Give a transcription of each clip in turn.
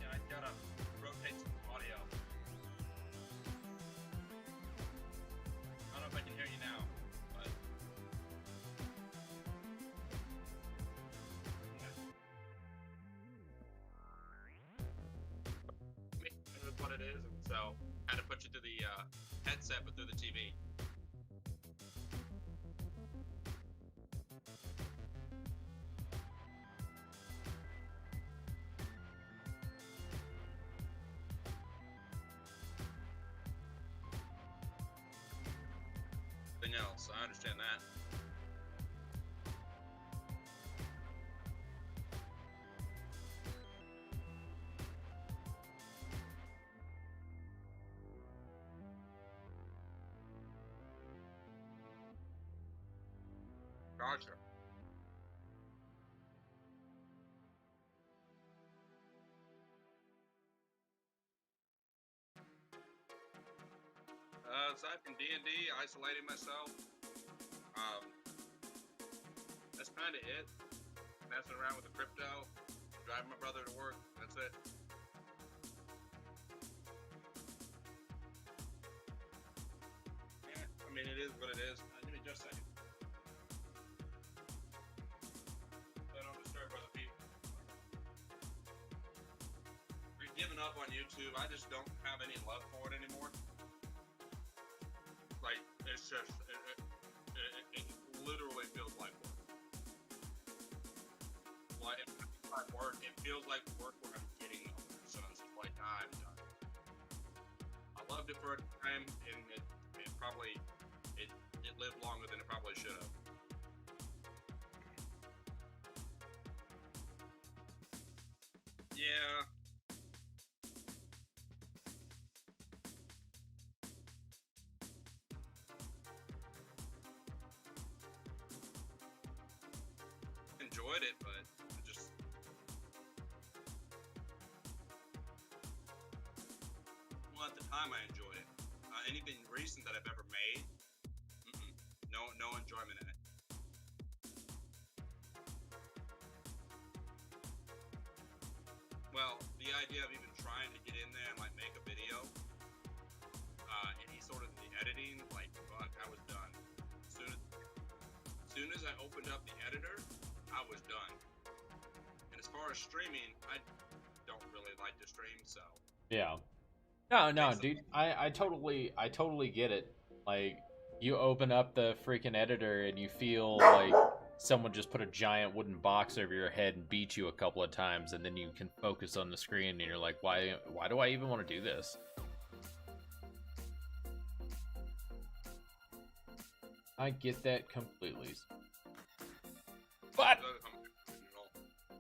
I gotta rotate some audio. I don't know if I can hear you now, but this is what it is, and so I had to put you through the headset, but through the TV. Else, I understand that. Gotcha. Aside from D&D, isolating myself, that's kind of it. Messing around with the crypto, driving my brother to work, that's it. Yeah, I mean, it is what it is. Give me just a second. So I don't disturb other people. We're giving up on YouTube. I just don't have any love for it anymore. Like, it's just, it literally feels like work. Like, it's not work, it feels like work where I'm getting older, so it's just like, I'm done. I loved it for a time, and it probably, it lived longer than it probably should have. Yeah. Enjoyed it, but it just at the time I enjoyed it. Anything recent that I've ever made, no enjoyment in it. Well, the idea of even trying to get in there and like make a video, any sort of the editing, like fuck, I was done. Soon as I opened up the editor, I was done. And as far as streaming, I don't really like to stream, so. Yeah. No, dude. I totally get it. Like, you open up the freaking editor and you feel like someone just put a giant wooden box over your head and beat you a couple of times, and then you can focus on the screen and you're like, why do I even want to do this? I get that completely. But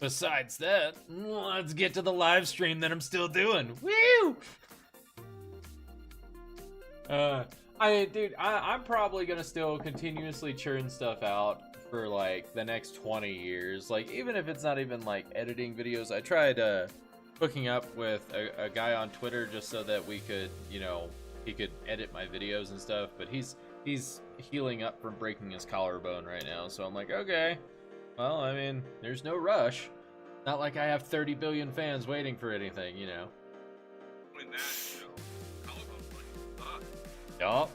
besides that, let's get to the live stream that I'm still doing. Woo! I'm probably gonna still continuously churn stuff out for like the next 20 years. Like, even if it's not even like editing videos, I tried hooking up with a guy on Twitter just so that we could, you know, he could edit my videos and stuff. But he's healing up from breaking his collarbone right now, so I'm like, okay. Well, I mean, there's no rush. Not like I have 30 billion fans waiting for anything, you know. When that, you know, collarbone's like, fuck. Yup.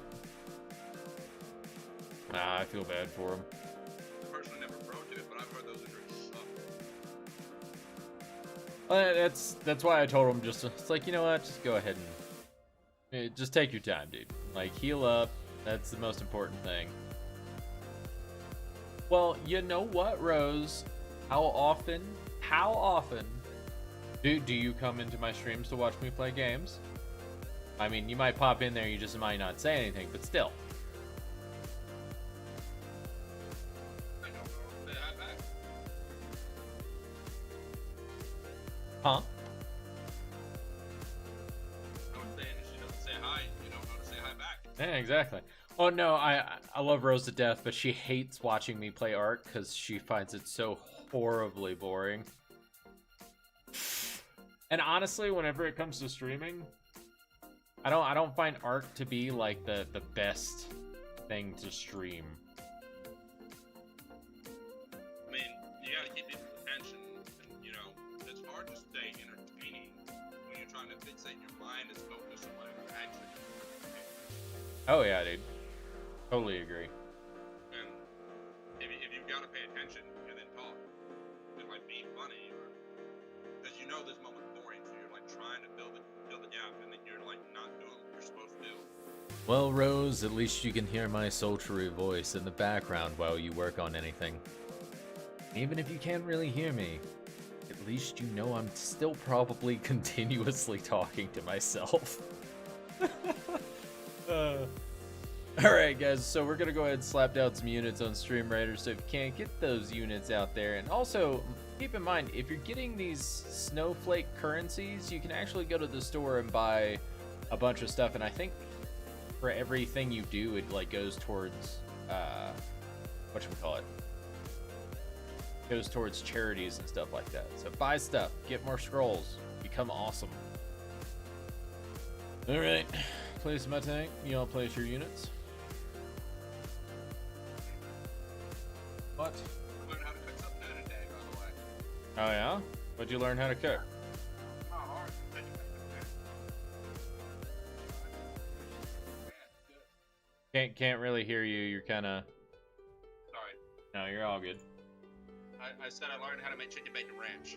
Nah, I feel bad for him. I personally never broke it, but I've heard those injuries suck. That's why I told him it's like, you know what, just go ahead and just take your time, dude. Like, heal up. That's the most important thing. Well, you know what, Rose? How often Do you come into my streams to watch me play games? I mean, you might pop in there, you just might not say anything, but still. I don't know if they have back. Huh? I was saying if she doesn't say hi, you don't know to say hi back. Yeah, exactly. Oh no, I love Rose to death, but she hates watching me play Ark because she finds it so horribly boring. And honestly, whenever it comes to streaming, I don't find Ark to be like the best thing to stream. I mean, you gotta keep people's attention, and you know, it's hard to stay entertaining when you're trying to fixate your mind is focused on whatever actually. Oh yeah, dude. Totally agree. And if you've got to pay attention and then talk, and like be funny, or because you know this moment's boring, so you're like trying to build the gap, and then you're like not doing what you're supposed to do. Well, Rose, at least you can hear my sultry voice in the background while you work on anything. Even if you can't really hear me, at least you know I'm still probably continuously talking to myself. Alright guys, so we're gonna go ahead and slap down some units on Stream Raiders, so if you can't get those units out there, and also keep in mind, if you're getting these snowflake currencies, you can actually go to the store and buy a bunch of stuff, and I think for everything you do, it like goes towards whatchamacallit, goes towards charities and stuff like that. So buy stuff, get more scrolls, become awesome. Alright, place my tank, you all place your units. What? I learned how to cook something new today, by the way. Oh yeah? What'd you learn how to cook? It's not hard. Can't really hear you. You're kind of. Sorry. No, you're all good. I said I learned how to make chicken bacon ranch.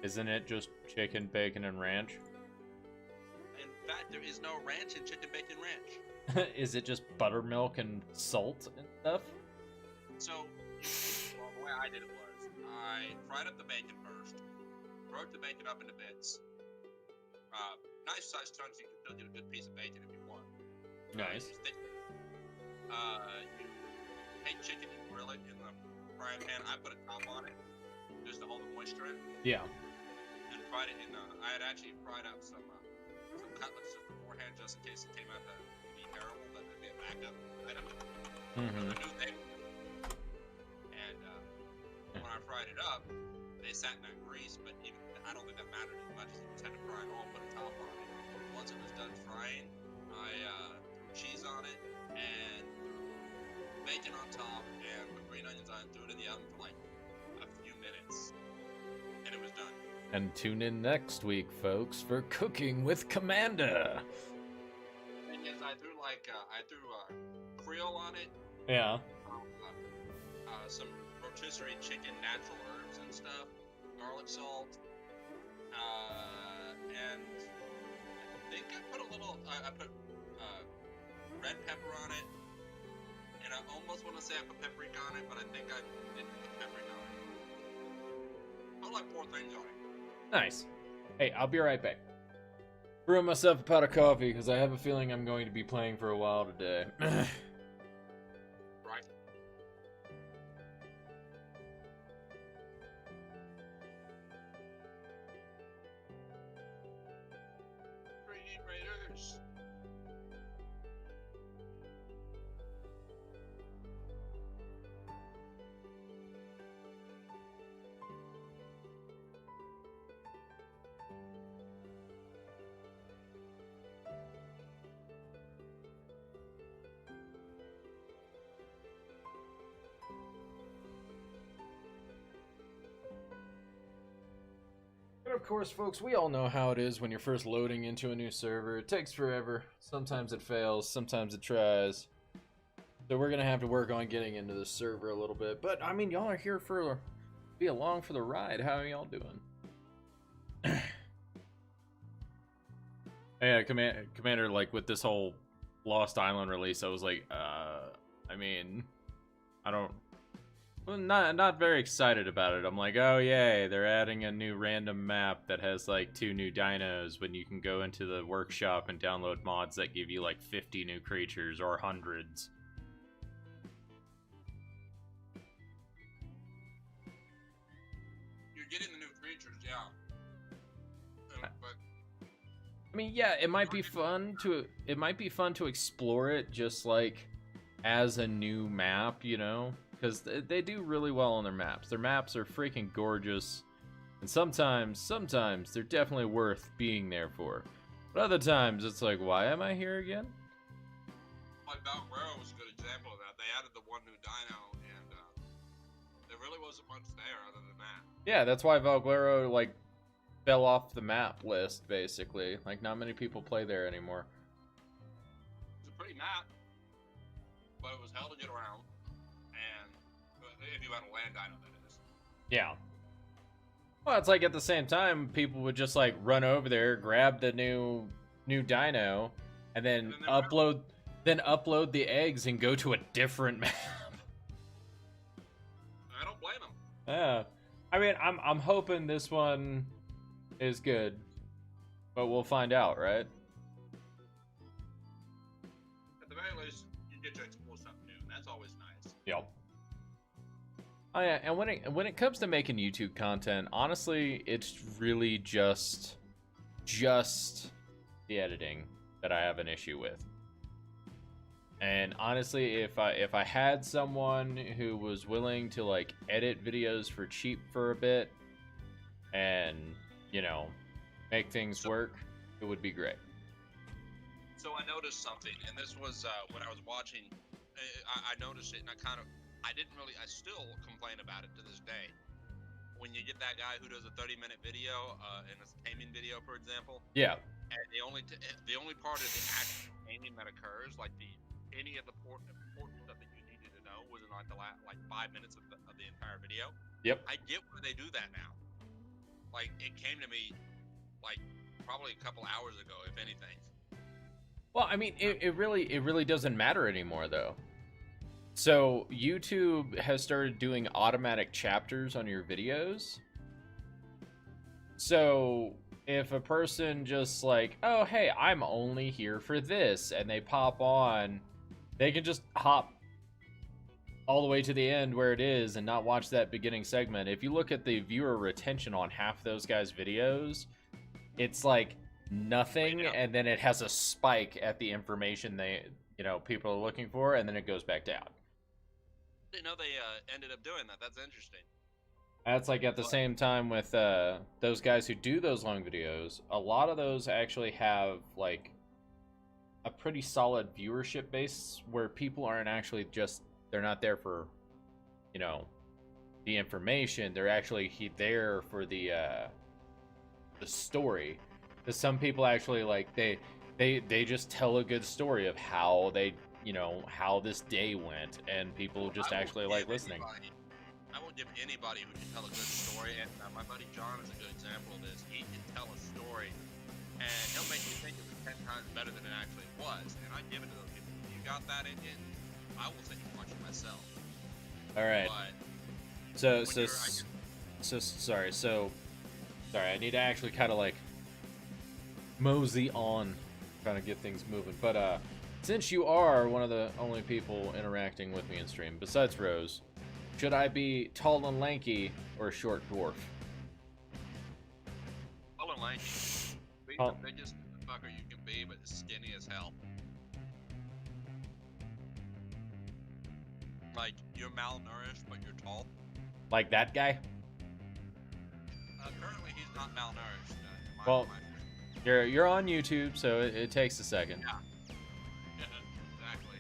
Isn't it just chicken, bacon, and ranch? In fact, there is no ranch in chicken bacon ranch. Is it just buttermilk and salt and stuff? So, well, the way I did it was, I fried up the bacon first, broke the bacon up into bits. Nice sized chunks, you can still get a good piece of bacon if you want. Nice. You take chicken, you grill it in the frying pan. I put a top on it, just to hold the moisture in, Yeah. and fried it in, I had actually fried up some cutlets just beforehand, just in case it came out to be terrible, but it'd be a backup item. Mm-hmm. I knew they would. And when I fried it up, they sat in that grease, but even I don't think that mattered as much as you just had to fry it all, put a top on it. Once it was done frying, I threw cheese on it and threw bacon on top and put green onions on it, threw it in the oven for like a few minutes, and it was done. And tune in next week, folks, for Cooking with Commander. And yes, I threw Creole on it. Yeah. Some rotisserie chicken, natural herbs and stuff, garlic salt, and I think I put a little, I put red pepper on it, and I almost want to say I put paprika on it, but I think I didn't put paprika on it. I put like 4 things on it. Nice. Hey, I'll be right back. Brewing myself a pot of coffee because I have a feeling I'm going to be playing for a while today. Right. Green Raiders. And of course, folks, we all know how it is when you're first loading into a new server. It takes forever. Sometimes it fails, sometimes it tries. So we're gonna have to work on getting into the server a little bit. But I mean, y'all are here for be along for the ride. How are y'all doing? Yeah, Commander, like with this whole Lost Island release, I was like, I mean, I don't Well, not very excited about it. I'm like, oh yay, they're adding a new random map that has like 2 new dinos when you can go into the workshop and download mods that give you like 50 new creatures or hundreds. You're getting the new creatures, yeah. But I mean, yeah, it might be fun to explore it just like as a new map, you know? Because they do really well on their maps. Their maps are freaking gorgeous. And sometimes they're definitely worth being there for. But other times, it's like, why am I here again? like Valguero was a good example of that. They added the one new dino, and there really wasn't much there other than that. Yeah, that's why Valguero, like, fell off the map list, basically. Like, not many people play there anymore. It's a pretty map, but it was hell to get around. And if you had a land dino, that is. Yeah. Well, it's like at the same time, people would just like run over there, grab the new dino, and then upload the eggs and go to a different map. I don't blame them. Yeah. I mean, I'm hoping this one is good, but we'll find out, right? At the very least, you get to explore something new, and that's always nice. Yep. Oh yeah, and when it comes to making YouTube content, honestly, it's really just the editing that I have an issue with. And honestly, if I had someone who was willing to like edit videos for cheap for a bit and, you know, make things work, it would be great. So I noticed something, and this was when I was watching. I noticed it, and I still complain about it to this day. When you get that guy who does a 30-minute video, in a taming video, for example. Yeah. And the only part of the actual taming that occurs, like any of the important stuff that you needed to know, was in like the last 5 minutes of the entire video. Yep. I get why they do that now. Like, it came to me like probably a couple hours ago, if anything. Well, I mean, it really doesn't matter anymore, though. So YouTube has started doing automatic chapters on your videos. So if a person just like, oh, hey, I'm only here for this, and they pop on, they can just hop all the way to the end where it is and not watch that beginning segment. If you look at the viewer retention on half those guys' videos, it's like nothing, and then it has a spike at the information people are looking for, and then it goes back down. I didn't know they ended up doing that. That's interesting. That's like at the same time with those guys who do those long videos, a lot of those actually have like a pretty solid viewership base where people aren't actually they're not there for, the information. They're actually there for the story. Because some people actually like they just tell a good story of how they how this day went, and people just actually like listening. I won't give anybody who can tell a good story, and my buddy John is a good example of this. He can tell a story, and he'll make you think it was 10 times better than it actually was, and I give it to those people. If you got that in you, I will sit and watch it myself. All right. But sorry, I need to actually kind of like mosey on, trying to get things moving. But since you are one of the only people interacting with me in stream, besides Rose, should I be tall and lanky or a short dwarf? Tall and lanky. Be the biggest fucker you can be, but skinny as hell. Like, you're malnourished, but you're tall. Like that guy? Currently, he's not malnourished. Well, you're on YouTube, so it takes a second. Yeah, exactly.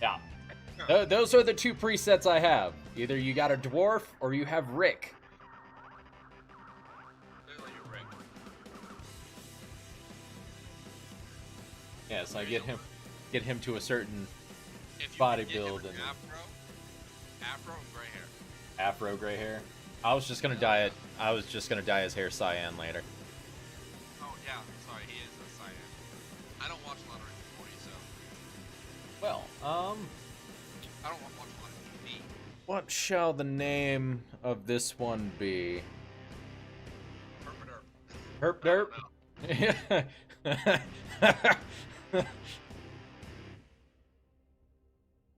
Yeah. Those are the two presets I have. Either you got a dwarf or you have Rick. Clearly you're Rick. Yeah, so I get him to a certain If you body could get him build an and afro and gray hair. afro gray hair. I was just gonna dye it. I was just gonna dye his hair cyan later. Oh yeah, sorry, he is a cyan. I don't watch a lot of Rick and Morty, so Well, I don't watch a lot of TV. What shall the name of this one be? Herp derp.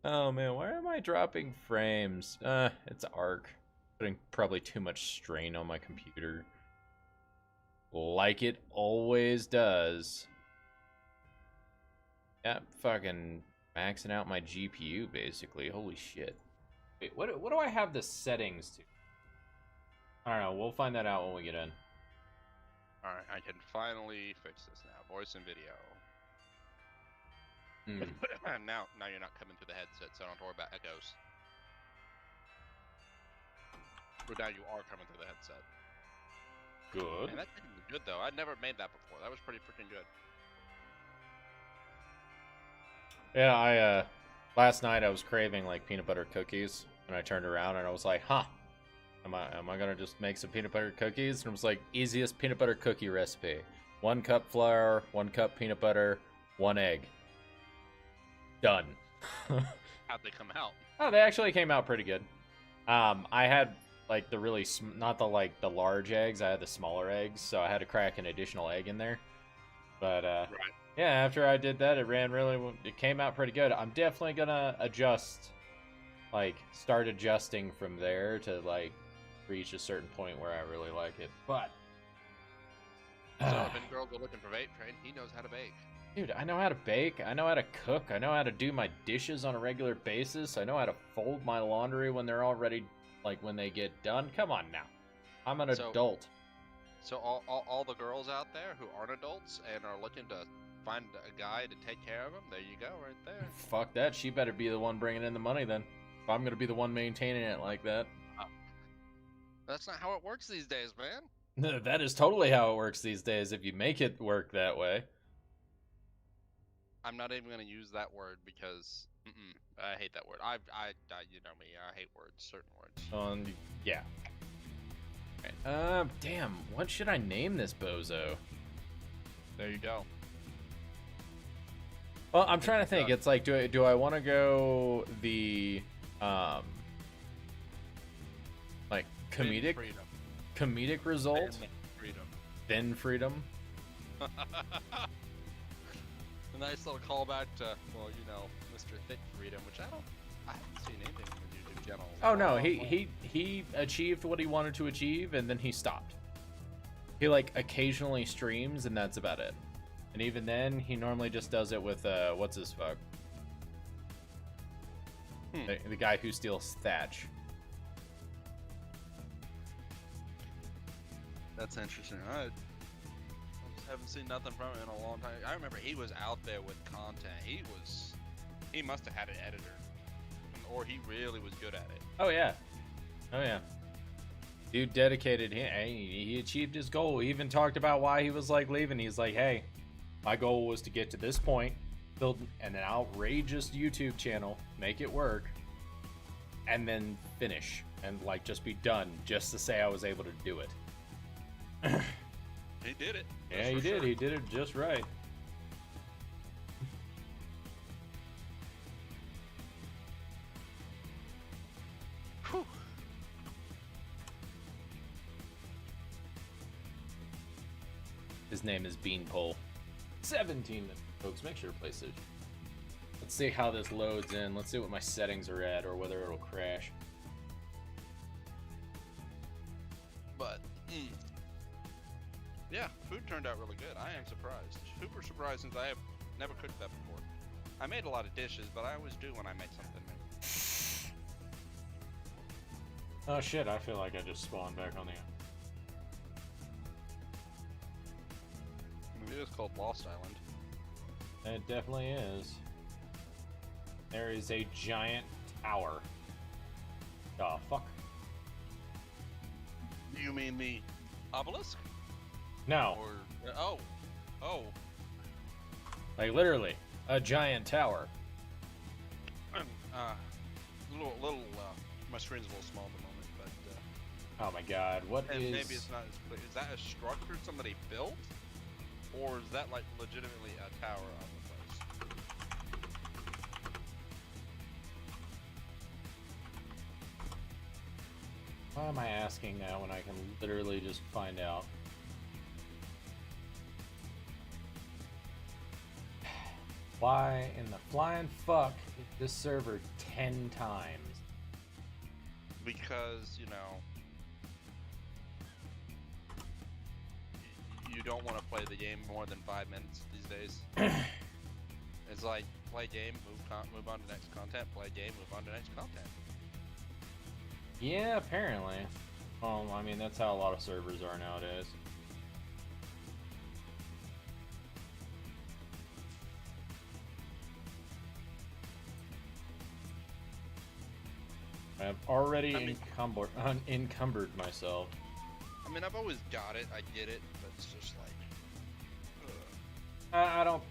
Oh man, why am I dropping frames? It's Arc. Putting probably too much strain on my computer. Like it always does. Yeah, fucking maxing out my GPU basically. Holy shit. Wait, what do I have the settings to? I don't know, we'll find that out when we get in. Alright, I can finally fix this now. Voice and video. now you're not coming through the headset, so don't worry about echoes. But now you are coming through the headset. Good. And that did good though. I'd never made that before. That was pretty freaking good. Yeah, I last night I was craving like peanut butter cookies, and I turned around and I was like, huh. Am I gonna just make some peanut butter cookies? And it was like, easiest peanut butter cookie recipe. 1 cup flour, 1 cup peanut butter, 1 egg. Done. How'd they come out? Oh, they actually came out pretty good. I had like the really not the the large eggs. I had the smaller eggs, so I had to crack an additional egg in there. But Right. yeah, after I did that, it came out pretty good. I'm definitely gonna adjust, like start adjusting from there to like reach a certain point where I really like it. But So if any girls are looking for vape train, he knows how to bake. dude, I know how to bake, I know how to cook, I know how to do my dishes on a regular basis, I know how to fold my laundry when they're all ready, like when they get done. Come on now. I'm an adult. So all the girls out there who aren't adults and are looking to find a guy to take care of them, there you go, right there. Fuck that. She better be the one bringing in the money then. If I'm gonna be the one maintaining it like that. That's not how it works these days, man. That is totally how it works these days if you make it work that way. I'm not even gonna use that word because I hate that word. I you know me, I hate words, certain words. Yeah. Right. Damn. What should I name this bozo? There you go. Well, I'm trying to think. It's like, do I want to go the like comedic result? Thin freedom. A nice little callback to, well, you know, Mr. Thick Freedom, which I haven't seen anything on YouTube channel. Oh no, he achieved what he wanted to achieve, and then he stopped. He like occasionally streams, and that's about it. And even then, he normally just does it with what's his fuck? The guy who steals Thatch. That's interesting. I just haven't seen nothing from him in a long time. I remember he was out there with content. He must have had an editor, or he really was good at it. Oh yeah, oh yeah. Dude dedicated. He achieved his goal. He even talked about why he was like leaving. He's like, hey, my goal was to get to this point, build an outrageous YouTube channel, make it work, and then finish and like just be done, just to say I was able to do it. He did it. Yeah, he did. Sure. He did it just right. Whew. His name is Beanpole. 17 folks, make sure to play Switch. Let's see how this loads in. Let's see what my settings are at or whether it'll crash. But yeah, food turned out really good. I am surprised. Super surprised since I have never cooked that before. I made a lot of dishes, but I always do when I make something new. Oh shit, I feel like I just spawned back on the... It is called Lost Island. It definitely is. There is a giant tower. Oh, fuck. You mean the obelisk? No. Or oh. Like literally, a giant tower. My screen's a little small at the moment, but Oh my god, what and is... maybe it's not as clear. Is that a structure somebody built? Or is that like legitimately a tower on the place? Why am I asking that when I can literally just find out? Why in the flying fuck is this server 10 times? Because, you know, you don't want to play the game more than 5 minutes these days. It's like, play game, move on to next content, play game, move on to next content. Yeah, apparently. Well, I mean, that's how a lot of servers are nowadays. I've already encumbered myself. I mean, I've always got it, I get it, but it's just like, I don't...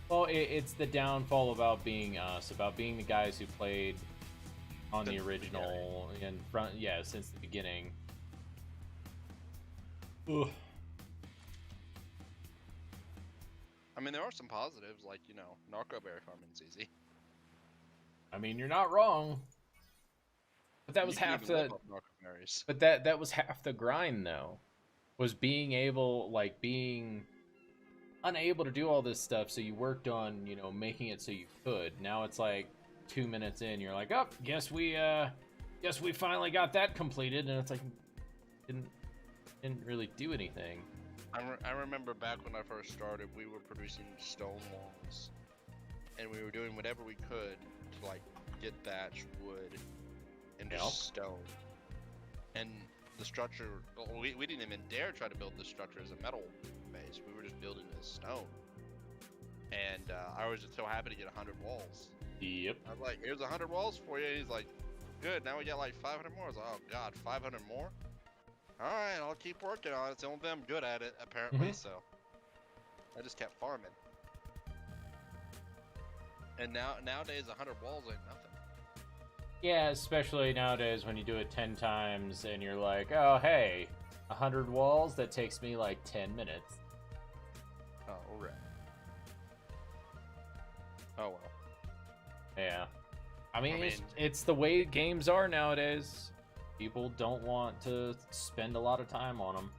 Well, it's the downfall about being us, about being the guys who played on the original in front, yeah, since the beginning. Ugh. I mean, there are some positives, like, you know, narco berry farming's easy. I mean, you're not wrong. But that was half the... But that was half the grind, though. Was being able, like, being unable to do all this stuff, so you worked on, you know, making it so you could. Now it's like 2 minutes in, you're like, oh, guess we finally got that completed, and it's like, didn't really do anything. I remember back when I first started, we were producing stone walls, and we were doing whatever we could to, like, get thatch, wood, and just stone. And the structure, we didn't even dare try to build the structure as a metal base. We were just building it as stone. And I was just so happy to get 100 walls. Yep. I was like, here's 100 walls for you. And he's like, good, now we got like 500 more. I was like, oh god, 500 more? Alright, I'll keep working on it. It's the only thing I'm good at it, apparently, so I just kept farming. And nowadays 100 walls ain't nothing. Yeah, especially nowadays when you do it 10 times and you're like, oh, hey, 100 walls, that takes me like 10 minutes. Oh, right. Oh, well. Yeah. I mean, it's the way games are nowadays. People don't want to spend a lot of time on them.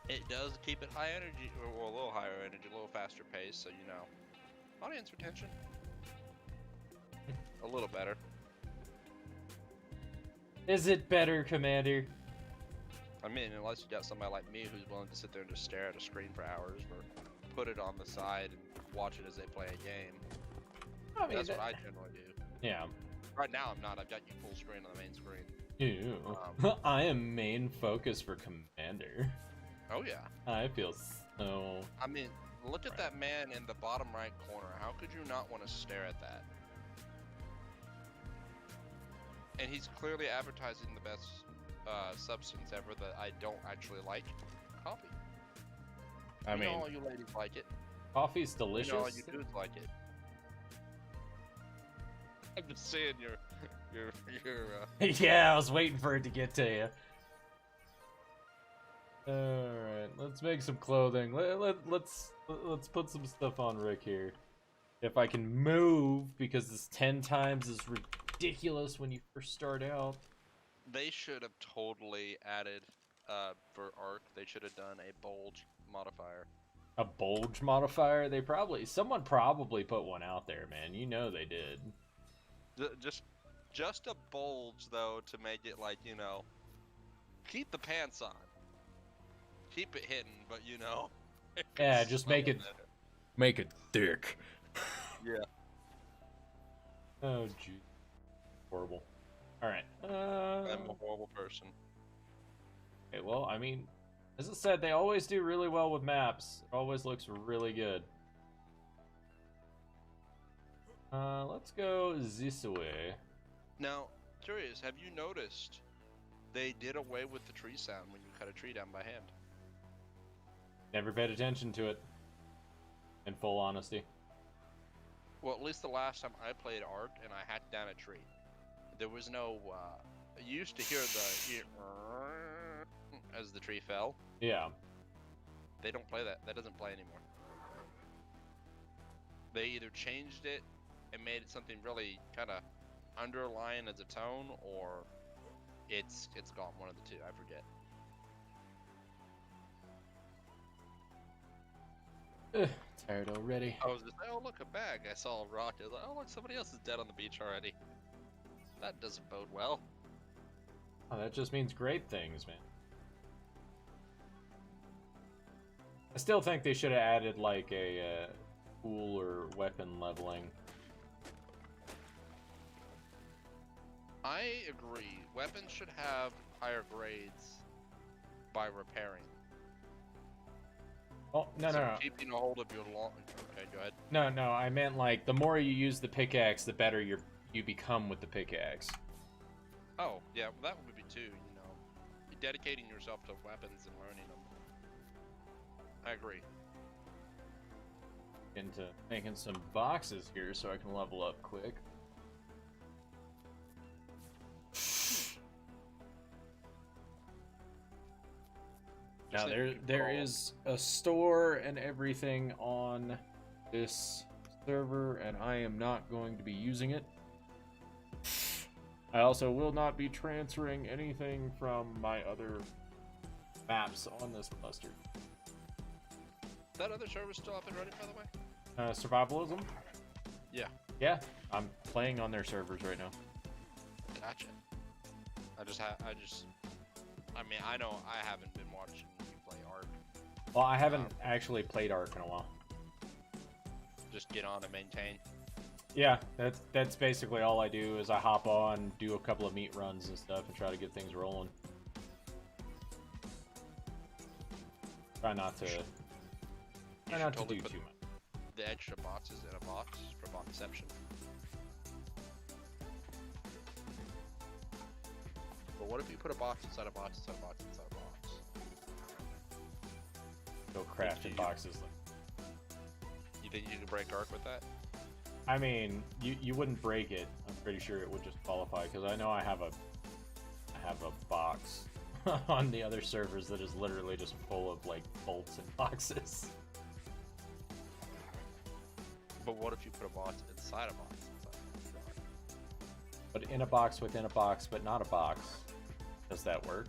It does keep it high energy, or a little higher energy, a little faster pace, so, you know, audience retention. A little better. Is it better, Commander? I mean, unless you got somebody like me who's willing to sit there and just stare at a screen for hours, or put it on the side and watch it as they play a game. I mean, that's what I generally do. Yeah. Right now, I'm not. I've got you full screen on the main screen. Ew. I am main focus for Commander. Oh, yeah. I feel so... I mean, look at that man in the bottom right corner. How could you not want to stare at that? And he's clearly advertising the best substance ever that I don't actually like. Coffee. I mean, all you ladies like it. Coffee's delicious. You know, all you dudes like it. I'm just saying your Yeah, I was waiting for it to get to you. Alright, let's make some clothing. Let's put some stuff on Rick here. If I can move, because this 10 times is ridiculous when you first start out. They should have totally added, for Arc, they should have done a bulge modifier. A bulge modifier? Someone probably put one out there, man. You know they did. Just a bulge, though, to make it like, you know, keep the pants on. Keep it hidden, but, you know. Yeah, just make it thick. Yeah. Oh, gee. Horrible. Alright. I'm a horrible person. Okay, well, I mean, as I said, they always do really well with maps. It always looks really good. Let's go this way. Now, curious, have you noticed they did away with the tree sound when you cut a tree down by hand? Never paid attention to it, in full honesty. Well, at least the last time I played Ark and I hacked down a tree, there was no, you used to hear the, as the tree fell. Yeah. They don't play that. That doesn't play anymore. They either changed it and made it something really kind of underlying as a tone, or it's gone. One of the two. I forget. Tired already. I was just like, oh look, a bag. I saw a rock. I was like, oh look, somebody else is dead on the beach already. That doesn't bode well. Oh, that just means great things, man. I still think they should have added like a tool or weapon leveling. I agree. Weapons should have higher grades by repairing. Oh, no. Keeping a hold of your long. Okay, go ahead. No, I meant like the more you use the pickaxe, the better you become with the pickaxe. Oh, yeah, well, that would be too, you know. You're dedicating yourself to weapons and learning them. I agree. Into making some boxes here so I can level up quick. Now there is a store and everything on this server, and I am not going to be using it. I also will not be transferring anything from my other maps on this cluster. That other server's still up and running, by the way? Survivalism? Yeah. Yeah, I'm playing on their servers right now. Gotcha. I mean, I know I haven't been watching you play Ark. Well, I haven't actually played Ark in a while. Just get on and maintain. Yeah, that's basically all I do is I hop on, do a couple of meat runs and stuff, and try to get things rolling. Try not to Totally do put too much. The extra boxes in a box for boxception. But what if you put a box inside a box inside a box inside a box? Go crafting boxes. You think you can break Ark with that? I mean, you wouldn't break it. I'm pretty sure it would just qualify because I know I have a box on the other servers that is literally just full of like bolts and boxes. But what if you put a box inside a box? But in a box within a box, but not a box. Does that work?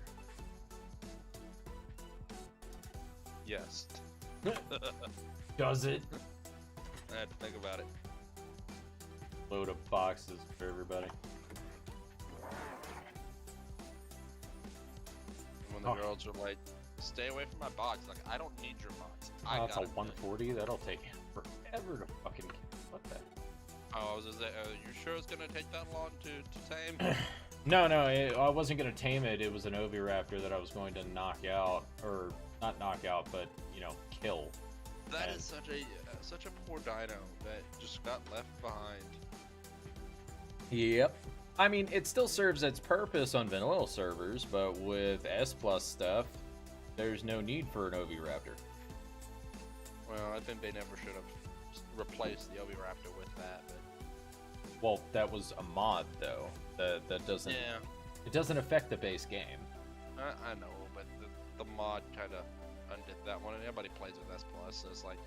Yes. Does it? I had to think about it. Load of boxes for everybody. When the girls are like, stay away from my box. Like, I don't need your box. That's a 140. That'll take forever to fucking. What the? Oh, I was just you sure it's gonna take that long to tame? No, I wasn't gonna tame it. It was an Oviraptor that I was going to knock out, or not knock out, but kill. That is such a poor dino that just got left behind. Yep. I mean, it still serves its purpose on vanilla servers, but with S+ stuff, there's no need for an Oviraptor. Well, I think they never should have replaced the Oviraptor with that. But... Well, that was a mod, though. That doesn't. Yeah. It doesn't affect the base game. I know, but the mod kind of undid that one, and everybody plays with S+, so it's like,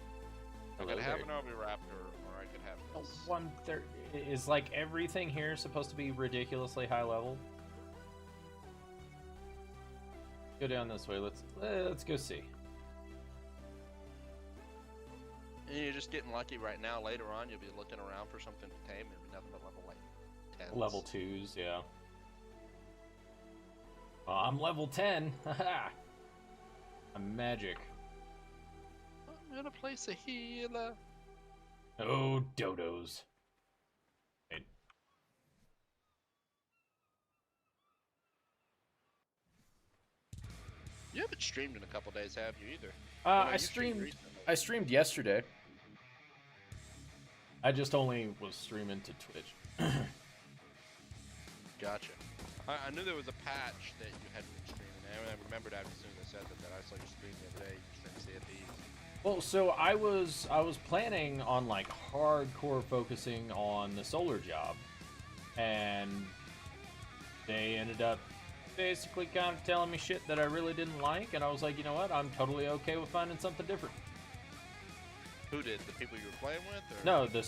I could have an Oviraptor, or I could have this. Is like everything here supposed to be ridiculously high level? Go down this way. Let's go see. And you're just getting lucky right now. Later on, you'll be looking around for something to tame. It'll be nothing but level like 10. Level 2s, yeah. Well, I'm level 10. Haha. I'm magic. I'm gonna place a healer. Oh, dodos. Wait. You haven't streamed in a couple days, have you, either? I streamed yesterday. I just only was streaming to Twitch. Gotcha. I knew there was a patch that you hadn't been streaming. I remembered after as soon as I said that I saw you stream the other day. You streamed CFEs. Well, so I was planning on like hardcore focusing on the solar job, and they ended up basically kind of telling me shit that I really didn't like, and I was like, you know what? I'm totally okay with finding something different. Who did? The people you were playing with? Or? No, the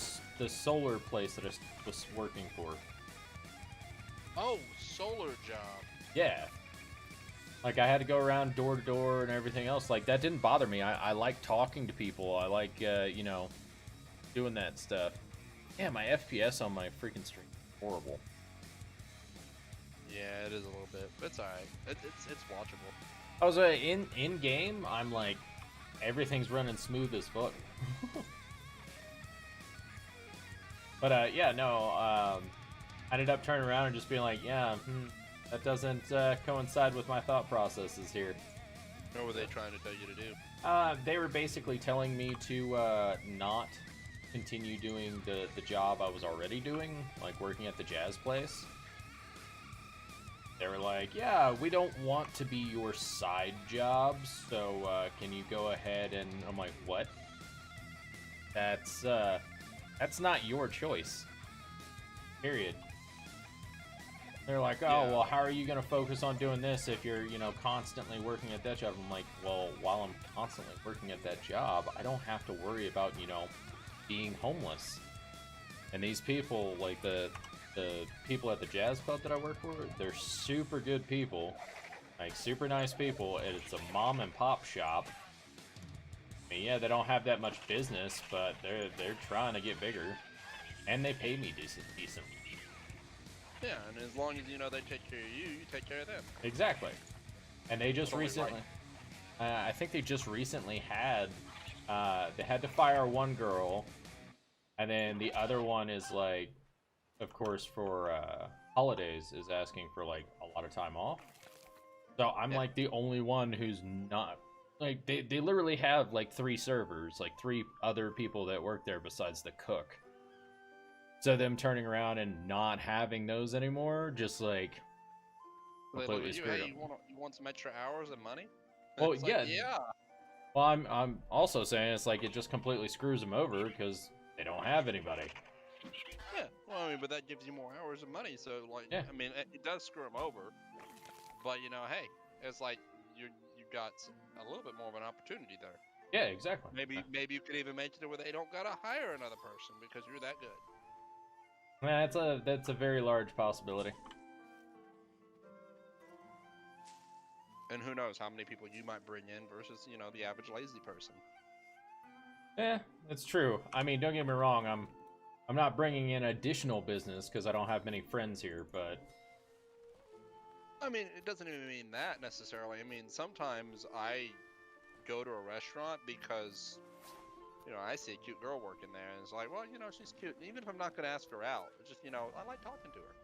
solar place that I was working for. Oh, solar job. Yeah. Like, I had to go around door to door and everything else. Like, that didn't bother me. I like talking to people. I like, you know, doing that stuff. Yeah, my FPS on my freaking stream is horrible. Yeah, it is a little bit. But it's alright. It's watchable. I was in game. I'm like, everything's running smooth as fuck. But yeah, no. I ended up turning around and just being like, yeah, that doesn't coincide with my thought processes here. What were they trying to tell you to do? They were basically telling me to not continue doing the job I was already doing, like working at the jazz place. They were like, yeah, we don't want to be your side jobs, so can you go ahead and... I'm like, what? That's not your choice. Period. They're like, oh, Yeah. well, how are you going to focus on doing this if you're, you know, constantly working at that job? I'm like, well, while I'm constantly working at that job, I don't have to worry about, you know, being homeless. And these people, like the people at the jazz club that I work for, they're super good people, like super nice people, and it's a mom and pop shop. I mean, yeah, they don't have that much business, but they're trying to get bigger, and they pay me decently. Yeah, and as long as you know they take care of you, you take care of them. Exactly. And they just Totally recently, I think they just recently had, they had to fire one girl, and then the other one is like, of course, for holidays, is asking for like a lot of time off. So I'm like the only one who's not, like, they literally have like 3 servers, like 3 other people that work there besides the cook. So them turning around and not having those anymore, just like They look completely at you, screwed hey, up. you want some extra hours of money? Well, It's like, yeah. yeah. Well, I'm also saying it's like it just completely screws them over because they don't have anybody. Yeah, well, I mean, but that gives you more hours of money, so, like, Yeah. I mean, it does screw them over, but, you know, hey, it's like, you got a little bit more of an opportunity there. Yeah, exactly. Maybe you could even make it to where they don't gotta hire another person because you're that good. Yeah, that's a very large possibility. And who knows how many people you might bring in versus, you know, the average lazy person. Yeah, it's true. I mean, don't get me wrong, I'm not bringing in additional business because I don't have many friends here, but I mean, it doesn't even mean that necessarily. I mean, sometimes I go to a restaurant because, you know, I see a cute girl working there, and it's like, well, you know, she's cute. And even if I'm not going to ask her out, it's just, you know, I like talking to her.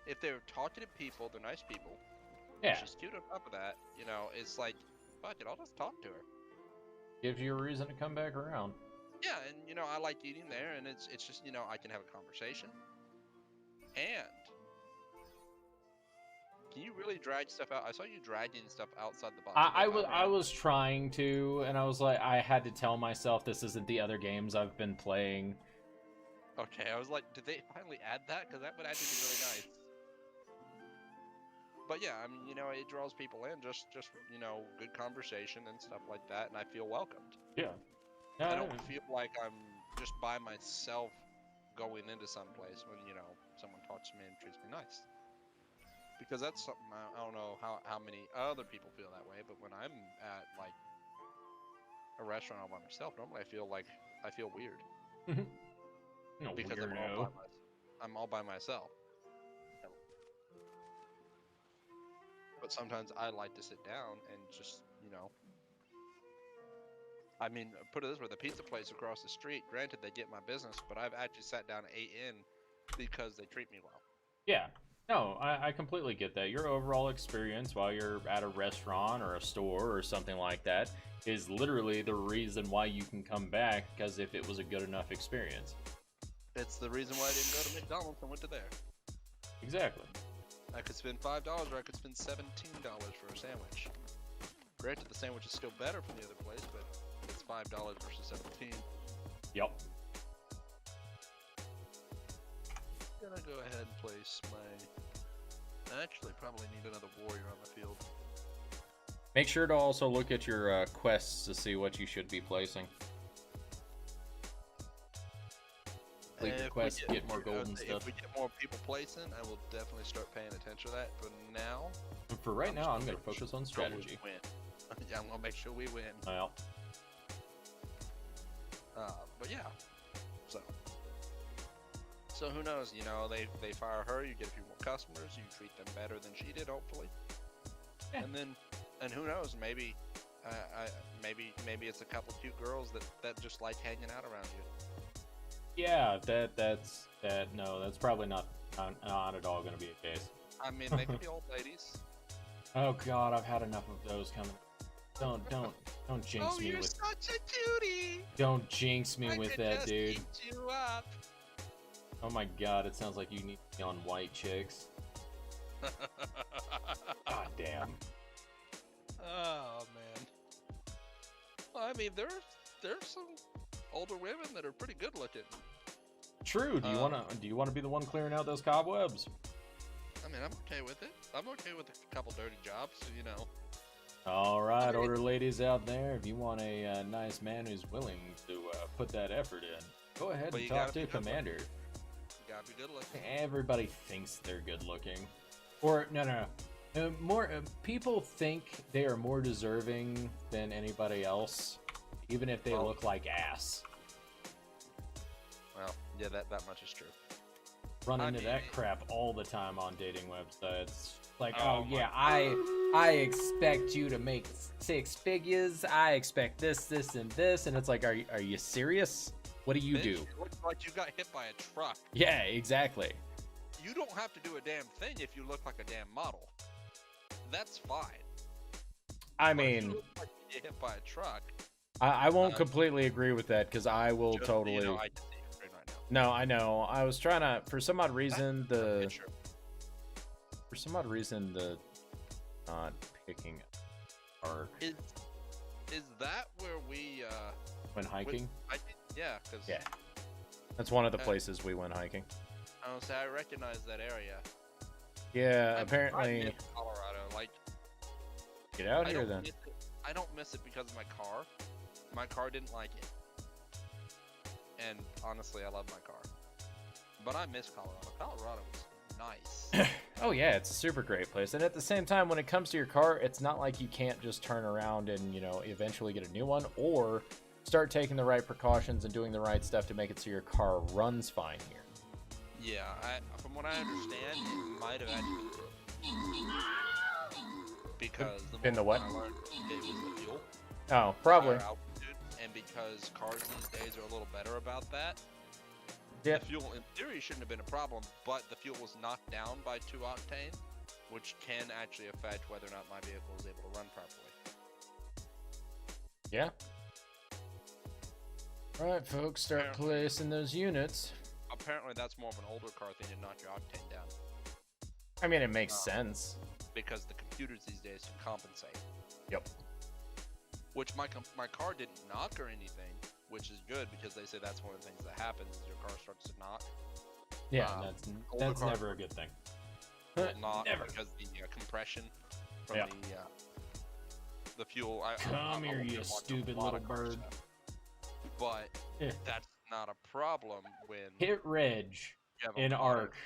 If they're talkative people, they're nice people. yeah, She's cute on top of that, you know, it's like, fuck it, I'll just talk to her. gives you a reason to come back around. Yeah, and, you know, I like eating there, and it's just, you know, I can have a conversation. And can you really drag stuff out? I saw you dragging stuff outside the box. I was trying to, and I was like, I had to tell myself this isn't the other games I've been playing. Okay, I was like, did they finally add that? Because that would actually be really nice. But yeah, I mean, you know, it draws people in, just you know, good conversation and stuff like that, and I feel welcomed. Yeah. I don't feel like I'm just by myself going into some place when, you know, someone talks to me and treats me nice. Because that's something, I don't know how many other people feel that way, but when I'm at, like, a restaurant all by myself, normally I feel weird. No, Because weirdo. I'm all by myself. But sometimes I like to sit down and just, you know, I mean, put it this way, the pizza place across the street, granted they get my business, but I've actually sat down and ate in because they treat me well. Yeah. No, I completely get that. Your overall experience while you're at a restaurant or a store or something like that is literally the reason why you can come back, because if it was a good enough experience. It's the reason why I didn't go to McDonald's and went to there. Exactly. I could spend $5 or I could spend $17 for a sandwich. Granted, the sandwich is still better from the other place, but it's $5 versus $17. Yep. Gonna go ahead and place my... I actually probably need another warrior on the field. Make sure to also look at your quests to see what you should be placing. Complete the Of quests, get more gold and stuff. If we get more people placing, I will definitely start paying attention to that. But now, For right now, I'm gonna focus on strategy. Win. Yeah, I'm gonna make sure we win. Well. But yeah, so who knows? You know, they fire her, you get a few more customers, you treat them better than she did, hopefully. Yeah. And who knows? Maybe it's a couple cute girls that just like hanging out around you. Yeah, that's probably not at all gonna be the case. I mean, they could be old ladies. Oh God, I've had enough of those coming. Don't jinx me with. Such a cutie. Don't jinx me with that, dude. Eat you up. Oh my God, it sounds like you need to be on white chicks. God damn. Oh man. Well, I mean, there's some older women that are pretty good looking. True. Do you wanna be the one clearing out those cobwebs? I mean, I'm okay with it. I'm okay with a couple dirty jobs, you know. All right, older ladies out there, if you want a nice man who's willing to put that effort in, go ahead and talk to Commander. You gotta be good looking. Everybody thinks they're good looking, or no. More people think they are more deserving than anybody else, even if they look like ass. Well, yeah, that much is true. Run into that crap all the time on dating websites. Like, oh yeah, I expect you to make 6 figures. I expect this, and this, and it's like, are you serious? What do you do? You look like you got hit by a truck. Yeah, exactly. You don't have to do a damn thing if you look like a damn model. That's fine. I mean, if you look like you get hit by a truck. I won't completely agree with that because I will totally. You know, I can see your screen right now. No, I know. I was trying to, for some odd reason, not picking arc. Is that where we went hiking? Yeah, that's one of the places we went hiking. I don't say I recognize that area. Yeah, apparently. In Colorado, like. Get out here then. I don't miss it because of my car. My car didn't like it, and honestly, I love my car. But I miss Colorado. Colorado was nice. Oh yeah, it's a super great place. And at the same time, when it comes to your car, it's not like you can't just turn around and, you know, eventually get a new one, or start taking the right precautions and doing the right stuff to make it so your car runs fine here. Yeah, from what I understand, it might have actually because the what? I learned it was the fuel. Oh, probably. Altitude, and because cars these days are a little better about that. Yeah. The fuel, in theory, shouldn't have been a problem, but the fuel was knocked down by 2 octane, which can actually affect whether or not my vehicle is able to run properly. Yeah. All right, folks, start placing those units. Apparently, that's more of an older car thing to knock your octane down. I mean, it makes sense. Because the computers these days can compensate. Yep. Which my car didn't knock or anything, which is good because they say that's one of the things that happens is your car starts to knock. Yeah, that's never a good thing. Not never. Because the compression from the fuel. Come here, you stupid little bird. Stuff. But that's not a problem when hit reg in Arc.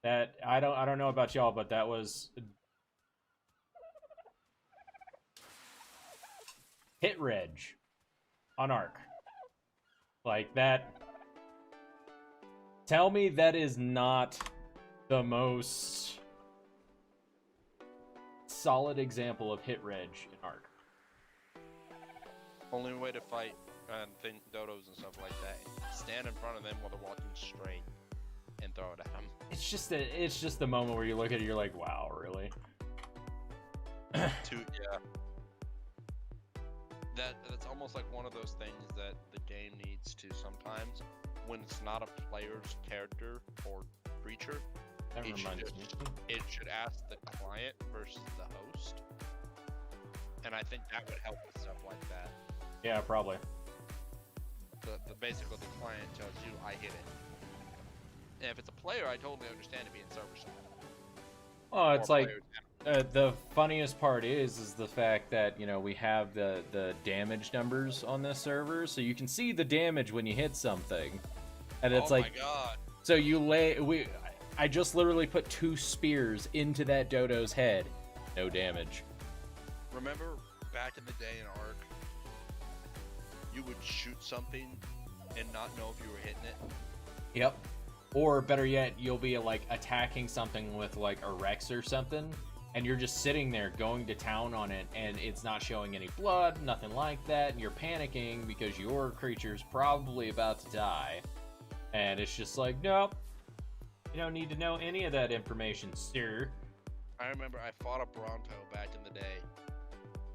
That I don't know about y'all, but that was hit reg on Arc. Like that. Tell me that is not the most solid example of hit reg in Arc. Only way to fight dodos and stuff like that, stand in front of them while they're walking straight and throw it at them. It's just the moment where you look at it, you're like, wow, really? That's almost like one of those things that the game needs to sometimes, when it's not a player's character or creature, it should ask the client versus the host. And I think that would help with stuff like that. Yeah, probably. Basically the client tells you, I hit it. And if it's a player, I totally understand it being server side. Oh, it's like the funniest part is the fact that, you know, we have the damage numbers on this server, so you can see the damage when you hit something, and it's oh like, my God. So I just literally put 2 spears into that dodo's head. No damage. Remember back in the day in Ark, you would shoot something and not know if you were hitting it? Yep. Or better yet, you'll be like attacking something with like a Rex or something, and you're just sitting there going to town on it, and it's not showing any blood, nothing like that, and you're panicking because your creature's probably about to die. And it's just like, nope, you don't need to know any of that information, sir. I remember I fought a Bronto back in the day,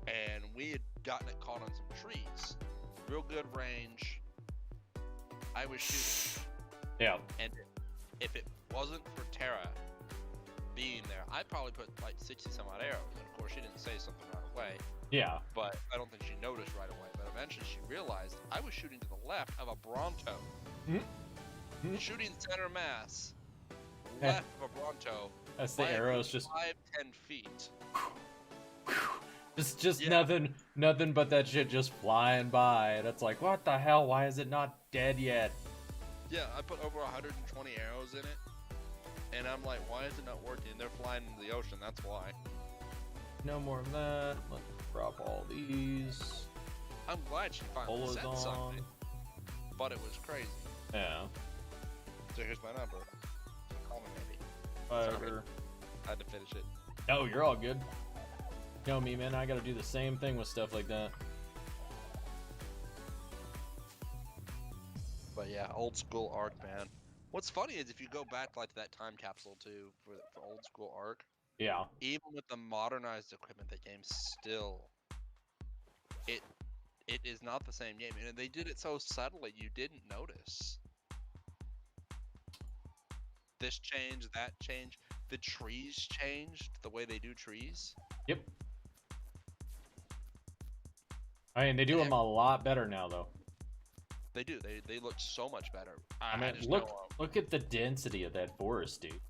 and we had gotten it caught on some trees. Real good range. I was shooting. Yeah. And if it wasn't for Tara being there, I'd probably put like 60 some odd arrows. And of course, she didn't say something right away. Yeah. But I don't think she noticed right away. But eventually she realized I was shooting to the left of a Bronto. Mm-hmm. Shooting center mass. Left of a Bronto. That's the arrows just 5-10 feet. Just nothing but that shit just flying by. And it's like, what the hell? Why is it not dead yet? Yeah, I put over 120 arrows in it. And I'm like, why is it not working? They're flying into the ocean, that's why. No more of that. Let's drop all these. I'm glad she finally said something. But it was crazy. Yeah. So here's my number. Call me maybe. Fire. I had to finish it. Oh, you're all good. You know me, man. I gotta do the same thing with stuff like that. But yeah, old school Ark, man. What's funny is if you go back like to that time capsule too for old school Ark. Yeah. Even with the modernized equipment, the game still it is not the same game, and they did it so subtly you didn't notice. This changed, that changed. The trees changed the way they do trees. Yep. I mean, they do them a lot better now, though. They do. They look so much better. I mean, look at the density of that forest, dude.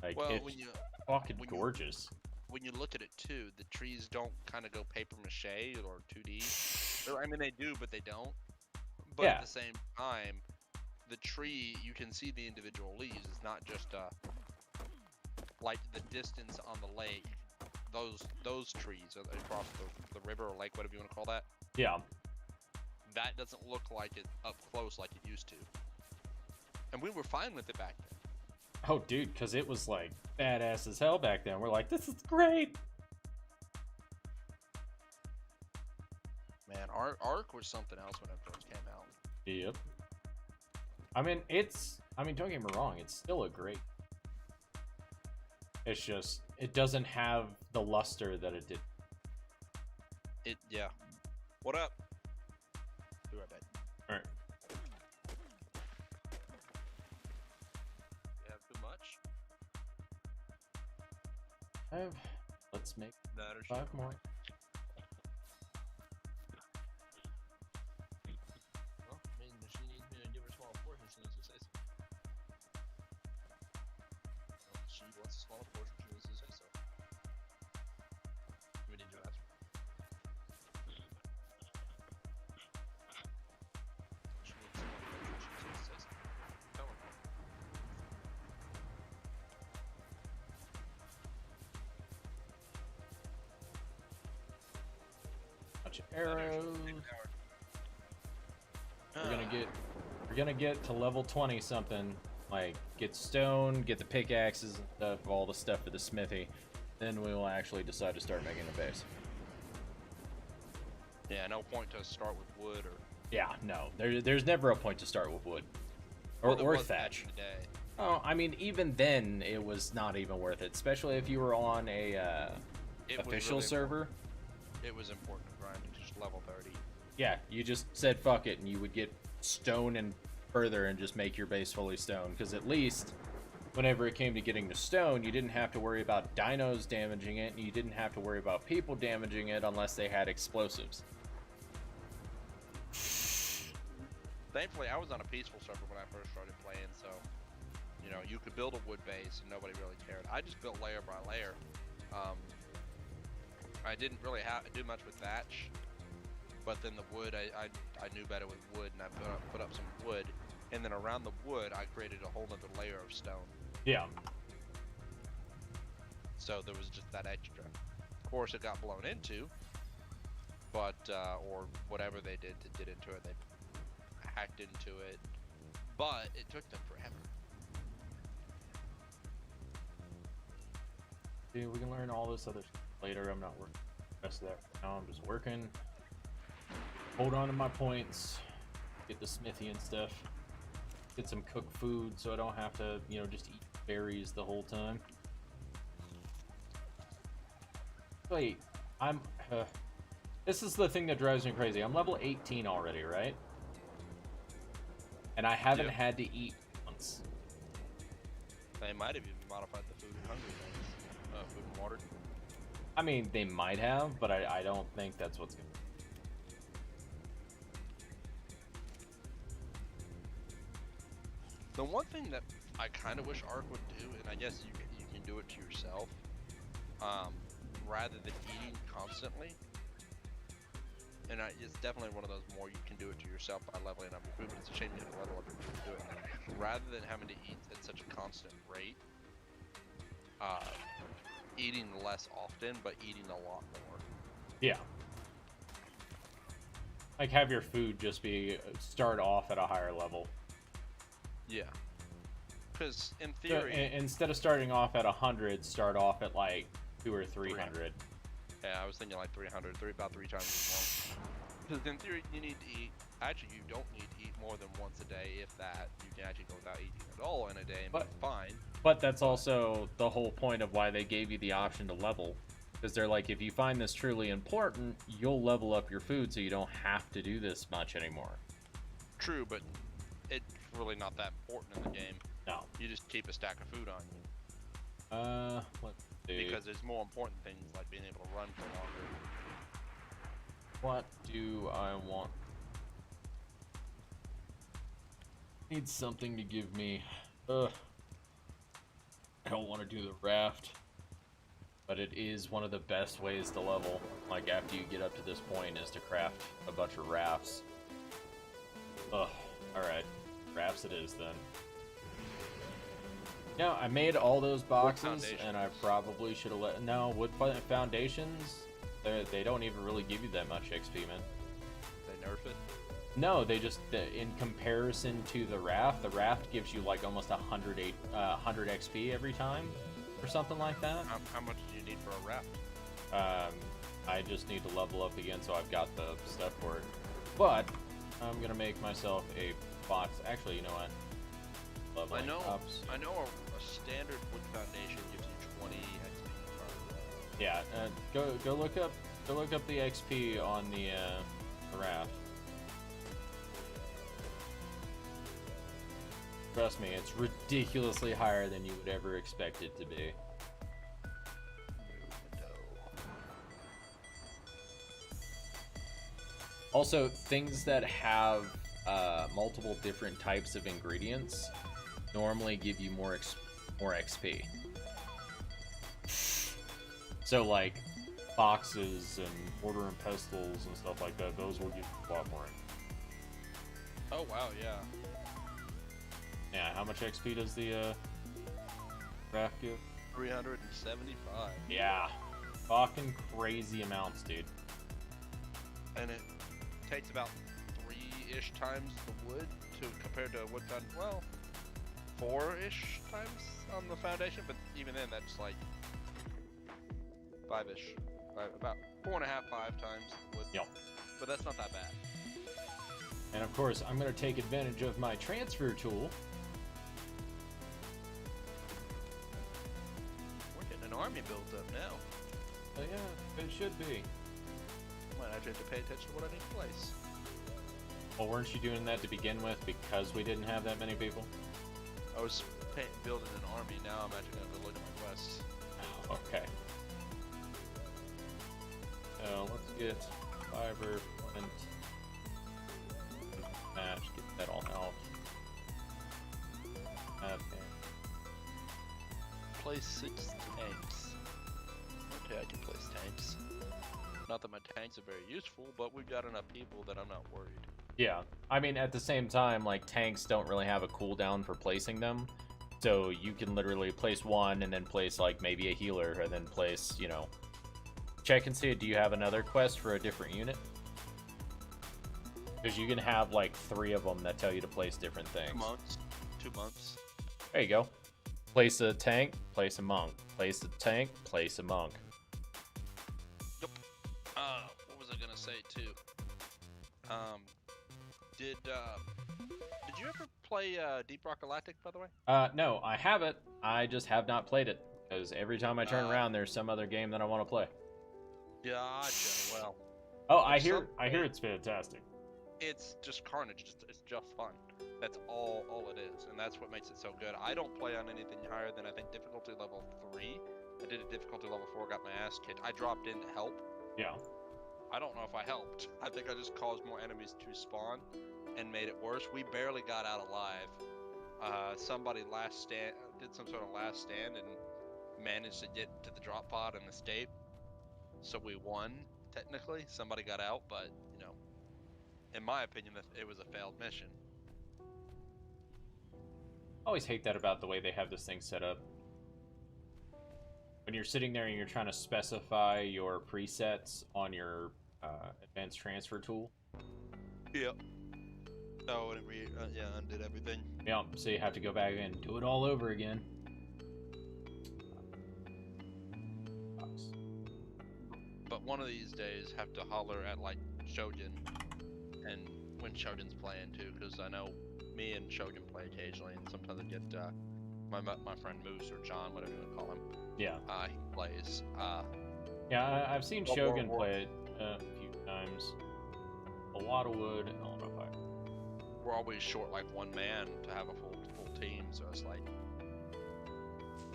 Like, well, it's fucking gorgeous. When you look at it too, the trees don't kind of go paper mache or 2D. I mean, they do, but they don't. But at the same time, the tree, you can see the individual leaves. It's not just like the distance on the lake. Those trees across the river or lake, whatever you want to call that. Yeah. That doesn't look like it up close like it used to. And we were fine with it back then. Oh, dude, because it was like badass as hell back then. We're like, this is great. Man, Ark was something else when it first came out. Yep. I mean, don't get me wrong, it's still a great. It's just, it doesn't have the luster that it did. Yeah. What up? Be right back. Alright. You have too much? Let's make That or 5 more. Well, I mean, if she needs me to give her small portion, she needs to say so. Well, she wants a small portion, she needs to say so. We need to ask her. She needs a small portion, she needs to say so. Tell her. Bunch of arrows. We're gonna get to level 20 something. Like, get stone, get the pickaxes and stuff, all the stuff for the smithy. Then we will actually decide to start making a base. Yeah, no point to start with wood or... Yeah, no. There's never a point to start with wood. Or thatch. Oh, I mean, even then, it was not even worth it. Especially if you were on a official server. It was important to grind to just level 30. Yeah, you just said fuck it, and you would get stone and further and just make your base fully stone. Because at least, whenever it came to getting to stone, you didn't have to worry about dinos damaging it, and you didn't have to worry about people damaging it unless they had explosives. Thankfully, I was on a peaceful server when I first started playing, so, you know, you could build a wood base and nobody really cared. I just built layer by layer. I didn't really do much with thatch, but then the wood, I knew better with wood, and I put up some wood, and then around the wood, I created a whole other layer of stone. Yeah. So there was just that extra. Of course, it got blown into, but or whatever they did to get into it, they hacked into it. But it took them forever. See, we can learn all this other stuff later. I'm not working the rest of that right now. I'm just working. Hold on to my points. Get the smithy and stuff. Get some cooked food so I don't have to, you know, just eat berries the whole time. Wait, this is the thing that drives me crazy. I'm level 18 already, right? And I haven't had to eat once. They might have even modified the food and hunger things. Food and water. I mean, they might have, but I don't think that's what's going to. The one thing that I kind of wish Ark would do, and I guess you can do it to yourself, rather than eating constantly. And it's definitely one of those more you can do it to yourself by leveling up your food, but it's a shame you have to level up your food to do it. Rather than having to eat at such a constant rate, eating less often, but eating a lot more. Yeah. Like have your food just start off at a higher level. Yeah. Because in theory, so, instead of starting off at 100, start off at like 200 or 300. Yeah, I was thinking like 300, about 3 times as long. Because in theory, you need to eat. Actually, you don't need to eat more than once a day, if that. You can actually go without eating at all in a day and be fine. But that's also the whole point of why they gave you the option to level. Because they're like, if you find this truly important, you'll level up your food so you don't have to do this much anymore. True, but it's really not that important in the game. No. You just keep a stack of food on you. Let's see. Because there's more important things like being able to run for longer. What do I want? Need something to give me. I don't want to do the raft, but it is one of the best ways to level. Like after you get up to this point, is to craft a bunch of rafts. All right, rafts it is then. Yeah, I made all those boxes, and I probably should have let. No, wood foundations. They don't even really give you that much XP, man. They nerf it? No, they just, in comparison to the raft gives you like almost 100 XP every time, or something like that. How much do you need for a raft? I just need to level up again, so I've got the stuff for it. But I'm gonna make myself a box. Actually, you know what? Leveling I know ups. A standard wood foundation gives you 20 XP. Yeah, go look up the XP on the raft. Trust me, it's ridiculously higher than you would ever expect it to be. Also, things that have multiple different types of ingredients normally give you more XP. So like boxes and mortar and pestles and stuff like that, those will give you a lot more. Oh wow, yeah. Yeah, how much XP does the raft give? 375. Yeah, fucking crazy amounts, dude. And it takes about 3-ish times the wood compared to wood foundation. Well, 4-ish times on the foundation, but even then, that's like 5-ish, about 4.5, 5 times wood. Yep. But that's not that bad. And of course, I'm gonna take advantage of my transfer tool. We're getting an army built up now. Oh yeah, it should be. Might actually have to pay attention to what I need to place. Well, weren't you doing that to begin with because we didn't have that many people? I was building an army. Now I'm actually gonna go look at my quests. Oh, okay. So let's get fiber, flint, match, get that all out. Okay. Place 6 tanks. Okay, I can place tanks. Not that my tanks are very useful, but we've got enough people that I'm not worried. Yeah. I mean, at the same time, like, tanks don't really have a cooldown for placing them. So you can literally place one and then place, like, maybe a healer, and then place, you know... Check and see, do you have another quest for a different unit? Because you can have, like, 3 of them that tell you to place different things. 2 months. 2 months. There you go. Place a tank, place a monk. Place a tank, place a monk. Yep. What was I gonna say, too? Did you ever play Deep Rock Galactic, by the way? No, I haven't. I just have not played it. Because every time I turn around, there's some other game that I want to play. Gotcha. Well. Oh, I hear it's fantastic. It's just carnage. It's just fun. That's all it is, and that's what makes it so good. I don't play on anything higher than I think difficulty level 3. I did a difficulty level 4, got my ass kicked. I dropped in to help. Yeah. I don't know if I helped. I think I just caused more enemies to spawn and made it worse. We barely got out alive. Somebody did some sort of last stand and managed to get to the drop pod and escape. So we won, technically. Somebody got out, but, you know, in my opinion, it was a failed mission. I always hate that about the way they have this thing set up. When you're sitting there and you're trying to specify your presets on your advanced transfer tool. Yep. Oh, and it undid everything. Yeah, so you have to go back and do it all over again. But one of these days, have to holler at, like, Shogun, and when Shogun's playing, too, because I know me and Shogun play occasionally, and sometimes I get, my friend Moose, or John, whatever you want to call him. Yeah. He plays, Yeah, I've seen Shogun play it a few times. A lot of wood, and all of fire. We're always short, like, one man to have a full team, so it's like,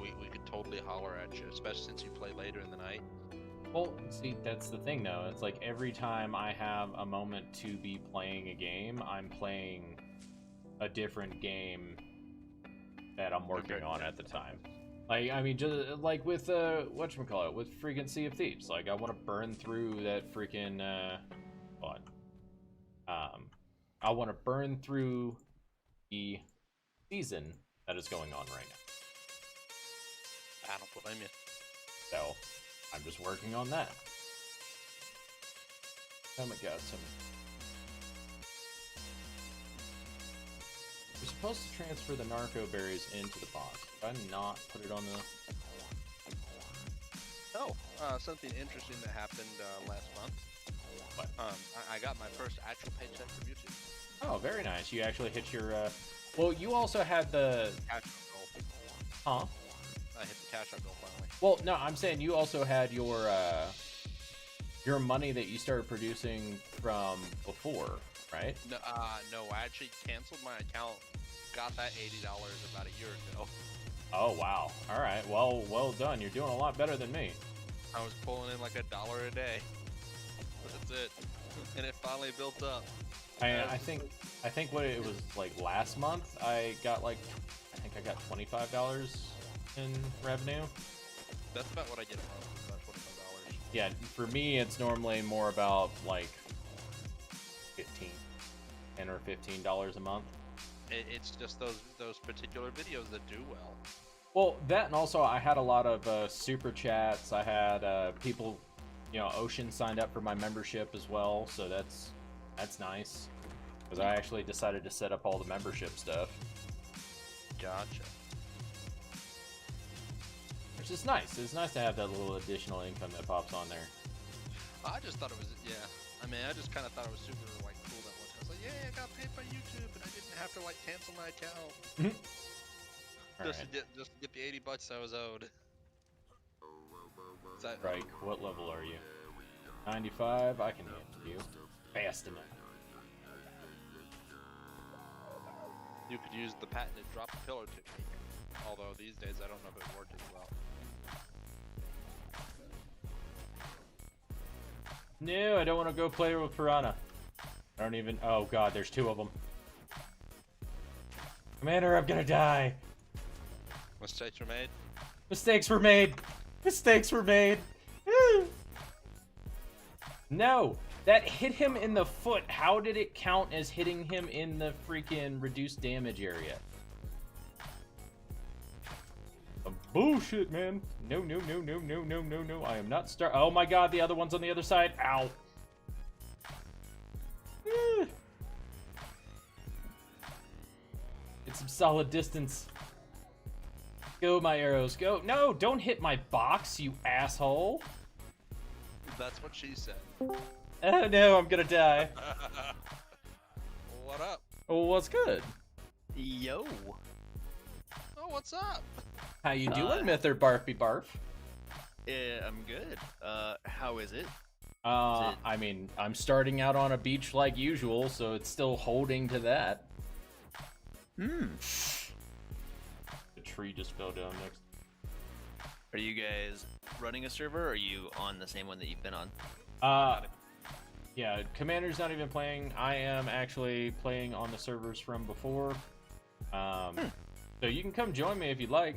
we could totally holler at you, especially since you play later in the night. Well, see, that's the thing, though. It's like every time I have a moment to be playing a game, I'm playing a different game that I'm working on at the time. Like, I mean, just like with, whatchamacallit, with freaking Sea of Thieves. Like, I want to burn through that freaking, I want to burn through the season that is going on right now. I don't blame you. So, I'm just working on that. Oh my god, We're supposed to transfer the narco berries into the box. Did I not put it on the... Oh, something interesting that happened last month. What? I got my first actual paycheck from YouTube. Oh, very nice. You actually hit your, Well, you also had the... Cash out goal. Huh? I hit the cash out goal finally. Well, no, I'm saying you also had your money that you started producing from before, right? No, I actually canceled my account. Got that $80 about a year ago. Oh, wow. All right. Well done. You're doing a lot better than me. I was pulling in like $1 a day. That's it. And it finally built up. I think what it was like last month, I got like, I think I got $25 in revenue. That's about what I get a month, about $25. Yeah, for me, it's normally more about like $10 or $15 a month. It's just those particular videos that do well. Well, that, and also I had a lot of super chats. I had people, you know, Ocean signed up for my membership as well, so that's nice. Because I actually decided to set up all the membership stuff. Gotcha. Which is nice. It's nice to have that little additional income that pops on there. I just thought it was, yeah. I mean, I just kind of thought it was super, like, cool that one time. I was like, yeah, I got paid by YouTube, and I didn't have to, like, cancel my account. Just to get the $80 I was owed. Right, what level are you? 95? I can handle you. Fast enough. You could use the patented drop the pillar technique. Although these days I don't know if it worked as well. No, I don't want to go play with Piranha. I don't even... Oh god, there's 2 of them. Commander, I'm gonna die. Mistakes were made? Mistakes were made. Mistakes were made. No, That hit him in the foot. How did it count as hitting him in the freaking reduced damage area? Bullshit, man. No, no, no, no, no, no, no, no. I am not Oh my god, the other one's on the other side. Ow. It's some solid distance. Go, my arrows, go. No, don't hit my box, you asshole. That's what she said. Oh no, I'm gonna die. What up? Oh, what's good? Yo. Oh, what's up? How you doing, Mither Barfy Barf? Yeah, I'm good. How is it? I mean, I'm starting out on a beach like usual, so it's still holding to that. Hmm. The tree just fell down next. Are you guys running a server, or are you on the same one that you've been on? Yeah, Commander's not even playing. I am actually playing on the servers from before. So you can come join me if you'd like.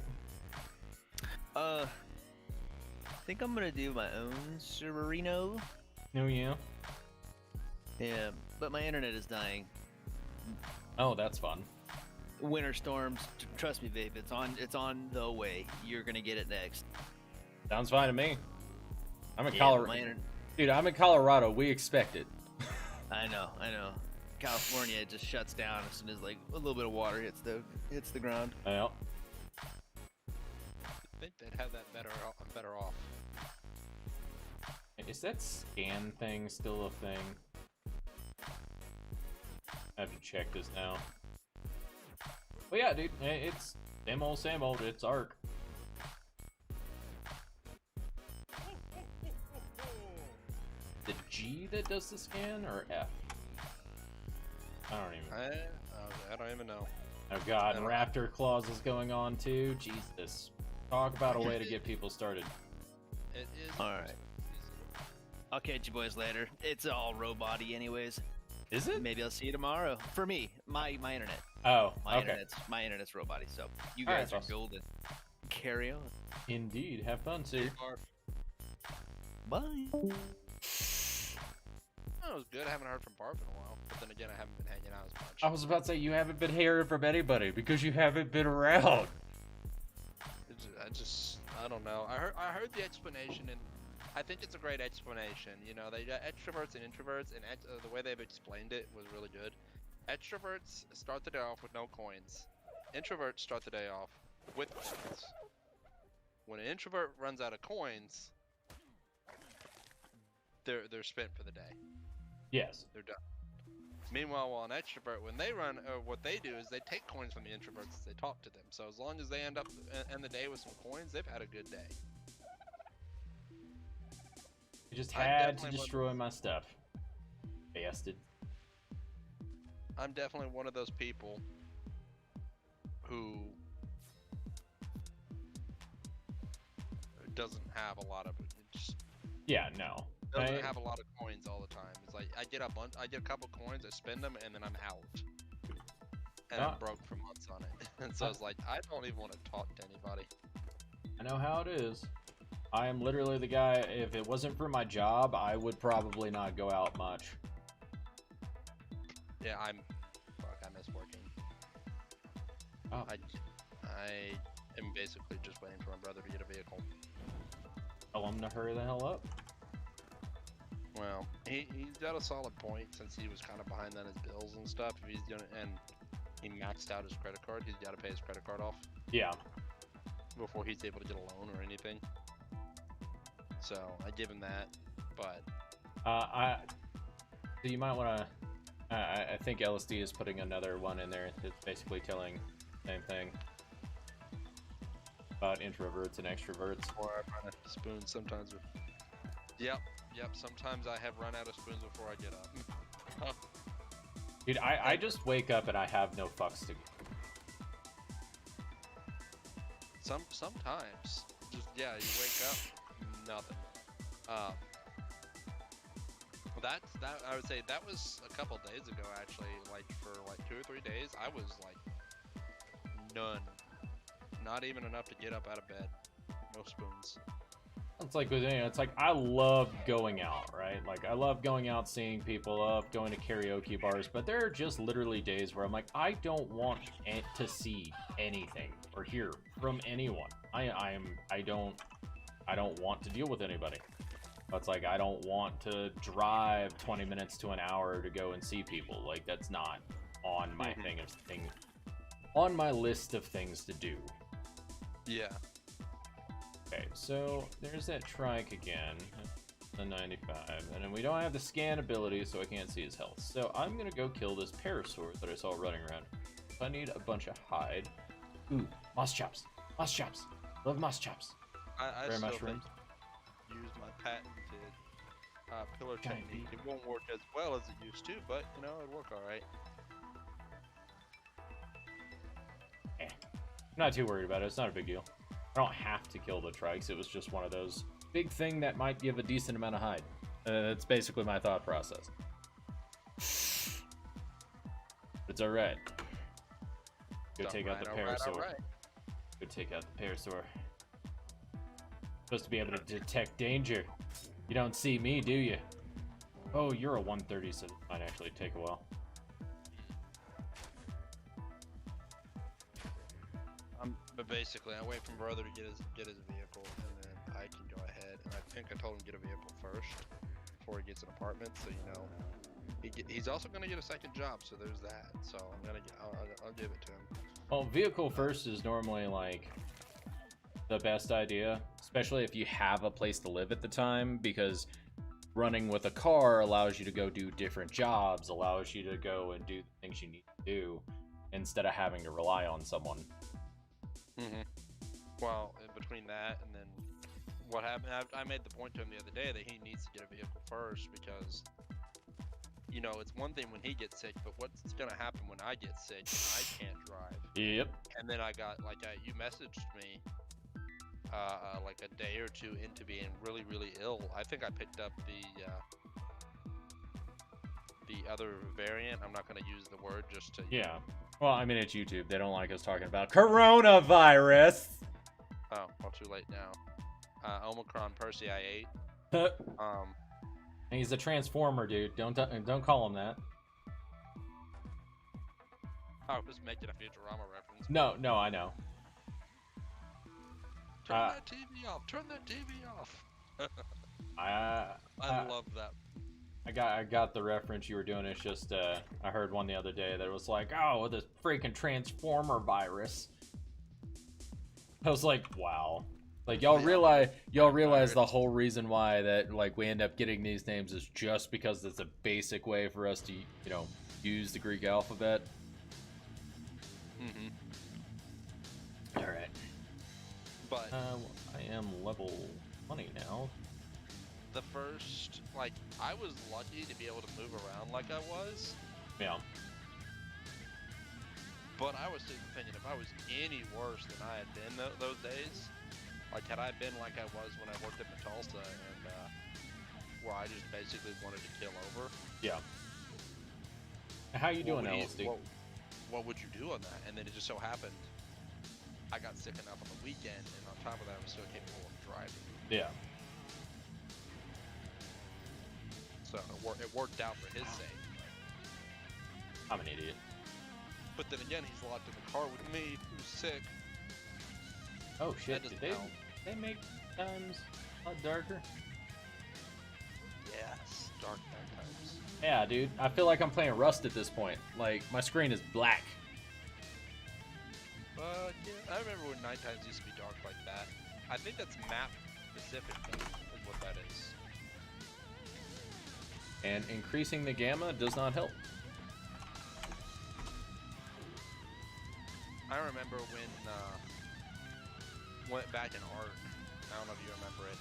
I think I'm gonna do my own serverino. Oh, yeah? Yeah, but my internet is dying. Oh, that's fun. Winter storms, trust me, babe. It's on the way. You're gonna get it next. Sounds fine to me. I'm in Yeah, Colorado. Dude, I'm in Colorado. We expect it. I know. California just shuts down as soon as like a little bit of water hits the ground. Well, I think they'd have that better off. is that scan thing still a thing? I have to check this now. But yeah, dude, it's same old. It's Ark. The G that does the scan, or F? I don't even. I don't even know. Oh god, Raptor Claws is going on too. Jesus. Talk about a way to get people started. It is. Alright. I'll catch you boys later. It's all robot-y anyways. Is it? Maybe I'll see you tomorrow. For me, my internet. Oh, My okay. internet's robot-y, so you All guys right, are boss. golden. Carry on. Indeed. Have fun, sir. Bye. That was good. I haven't heard from Barb in a while, but then again, I haven't been hanging out as much. I was about to say, you haven't been hearing from anybody because you haven't been around. I don't know. I heard the explanation, and I think it's a great explanation. You know, they got extroverts and introverts, and the way they've explained it was really good. Extroverts start the day off with no coins. Introverts start the day off with coins. When an introvert runs out of coins, they're spent for the day. Yes. They're done. Meanwhile, while an extrovert, when they run, what they do is they take coins from the introverts as they talk to them. So as long as they end the day with some coins, they've had a good day. You just had to destroy my stuff. Bastard. I'm definitely one of those people who doesn't have a lot of just Yeah, no. doesn't have a lot of coins all the time. It's like I get a couple coins, I spend them, and then I'm out. And I'm broke for months on it. And so it's like I don't even want to talk to anybody. I know how it is. I am literally the guy, if it wasn't for my job, I would probably not go out much. Yeah, I miss working. Oh. I am basically just waiting for my brother to get a vehicle. Tell him to hurry the hell up. Well, he's got a solid point since he was kind of behind on his bills and stuff. If he's doing and he maxed out his credit card, he's got to pay his credit card off. Yeah. Before he's able to get a loan or anything. So I give him that, but so you might want to. I think LSD is putting another one in there that's basically telling the same thing about introverts and extroverts. Or I run out of spoons sometimes. Yep. Sometimes I have run out of spoons before I get up. Dude, I just wake up and I have no fucks to give. Sometimes, just you wake up, nothing. That I would say that was a couple days ago actually. Like for like 2 or 3 days, I was like none, not even enough to get up out of bed. No spoons. It's like with anything, it's like I love going out, right? Like I love going out, seeing people, love going to karaoke bars, but there are just literally days where I'm like, I don't want to see anything or hear from anyone. I don't want to deal with anybody. It's like I don't want to drive 20 minutes to an hour to go and see people. Like that's not on my on my list of things to do. Yeah. Okay, so there's that trike again, the 95, and then we don't have the scan ability, so I can't see his health. So I'm gonna go kill this parasaur that I saw running around. I need a bunch of hide. Ooh, moss chops, moss chops. Love moss chops. I Rare still mushrooms. think use my patented pillar Giant technique. It won't work as well as it used to, but you know it'll work all right. I'm not too worried about it. It's not a big deal. I don't have to kill the trikes. It was just one of those big thing that might give a decent amount of hide. That's basically my thought process. It's all right. Go take out the parasaur. Right. Go take out the parasaur. Supposed to be able to detect danger. You don't see me, do you? Oh, you're a 130, so it might actually take a while. But basically, I wait for my brother to get his vehicle, and then I can go ahead. And I think I told him to get a vehicle first before he gets an apartment. So you know, he's also gonna get a second job. So there's that. So I'll give it to him. Well, vehicle first is normally like the best idea, especially if you have a place to live at the time, because running with a car allows you to go do different jobs, allows you to go and do the things you need to do instead of having to rely on someone. Well, in between that and then what happened, I made the point to him the other day that he needs to get a vehicle first, because you know it's one thing when he gets sick, but what's gonna happen when I get sick and I can't drive? Yep. And then I got you messaged me like a day or two into being really ill. I think I picked up the other variant. I'm not gonna use the word just to Yeah. Well, I mean, it's YouTube. They don't like us talking about coronavirus. Oh, well, too late now. Omicron Percy I 8. He's a transformer, dude. Don't call him that. I was making a Futurama reference. No, I know. Turn that TV off. Turn that TV off. I love that. I got the reference you were doing. It's just I heard one the other day that was like, oh, this freaking transformer virus. I was like, wow. Like y'all realize the whole reason why that like we end up getting these names is just because it's a basic way for us to, you know, use the Greek alphabet. All right. But I am level 20 now. the first, like, I was lucky to be able to move around like I was. Yeah. But I was thinking if I was any worse than I had been those days, like had I been like I was when I worked at Metalsa and where I just basically wanted to kill over. Yeah. How you doing, LSD? What would you do on that? And then it just so happened I got sick enough on the weekend, and on top of that I was still capable of driving. Yeah. So it worked out for his sake. I'm an idiot. But then again, he's locked in the car with me, who's sick. Oh shit, That did doesn't they make times a lot darker? Yes, dark night times. Yeah, dude. I feel like I'm playing Rust at this point. Like, my screen is black. Yeah, I remember when night times used to be dark like that. I think that's map specific, though, is what that is. And increasing the gamma does not help. I remember when went back in Ark. I don't know if you remember it.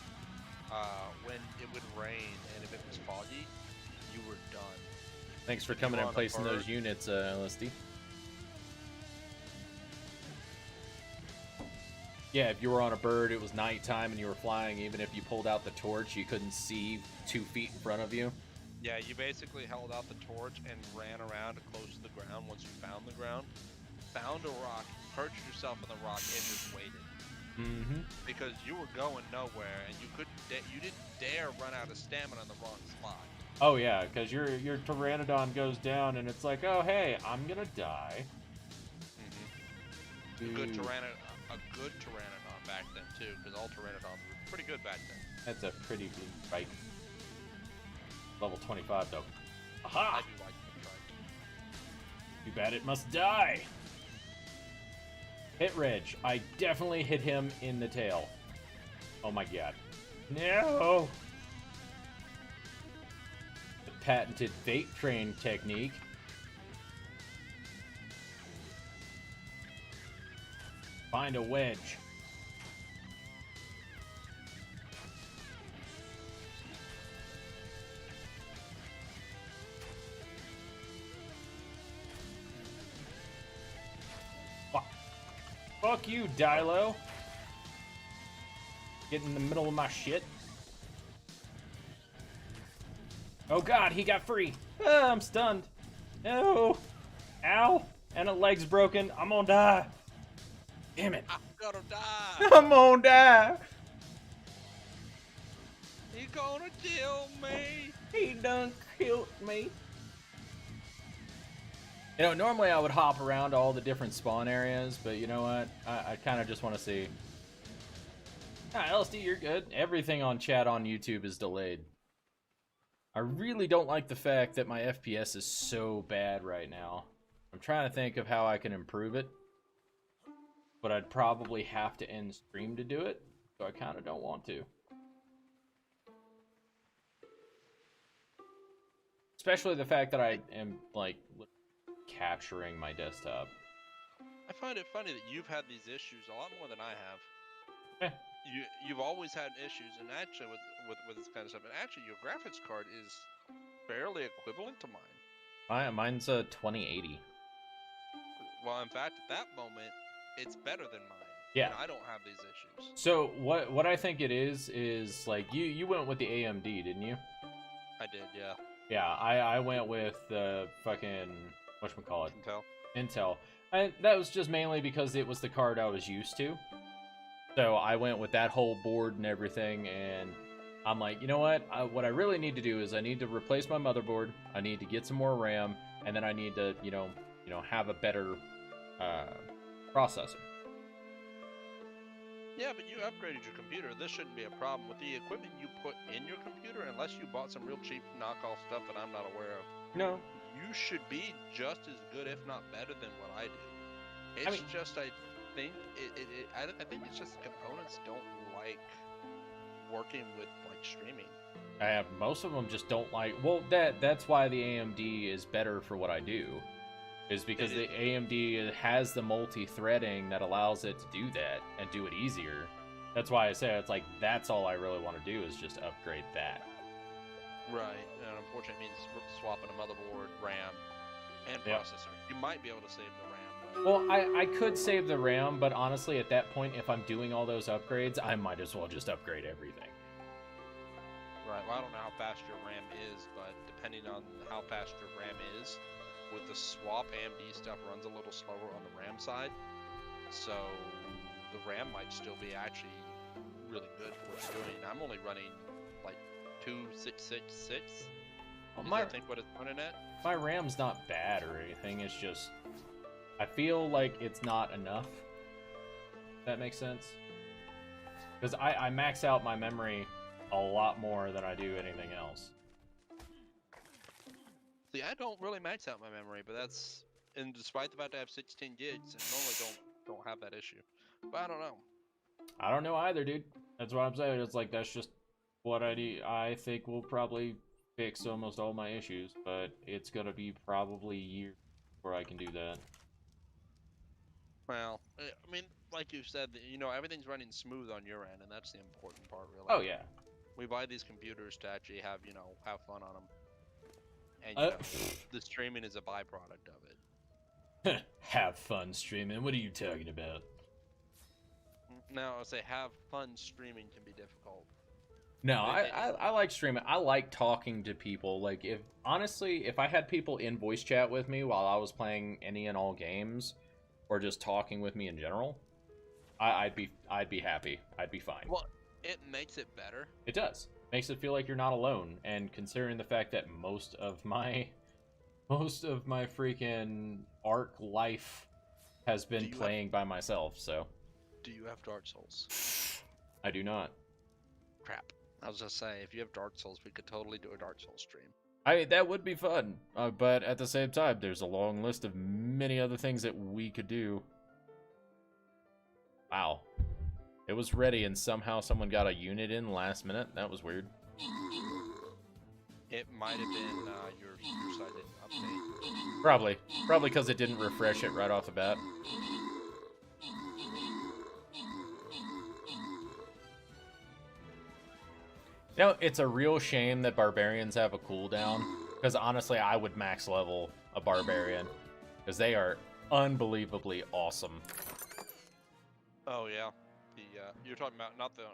When it would rain and if it was foggy, you were done. Thanks for coming and placing those units, LSD. Yeah, if you were on a bird, it was nighttime and you were flying, even if you pulled out the torch, you couldn't see 2 feet in front of you. Yeah, you basically held out the torch and ran around close to the ground once you found the ground. Found a rock, perched yourself on the rock, and just waited. Mm-hmm. because you were going nowhere and you didn't dare run out of stamina in the wrong spot. Oh yeah, because your Pteranodon goes down and it's like, oh hey, I'm gonna die. A good Pteranodon back then too, because all Pteranodons were pretty good back then. That's a pretty good bike. Level 25 though. I Aha! do like the trike. Too bad it must die. Hit Reg. I definitely hit him in the tail. Oh my god. No! The patented bait train technique. Find a wedge. Fuck you, Dilo. Get in the middle of my shit. Oh god, he got free. Ah, I'm stunned. No. Ow. And a leg's broken. I'm gonna die. Damn it. I'm gonna die. I'm gonna die. He gonna kill me. He done killed me. You know, normally I would hop around to all the different spawn areas, but you know what? I kind of just want to see. Ah, LSD, you're good. Everything on chat on YouTube is delayed. I really don't like the fact that my FPS is so bad right now. I'm trying to think of how I can improve it, but I'd probably have to end stream to do it, so I kind of don't want to. Especially the fact that I am, like, capturing my desktop. I find it funny that you've had these issues a lot more than I have. Eh. You've always had issues, and actually with this kind of stuff, and actually your graphics card is fairly equivalent to mine. Mine's a 2080. Well, in fact, at that moment, it's better than mine. Yeah. And I don't have these issues. So what I think it is like you went with the AMD, didn't you? I did, yeah. Yeah, I went with the fucking whatchamacallit? Intel. And that was just mainly because it was the card I was used to. So I went with that whole board and everything, and I'm like, you know what? What I really need to do is I need to replace my motherboard. I need to get some more RAM, and then I need to, you know, have a better processor. Yeah, but you upgraded your computer. This shouldn't be a problem. With the equipment you put in your computer, unless you bought some real cheap knockoff stuff that I'm not aware of, No. you should be just as good, if not better, than what I do. It's just, I think I think it's just the components don't like working with like streaming. Most of them just don't like. Well, that's why the AMD is better for what I do, is because the AMD has the multi-threading that allows it to do that and do it easier. That's why I say it's like that's all I really want to do is just upgrade that. Right, and unfortunately it means swapping a motherboard, RAM, and Yep. processor. You might be able to save the RAM, but Well, I could save the RAM, but honestly, at that point, if I'm doing all those upgrades, I might as well just upgrade everything. right. Well, I don't know how fast your RAM is, but depending on how fast your RAM is, with the swap, AMD stuff runs a little slower on the RAM side, so the RAM might still be actually really good for what you're doing. I'm only running like 2666. Well, Is I think what it's running at. My RAM's not bad or anything. It's just I feel like it's not enough. If that makes sense. Because I max out my memory a lot more than I do anything else. See, I don't really max out my memory, but that's, and despite the fact that I have 16 gigs, and normally don't have that issue. But I don't know. I don't know either, dude. That's what I'm saying. It's like that's just what I do. I think will probably fix almost all my issues, but it's gonna be probably years before I can do that. Well, I mean, like you said, you know, everything's running smooth on your end, and that's the important part, really. Oh yeah. We buy these computers to actually have, you know, have fun on them. And, you know, the streaming is a byproduct of it. Have fun streaming. What are you talking about? Now, I'll say have fun streaming can be difficult. No, I like streaming. I like talking to people. Like, if I had people in voice chat with me while I was playing any and all games, or just talking with me in general, I'd be happy. I'd be fine. Well, it makes it better. It does. Makes it feel like you're not alone. And considering the fact that most of my freaking Ark life has been playing by myself, so. Do you have Dark Souls? I do not. Crap. I was just saying, if you have Dark Souls, we could totally do a Dark Souls stream. That would be fun, but at the same time, there's a long list of many other things that we could do. Wow. It was ready, and somehow someone got a unit in last minute. That was weird. It might have been your side didn't update. Probably because it didn't refresh it right off the bat. You know, it's a real shame that barbarians have a cooldown, because honestly, I would max level a barbarian, because they are unbelievably awesome. Oh yeah, you're talking about not the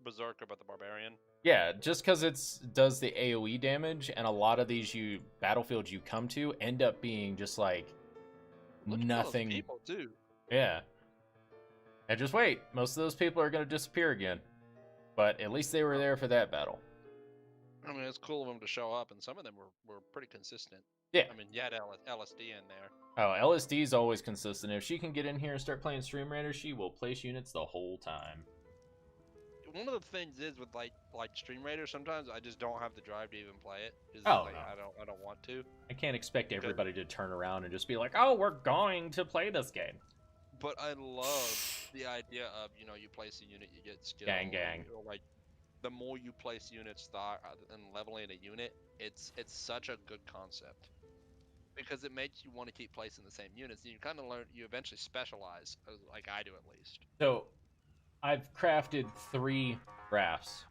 berserker, but the barbarian. Yeah, just because it does the AoE damage, and a lot of these battlefields you come to end up being just like nothing. People too. Yeah. And just wait, most of those people are going to disappear again. But at least they were there for that battle. I mean, it's cool of them to show up, and some of them were pretty consistent. Yeah. I mean, you had LSD in there. Oh, LSD's always consistent. If she can get in here and start playing Stream Raider, she will place units the whole time. One of the things is with like Stream Raider, sometimes I just don't have the drive to even play it. Oh, like, no. I don't want to. I can't expect everybody to turn around and just be like, "Oh, we're going to play this game." But I love the idea of, you place a unit, you get skill. Gang. Or like, the more you place units and leveling a unit, it's such a good concept. Because it makes you want to keep placing the same units, and you kind of you eventually specialize, like I do at least. So, I've crafted 3 rafts,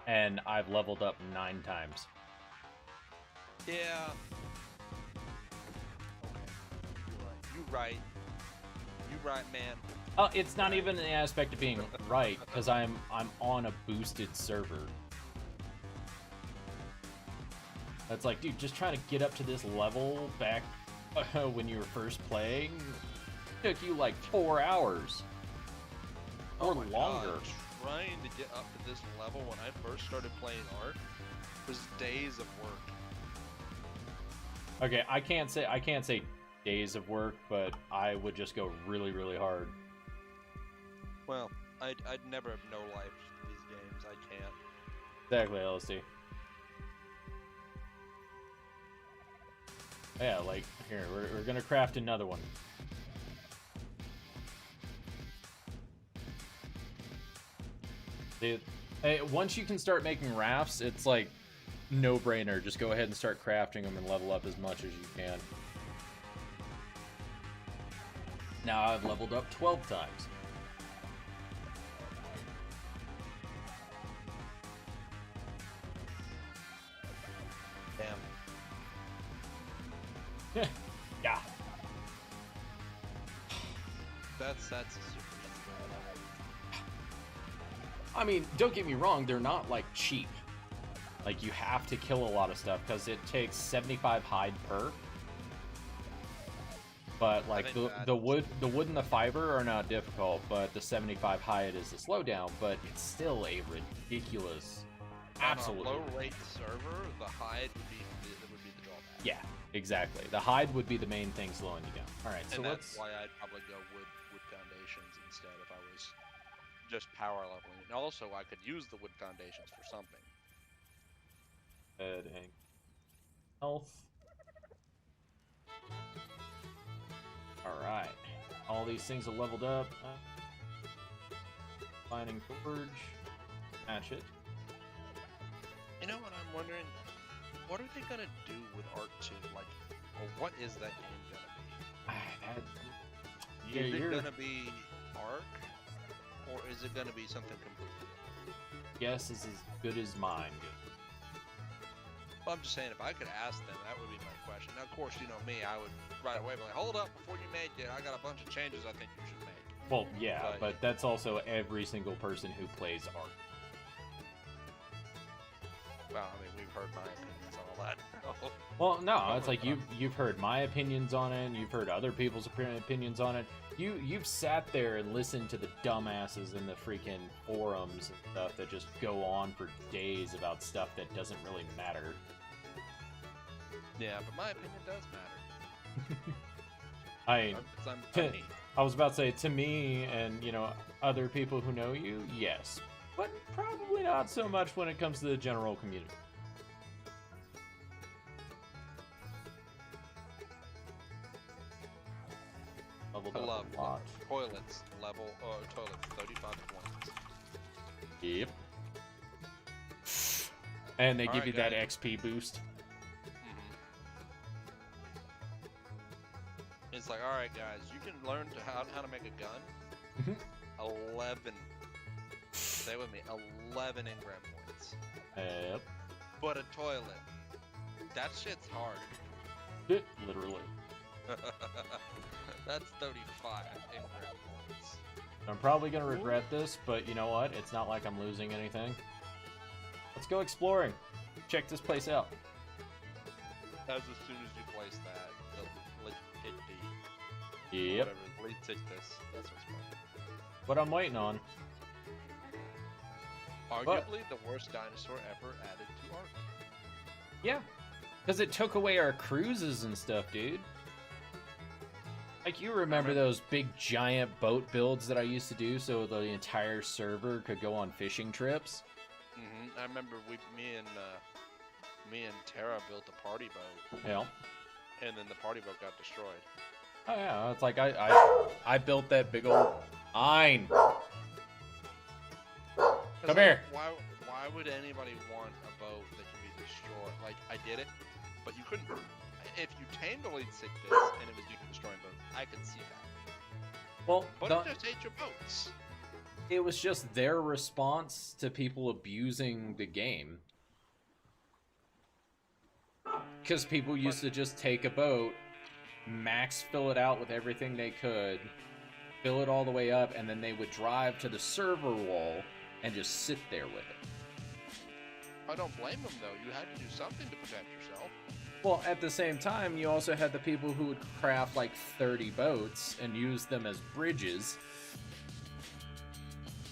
and I've leveled up 9 times. Yeah. You right, man. It's not even the aspect of being right, because I'm on a boosted server. It's like, dude, just trying to get up to this level back when you were first playing took you like 4 hours or longer. God, trying to get up to this level when I first started playing Ark was days of work. Okay, I can't say days of work, but I would just go really, really hard. Well, I'd never have no life to these games. I can't. Exactly, LSD. Yeah, like, here, we're gonna craft another one. Dude, hey, once you can start making rafts, it's like no-brainer. Just go ahead and start crafting them and level up as much as you can. Now I've leveled up 12 times. Damn. Yeah. That's a super easy. I mean, don't get me wrong, they're not like cheap. Like, you have to kill a lot of stuff because it takes 75 hide per. But like the wood and the fiber are not difficult, but the 75 hide is the slowdown. But it's still a ridiculous, absolutely. On a low rate server, the hide would be the drawback. Yeah, exactly. The hide would be the main thing slowing you down. All right, so that's why I'd probably go wood foundations instead if I was just power leveling. And also, I could use the wood foundations for something. Head and health. Alright. All these things are leveled up. Finding forge. Match it. You know what I'm wondering? What are they gonna do with Ark 2? Like, or what is that game gonna be? Is it gonna be Ark? Or is it gonna be something completely different? Guess is as good as mine. Well, I'm just saying, if I could ask them, that would be my question. Now, of course, you know me, I would right away be like, hold up, before you make it, I got a bunch of changes I think you should make. Well, yeah, but that's also every single person who plays Ark. Well, I mean, we've heard my opinions on all that. Well, no, it's like you've heard my opinions on it, and you've heard other people's opinions on it. You've sat there and listened to the dumbasses in the freaking forums and stuff that just go on for days about stuff that doesn't really matter. Yeah, but my opinion does matter. I was about to say, to me and, you know, other people who know you, yes. But probably not so much when it comes to the general community. Leveled I up love a lot. toilets 35 points. Yep. And they give Alright, you that guys. XP boost. It's like, all right, guys, you can learn how to make a gun. 11. Stay with me. 11 engram points. Yep. But a toilet. That shit's hard. Literally. That's 35 engram points. I'm probably gonna regret this, but you know what? It's not like I'm losing anything. Let's go exploring. Check this place out. As soon as you place that, the Yep. whatever, lead tick this. That's what's fun. What I'm waiting on. Arguably the worst dinosaur ever added to Ark. Yeah. Because it took away our cruises and stuff, dude. Like, you remember those big giant boat builds that I used to do so the entire server could go on fishing trips? I remember me and Tara built a party boat. Yeah. And then the party boat got destroyed. Oh yeah, it's like I built that big old Ein. Come here. Why would anybody want a boat that can be destroyed? Like, I get it, but you couldn't. If you tamed a lead sick this and it was destroying boats, I could see that. Well, But it just ate your boats. it was just their response to people abusing the game. Because people used to just take a boat, max fill it out with everything they could, fill it all the way up, and then they would drive to the server wall and just sit there with it. I don't blame them though. You had to do something to protect yourself. Well, at the same time, you also had the people who would craft like 30 boats and use them as bridges.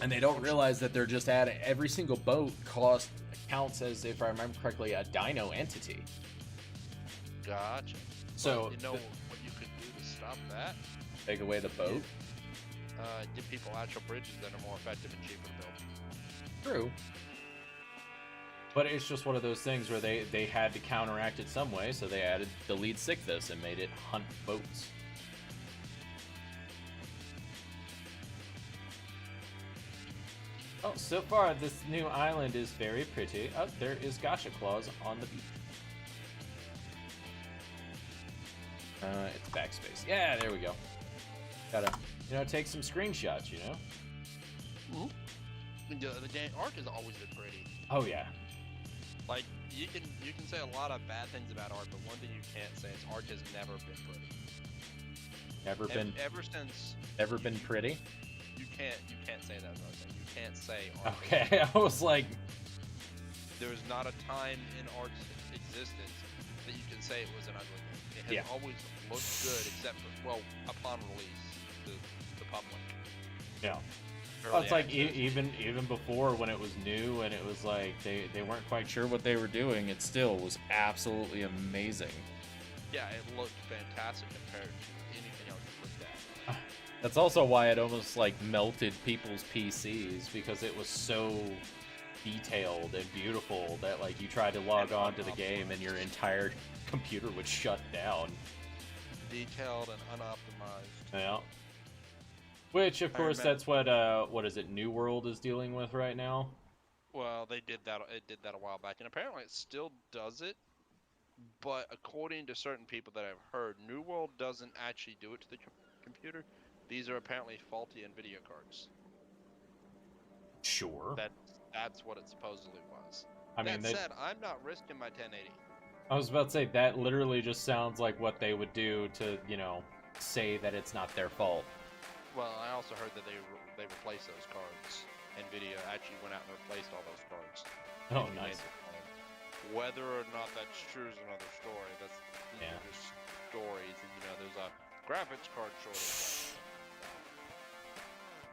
And they don't realize that they're just adding every single boat counts as, if I remember correctly, a dino entity. Gotcha. So but you know what you could do to stop that? take away the boat. Give people actual bridges that are more effective and cheaper to build. True. But it's just one of those things where they had to counteract it some way, so they added the lead sick this and made it hunt boats. Oh, so far this new island is very pretty. Oh, there is Gacha Claws on the beach. It's backspace. Yeah, there we go. Gotta, take some screenshots, The game Ark has always been pretty. Oh yeah. Like you can say a lot of bad things about Ark, but one thing you can't say is Ark has never been pretty. Ever been pretty? You can't say that another thing. You can't say Ark. Okay, I was like, There is not a time in Ark's existence that you can say it was an ugly thing. It has always looked good, except for upon release to the public. yeah. Well, it's like even before when it was new and it was like they weren't quite sure what they were doing, it still was absolutely amazing. Yeah, it looked fantastic compared to anything else you looked at. That's also why it almost like melted people's PCs, because it was so detailed and beautiful that like you tried to log on to the game and your entire computer would shut down. Detailed and unoptimized. Yeah. Which, of course, that's what is it, New World is dealing with right now? Well, they did that. It did that a while back, and apparently it still does it. But according to certain people that I've heard, New World doesn't actually do it to the computer. These are apparently faulty NVIDIA cards. Sure. That's what it supposedly was. I mean, that said, I'm not risking my 1080. I was about to say, that literally just sounds like what they would do to, say that it's not their fault. Well, I also heard that they replaced those cards. NVIDIA actually went out and replaced all those cards. Oh, nice. Whether or not that's true is another story. These Yeah. are just stories, and there's a graphics card shortage.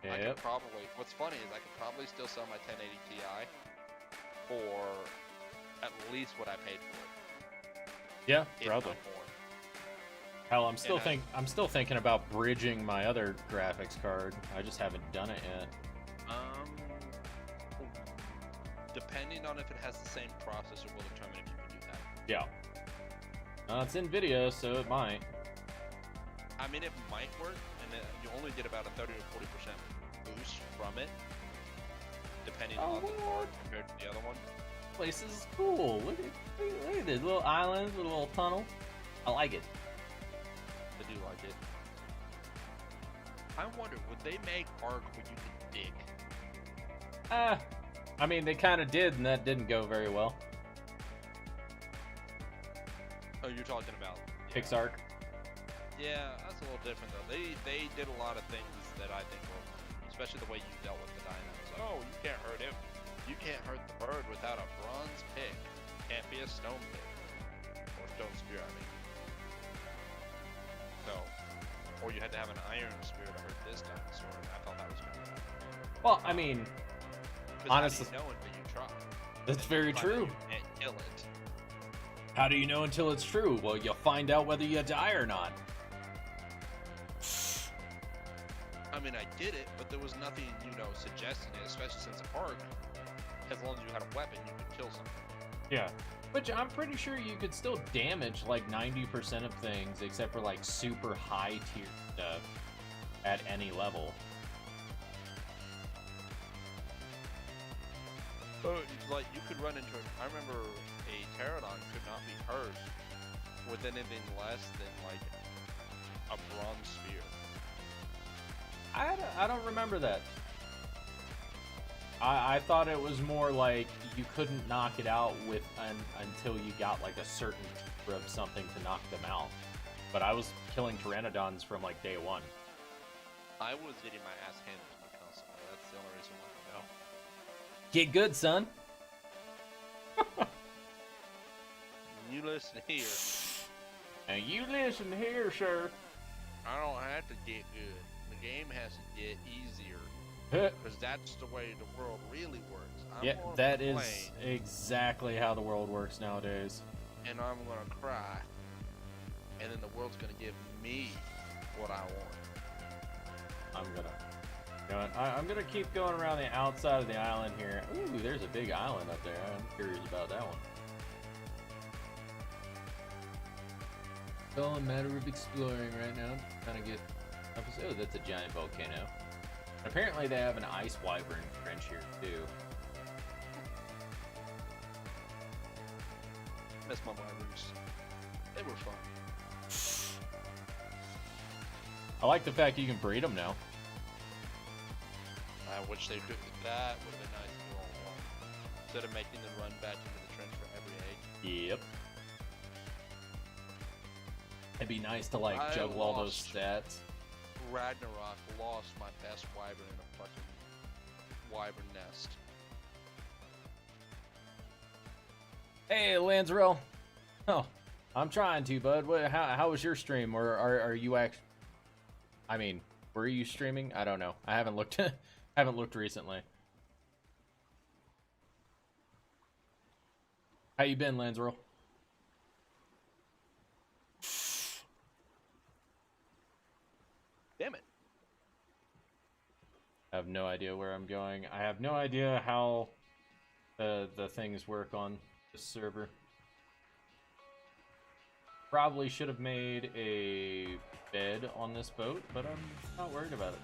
I could Yep. probably. What's funny is I could probably still sell my 1080 Ti for at least what I paid for it. Yeah, if probably. not more. Hell, I'm still And I'm still thinking about bridging my other graphics card. I just haven't done it yet. Depending on if it has the same processor, will determine if you can do that. Yeah. It's NVIDIA, so it might. I mean, it might work, and you only get about a 30 to 40% boost from it, depending on the card compared to the other one. Place is cool. Look at this little islands with a little tunnel. I like it. I do like it. I wonder, would they make Ark where you could dig? I mean, they kind of did, and that didn't go very well. Oh, you're talking about Pixar. Yeah, that's a little different though. They did a lot of things that I think were, especially the way you dealt with the dinos. Like, oh, you can't hurt him. You can't hurt the bird without a bronze pick. Can't be a stone pick or stone spear. I mean. So, or you had to have an iron spear to hurt this dinosaur. And I thought that was kind of. Well, I mean, honestly, how do you know until you try? that's very true. You can't kill it. How do you know until it's true? Well, you'll find out whether you die or not. I mean, I did it, but there was nothing, suggesting it, especially since Ark, as long as you had a weapon, you could kill something. Yeah. But I'm pretty sure you could still damage like 90% of things, except for like super high tier stuff at any level. Like, you could run into I remember a pterodon could not be hurt with anything less than, like, a bronze spear. I don't remember that. I thought it was more like you couldn't knock it out with until you got like a certain tier of something to knock them out. But I was killing pteranodons from like day one. I was getting my ass handed to me constantly. That's the only reason why I know. Get good, son. You listen here. And you listen here, sir. I don't have to get good. The game has to get easier. Yeah, Because that's the way the world really works. that is exactly how the world works nowadays. And I'm gonna cry. And then the world's gonna give me what I want. I'm gonna keep going around the outside of the island here. Ooh, there's a big island up there. I'm curious about that one. It's all a matter of exploring right now. Trying to get up. Oh, that's a giant volcano. Apparently they have an ice wyvern trench here too. Miss my wyverns. They were fun. I like the fact you can breed them now. I wish they could. That would have been nice to do all along. Instead of making them run back into the trench for every egg. Yep. It'd be nice to like I juggle all those lost. stats. Ragnarok lost my best wyvern in a fucking wyvern nest. Hey, Lanzarell. Oh, I'm trying to, bud. How was your stream? Or are you actually? I mean, were you streaming? I don't know. I haven't looked. Haven't looked recently. How you been, Lanzarell? Damn it. I have no idea where I'm going. I have no idea how the things work on this server. Probably should have made a bed on this boat, but I'm not worried about it.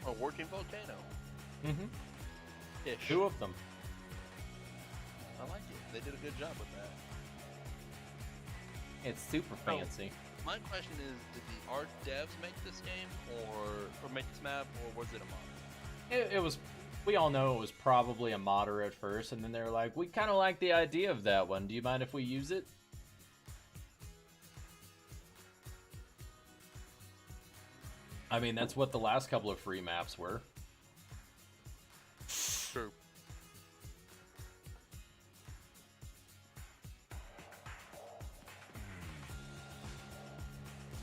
A working volcano. Mm-hmm. Ish. 2 of them. I like it. They did a good job with that. It's super fancy. My question is, did the art devs make this game, or make this map, or was it a mod? It was. We all know it was probably a modder at first, and then they were like, "We kind of like the idea of that one. Do you mind if we use it?" I mean, that's what the last couple of free maps were. True.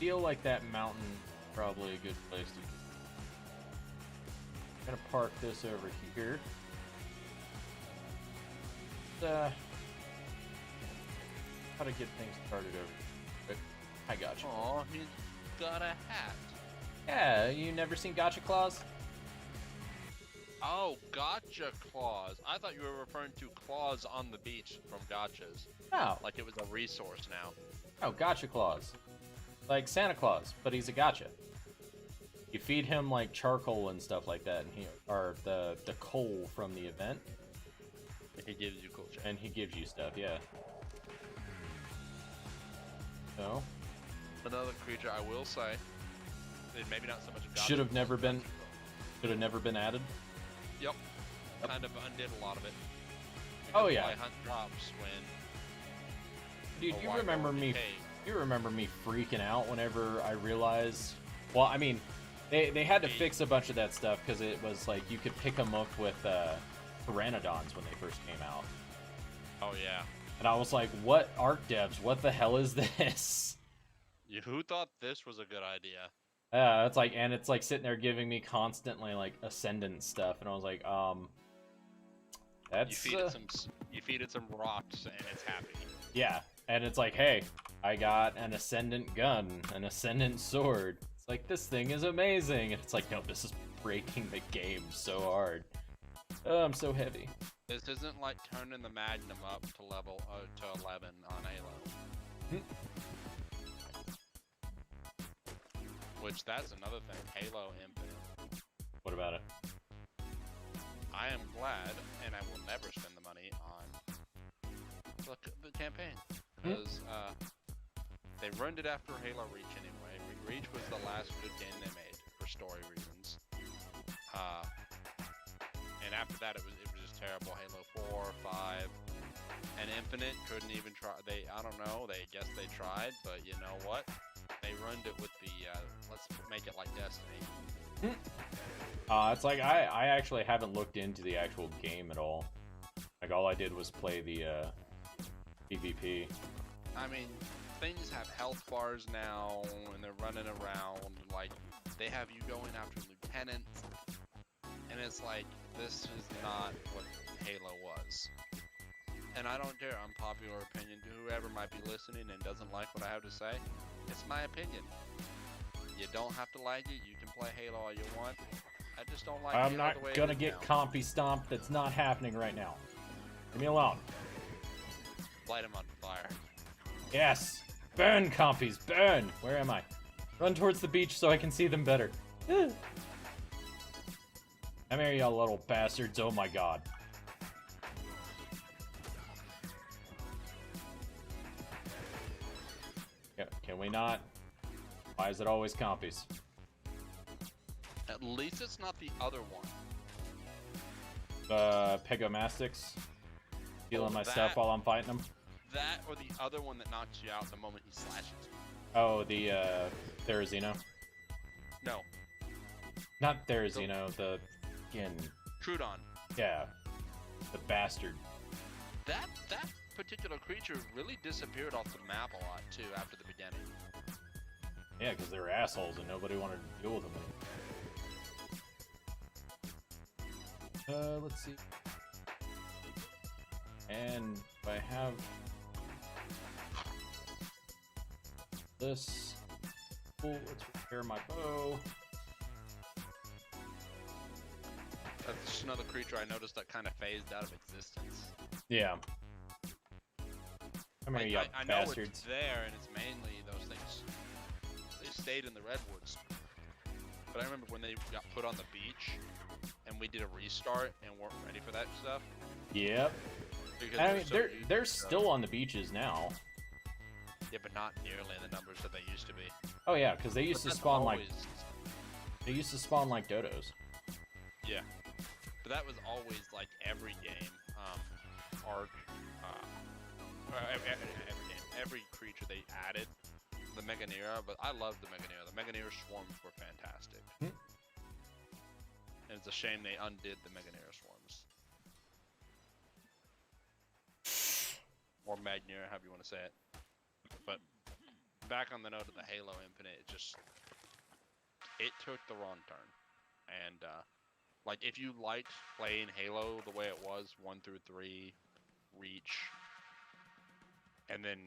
feel like that mountain is probably a good place to. I'm gonna park this over here. How to get things started over. But I got you. Aw, he's got a hat. Yeah, you never seen Gotcha Claws? Oh, gotcha claws. I thought you were referring to claws on the beach from gotchas. No. Like it was a resource now. Oh, Gotcha Claws. Like Santa Claus, but he's a gotcha. You feed him like charcoal and stuff like that, and or the coal from the event. He gives you cool shit. And he gives you stuff, yeah. So Another creature I will say, maybe not so much of gotcha. should have never been added. Yep. Kind of undid a lot of it. Oh, yeah. Why hunt drops when Dude, a you white remember already me? paid? You remember me freaking out whenever I realized? Well, I mean, they had to fix a bunch of that stuff because it was like you could pick them up with pteranodons when they first came out. Oh yeah. And I was like, "What art devs? What the hell is this?" Who thought this was a good idea? It's like, and it's like sitting there giving me constantly like ascendant stuff, and I was like, that's You feed it some rocks and it's happy. yeah. And it's like, hey, I got an ascendant gun, an ascendant sword. It's like, this thing is amazing. And it's like, no, this is breaking the game so hard. Oh, I'm so heavy. This isn't like turning the Magnum up to level to 11 on Halo. Which that's another thing, Halo Infinite. What about it? I am glad, and I will never spend the money on the campaign. Because they ruined it after Halo Reach anyway. Reach was the last good game they made for story reasons. And after that, it was just terrible. Halo 4, 5, and Infinite couldn't even try. I don't know. They guess they tried, but you know what? They ruined it with the let's make it like Destiny. It's like I actually haven't looked into the actual game at all. Like all I did was play the PvP. I mean, things have health bars now, and they're running around. Like, they have you going after lieutenants, and it's like, this is not what Halo was. And I don't care, unpopular opinion to whoever might be listening and doesn't like what I have to say. It's my opinion. You don't have to like it, you can play Halo all you want. I just don't like I'm Halo not the way it gonna is get now. compy stomped. That's not happening right now. Leave me alone. Light him on fire. Yes! Burn, compies, burn! Where am I? Run towards the beach so I can see them better. Come here, you little bastards. Oh my god. Can we not? Why is it always compies? At least it's not the other one. The Pegomastics? Stealing my stuff while I'm fighting them? That or the other one that knocks you out the moment he slashes you. Oh, the Therizino? No. Not Therizino, the fucking... Trudon. Yeah. The bastard. That particular creature really disappeared off the map a lot too after the beginning. Yeah, because they were assholes and nobody wanted to deal with them. Let's see. And I have this. Cool, let's repair my bow. That's just another creature I noticed that kind of phased out of existence. Yeah. Come here, you I know bastards. it's there, and it's mainly those things. They stayed in the redwoods. But I remember when they got put on the beach, and we did a restart, and weren't ready for that stuff. Yep. Because I mean, so they're used to still on the beaches now. Yeah, but not nearly the numbers that they used to be. Oh yeah, because they used But to that's spawn always, like dodos. Yeah. But that was always like every game. Every creature they added, the Meganera, but I loved the Meganera. The Meganera swarms were fantastic. And it's a shame they undid the Meganera swarms. Or Magnera, however you want to say it. But back on the note of the Halo Infinite, it took the wrong turn, and like if you liked playing Halo the way it was 1 through 3, Reach, and then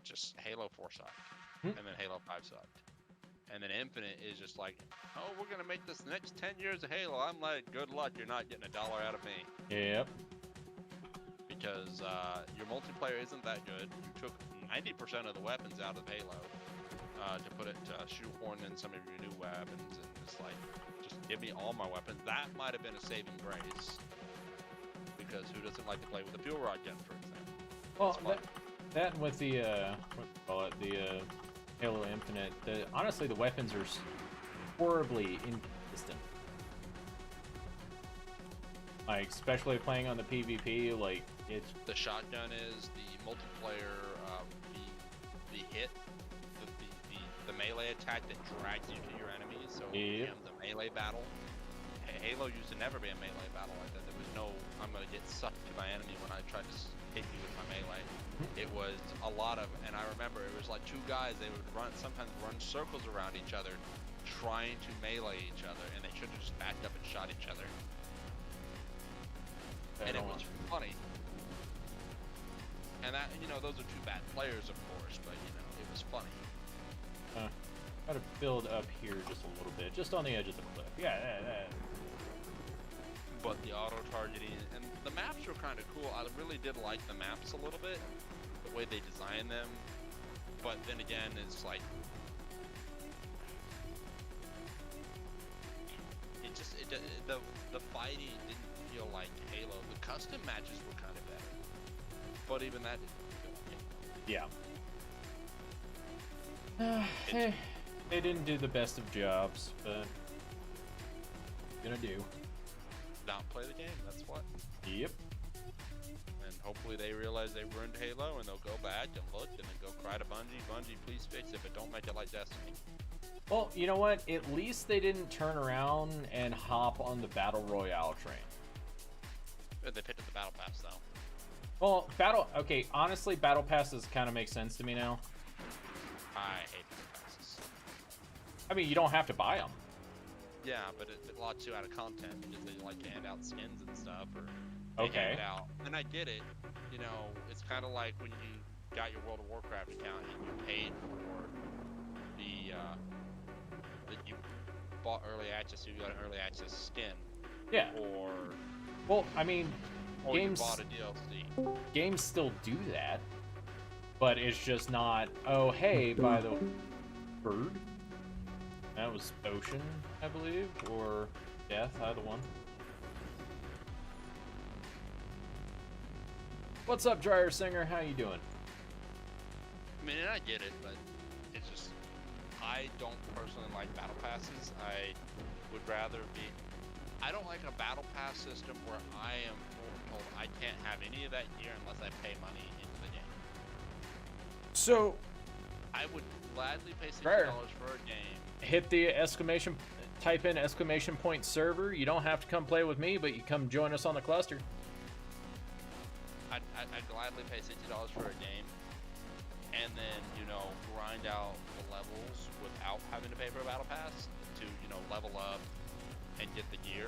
just Halo 4 sucked, and then Halo 5 sucked, and then Infinite is just like, oh, we're gonna make this next 10 years of Halo. I'm like, good luck, you're not getting $1 out of me. Yep. Because your multiplayer isn't that good. You took 90% of the weapons out of Halo to put it shoehorn in some of your new weapons, and it's like, just give me all my weapons. That might have been a saving grace, because who doesn't like to play with a fuel rod gun, for example? Well, that and with the Halo Infinite, honestly the weapons are horribly inconsistent. Like, especially playing on the PvP, like, it's... The shotgun is, the multiplayer, the hit, the melee attack that drags you to your enemies, so Yep. the melee battle. Halo used to never be a melee battle like that. There was no, I'm gonna get sucked to my enemy when I try to hit you with my melee. It was a lot of, and I remember it was like two guys, they would sometimes run circles around each other, trying to melee each other, and they should have just backed up and shot each other. And it was funny. And that, those are two bad players, of course, but, it was funny. Try to build up here just a little bit, just on the edge of the cliff. Yeah. But the auto-targeting, and the maps were kind of cool. I really did like the maps a little bit, the way they designed them. But then again, it's like, the fighting didn't feel like Halo. The custom matches were kind of better, but even that didn't feel like it. They didn't do the best of jobs, but gonna do. Not play the game, that's what. Yep. And hopefully they realize they ruined Halo, and they'll go back and look, and then go cry to Bungie. Bungie, please fix it, but don't make it like Destiny. Well, you know what? At least they didn't turn around and hop on the Battle Royale train. They picked up the Battle Pass, though. Well, okay, honestly, Battle Passes kind of make sense to me now. I hate Battle Passes. I mean, you don't have to buy them. Yeah, but it lots you out of content, because they like to hand out skins and stuff, or they Okay. hand out. And I get it. It's kind of like when you got your World of Warcraft account and you paid for that you bought early access, so you got an early access skin. Yeah. Well, I mean, games you bought a DLC. Games still do that, but it's just not. Oh, hey, by the bird. That was Ocean, I believe, or Death, either one. What's up, Dryer Singer? How you doing? I mean, and I get it, but it's just, I don't personally like battle passes. I would rather I don't like a battle pass system where I am told I can't have any of that gear unless I pay money into the game. So, I would gladly pay $60 Rare. for a game. Hit the type in exclamation point server. You don't have to come play with me, but you come join us on the cluster. I'd gladly pay $60 for a game, and then, grind out the levels without having to pay for a battle pass to, level up and get the gear,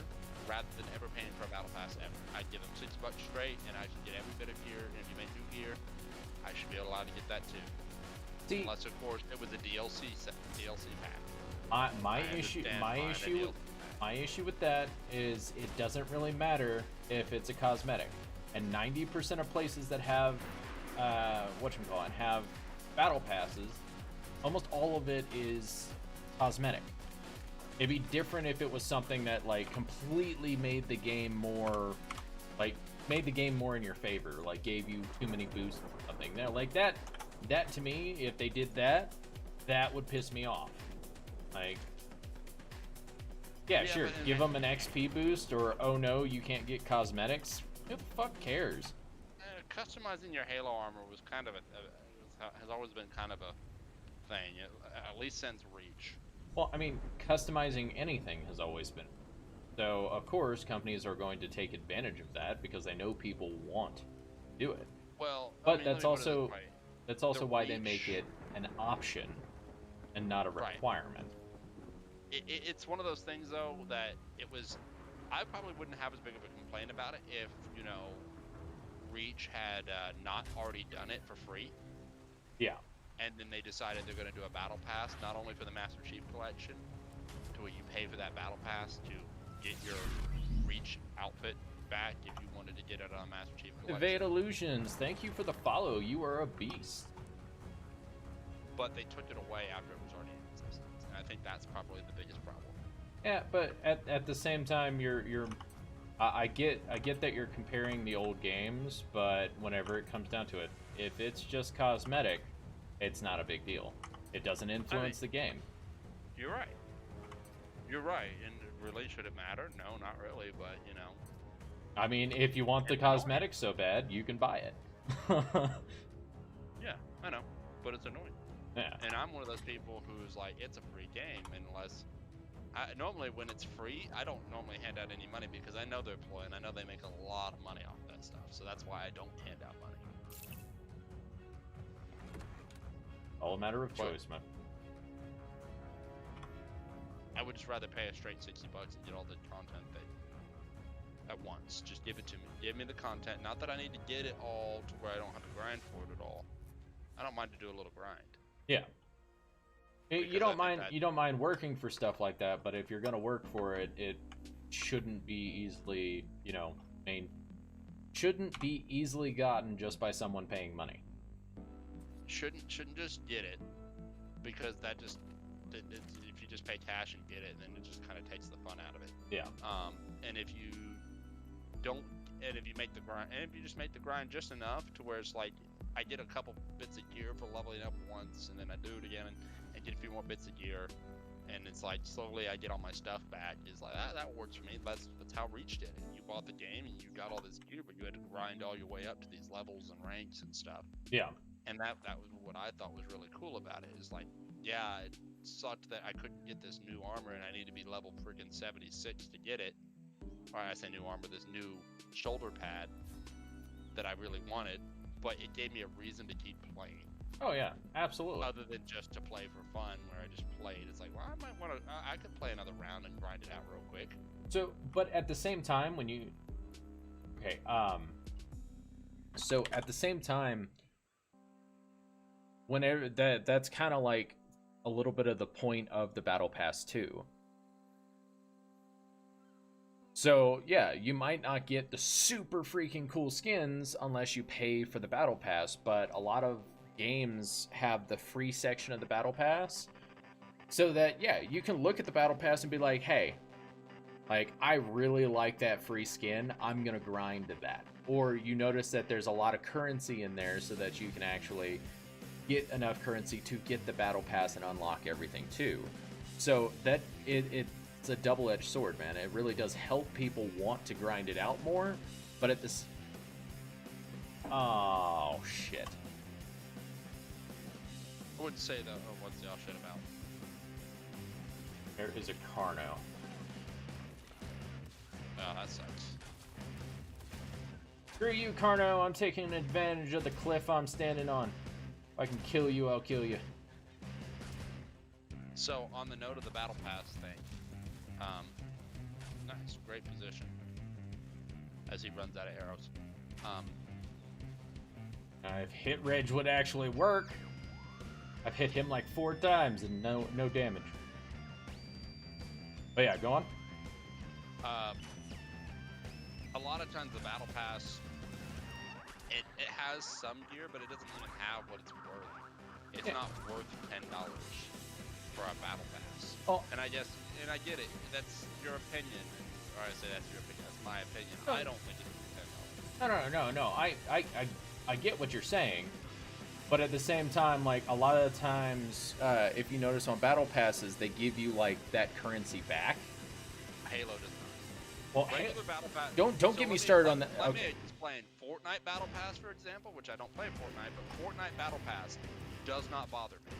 rather than ever paying for a battle pass ever. I'd give them $6 straight, and I should get every bit of gear, and if you make new gear, I should be allowed to get that too. See, Unless, of course, it was a DLC pack. my issue with that is it doesn't really matter if it's a cosmetic, and 90% of places that have have battle passes, almost all of it is cosmetic. It'd be different if it was something that like completely made the game more in your favor, like gave you too many boosts or something. Now, like that to me, if they did that, that would piss me off. Like, yeah, sure, give them an XP boost, or oh no, you can't get cosmetics. Who the fuck cares? Customizing your Halo armor was kind of has always been kind of a thing, at least since Reach. Well, I mean, customizing anything has always been. So, of course, companies are going to take advantage of that because they know people want to do it. Well, but that's also why they make it an option and not a Right. requirement. It's one of those things though that I probably wouldn't have as big of a complaint about it if Reach had not already done it for free, Yeah. and then they decided they're going to do a battle pass not only for the Master Chief Collection, to where you pay for that battle pass to get your Reach outfit back if you wanted to get it on Master Chief Collection. Evade Illusions, thank you for the follow. You are a beast. But they took it away after it was already in existence, and I think that's probably the biggest problem. Yeah, but at the same time, I get that you're comparing the old games, but whenever it comes down to it, if it's just cosmetic, it's not a big deal. It doesn't influence the game. You're right. You're right. And really, should it matter? No, not really. But I mean, if you want the cosmetics so bad, you can buy it. Yeah, I know, but it's annoying. Yeah. And I'm one of those people who's like, it's a free game unless. Normally, when it's free, I don't normally hand out any money because I know they're employed and I know they make a lot of money off that stuff. So that's why I don't hand out money. All a matter of choice, man. I would just rather pay a straight $60 and get all the content at once. Just give it to me. Give me the content. Not that I need to get it all to where I don't have to grind for it at all. I don't mind to do a little grind. Yeah. Because You don't mind working for stuff like that, but if you're gonna work for it, it shouldn't be easily, shouldn't be easily gotten just by someone paying money. Shouldn't just get it, because that just if you just pay cash and get it, then it just kind of takes the fun out of it. Yeah. And if you don't, and if you make the grind, and if you just make the grind just enough to where it's like I get a couple bits of gear for leveling up once, and then I do it again and get a few more bits of gear, and it's like slowly I get all my stuff back. Is like that works for me. That's how Reach did it. You bought the game and you got all this gear, but you had to grind all your way up to these levels and ranks and stuff. Yeah. And that was what I thought was really cool about it. Is like, yeah, it sucked that I couldn't get this new armor and I need to be level freaking 76 to get it. Or I say new armor, this new shoulder pad that I really wanted, but it gave me a reason to keep playing. Oh yeah, absolutely. Other than just to play for fun, where I just played. It's like, well, I might want to. I could play another round and grind it out real quick. So, but at the same time, when you, okay, so at the same time, whenever that's kind of like a little bit of the point of the battle pass too. So yeah, you might not get the super freaking cool skins unless you pay for the battle pass, but a lot of games have the free section of the battle pass, so that yeah, you can look at the battle pass and be like, hey, like I really like that free skin, I'm gonna grind to that. Or you notice that there's a lot of currency in there so that you can actually get enough currency to get the battle pass and unlock everything too. So that it's a double-edged sword, man. It really does help people want to grind it out more, but at this, oh shit. I wouldn't say that. Oh, what's the all shit about? There is a Carno. Oh, that sucks. Screw you, Carno. I'm taking advantage of the cliff I'm standing on. If I can kill you, I'll kill you. So, on the note of the battle pass thing, nice, great position as he runs out of arrows. If hit reg would actually work, I've hit him like 4 times and no damage. But yeah, go on. A lot of times the battle pass, it has some gear, but it doesn't even have what it's worth. It's Yeah. not worth $10 for a battle pass. Oh. And I get it. That's your opinion. Or I say that's your opinion. That's my opinion. Oh. I don't think it's worth $10. No. I get what you're saying, but at the same time, like a lot of the times, if you notice on battle passes, they give you like that currency back. Halo does not. Well, Regular battle pass. don't get me started on that. Let Okay. me explain. Fortnite battle pass, for example, which I don't play Fortnite, but Fortnite battle pass does not bother me.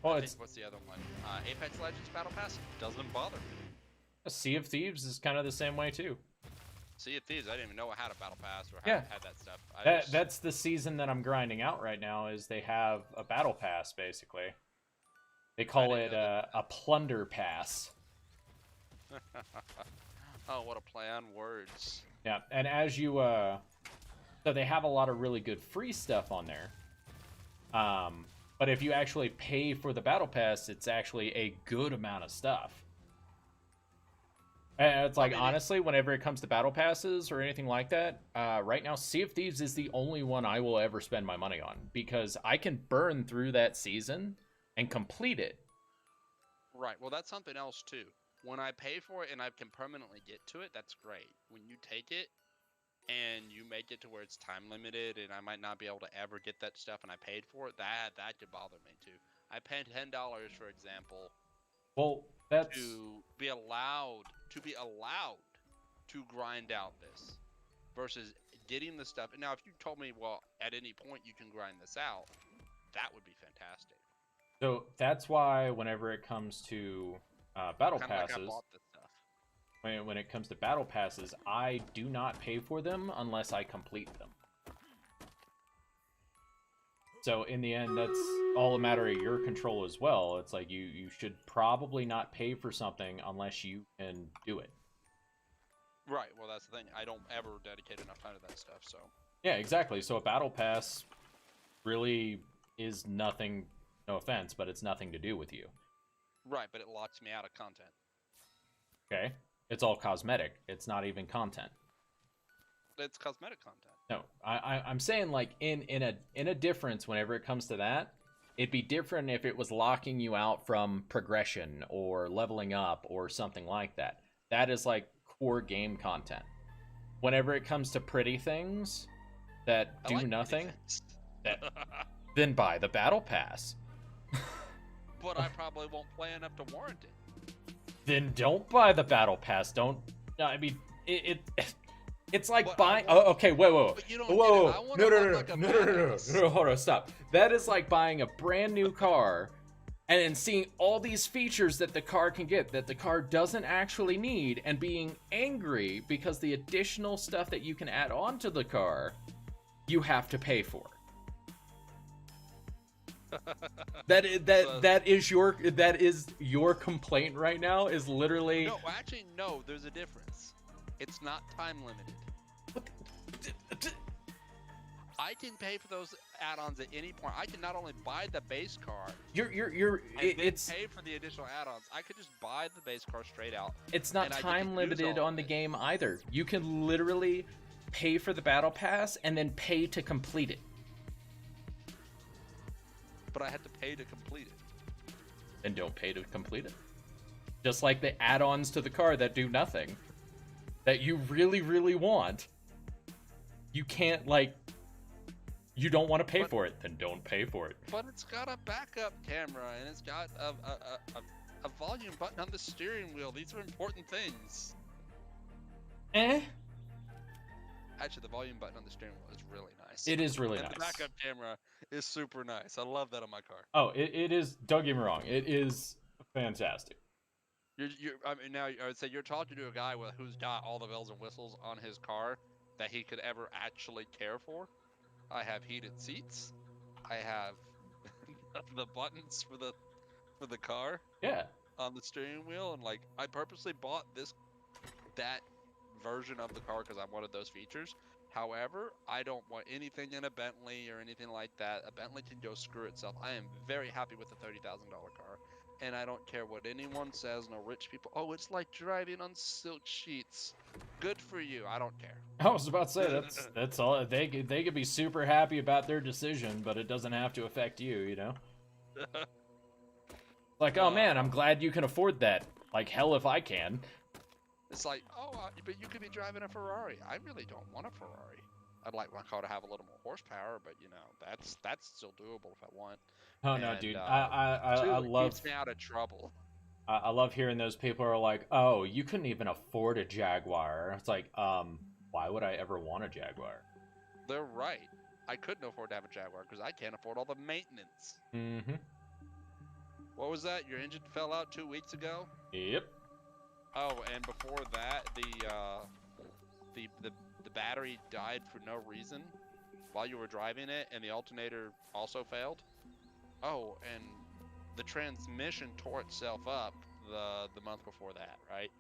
What's the other one? Apex Legends battle pass doesn't bother me. Sea of Thieves is kind of the same way too. Sea of Thieves, I didn't even know I had a battle pass or Yeah. had that stuff. That's the season that I'm grinding out right now. Is they have a battle pass basically. They call it a plunder pass. Oh, what a play on words. Yeah, and as you so they have a lot of really good free stuff on there. But if you actually pay for the battle pass, it's actually a good amount of stuff. And it's like, honestly, whenever it comes to battle passes or anything like that, right now, Sea of Thieves is the only one I will ever spend my money on, because I can burn through that season and complete it. Right, well, that's something else, too. When I pay for it and I can permanently get to it, that's great. When you take it and you make it to where it's time limited and I might not be able to ever get that stuff and I paid for it, that could bother me, too. I paid $10, for example, that's... to be allowed to grind out this versus getting the stuff. Now, if you told me, well, at any point you can grind this out, that would be fantastic. So that's why whenever it comes to battle passes, like I bought this stuff. When it comes to battle passes, I do not pay for them unless I complete them. So in the end, that's all a matter of your control as well. It's like you should probably not pay for something unless you can do it. Right, well, that's the thing. I don't ever dedicate enough time to that stuff, so... Yeah, exactly. So a battle pass really is nothing, no offense, but it's nothing to do with you. Right, but it locks me out of content. Okay? It's all cosmetic. It's not even content. It's cosmetic content. No, I'm saying, like, in a difference whenever it comes to that, it'd be different if it was locking you out from progression or leveling up or something like that. That is, like, core game content. Whenever it comes to pretty things that do nothing, then buy the battle pass. But I probably won't play enough to warrant it. Then don't buy the battle pass. Don't. I mean, it's like but buying. Oh, okay, whoa. But you don't whoa. get it. No, hold on, stop. That is like buying a brand new car and then seeing all these features that the car can get that the car doesn't actually need and being angry because the additional stuff that you can add on to the car, you have to pay for. That is your complaint right now, is literally... No, actually, no, there's a difference. It's not time limited. I can pay for those add-ons at any point. I can not only buy the base car, it's pay for the additional add-ons. I could just buy the base car straight out. It's not time limited on the game either. You can literally pay for the battle pass and then pay to complete it. But I had to pay to complete it. Then don't pay to complete it. Just like the add-ons to the car that do nothing, that you really, really want. You can't, like, you don't want to pay for it, then don't pay for it. But it's got a backup camera, and it's got a volume button on the steering wheel. These are important things. Actually, the volume button on the steering wheel is really nice. It is really nice. The backup camera is super nice. I love that on my car. Oh, it is, don't get me wrong, it is fantastic. I mean, now I would say you're talking to a guy who's got all the bells and whistles on his car that he could ever actually care for. I have heated seats. I have the buttons for the car. Yeah. On the steering wheel, and like I purposely bought that version of the car because I wanted those features. However, I don't want anything in a Bentley or anything like that. A Bentley can go screw itself. I am very happy with the $30,000 car, and I don't care what anyone says. No rich people. Oh, it's like driving on silk sheets. Good for you. I don't care. I was about to say that's all. They could be super happy about their decision, but it doesn't have to affect you. You know. Like, oh man, I'm glad you can afford that. Like hell if I can. It's like, but you could be driving a Ferrari. I really don't want a Ferrari. I'd like my car to have a little more horsepower, but you know, that's still doable if I want. Oh no, dude, I love. Keeps me out of trouble. I love hearing those people are like, oh, you couldn't even afford a Jaguar. It's like, why would I ever want a Jaguar? They're right. I couldn't afford to have a Jaguar because I can't afford all the maintenance. Mm-hmm. What was that? Your engine fell out 2 weeks ago? Yep. Oh, and before that, the battery died for no reason while you were driving it, and the alternator also failed. Oh, and the transmission tore itself up the month before that, right?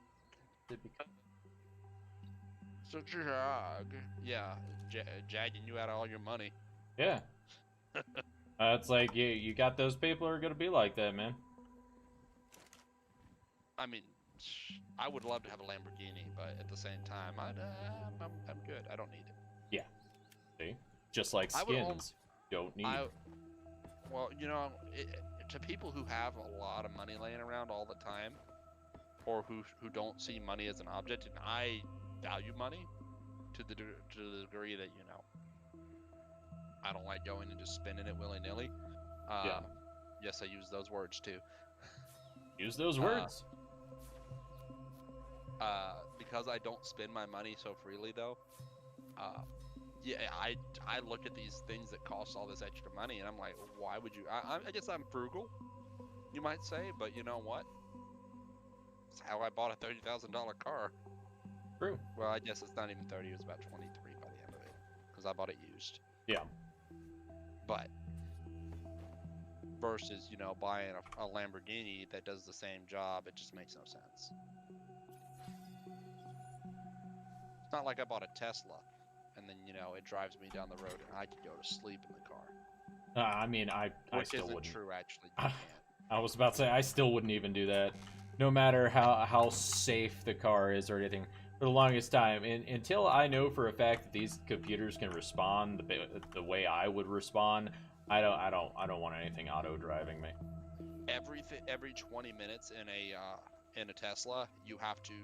So yeah, jagging you out of all your money. Yeah. It's like you got those people who are gonna be like that, man. I mean, I would love to have a Lamborghini, but at the same time, I'm good. I don't need it. Yeah. See, just like I would skins, don't need. Well, you know, to people who have a lot of money laying around all the time, or who don't see money as an object, and I value money to the degree that, you know, I don't like going and just spending it willy-nilly. Yeah. Yes, I use those words too. Use those words. Because I don't spend my money so freely, though. Yeah, I look at these things that cost all this extra money, and I'm like, why would you? I guess I'm frugal, you might say, but you know what? It's how I bought a $30,000 car. True. Well, I guess it's not even 30; it was about 23 by the end of it, because I bought it used. Yeah. But versus, you know, buying a Lamborghini that does the same job, it just makes no sense. It's not like I bought a Tesla, and then, you know, it drives me down the road, and I could go to sleep in the car. I mean, I still isn't wouldn't. True, actually. You can't. I was about to say I still wouldn't even do that, no matter how safe the car is or anything. For the longest time, until I know for a fact that these computers can respond the way I would respond, I don't want anything auto driving me. Every 20 minutes in a Tesla, you have to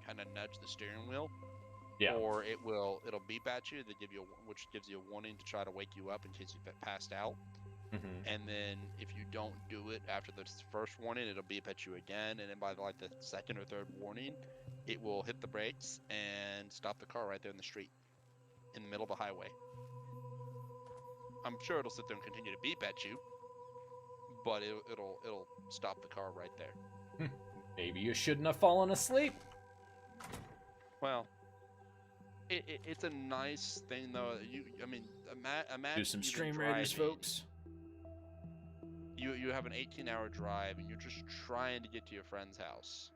kind of nudge the steering wheel. Yeah. Or it'll beep at you, which gives you a warning to try to wake you up in case you've passed out. Mm-hmm. And then if you don't do it after the first warning, it'll beep at you again, and then by like the second or third warning, it will hit the brakes and stop the car right there in the street, in the middle of a highway. I'm sure it'll sit there and continue to beep at you, but it'll stop the car right there. Maybe you shouldn't have fallen asleep. Well, it's a nice thing though. Imagine Do some you've Stream been Raiders, driving. folks. You have an 18-hour drive, and you're just trying to get to your friend's house,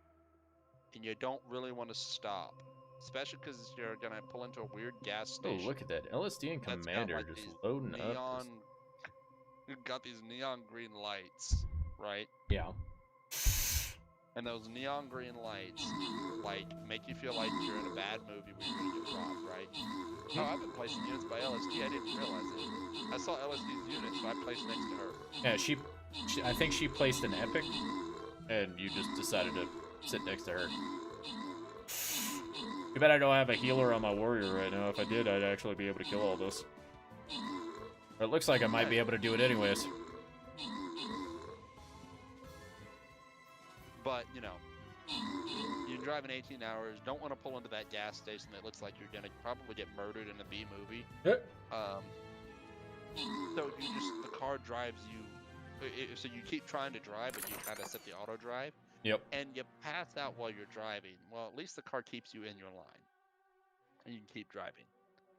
and you don't really want to stop, especially because you're gonna pull into a weird gas Oh, station. look at that. LSD and That's got, Commander like, just these loading neon. up. You've got these neon green lights, right? Yeah. And those neon green lights, like, make you feel like you're in a bad movie where you're gonna get robbed, right? Oh, I've been placing units by LSD. I didn't realize it. I saw LSD's units, so I placed next to her. Yeah, she I think she placed an epic, and you just decided to sit next to her. Too bad I don't have a healer on my warrior right now. If I did, I'd actually be able to kill all this. But it looks like I might be able to do it anyways. But, you know, you're driving 18 hours, don't want to pull into that gas station that looks like you're going to probably get murdered in a B movie. So the car drives you, so you keep trying to drive, but you kind of set the auto drive. Yep. And you pass out while you're driving. Well, at least the car keeps you in your line. And you can keep driving.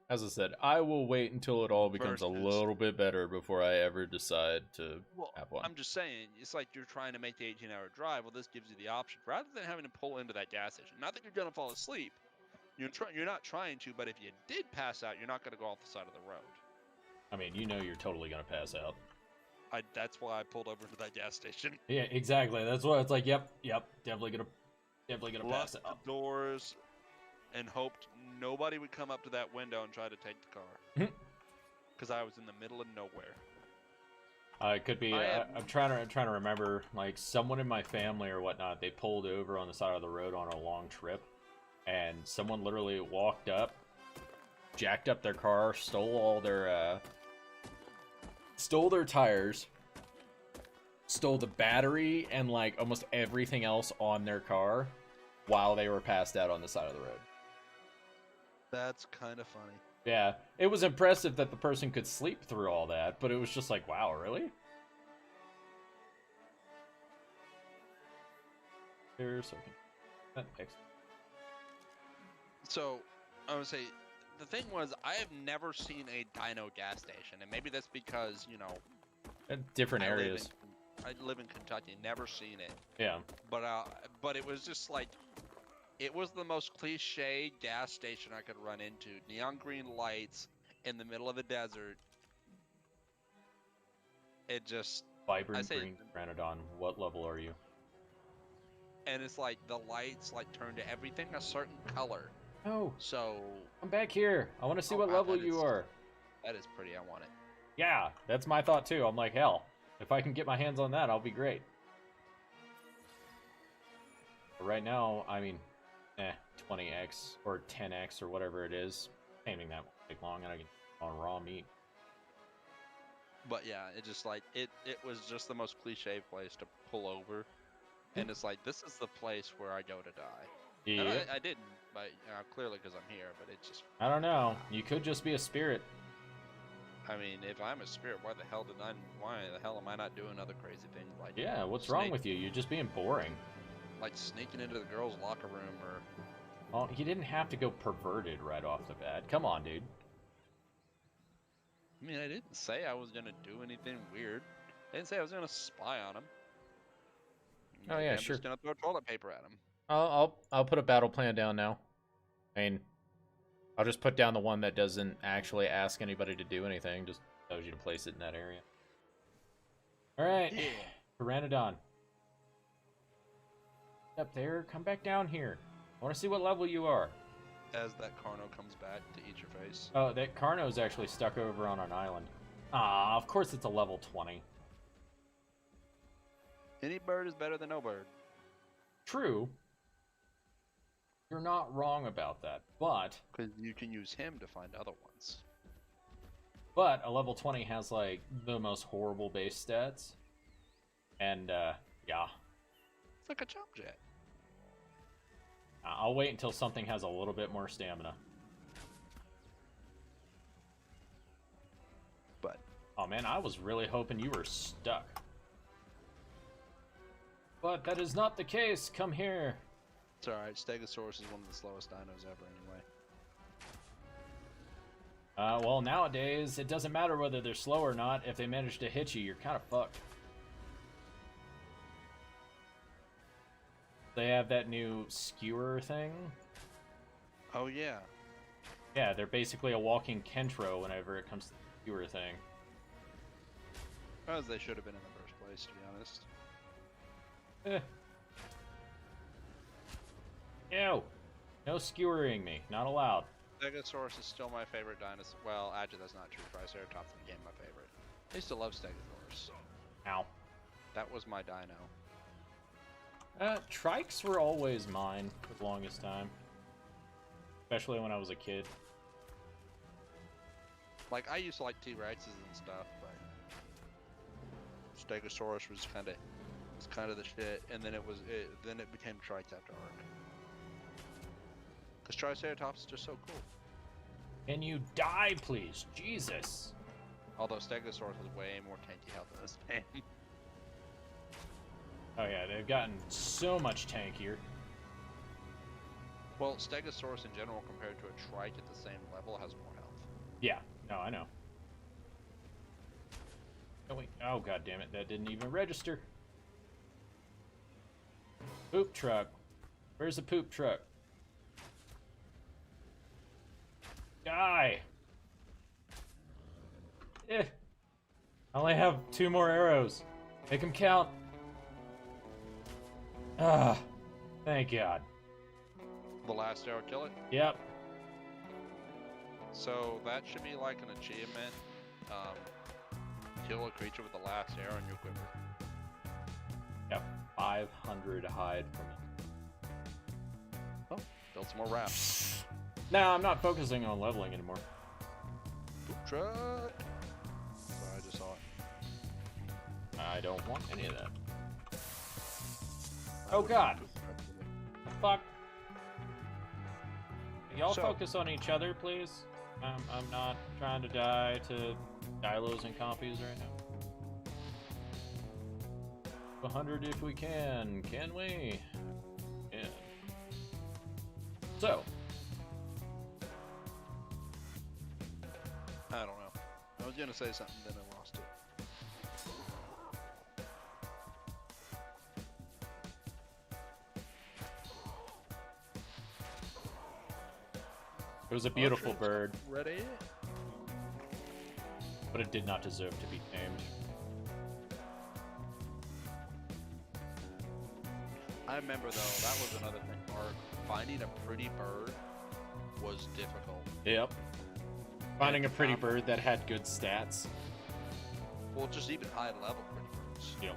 As I said, I will wait until it all becomes a little bit better before I ever decide to have one. I'm just saying, it's like you're trying to make the 18-hour drive. Well, this gives you the option. Rather than having to pull into that gas station. Not that you're going to fall asleep. You're not trying to, but if you did pass out, you're not going to go off the side of the road. I mean, you know you're totally going to pass out. That's why I pulled over to that gas station. Yeah, exactly. That's why it's like, yep, definitely gonna pass out. Locked the doors and hoped nobody would come up to that window and try to take the car. Because I was in the middle of nowhere. It could be. I'm trying to remember. Like someone in my family or whatnot, they pulled over on the side of the road on a long trip, and someone literally walked up, jacked up their car, stole their tires, stole the battery, and like almost everything else on their car while they were passed out on the side of the road. That's kind of funny. Yeah, it was impressive that the person could sleep through all that, but it was just like, wow, really? So, I would say the thing was I have never seen a dino gas station, and maybe that's because Different I areas. I live in Kentucky, never seen it. Yeah. But it was just like it was the most cliche gas station I could run into. Neon green lights in the middle of the desert. It just Vibrant say- green Granodon. What level are you? and it's like the lights like turn to everything a certain color. Oh, So come back here. I want to see Oh, what wow, level that you is- are. that is pretty. I want it. Yeah, that's my thought too. I'm like, hell, if I can get my hands on that, I'll be great. But right now, I mean, 20x or 10x or whatever it is. Painting that won't take long, and I can on raw meat. But yeah, it just like it was just the most cliche place to pull over, and it's like this is the place where I go to die. And Yeah. I didn't, but clearly because I'm here. But it just I don't know. You could just be a spirit. I mean, if I'm a spirit, why the hell am I not doing other crazy things like Yeah, what's wrong Snake. with you? You're just being boring. like sneaking into the girls' locker room or Well, he didn't have to go perverted right off the bat. Come on, dude. I mean, I didn't say I was gonna do anything weird. I didn't say I was gonna spy on him. Oh, Maybe yeah, I'm sure. just gonna throw toilet paper at him. I'll put a battle plan down now. I mean, I'll just put down the one that doesn't actually ask anybody to do anything. Just tells you to place it in that area. All right, Yeah. Pteranodon. Up there, come back down here. I want to see what level you are. As that Carno comes back to eat your face. Oh, that Carno's actually stuck over on an island. Ah, of course it's a level 20. Any bird is better than no bird. True. You're not wrong about that, but Because you can use him to find other ones. a level 20 has like the most horrible base stats. And yeah. It's like a jump jet. I'll wait until something has a little bit more stamina. But Oh man, I was really hoping you were stuck. But that is not the case. Come here. it's alright, Stegosaurus is one of the slowest dinos ever anyway. Well, nowadays, it doesn't matter whether they're slow or not. If they manage to hit you, you're kind of fucked. They have that new skewer thing. Oh yeah. Yeah, they're basically a walking Kentro whenever it comes to the skewer thing. As they should have been in the first place, to be honest. Ew. No skewering me. Not allowed. Stegosaurus is still my favorite dinosaur. Well, actually, that's not true. Triceratops became my favorite. I used to love Stegosaurus. Ow. That was my dino. Trikes were always mine for the longest time. Especially when I was a kid. Like, I used to like T-Rexes and stuff, but Stegosaurus was kind of the shit, and then then it became Trikes after Arc. Because Triceratops is just so cool. Can you die, please? Jesus. Although Stegosaurus has way more tanky health than this man. Oh yeah, they've gotten so much tankier. Well, Stegosaurus in general compared to a Trike at the same level has more health. Yeah, no, I know. Oh wait, oh god damn it, that didn't even register. Poop truck. Where's the poop truck? Die! I only have 2 more arrows. Make them count. Ah, thank God. The last arrow kill it. Yep. So that should be like an achievement. Kill a creature with the last arrow in your quiver. Yep. 500 hide from it. Build some more rafts. No, I'm not focusing on leveling anymore. Poop truck. Sorry, I just saw it. I don't want any of that. Oh god. Poop truck with it. The fuck? Y'all So- focus on each other, please. I'm not trying to die to Dilos and Compies right now. 100 if we can we? Yeah. So, was gonna say something, then I lost it. It was a beautiful bird, Ready? but it did not deserve to be tamed. I remember though, that was another thing, Mark. Finding a pretty bird was difficult. Yep. Finding a pretty bird that had good stats. Well, just even high level pretty birds. Yep.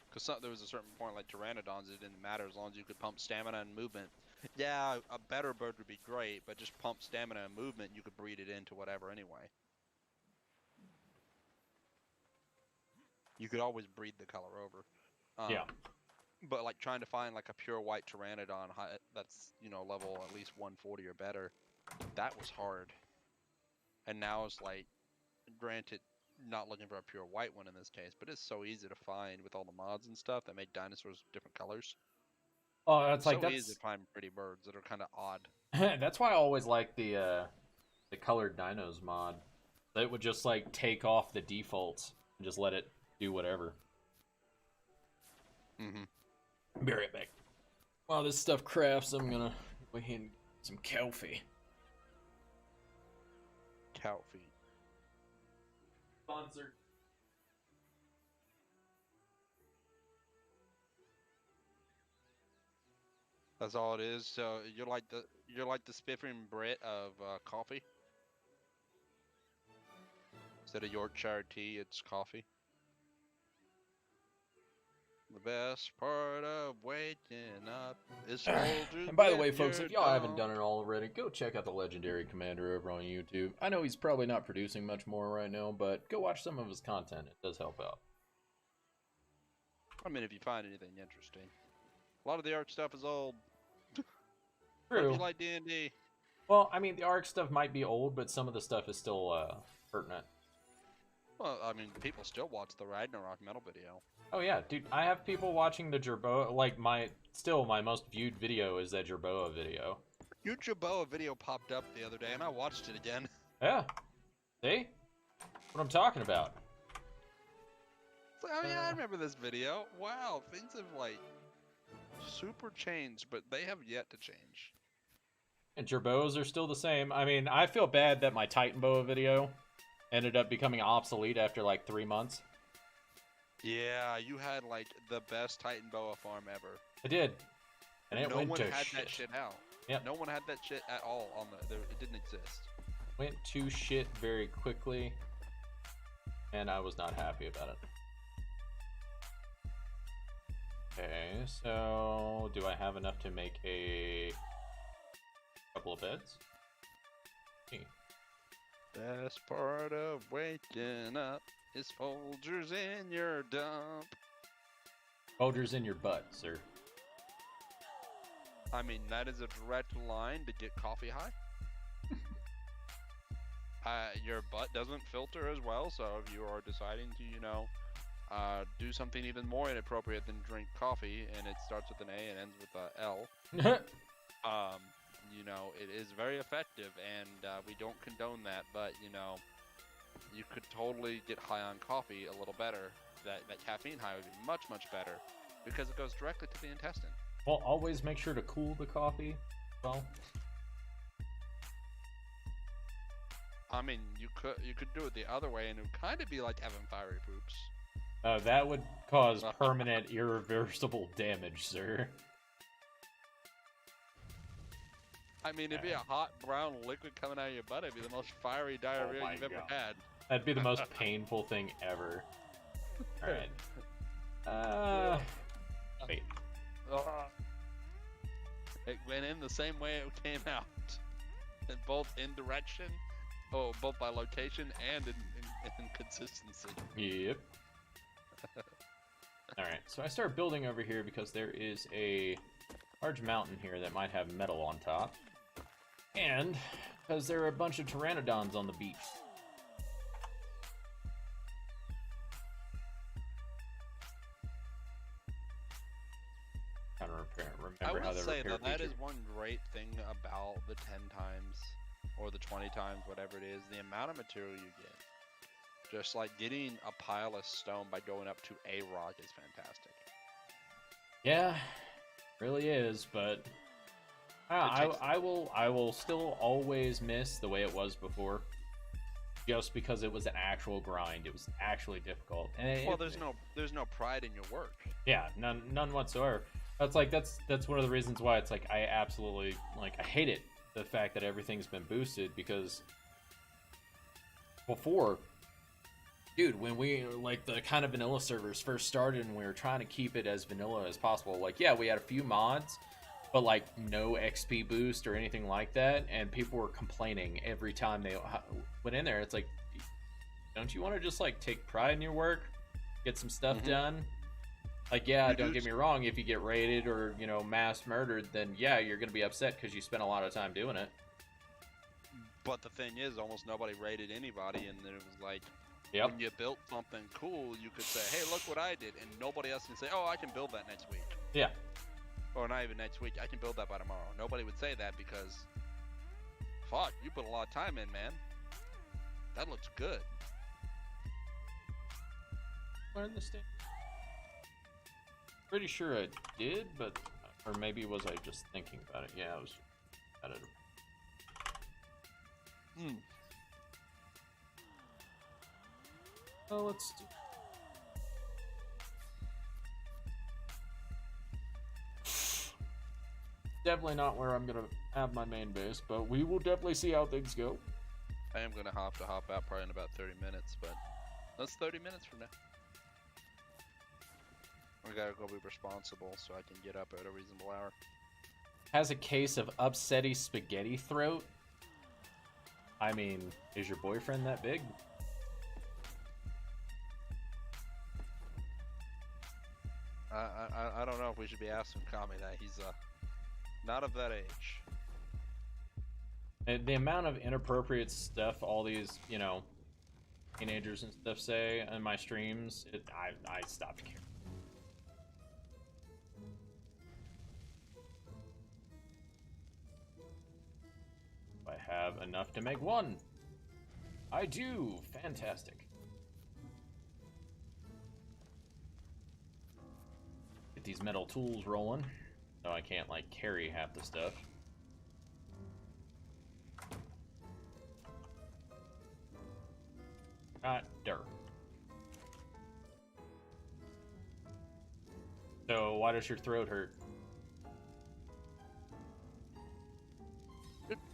Because there was a certain point, like pteranodons, it didn't matter as long as you could pump stamina and movement. Yeah, a better bird would be great, but just pump stamina and movement, you could breed it into whatever anyway. You could always breed the color over. Yeah. But like trying to find like a pure white pteranodon that's, you know, level at least 140 or better, that was hard. And now it's like, granted, not looking for a pure white one in this case, but it's so easy to find with all the mods and stuff that make dinosaurs different colors. Oh, that's like so easy to find pretty birds that are kind of odd. That's why I always like the colored dinos mod. It would just like take off the defaults and just let it do whatever. Mm-hmm. Be right back. While this stuff crafts, I'm gonna go ahead and get some coffee. Cow feet. Sponsored. That's all it is. So you're like the spiffing Brit of coffee. Instead of Yorkshire tea, it's coffee. The best part of waking up is Folgers. And by the way, with folks, your if y'all haven't dog. done it already, go check out the Legendary Commander over on YouTube. I know he's probably not producing much more right now, but go watch some of his content. It does help out. I mean, if you find anything interesting. A lot of the art stuff is old. But True. if you like D&D, Well, I mean, the ARC stuff might be old, but some of the stuff is still pertinent. well, I mean, people still watch the Ragnarok metal video. Oh yeah, dude, I have people watching the Jerboa, like my most viewed video is that Jerboa video. Your Jaboa video popped up the other day, and I watched it again. Yeah. See? What I'm talking about. It's like, oh yeah, I remember this video. Wow, things have like super changed, but they have yet to change. And Jerboas are still the same. I mean, I feel bad that my Titan Boa video ended up becoming obsolete after like 3 months. Yeah, you had like the best Titan Boa farm ever. I did. And it no went one to had shit. that shit out. Yep. No one had that shit at all on it didn't exist. Went to shit very quickly. And I was not happy about it. Okay, so do I have enough to make a couple of beds? Hey. Best part of waking up is Folgers in your dump. Folgers in your butt, sir. I mean, that is a direct line to get coffee high. Your butt doesn't filter as well, so if you are deciding to, you know, do something even more inappropriate than drink coffee, and it starts with an A and ends with a L, you know, it is very effective, and we don't condone that, but, you know, you could totally get high on coffee a little better. That caffeine high would be much, much better, because it goes directly to the intestine. Well, always make sure to cool the coffee. Well, I mean, you could do it the other way, and it would kind of be like having fiery poops. that would cause permanent, irreversible damage, sir. I mean, it'd be a hot brown liquid coming out of your butt. It'd be the most fiery diarrhea my you've ever God. had. That'd be the most painful thing ever. Alright. Wait. It went in the same way it came out. Both in direction, both by location and in consistency. Yep. Alright, so I start building over here because there is a large mountain here that might have metal on top. And because there are a bunch of pteranodons on the beach. I don't remember I how would the say repair though, that feature. is one great thing about the 10 times or the 20 times, whatever it is, the amount of material you get. Just like getting a pile of stone by going up to a rock is fantastic. Yeah, really is, but I will still always miss the way it was before. Just because it was an actual grind, it was actually difficult. And well, there's no pride in your work. Yeah, none whatsoever. That's one of the reasons why it's like I absolutely I hate it, the fact that everything's been boosted, because before, dude, when we the kind of vanilla servers first started and we were trying to keep it as vanilla as possible, yeah, we had a few mods, but no XP boost or anything like that, and people were complaining every time they went in there. It's like, don't you want to just take pride in your work, get some stuff done? Yeah, don't get me wrong, if you get raided or mass murdered, then yeah, you're gonna be upset because you spent a lot of time doing it. But the thing is, almost nobody raided anybody, and then it was yep. When you built something cool, you could say, hey, look what I did, and nobody else can say, oh, I can build that next week. Yeah. Or not even next week, I can build that by tomorrow. Nobody would say that because, fuck, you put a lot of time in, man. That looks good. Learn this thing. Pretty sure I did, but or maybe was I just thinking about it? Yeah, I was at it. Oh, let's do. Definitely not where I'm gonna have my main base, but we will definitely see how things go. I am gonna hop out probably in about 30 minutes, but that's 30 minutes from now. We gotta go be responsible so I can get up at a reasonable hour. Has a case of upsetty spaghetti throat. I mean, is your boyfriend that big? I don't know if we should be asking Kami that. He's not of that age. And the amount of inappropriate stuff all these, teenagers and stuff say in my streams, I stopped caring. I have enough to make one. I do. Fantastic. Get these metal tools rolling, so I can't carry half the stuff. Dirt. So why does your throat hurt?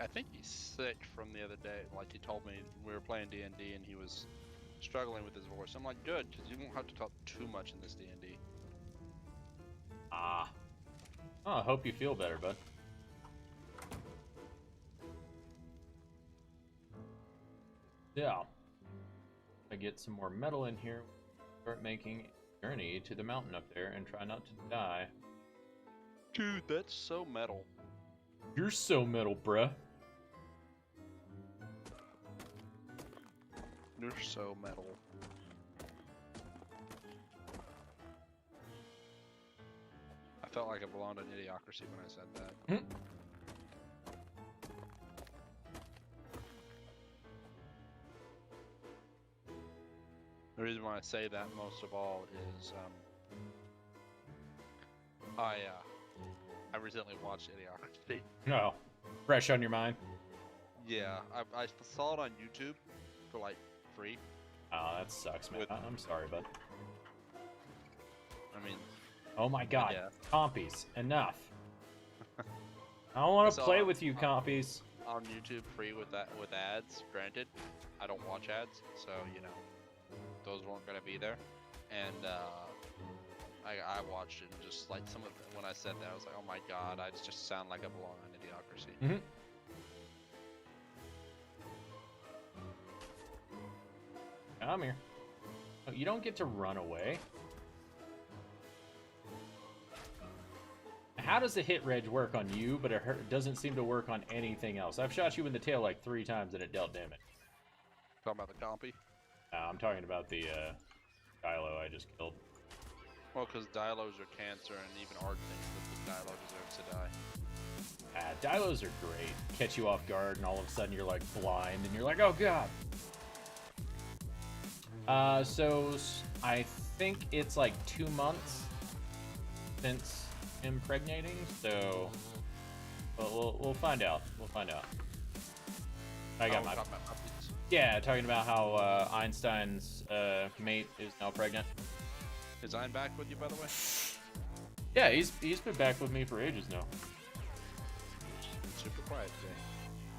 I think he's sick from the other day. He told me we were playing D&D and he was struggling with his voice. I'm like, good, because you won't have to talk too much in this D&D. Ah. Oh, I hope you feel better, bud. Yeah. I get some more metal in here. Start making a journey to the mountain up there and try not to die. Dude, that's so metal. You're so metal, bruh. You're so metal. I felt like I belonged in Idiocracy when I said that. The reason why I say that most of all is I recently watched Idiocracy. No. Fresh on your mind? Yeah, I saw it on YouTube for free. Oh, that sucks, man. I'm sorry, bud. I mean... Oh my god. Yeah. Compies. Enough. I don't want to play with you, compies. On YouTube free with ads. Granted, I don't watch ads, so, those weren't going to be there. And, I watched it and just some of it, when I said that, I was like, oh my god, I just sound like I belong on Idiocracy. Come here. Oh, you don't get to run away. How does the hit reg work on you, but it doesn't seem to work on anything else? I've shot you in the tail 3 times and it dealt damage. Talking about the compy? I'm talking about the Dilo I just killed. Well, because Dilos are cancer, and even Art thinks that the Dilo deserves to die. Dilos are great. Catch you off guard, and all of a sudden you're like blind, and you're like, oh god. So I think it's like 2 months since impregnating. So we'll find out. We'll find out. I got my. Yeah, talking about how Einstein's mate is now pregnant. Is Ein back with you, by the way? Yeah, he's been back with me for ages now. Super quiet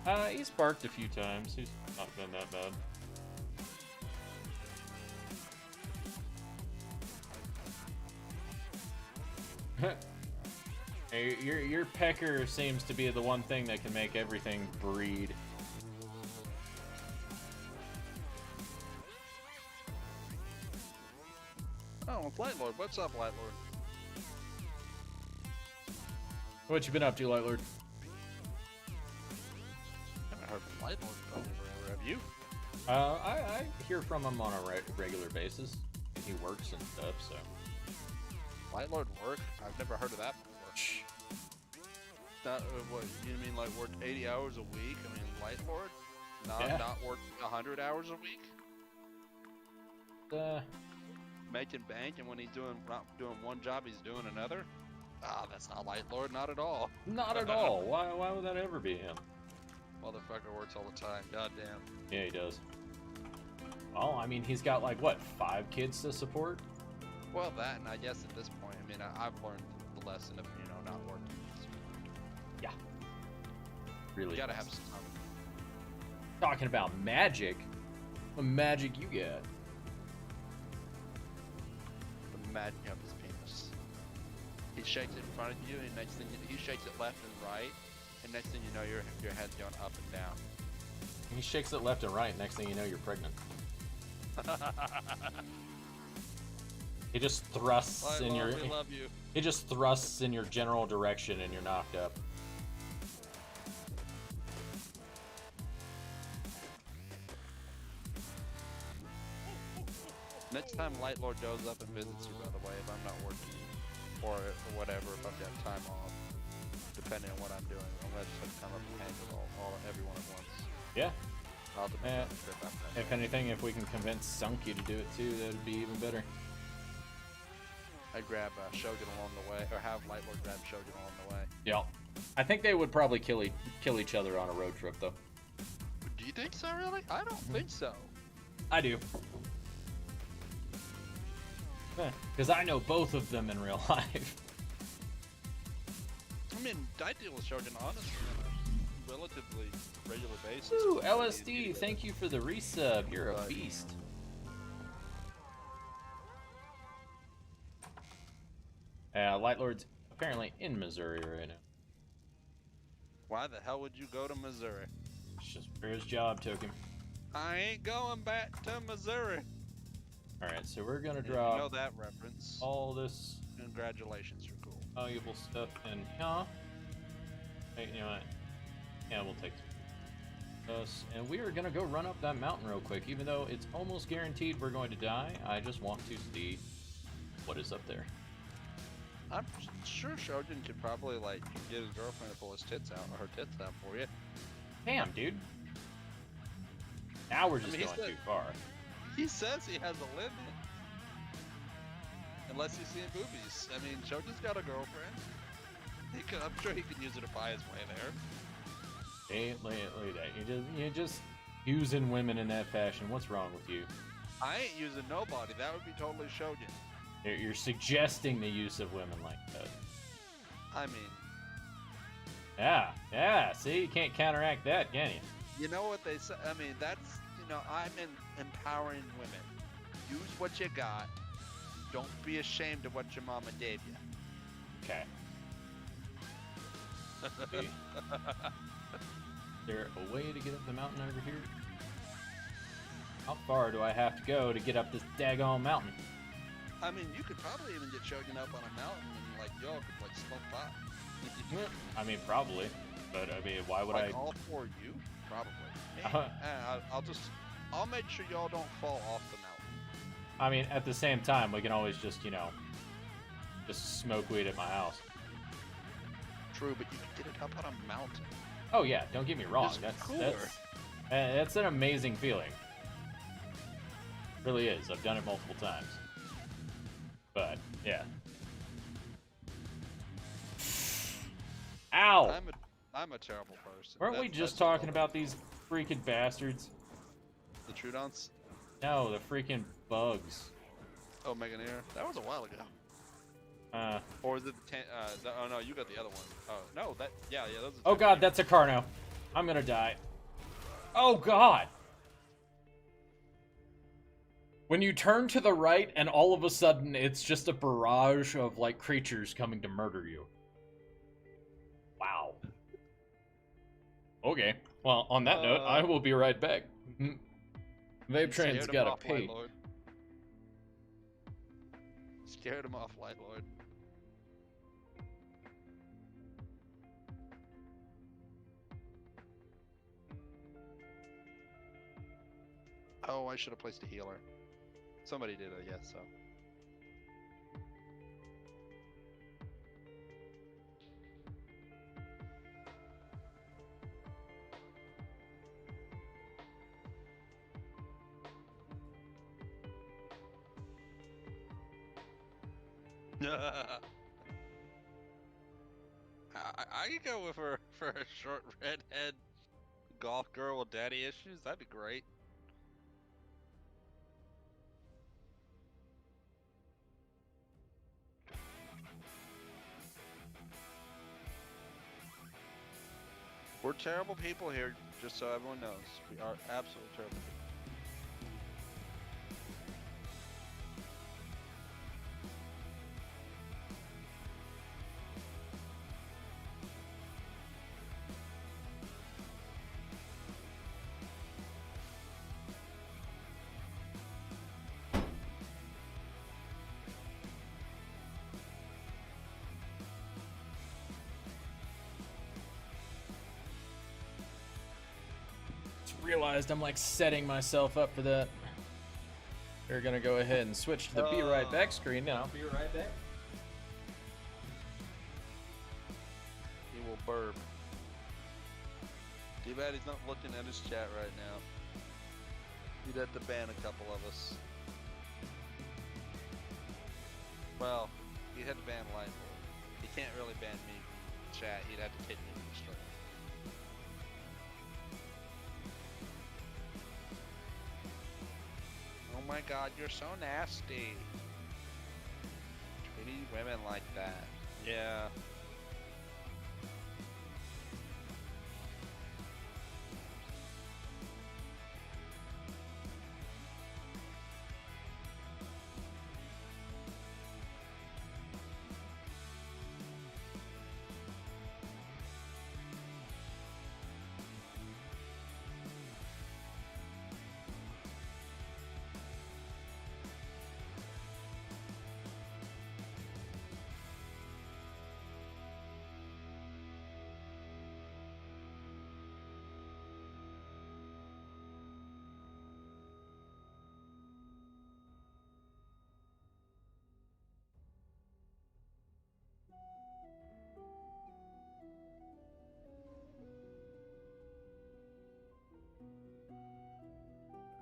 today. He's barked a few times. He's not been that bad. Hey, your pecker seems to be the one thing that can make everything breed. Oh, Lightlord. What's up, Lightlord? What you been up to, Lightlord? I haven't heard from Lightlord probably forever. Have you? I hear from him on a regular basis. He works and stuff, so. Lightlord work? I've never heard of that before. That, what, you mean like work 80 hours a week? I mean, Lightlord? Not work 100 hours a week? Making bank, and when he's not doing one job, he's doing another? Ah, that's not Lightlord, not at all. Not at all. Why would that ever be him? Motherfucker works all the time, goddamn. Yeah, he does. Well, I mean, he's got like, what, 5 kids to support? Well, that, and I guess at this point, I mean, I've learned the lesson of, not working. Yeah. Really. You gotta have some. Talking about magic. What magic you got? The magic of his penis. He shakes it in front of you, and next thing he shakes it left and right, and next thing you know, your head's going up and down. He shakes it left and right. Next thing you know, you're pregnant. He just thrusts in your. We love you. He just thrusts in your general direction, and you're knocked up. Next time Lightlord goes up and visits you, by the way, if I'm not working or whatever, if I've got time off, depending on what I'm doing, I'm gonna just come up and hang with everyone at once. Yeah. I'll do my trip after that. If anything, if we can convince Sunky to do it too, that'd be even better. I'd grab Shogun along the way, or have Lightlord grab Shogun along the way. Yeah. I think they would probably kill each other on a road trip, though. Do you think so, really? I don't think so. I do. Because I know both of them in real life. I mean, I deal with Shogun honestly on a relatively regular basis. Ooh, LSD, thank you for the resub. You're a beast. Lightlord's apparently in Missouri right now. Why the hell would you go to Missouri? It's just where his job took him. I ain't going back to Missouri. Alright, so we're gonna If drop you know that reference. all this Congratulations, you're cool. valuable stuff in here. Hey, you know what? Yeah, we'll take this. And we are gonna go run up that mountain real quick. Even though it's almost guaranteed we're going to die, I just want to see what is up there. I'm sure Shogun could probably get his girlfriend to pull his tits out or her tits out for you. Damn, dude. Now we're just going too far. He says he has a limit. Unless he's seeing boobies. I mean, Shogun's got a girlfriend. I'm sure he could use her to buy his way there. Hey, look at that. You're just using women in that fashion. What's wrong with you? I ain't using nobody. That would be totally Shogun. You're suggesting the use of women like that. I mean... Yeah. See, you can't counteract that, can you? You know what they say? I mean, that's... I'm empowering women. Use what you got. Don't be ashamed of what your mama gave you. Okay. Is there a way to get up the mountain over here? How far do I have to go to get up this daggone mountain? I mean, you could probably even get Shogun up on a mountain and y'all could smoke pot. I mean, probably. But I mean, why would I? All for you? Probably. I'll make sure y'all don't fall off the mountain. I mean, at the same time, we can always just, just smoke weed at my house. True, but you can get it up on a mountain. Oh yeah, don't get me wrong. It's That's cooler. that's an amazing feeling. Really is. I've done it multiple times. But yeah. Ow! I'm a terrible person. Weren't we just that's talking irrelevant. about these freaking bastards? The Trudons? No, the freaking bugs. Oh, Meganeer. That was a while ago. Uh. Or is it oh no, you got the other one. Oh no, yeah, those are Oh god, that's a Carno. I'm gonna die. Oh god! When you turn to the right and all of a sudden it's just a barrage of like creatures coming to murder you. Wow. Okay. Well, on that note, I will be right back. Vape Train's gotta pee. Scared him off, Light Lord. Oh, I should have placed a healer. Somebody did, I guess, so. I could go with her for a short redhead golf girl with daddy issues. That'd be great. We're terrible people here, just so everyone knows. We are absolutely terrible people. Realized I'm like setting myself up for that. We're gonna go ahead and switch to the be right back screen now. Be right back. He will burp. Too bad he's not looking at his chat right now. He'd have to ban a couple of us. Well, he'd have to ban Lightful. He can't really ban me from chat. He'd have to take me from the stream. Oh my god, you're so nasty. Treating women like that. Yeah.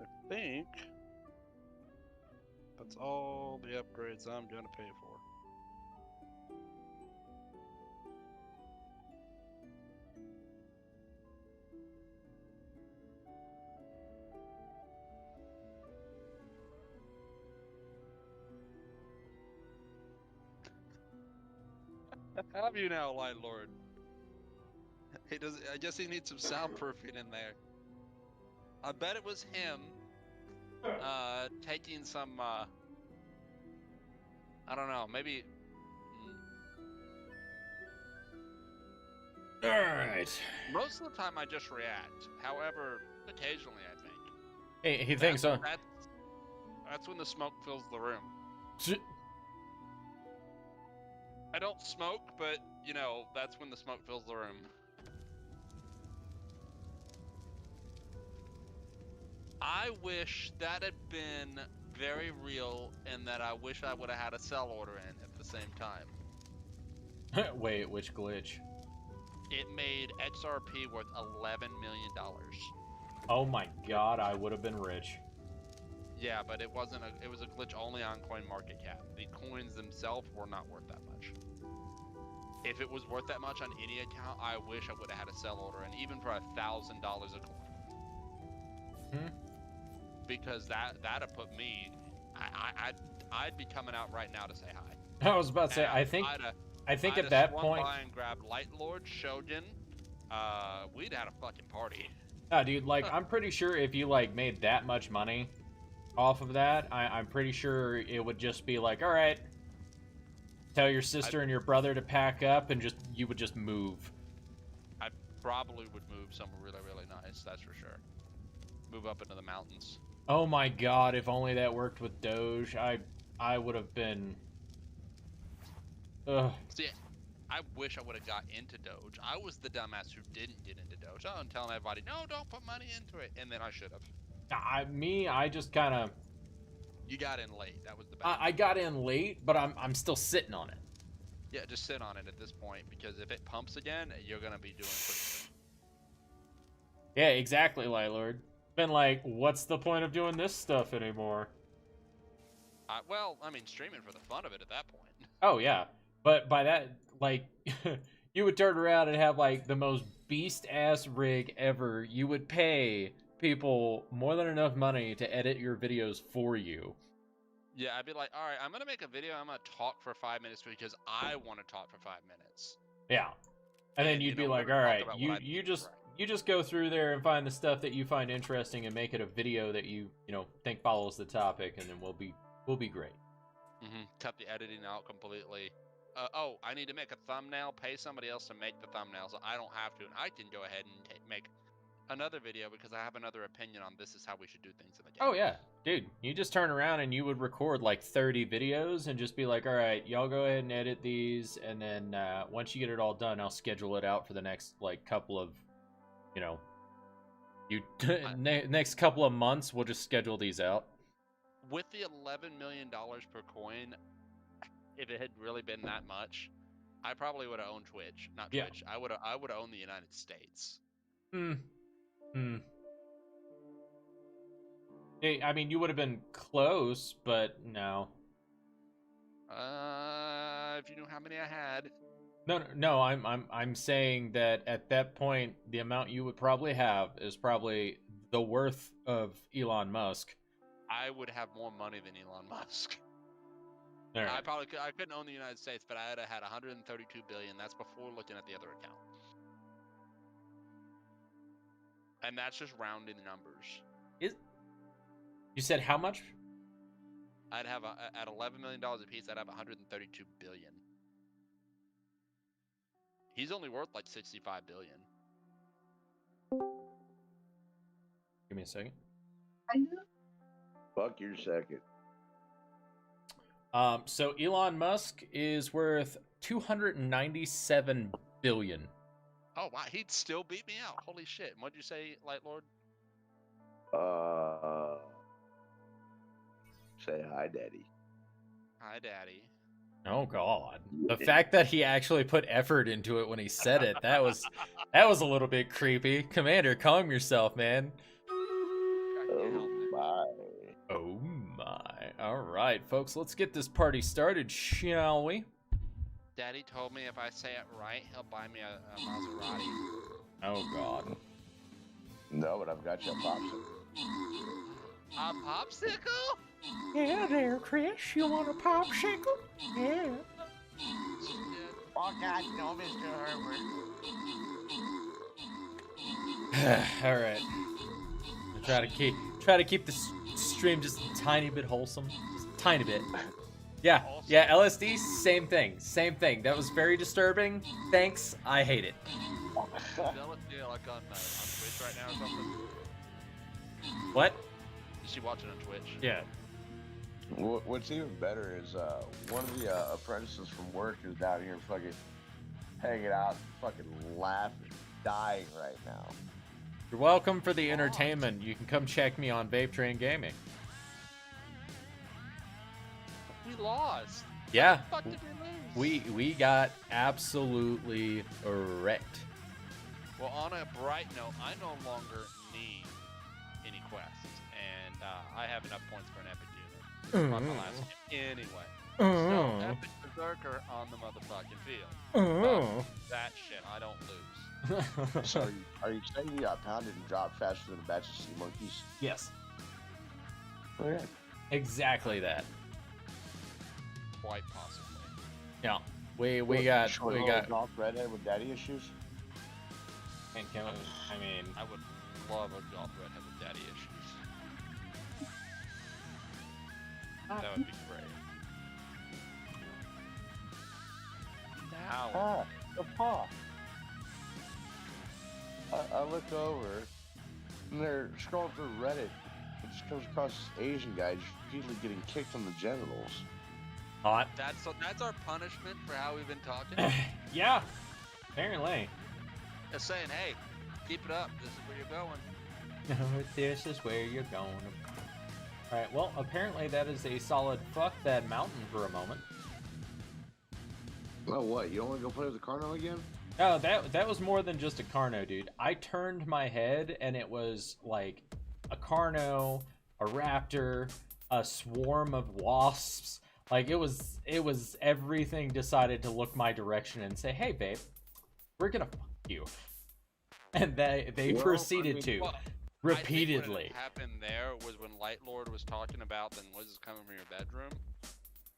I think that's all the upgrades I'm gonna pay for. Have you now, Light Lord? He does. I guess he needs some soundproofing in there. I bet it was him taking some I don't know, maybe Alright. most of the time I just react. However, occasionally I think. He thinks so. That's when the smoke fills the room. I don't smoke, but you know, that's when the smoke fills the room. I wish that had been very real, and that I wish I would have had a sell order in at the same time. Wait, which glitch? it made XRP worth $11 million. Oh my god, I would have been rich. Yeah, but it wasn't it was a glitch only on CoinMarketCap. The coins themselves were not worth that much. If it was worth that much on any account, I wish I would have had a sell order, and even for $1,000 a coin. Because that'd put me, I'd be coming out right now to say hi. I was about to say, I think at that point, by and grabbed Light Lord, Shogun, we'd had a fucking party. dude, like I'm pretty sure if you like made that much money off of that, I'm pretty sure it would just be like, all right, tell your sister and your brother to pack up, and you would just move. I probably would move somewhere really, really nice. That's for sure. Move up into the mountains. Oh my god, if only that worked with Doge, I would have been. Ugh. See, I wish I would have got into Doge. I was the dumbass who didn't get into Doge. I'm telling everybody, no, don't put money into it, and then I should have. I just kind of. You got in late. That was the bad. I got in late, but I'm still sitting on it. Yeah, just sit on it at this point, because if it pumps again, you're gonna be doing pretty good. Yeah, exactly, Lightlord. Been like, what's the point of doing this stuff anymore? Well, I mean, streaming for the fun of it at that point. Oh yeah, but by that, like, you would turn around and have like the most beast ass rig ever. You would pay people more than enough money to edit your videos for you. Yeah, I'd be like, all right, I'm gonna make a video. I'm gonna talk for 5 minutes because I want to talk for 5 minutes. Yeah, and then you'd be like, all right, you just go through there and find the stuff that you find interesting and make it a video that you think follows the topic, and then we'll be great. Cut the editing out completely. Oh, I need to make a thumbnail. Pay somebody else to make the thumbnail, so I don't have to, and I can go ahead and make another video because I have another opinion on this is how we should do things in the game. Oh yeah, dude, you just turn around and you would record like 30 videos and just be like, all right, y'all go ahead and edit these, and then once you get it all done, I'll schedule it out for the next like couple of, next couple of months. We'll just schedule these out. With the $11 million per coin, if it had really been that much, I probably would have owned Twitch. Not Twitch. I would have owned the United States. I mean, you would have been close, but no. If you knew how many I had. No. I'm saying that at that point, the amount you would probably have is probably the worth of Elon Musk. I would have more money than Elon Musk. Right. I couldn't own the United States, but I'd have had 132 billion. That's before looking at the other account. And that's just rounding the numbers. You said how much? I'd have at $11 million a piece. I'd have 132 billion. He's only worth like 65 billion. Give me a second. I know. Fuck your second. So Elon Musk is worth 297 billion. Oh wow, he'd still beat me out. Holy shit! What'd you say, Light Lord? Say hi, Daddy. Hi, Daddy. Oh God! The fact that he actually put effort into it when he said it, that was a little bit creepy. Commander, calm yourself, man. Oh my. Oh my. All right, folks, let's get this party started, shall we? Daddy told me if I say it right, he'll buy me a Maserati. Oh God. No, but I've got you a popsicle. A popsicle? Yeah, there, Chris. You want a popsicle? Yeah. Oh God, no, Mr. Herbert. All right. Try to keep this stream just a tiny bit wholesome, just a tiny bit. Yeah, yeah. LSD, same thing. That was very disturbing. Thanks. I hate it. LSD like on Twitch right now or something. What? Is she watching on Twitch? Yeah. What's even better is one of the apprentices from work is down here fucking hanging out, fucking laughing, dying right now. You're welcome for the entertainment. You can come check me on Vape Train Gaming. We lost. Yeah. How the fuck did we lose? We got absolutely wrecked. Well, on a bright note, I no longer need any quests, and I have enough points for an epic unit. This is my last game anyway. So, epic berserker on the motherfucking field. That shit, I don't lose. So are you saying you got pounded and dropped faster than a batch of sea monkeys? Yes, Oh yeah. exactly that. Quite possibly. Yeah, we got golf redhead with daddy issues. And I mean, I would love a golf redhead with daddy issues. That would be great. Now, The paw. I look over, and they're scrolling through Reddit. It just comes across this Asian guy just repeatedly getting kicked in the genitals. hot. that's our punishment for how we've been talking. Yeah, apparently. Just saying, hey, keep it up. This is where you're going. This is where you're going. Alright, well, apparently that is a solid fuck that mountain for a moment. Well, what? You don't want to go play with the Carno again? Oh, that was more than just a Carno, dude. I turned my head and it was like a Carno, a raptor, a swarm of wasps. Like it was everything decided to look my direction and say, "Hey, babe, we're gonna fuck you," and they proceeded to repeatedly. I think what happened there was when Light Lord was talking about the noises coming from your bedroom.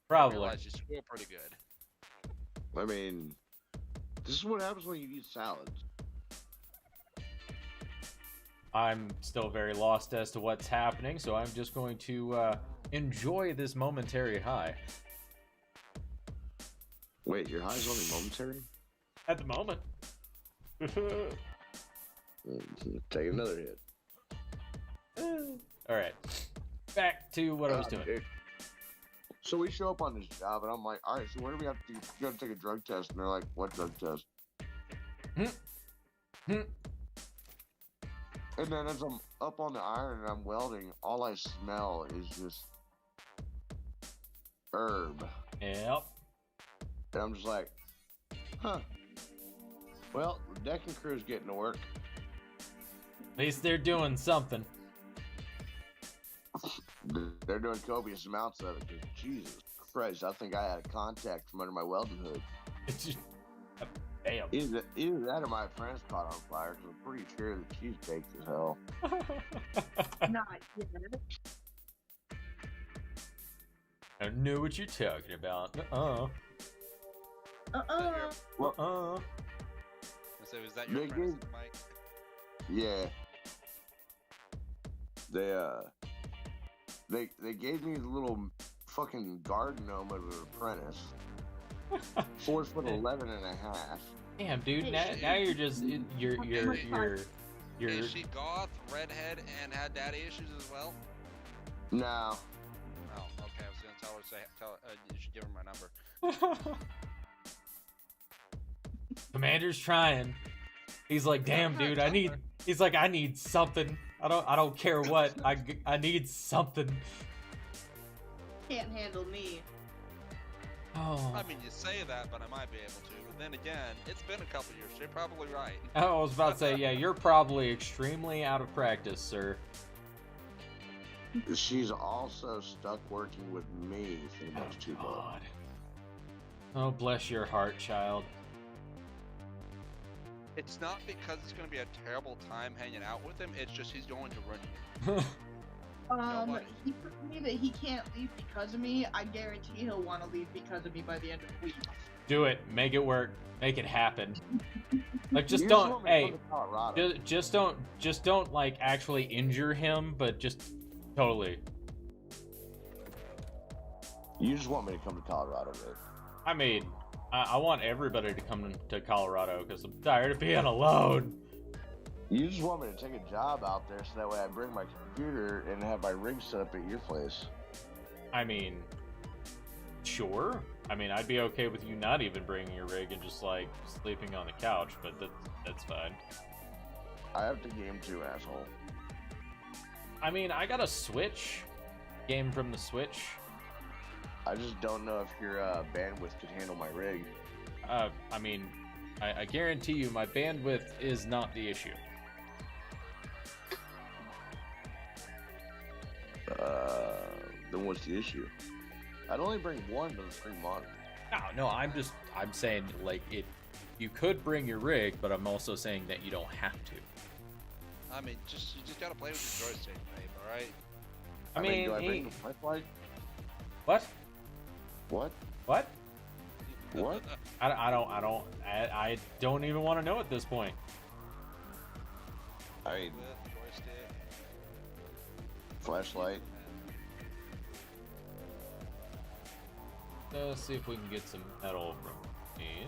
Probably. I realized you score pretty good. I mean, this is what happens when you eat salads. I'm still very lost as to what's happening, so I'm just going to enjoy this momentary high. Wait, your high's only momentary? At the moment. Take another hit. Alright. Back to what I was doing. Dude. So we show up on this job, and I'm like, all right, so what do we have to do? You gotta take a drug test. And they're like, what drug test? And then as I'm up on the iron and I'm welding, all I smell is just herb. Yep. And I'm just like, huh. Well, the decking crew's getting to work. At least they're doing something. They're doing copious amounts of it, because Jesus Christ, I think I had a contact from under my welding hood. It's just, damn. Either that or my friend's caught on fire, because I'm pretty sure that she's baked as hell. Not yet. I know what you're talking about. So is that your They friend, gave- Mike? Yeah. They gave me the little fucking garden gnome of an apprentice. 4'11" and a half. Damn, dude. Hey, Now you're just you're Is she goth, redhead, and had daddy issues as well? No. Oh, okay. I was gonna tell her you should give her my number. Commander's trying. He's like, damn, dude. I need something. I don't care what. I need something. Can't handle me. Oh. I mean, you say that, but I might be able to. But then again, it's been a couple years. You're probably right. I was about to say, yeah, you're probably extremely out of practice, sir. She's also stuck working with me for the next 2 months. God. Oh, bless your heart, child. It's not because it's going to be a terrible time hanging out with him. It's just he's going to run you. Nobody. He told me that he can't leave because of me. I guarantee he'll want to leave because of me by the end of the week. Do it. Make it work. Make it happen. Like, just You don't. want me to Hey, come to Colorado. just don't like actually injure him, but just totally. You just want me to come to Colorado, Rick. I mean, I want everybody to come to Colorado because I'm tired of being alone. You just want me to take a job out there so that way I bring my computer and have my rig set up at your place. I mean, sure. I mean, I'd be okay with you not even bringing your rig and just like sleeping on the couch, but that's fine. I have to game too, asshole. I mean, I got a Switch game from the Switch. I just don't know if your bandwidth could handle my rig. I mean, I guarantee you my bandwidth is not the issue. Then what's the issue? I'd only bring one to the spring monitor. No, I'm saying, like, you could bring your rig, but I'm also saying that you don't have to. I mean, you just gotta play with your joystick, babe. All right. I mean, do I bring the flashlight? What? What? What? What? I don't even want to know at this point. I mean, With joystick. flashlight. Let's see if we can get some metal from me.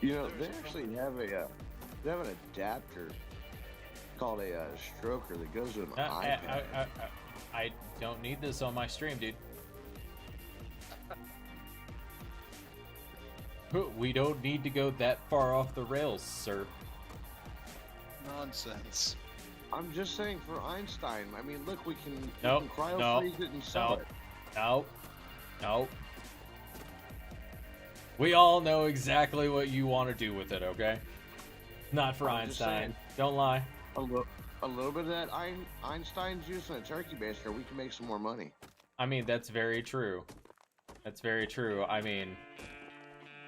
You know, they actually have they have an adapter called a stroker that goes to an iPad. I don't need this on my stream, dude. We don't need to go that far off the rails, sir. Nonsense. I'm just saying for Einstein. I mean, look, we can Nope, cryo freeze it and sell it. No. We all know exactly what you want to do with it, okay? Not for I'm just Einstein. saying. Don't lie. A little bit of that Einstein juice and a turkey baster, we can make some more money. I mean, that's very true. That's very true. I mean,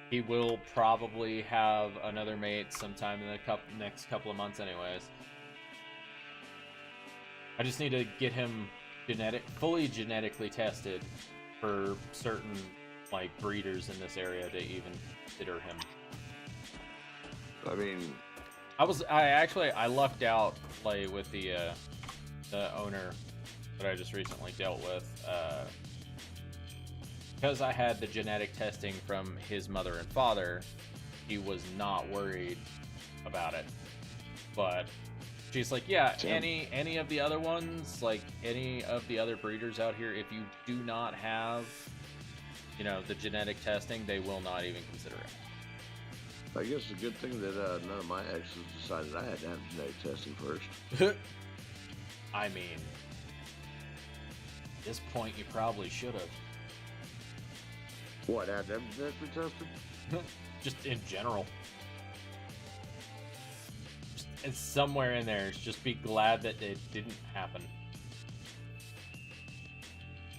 he will probably have another mate sometime in the next couple of months anyways. I just need to get him fully genetically tested for certain, like, breeders in this area to even consider him. I mean, I lucked out, like, with the owner that I just recently dealt with, because I had the genetic testing from his mother and father. He was not worried about it, but she's like, yeah, any of the other ones, like any of the other breeders out here, if you do not have, you know, the genetic testing, they will not even consider it. I guess it's a good thing that none of my exes decided I had to have genetic testing first. I mean, at this point, you probably should have. What, had them genetically tested? Just in general. It's somewhere in there. Just be glad that it didn't happen.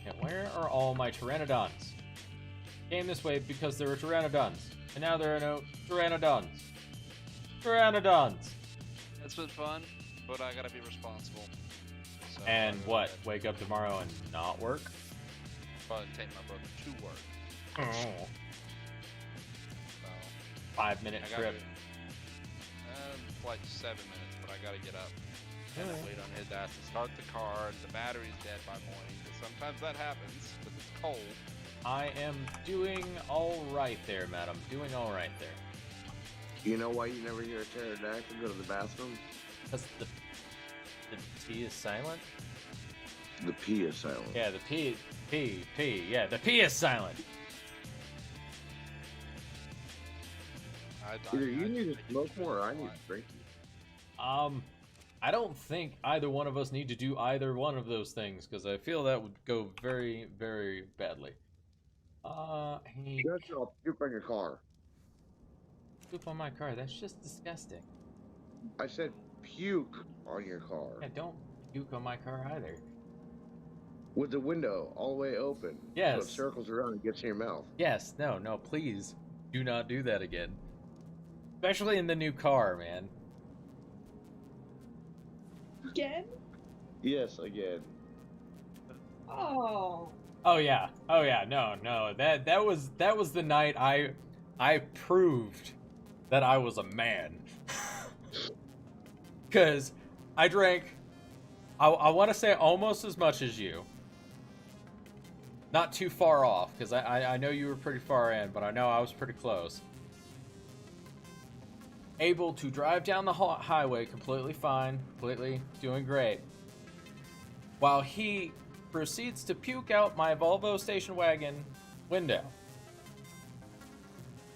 And where are all my pteranodons? Came this way because there were pteranodons, and now there are no pteranodons. Pteranodons! It's been fun, but I gotta be responsible. So And I gotta what? head- Wake up tomorrow and not work? But take my brother to work. Oh. So 5-minute I gotta. trip. Like 7 minutes, but I gotta get up and Alright. wait on his ass to start the car. And the battery's dead by morning. 'Cause sometimes that happens because it's cold. I am doing all right there, madam. Doing all right there. You know why you never hear a pterodactyl go to the bathroom? Because the T is silent? The P is silent. Yeah, the P. Yeah, the P is silent. Either you need to smoke more or I need to drink. I don't think either one of us need to do either one of those things, because I feel that would go very, very badly. Hey, Shut up, puke on your car. poop on my car. That's just disgusting. I said puke on your car. Yeah, don't puke on my car either. With the window all the way open. Yes. So it circles around and gets in your mouth. Yes, no, please do not do that again. Especially in the new car, man. Again? Yes, again. Oh. Oh yeah, no. That was the night I proved that I was a man. Cause I drank, I want to say almost as much as you. Not too far off, because I know you were pretty far in, but I know I was pretty close. Able to drive down the highway completely fine, completely doing great. While he proceeds to puke out my Volvo station wagon window.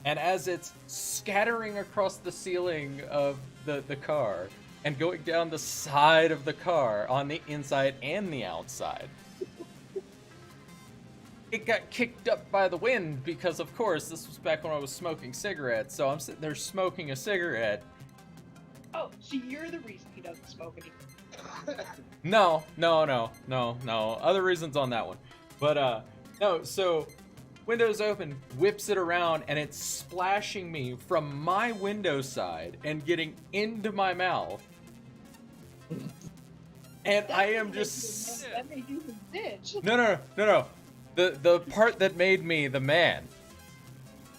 And as it's scattering across the ceiling of the car and going down the side of the car on the inside and the outside, it got kicked up by the wind because, of course, this was back when I was smoking cigarettes. So I'm sitting there smoking a cigarette. Oh, so you're the reason he doesn't smoke anymore. No. Other reasons on that one. But, no, so windows open, whips it around, and it's splashing me from my window side and getting into my mouth. And I am just... That made you the bitch. No. The part that made me the man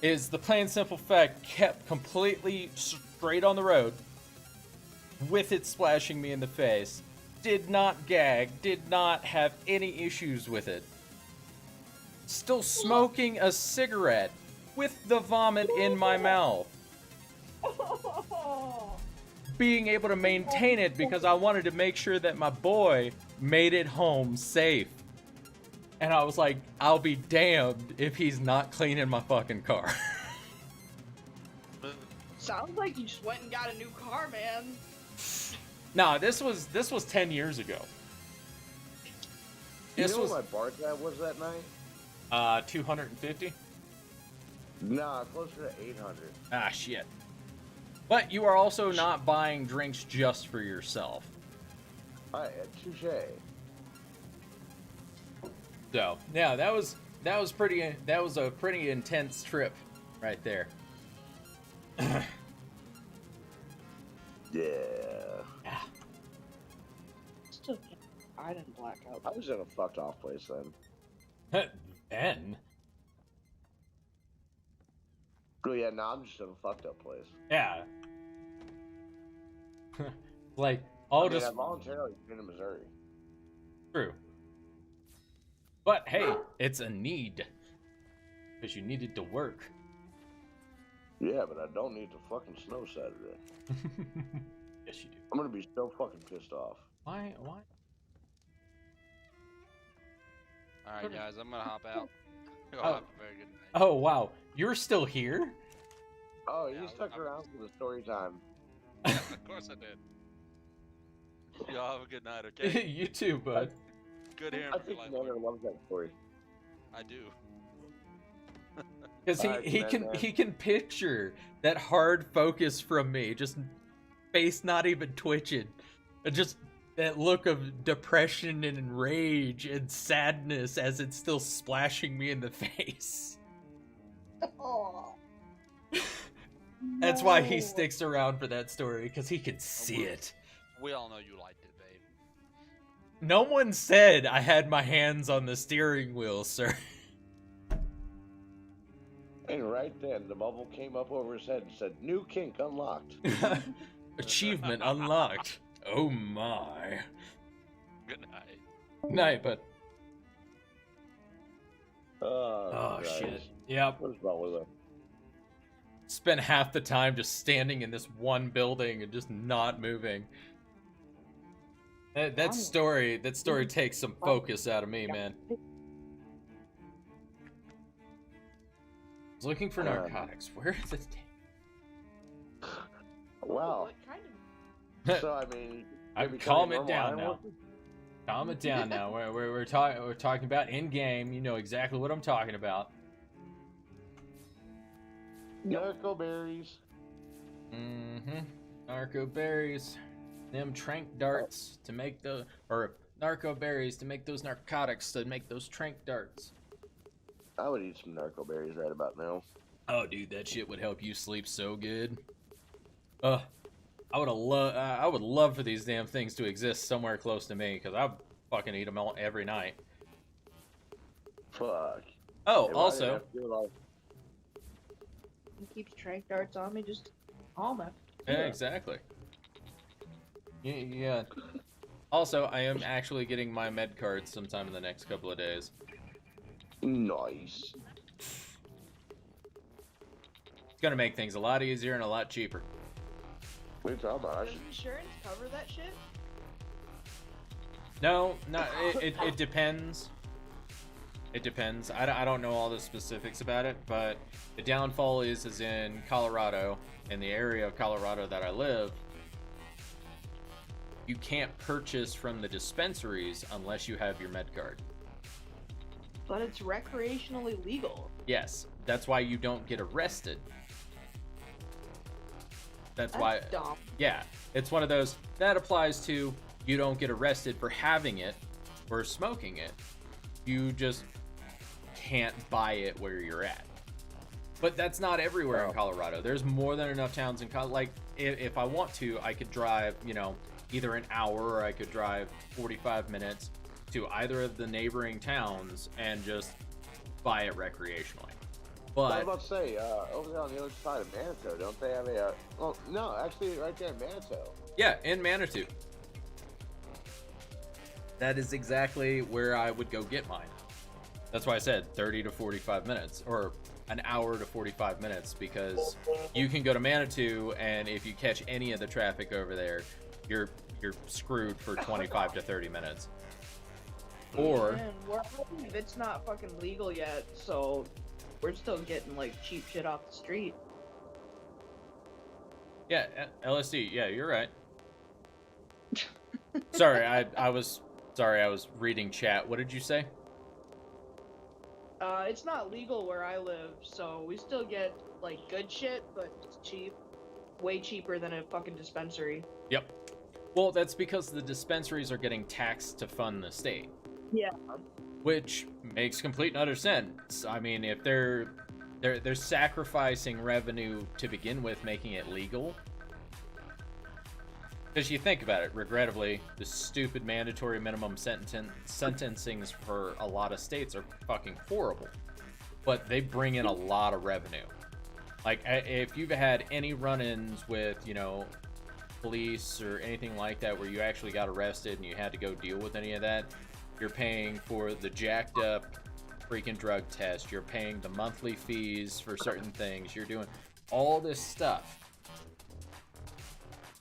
is the plain simple fact kept completely straight on the road with it splashing me in the face. Did not gag, did not have any issues with it. Still smoking a cigarette with the vomit in my mouth. Being able to maintain it because I wanted to make sure that my boy made it home safe. And I was like, I'll be damned if he's not cleaning my fucking car. Sounds like you just went and got a new car, man. Nah, this was 10 years ago. You This know was what my bar tab was that night? 250. Nah, closer to 800. Ah, shit. But you are also not buying drinks just for yourself. Touche. So, yeah, that was a pretty intense trip right there. Yeah. Yeah. Still can't. I didn't black out. I was in a fucked off place then. Ben? Oh yeah, no, I'm just in a fucked up place. Yeah. Like, I'll I just... voluntarily been in Missouri. True. But hey, it's a need. Because you needed to work. Yeah, but I don't need to fucking snow Saturday. Yes, you do. I'm gonna be so fucking pissed off. Why? Alright, guys, I'm gonna hop out. Y'all Oh. have a very good night. Oh, wow. You're still here? Oh, Yeah, you stuck I'm- around for the story time. Yeah, of course I did. Y'all have a good night, okay? You too, bud. Good hearing I from you, think Lifelord. Commander loves that story. I do. Because Alright, he can picture that hard focus from me, just face not even twitching, just that look of depression and rage and sadness as it's still splashing me in the face. Oh. That's why he No. sticks around for that story, because he can see it. We all know you liked it, babe. No one said I had my hands on the steering wheel, sir. And right then, the bubble came up over his head and said, "New kink unlocked." Achievement unlocked. Oh my. Good night. Night, but Oh, Christ. shit. Yep. What is wrong with him? Spent half the time just standing in this one building and just not moving. That story takes some focus out of me, man. I was looking for narcotics. Where is this? Wow. What kind of... So I mean, I'm maybe calm tell it me down normal now. Calm it down now. We're talking about in game. You know exactly what I'm talking about. Narco berries. Mm-hmm. Narco berries. Them trank darts to make the narco berries to make those narcotics to make those trank darts. I would eat some narco berries right about now. Oh, dude, that shit would help you sleep so good. I would love for these damn things to exist somewhere close to me, because I fucking eat them all every night. Fuck. Oh, Hey, why did I also, have to do it all? He keeps trank darts on me, just calm it. yeah, exactly. Yeah. Also, I am actually getting my med card sometime in the next couple of days. Nice. It's gonna make things a lot easier and a lot cheaper. What are you talking about? I Does should... insurance cover that shit? No, it depends. It depends. I don't know all the specifics about it, but the downfall is in Colorado, in the area of Colorado that I live, you can't purchase from the dispensaries unless you have your med card. But it's recreationally legal. Yes, that's why you don't get arrested. That's why. Dumb. Yeah, it's one of those that applies to you don't get arrested for having it or smoking it. You just can't buy it where you're at. But that's not everywhere in Colorado. There's more than enough towns in Colorado. Like, if I want to, I could drive, either an hour or I could drive 45 minutes to either of the neighboring towns and just buy it recreationally. I was But about to say, over there on the other side of Manitou, don't they have a... well, no, actually, right there in Manitou. yeah, in Manitou. That is exactly where I would go get mine. That's why I said 30 to 45 minutes, or an hour to 45 minutes, because you can go to Manitou, and if you catch any of the traffic over there, you're screwed for 25 to 30 minutes. Or Man, it's not fucking legal yet, so we're still getting like cheap shit off the street. yeah, LSD. Yeah, you're right. Sorry, I was reading chat. What did you say? It's not legal where I live, so we still get like good shit, but it's cheap. Way cheaper than a fucking dispensary. Yep. Well, that's because the dispensaries are getting taxed to fund the state. Yeah. Which makes complete and utter sense. I mean, if they're sacrificing revenue to begin with, making it legal. Because you think about it, regrettably, the stupid mandatory minimum sentencings for a lot of states are fucking horrible. But they bring in a lot of revenue. Like, if you've had any run-ins with, police or anything like that where you actually got arrested and you had to go deal with any of that, you're paying for the jacked up freaking drug test, you're paying the monthly fees for certain things, you're doing all this stuff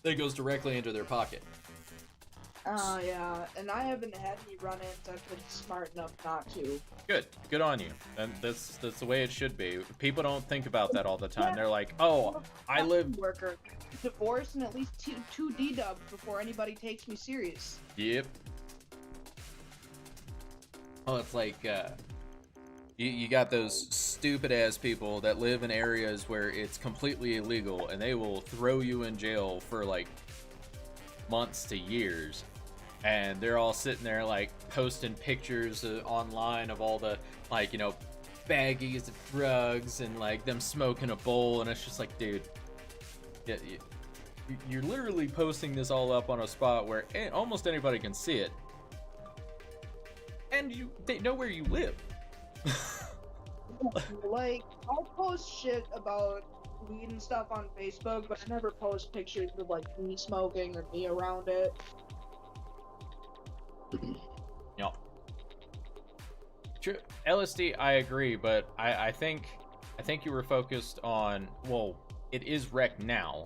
that goes directly into their pocket. Yeah, and I haven't had any run-ins. I've been smart enough not to. Good on you. And that's the way it should be. People don't think about that all the time. They're like, oh, I live... Worker, divorced and at least two D-dubs before anybody takes me serious. Yep. Oh, it's like, you got those stupid-ass people that live in areas where it's completely illegal, and they will throw you in jail for, like, months to years. And they're all sitting there, like, posting pictures online of all the, like, baggies of drugs and, like, them smoking a bowl, and it's just like, dude, you're literally posting this all up on a spot where almost anybody can see it. And they know where you live. Like, I'll post shit about weed and stuff on Facebook, but I never post pictures of, like, me smoking or me around it. Yep. True. LSD, I agree, but I think you were focused on, well, it is rec now,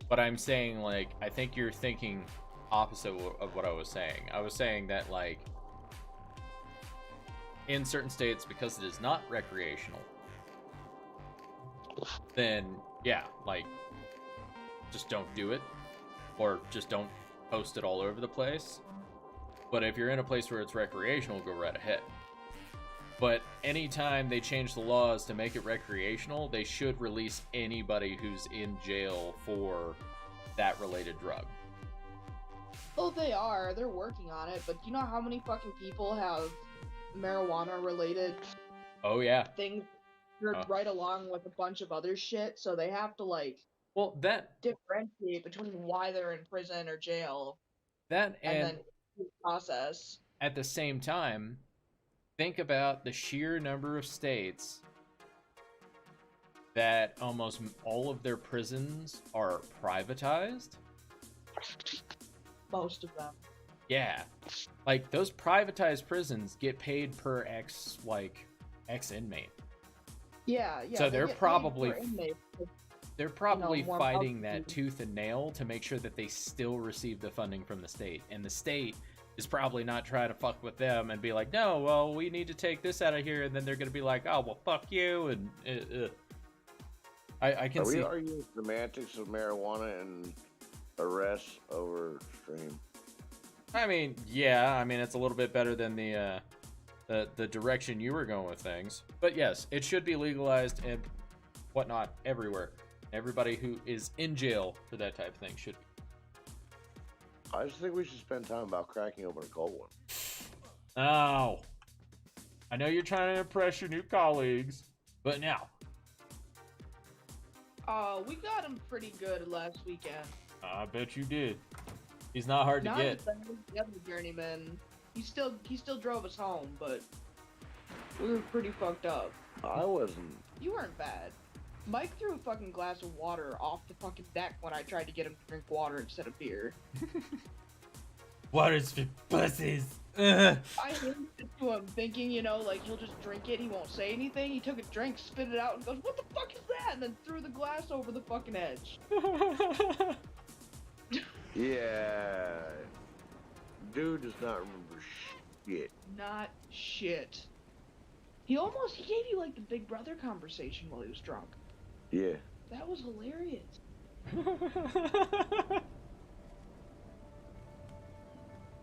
but I'm saying, like, I think you're thinking opposite of what I was saying. I was saying that, like, in certain states, because it is not recreational, then, yeah, like, just don't do it, or just don't post it all over the place. But if you're in a place where it's recreational, go right ahead. But anytime they change the laws to make it recreational, they should release anybody who's in jail for that related drug. Oh, they are. They're working on it, but you know how many fucking people have marijuana-related things right along with a bunch of other shit, so they have to, like, differentiate between why they're in prison or jail. And then process. At the same time, think about the sheer number of states that almost all of their prisons are privatized. Most of them. Yeah. Like, those privatized prisons get paid per X inmate. Yeah. So they're probably warm fighting up that tooth and nail to make sure that they still receive the funding from the state. And the state is probably not trying to fuck with them and be like, no, well, we need to take this out of here. And then they're going to be like, oh, well, fuck you. And I can see. Are we arguing semantics of marijuana and arrests over stream? I mean, yeah. I mean, it's a little bit better than the the direction you were going with things. But yes, it should be legalized and whatnot everywhere. Everybody who is in jail for that type of thing should be. I just think we should spend time about cracking open a cold one. Oh, I know you're trying to impress your new colleagues, but now. We got him pretty good last weekend. I bet you did. He's not hard to Not get. as bad as the other journeyman. He still drove us home, but we were pretty fucked up. I wasn't. You weren't bad. Mike threw a fucking glass of water off the fucking deck when I tried to get him to drink water instead of beer. Water's for pussies. I handed it to him thinking, you know, like he'll just drink it, he won't say anything. He took a drink, spit it out, and goes, "What the fuck is that?" And then threw the glass over the fucking edge. Yeah. Dude does not remember shit. Not shit. He gave you like the big brother conversation while he was drunk. Yeah. That was hilarious.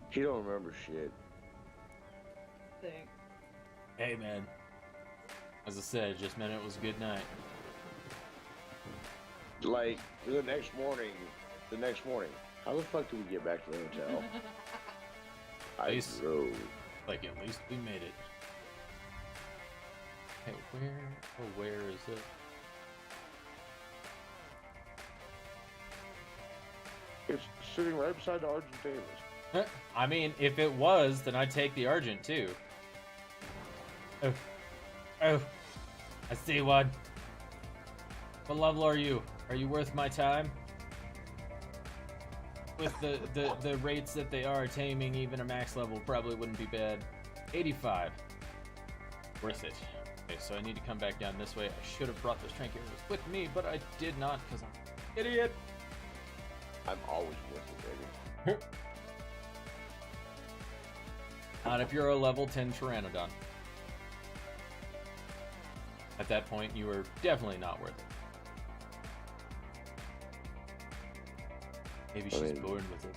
He don't remember shit. Thing. Hey, man. As I said, it just meant it was a good night. Like, the next morning, how the fuck did we get back to the hotel? I drove. Like, at least we made it. Hey, where is it? It's sitting right beside the Argent Davis. I mean, if it was, then I'd take the Argent, too. Oh. Oh. I see one. What level are you? Are you worth my time? With the rates that they are, taming even a max level probably wouldn't be bad. 85. Worth it. Okay, so I need to come back down this way. I should have brought those trinkets with me, but I did not because I'm an idiot. I'm always worth it, baby. Not if you're a level 10 Pteranodon. At that point, you are definitely not worth it. Maybe she's born with it.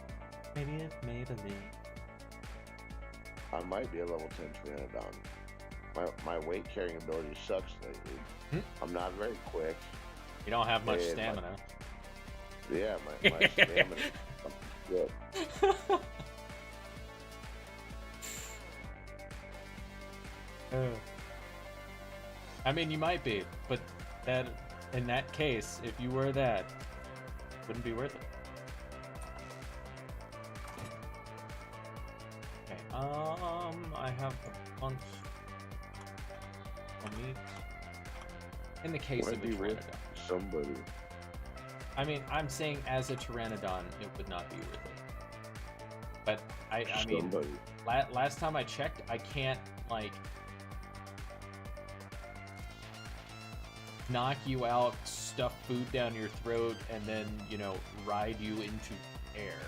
Maybe it's Maybelline. I might be a level 10 Pteranodon. My weight carrying ability sucks lately. I'm not very quick. You don't have much stamina. My stamina is good. I mean, you might be, but that in that case, if you were that, wouldn't be worth it. Okay, I have a bunch of meat. In the case of a Pteranodon. Somebody. I mean, I'm saying as a Pteranodon, it would not be worth it. But I mean, last time I checked, I can't like knock you out, stuff food down your throat, and then, you know, ride you into air.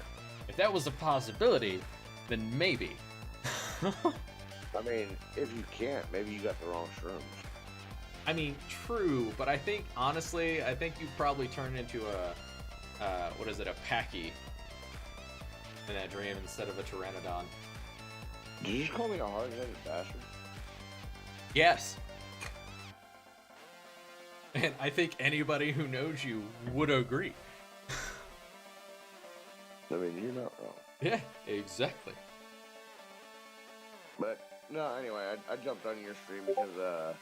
If that was a possibility, then maybe. I mean, if you can't, maybe you got the wrong shrooms. I mean, true, but I think, honestly, you'd probably turn into a, what is it, a Packy in that dream instead of a Pteranodon. Did you just call me a hard-headed bastard? Yes. And I think anybody who knows you would agree. I mean, you're not wrong. Yeah, exactly. But, no, anyway, I jumped on your stream because,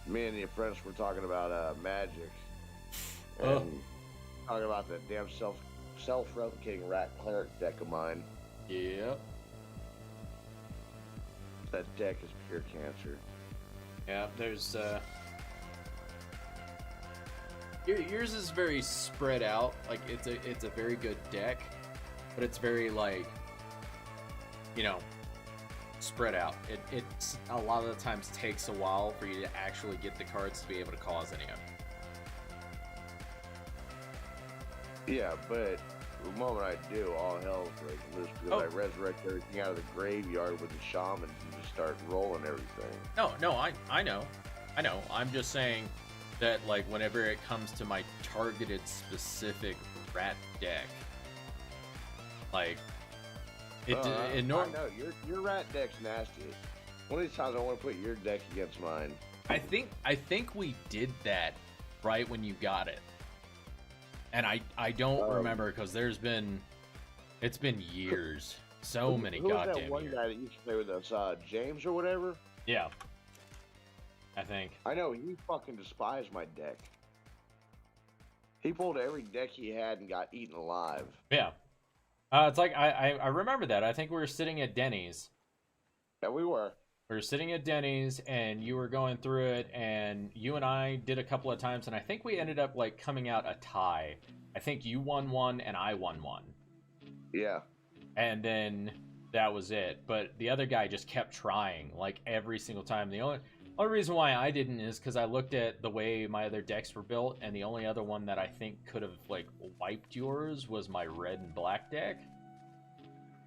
me and the apprentice were talking about, magic. And talking about that damn self-replicating rat cleric deck of mine. Yep. That deck is pure cancer. Yeah, there's, yours is very spread out. Like, it's a very good deck, but it's very, like, you know, spread out. It's a lot of the times takes a while for you to actually get the cards to be able to cause any of it. Yeah, but the moment I do, all hell's breaking loose because I resurrect everything out of the graveyard with the shamans and just start rolling everything. No, I know. I'm just saying that, like, whenever it comes to my targeted specific rat deck, like, I know your rat deck's nasty. One of these times I want to put your deck against mine. I think we did that right when you got it. And I don't remember because it's been years. So many who goddamn was that one years. guy that used to play with us? James or whatever? Yeah. I think. I know, he fucking despised my deck. He pulled every deck he had and got eaten alive. Yeah. It's like, I remember that. I think we were sitting at Denny's. Yeah, we were. We were sitting at Denny's, and you were going through it, and you and I did a couple of times, and I think we ended up, like, coming out a tie. I think you won one, and I won one. Yeah. And then that was it. But the other guy just kept trying, like, every single time. The only reason why I didn't is because I looked at the way my other decks were built, and the only other one that I think could have, like, wiped yours was my red and black deck.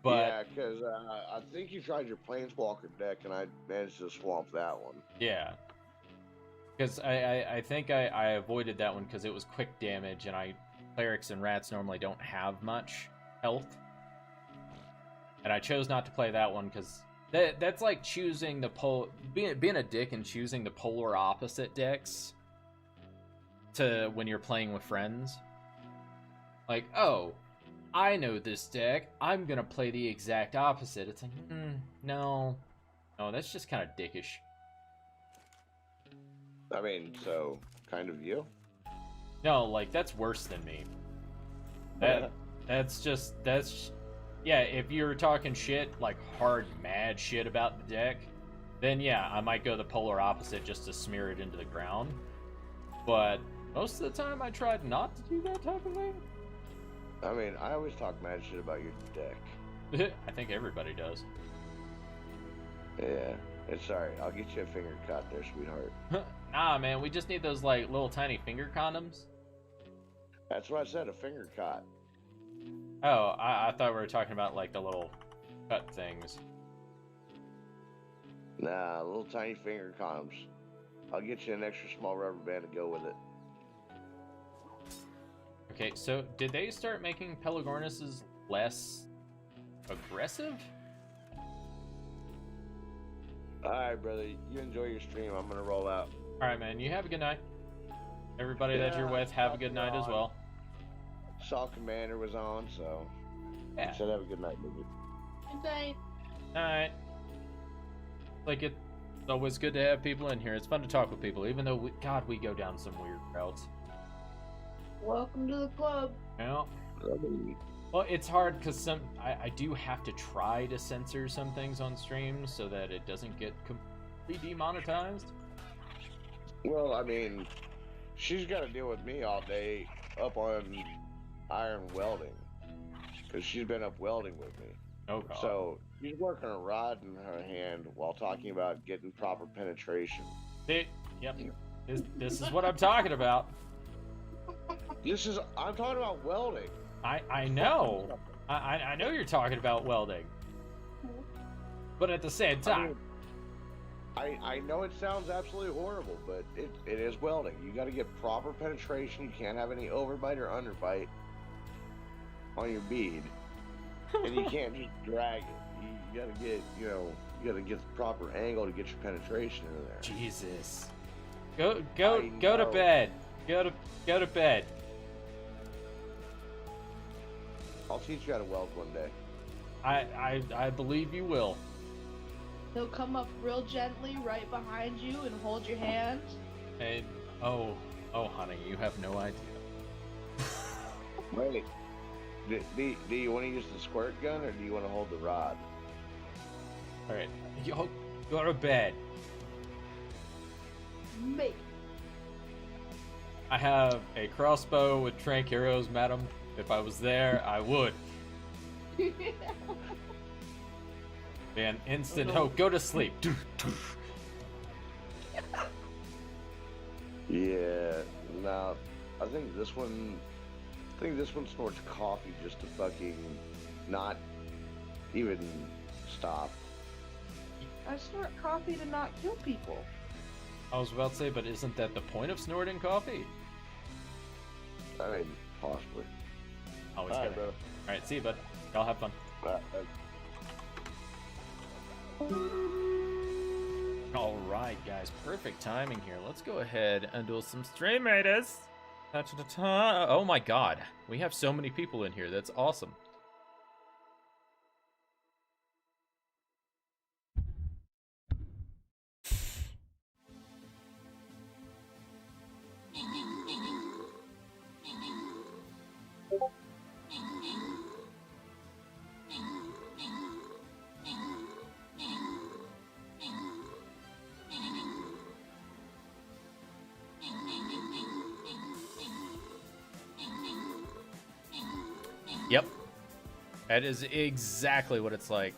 But, yeah, because I think you tried your Planeswalker deck, and I managed to swamp that one. yeah. Because I think I avoided that one because it was quick damage, and clerics and rats normally don't have much health. And I chose not to play that one because that's like choosing the being a dick and choosing the polar opposite decks to when you're playing with friends. Like, oh, I know this deck, I'm gonna play the exact opposite. It's like, no, that's just kind of dickish. I mean, so, kind of you? No, like, that's worse than me. That's yeah, if you're talking shit, like hard mad shit about the deck, then yeah, I might go the polar opposite just to smear it into the ground. But most of the time I tried not to do that type of thing. I mean, I always talk mad shit about your deck. I think everybody does. Yeah, it's alright. I'll get you a finger cut there, sweetheart. Nah, man, we just need those, like, little tiny finger condoms. That's what I said, a finger cut. Oh, I thought we were talking about, like, the little cut things. Nah, little tiny finger condoms. I'll get you an extra small rubber band to go with it. Okay, so did they start making Pelagornis's less aggressive? Alright, brother. You enjoy your stream. I'm gonna roll out. Alright, man. You have a good night. Everybody that you're with, have a good night as well. Saw Commander was on, so... Yeah. Said have a good night, baby. Good night. Alright. Like, it's always good to have people in here. It's fun to talk with people, even though, we go down some weird routes. Welcome to the club. Yeah. Well, it's hard because I do have to try to censor some things on stream so that it doesn't get completely demonetized. Well, I mean, she's got to deal with me all day up on iron welding because she's been up welding with me. Oh, God. So she's working a rod in her hand while talking about getting proper penetration. See? Yep. This is what I'm talking about. I'm talking about welding. I know. I know you're talking about welding. But at the same time. I know it sounds absolutely horrible, but it is welding. You got to get proper penetration. You can't have any overbite or underbite on your bead. And you can't just drag it. You got to get, you got to get the proper angle to get your penetration in there. Jesus. Go to bed. Go to bed. I'll teach you how to weld one day. I believe you will. He'll come up real gently right behind you and hold your hand. And oh, honey, you have no idea. Wait, do you want to use the squirt gun or do you want to hold the rod? All right, go to bed. Maybe. I have a crossbow with trank arrows, madam. If I was there, I would. Man, instant. Oh, go to sleep. Yeah, no, I think this one snorts coffee just to fucking not even stop. I snort coffee to not kill people. I was about to say, but isn't that the point of snorting coffee? I mean, possibly. Always All good. right, bro. All right, see you, bud. Y'all have fun. All right. Alright, guys, perfect timing here. Let's go ahead and do some stream raiders. Ta-ta-ta-ta. Oh my god, we have so many people in here. That's awesome. Yep. That is exactly what it's like.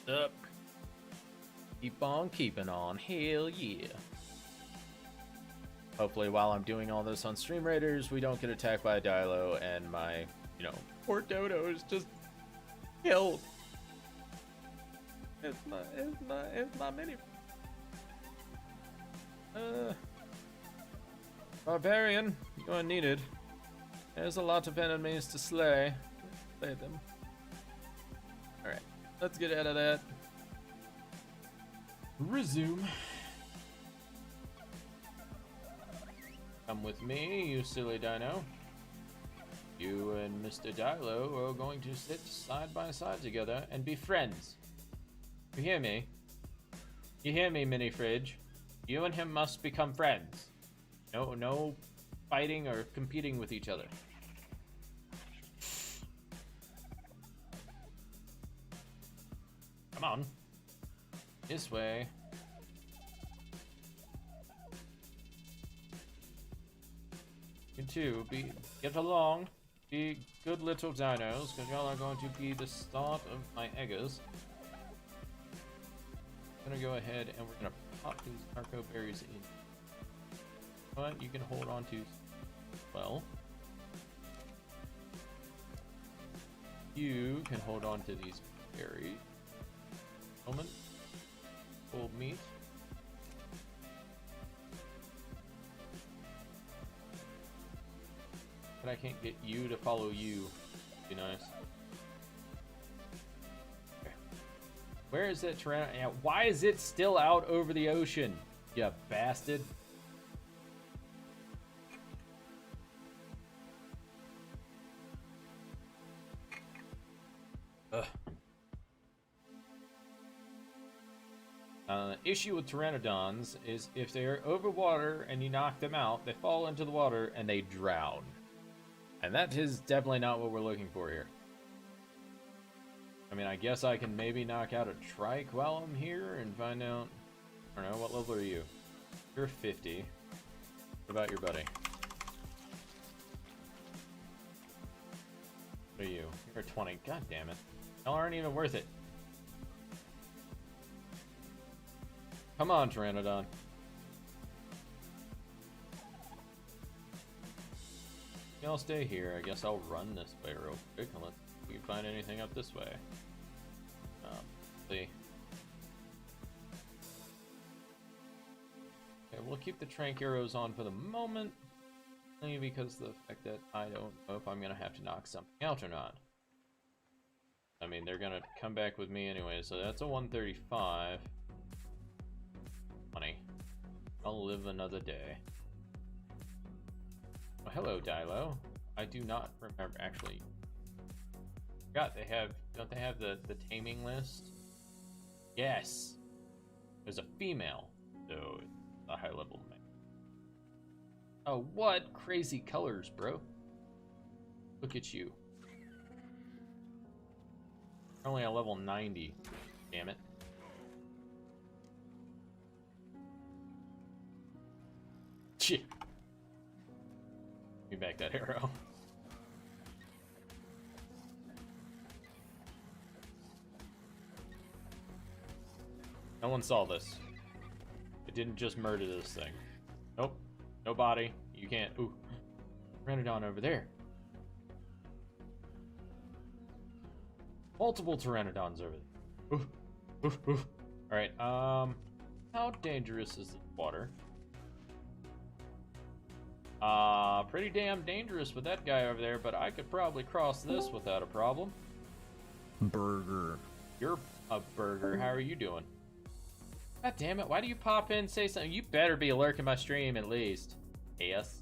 Up. Keep on keeping on. Hell yeah. Hopefully while I'm doing all this on Stream Raiders, we don't get attacked by a Dilo and my, poor dodo is just killed. It's my mini. Barbarian, you are needed. There's a lot of enemies to slay. Slay them. Alright, let's get out of that. Resume. Come with me, you silly dino. You and Mr. Dilo are going to sit side by side together and be friends. You hear me? You hear me, Mini Fridge? You and him must become friends. No fighting or competing with each other. Come on. This way. You two, get along. Be good little dinos, because y'all are going to be the start of my eggers. I'm gonna go ahead and we're gonna pop these narco berries in. But you can hold on to well. You can hold on to these berries. Moment. Cold meat. But I can't get you to follow you. Be nice. Okay. Where is that Tyrannosaurus? Why is it still out over the ocean? You bastard. Ugh. Issue with pteranodons is if they're over water and you knock them out, they fall into the water and they drown. And that is definitely not what we're looking for here. I mean, I guess I can maybe knock out a trike while I'm here and find out. I don't know, what level are you? You're 50. What about your buddy? What are you? You're 20. God damn it. Y'all aren't even worth it. Come on, Pteranodon. Y'all stay here. I guess I'll run this way real quick and let's see if we can find anything up this way. See. Okay, we'll keep the trank arrows on for the moment. Only because of the fact that I don't know if I'm gonna have to knock something out or not. I mean, they're gonna come back with me anyway, so that's a 135. Funny. I'll live another day. Oh, hello, Dilo. I do not remember, actually. Forgot they have, don't they have the taming list? Yes! There's a female, so it's a high level male. Oh, what crazy colors, bro. Look at you. Only a level 90. Damn it. Shit. Give me back that arrow. No one saw this. It didn't just murder this thing. Nope. No body. You can't. Ooh. Pteranodon over there. Multiple pteranodons over there. Oof. Oof. Oof. Alright, how dangerous is the water? Pretty damn dangerous with that guy over there, but I could probably cross this without a problem. Burger. You're a burger. How are you doing? God damn it, why do you pop in and say something? You better be lurking my stream at least. Yes.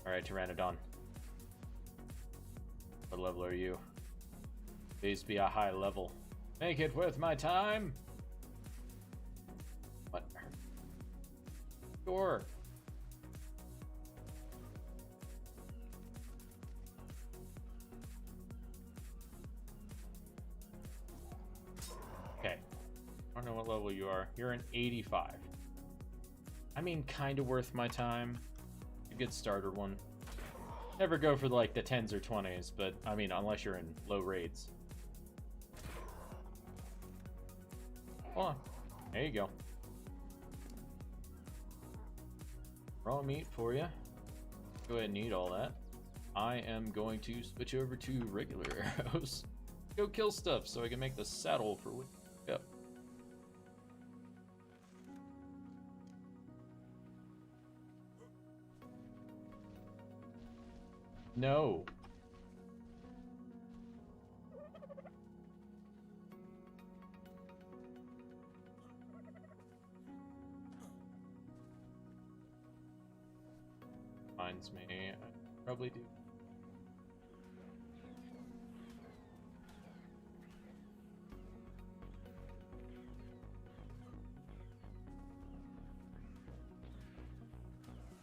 Alright, Pteranodon. What level are you? Please be a high level. Make it worth my time. What? Sure. Okay. I don't know what level you are. You're an 85. I mean, kind of worth my time. A good starter one. Never go for like the 10s or 20s, but I mean, unless you're in low raids. Hold on. There you go. Raw meat for you. Go ahead and eat all that. I am going to switch over to regular arrows. Go kill stuff so I can make the saddle for what. Yep. No. Finds me. I probably do.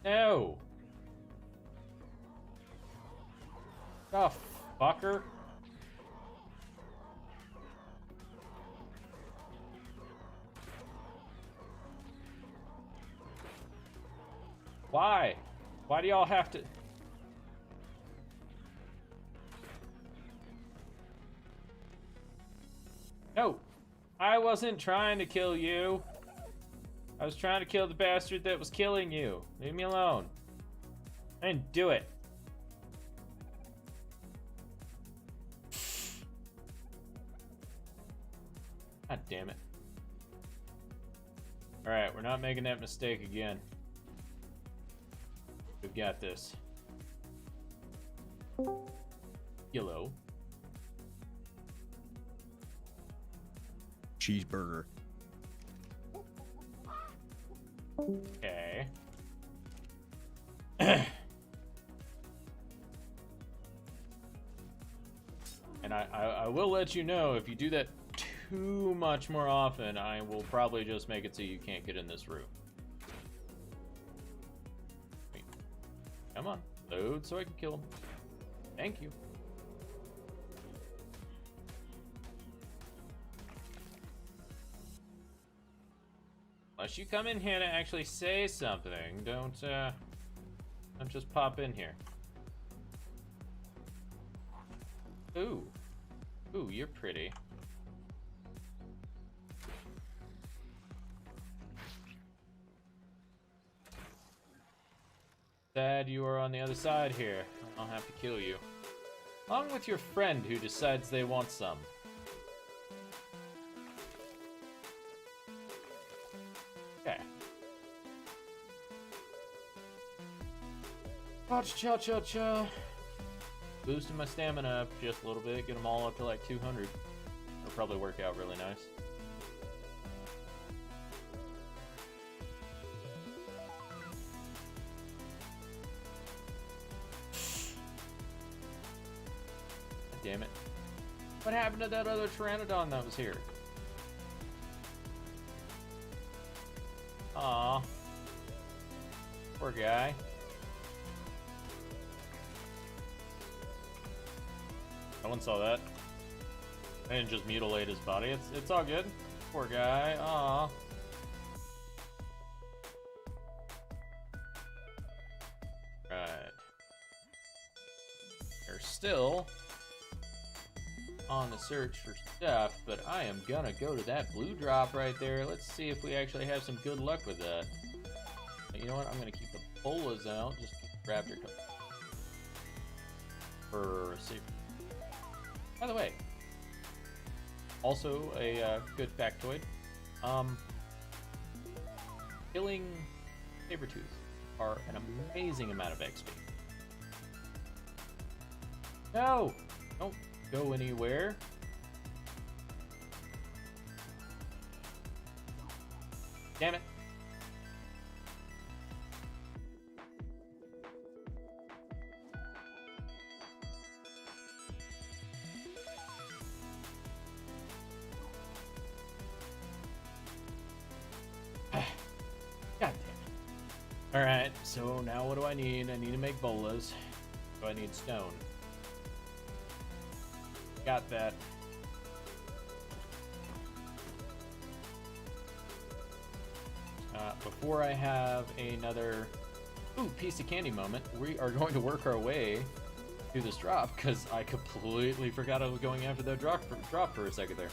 No. Oh, fucker. Why? Why do y'all have to... No, I wasn't trying to kill you. I was trying to kill the bastard that was killing you. Leave me alone. I didn't do it. God damn it. Alright, we're not making that mistake again. We've got this. Yellow. Cheeseburger. Okay. And I will let you know, if you do that too much more often, I will probably just make it so you can't get in this room. Wait. Come on. Load so I can kill him. Thank you. Unless you come in here to actually say something, don't just pop in here. Ooh. Ooh, you're pretty. Sad you are on the other side here. I'll have to kill you. Along with your friend who decides they want some. Okay. Cha-cha-cha-cha. Boosting my stamina up just a little bit. Get them all up to like 200. It'll probably work out really nice. Damn it. What happened to that other Pteranodon that was here? Aw. Poor guy. No one saw that. I didn't just mutilate his body. It's all good. Poor guy. Aw. Right. They're still on the search for stuff, but I am gonna go to that blue drop right there. Let's see if we actually have some good luck with that. But you know what? I'm gonna keep the bolas out. Just keep the raptor for safety. By the way, also a good factoid. Killing saber-tooths are an amazing amount of XP. No! Don't go anywhere. Damn it. God damn it. Alright, so now what do I need? I need to make bolas. So I need stone. Got that. Before I have another piece of candy moment, we are going to work our way through this drop, because I completely forgot I was going after that drop for a second there.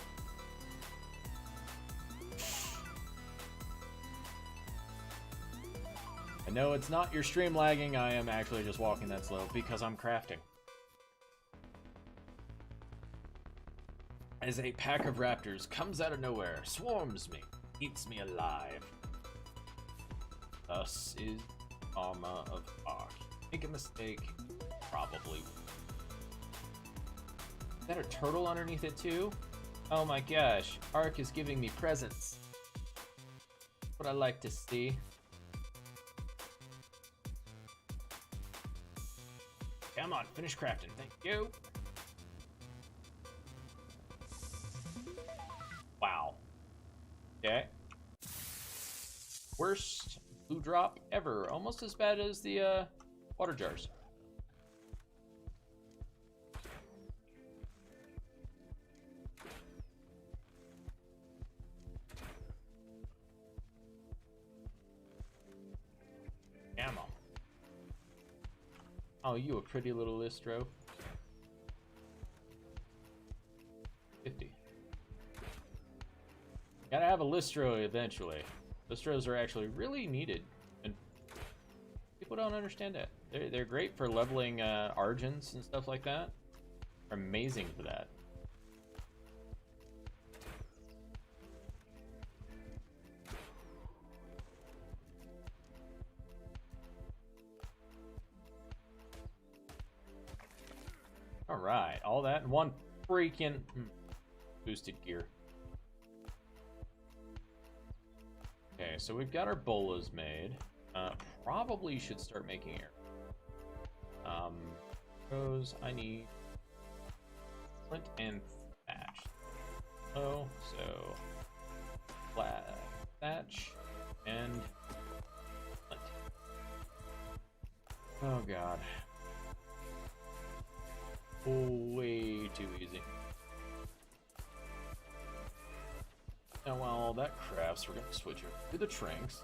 I know it's not your stream lagging, I am actually just walking that slow because I'm crafting. As a pack of raptors comes out of nowhere, swarms me, eats me alive. Thus is Armor of Ark. Make a mistake, probably. Is that a turtle underneath it too? Oh my gosh, Ark is giving me presents. What I like to see. Come on, finish crafting, thank you. Wow. Okay. Worst blue drop ever. Almost as bad as the water jars. Ammo. Oh, you a pretty little Listro. 50. Gotta have a Listro eventually. Listros are actually really needed, and people don't understand that. They're great for leveling Argents and stuff like that. They're amazing for that. Alright, all that in one freaking boosted gear. Okay, so we've got our bolas made. Probably should start making air. Rose, I need flint and thatch. Oh, so flat thatch and flint. Oh god. Way too easy. Now while all that crafts, we're gonna switch over to the Tranks.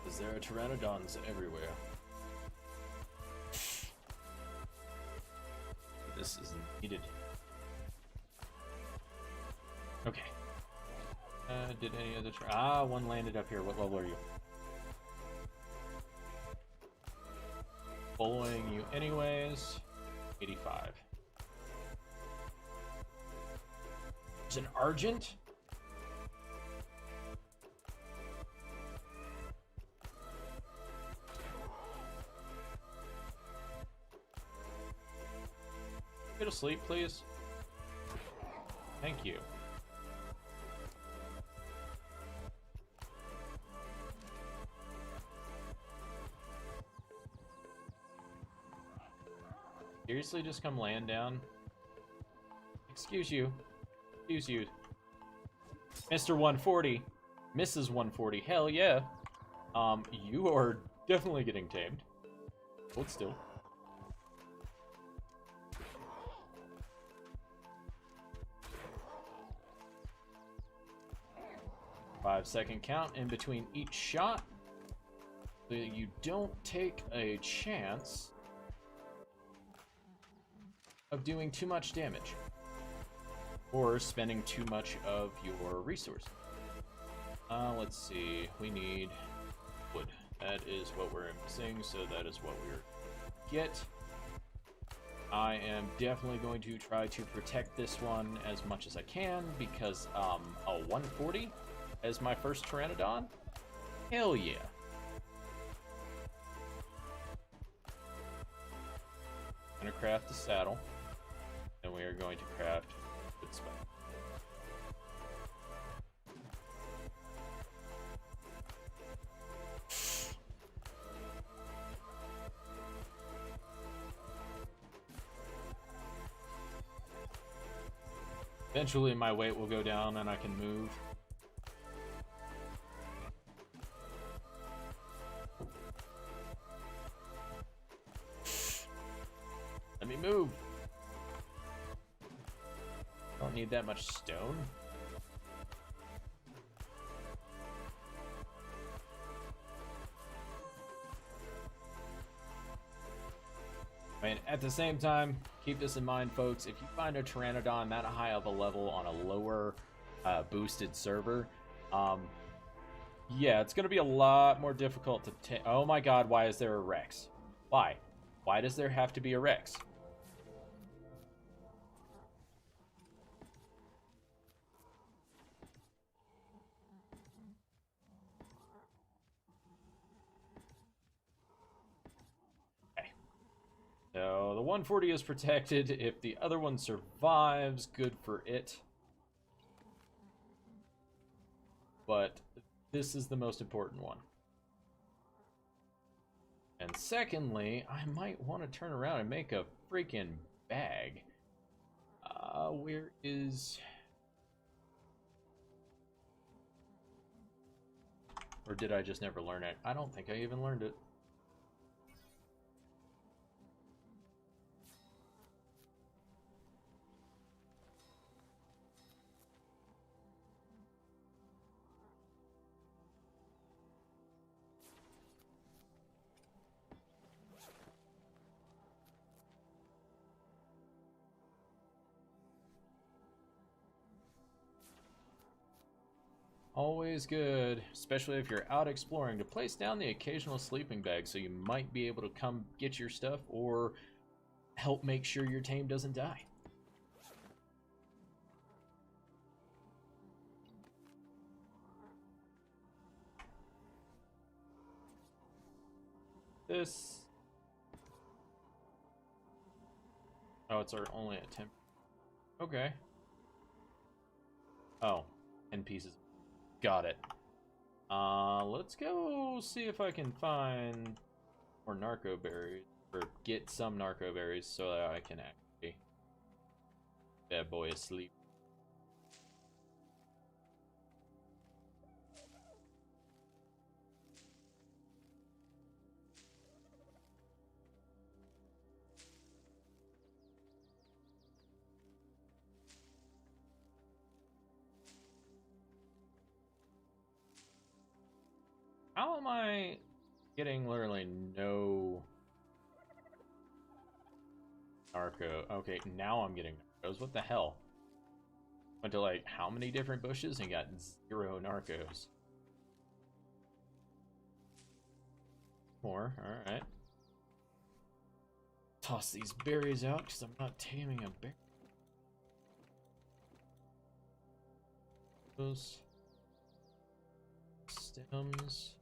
Because there are pteranodons everywhere. This is needed. Okay. Did any other one landed up here. What level are you? Following you anyways. 85. There's an Argent? Go to sleep, please. Thank you. Seriously, just come land down? Excuse you. Excuse you. Mr. 140. Mrs. 140. Hell yeah. You are definitely getting tamed. Hold still. Five-second count in between each shot, so you don't take a chance of doing too much damage or spending too much of your resources. Let's see, we need wood. That is what we're missing, so that is what we're get. I am definitely going to try to protect this one as much as I can, because a 140 as my first Pteranodon Hell yeah. I'm gonna craft the saddle, and we are going to craft good spec. Eventually my weight will go down and I can move. Let me move. Don't need that much stone. I mean, at the same time, keep this in mind, folks. If you find a Pteranodon that high of a level on a lower boosted server, yeah, it's going to be a lot more difficult to... Oh my god, why is there a Rex? Why? Why does there have to be a Rex? So the 140 is protected. If the other one survives, good for it. But this is the most important one. And secondly, I might want to turn around and make a freaking bag. Where is... Or did I just never learn it? I don't think I even learned it. Always good, especially if you're out exploring, to place down the occasional sleeping bag so you might be able to come get your stuff or help make sure your tame doesn't die. This... Oh, it's our only attempt. Okay. Oh, 10 pieces. Got it. Let's go see if I can find more narco berries, or get some narco berries so that I can actually that boy asleep. How am I getting literally no narco? Okay, now I'm getting narcos. What the hell? Went to like how many different bushes and got 0 narcos. More, alright. Toss these berries out because I'm not taming a bear. Those stems.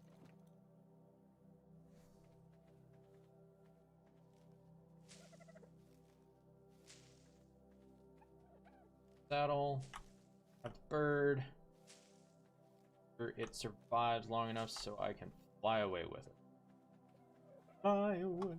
Saddle, a bird. It survives long enough so I can fly away with it. Fly away.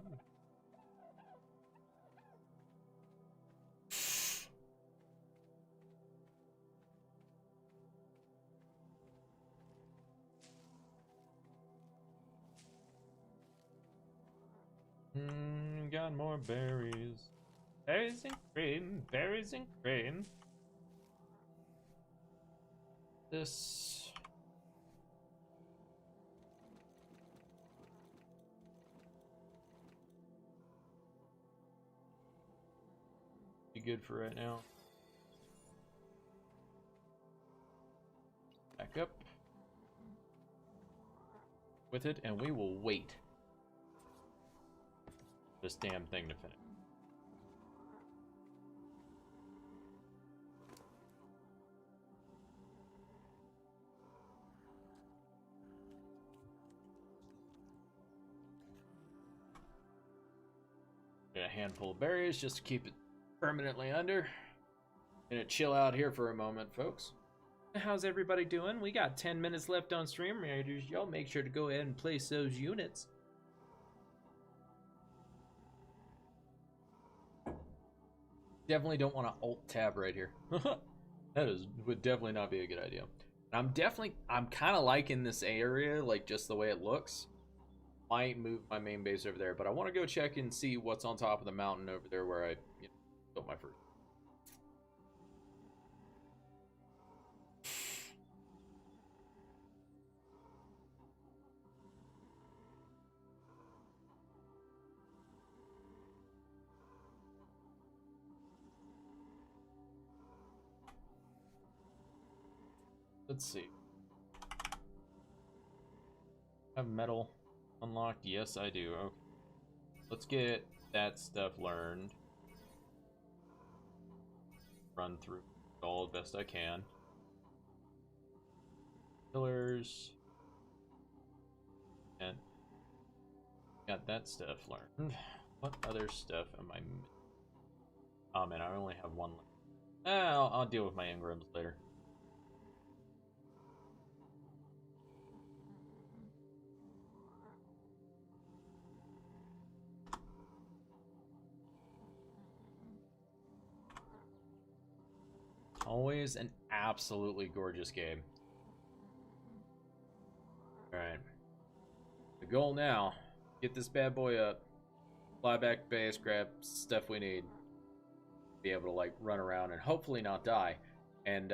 Got more berries. Berries and cream, berries and cream. This... be good for right now. Back up with it, and we will wait this damn thing to finish. handful of berries just to keep it permanently under. Gonna chill out here for a moment, folks. How's everybody doing? We got 10 minutes left on Stream Raiders. Y'all make sure to go ahead and place those units. Definitely don't want to alt tab right here. Would definitely not be a good idea. I'm kind of liking this area, like just the way it looks. Might move my main base over there, but I want to go check and see what's on top of the mountain over there where I built my first. Let's see. Have metal unlocked? Yes, I do. Okay. Let's get that stuff learned. Run through all the best I can. Pillars. And got that stuff learned. What other stuff am I missing? Oh man, I only have one left. I'll deal with my engrams later. Always an absolutely gorgeous game. Alright. The goal now, get this bad boy up, fly back to base, grab stuff we need, be able to like run around and hopefully not die, and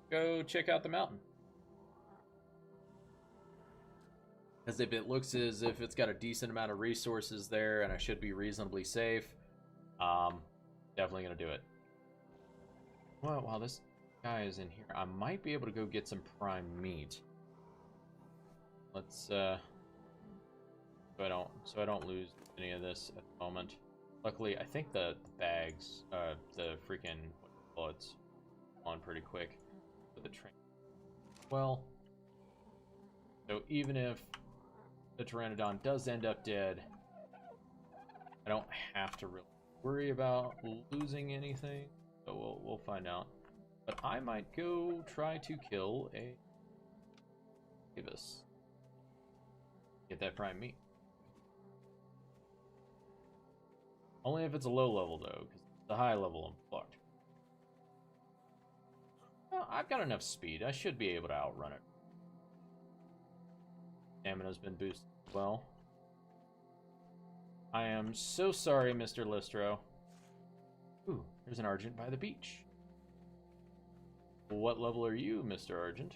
go check out the mountain. As if it looks as if it's got a decent amount of resources there and I should be reasonably safe, definitely gonna do it. Well, while this guy is in here, I might be able to go get some prime meat. Let's so I don't lose any of this at the moment. Luckily, I think the bags, the freaking bullets, on pretty quick for the train. Well, so even if the Pteranodon does end up dead, I don't have to really worry about losing anything. So we'll find out. But I might go try to kill a Davis. Get that prime meat. Only if it's a low level though, because the high level I'm fucked. Well, I've got enough speed. I should be able to outrun it. Stamina's been boosted as well. I am so sorry, Mr. Listro. Ooh, there's an Argent by the beach. What level are you, Mr. Argent?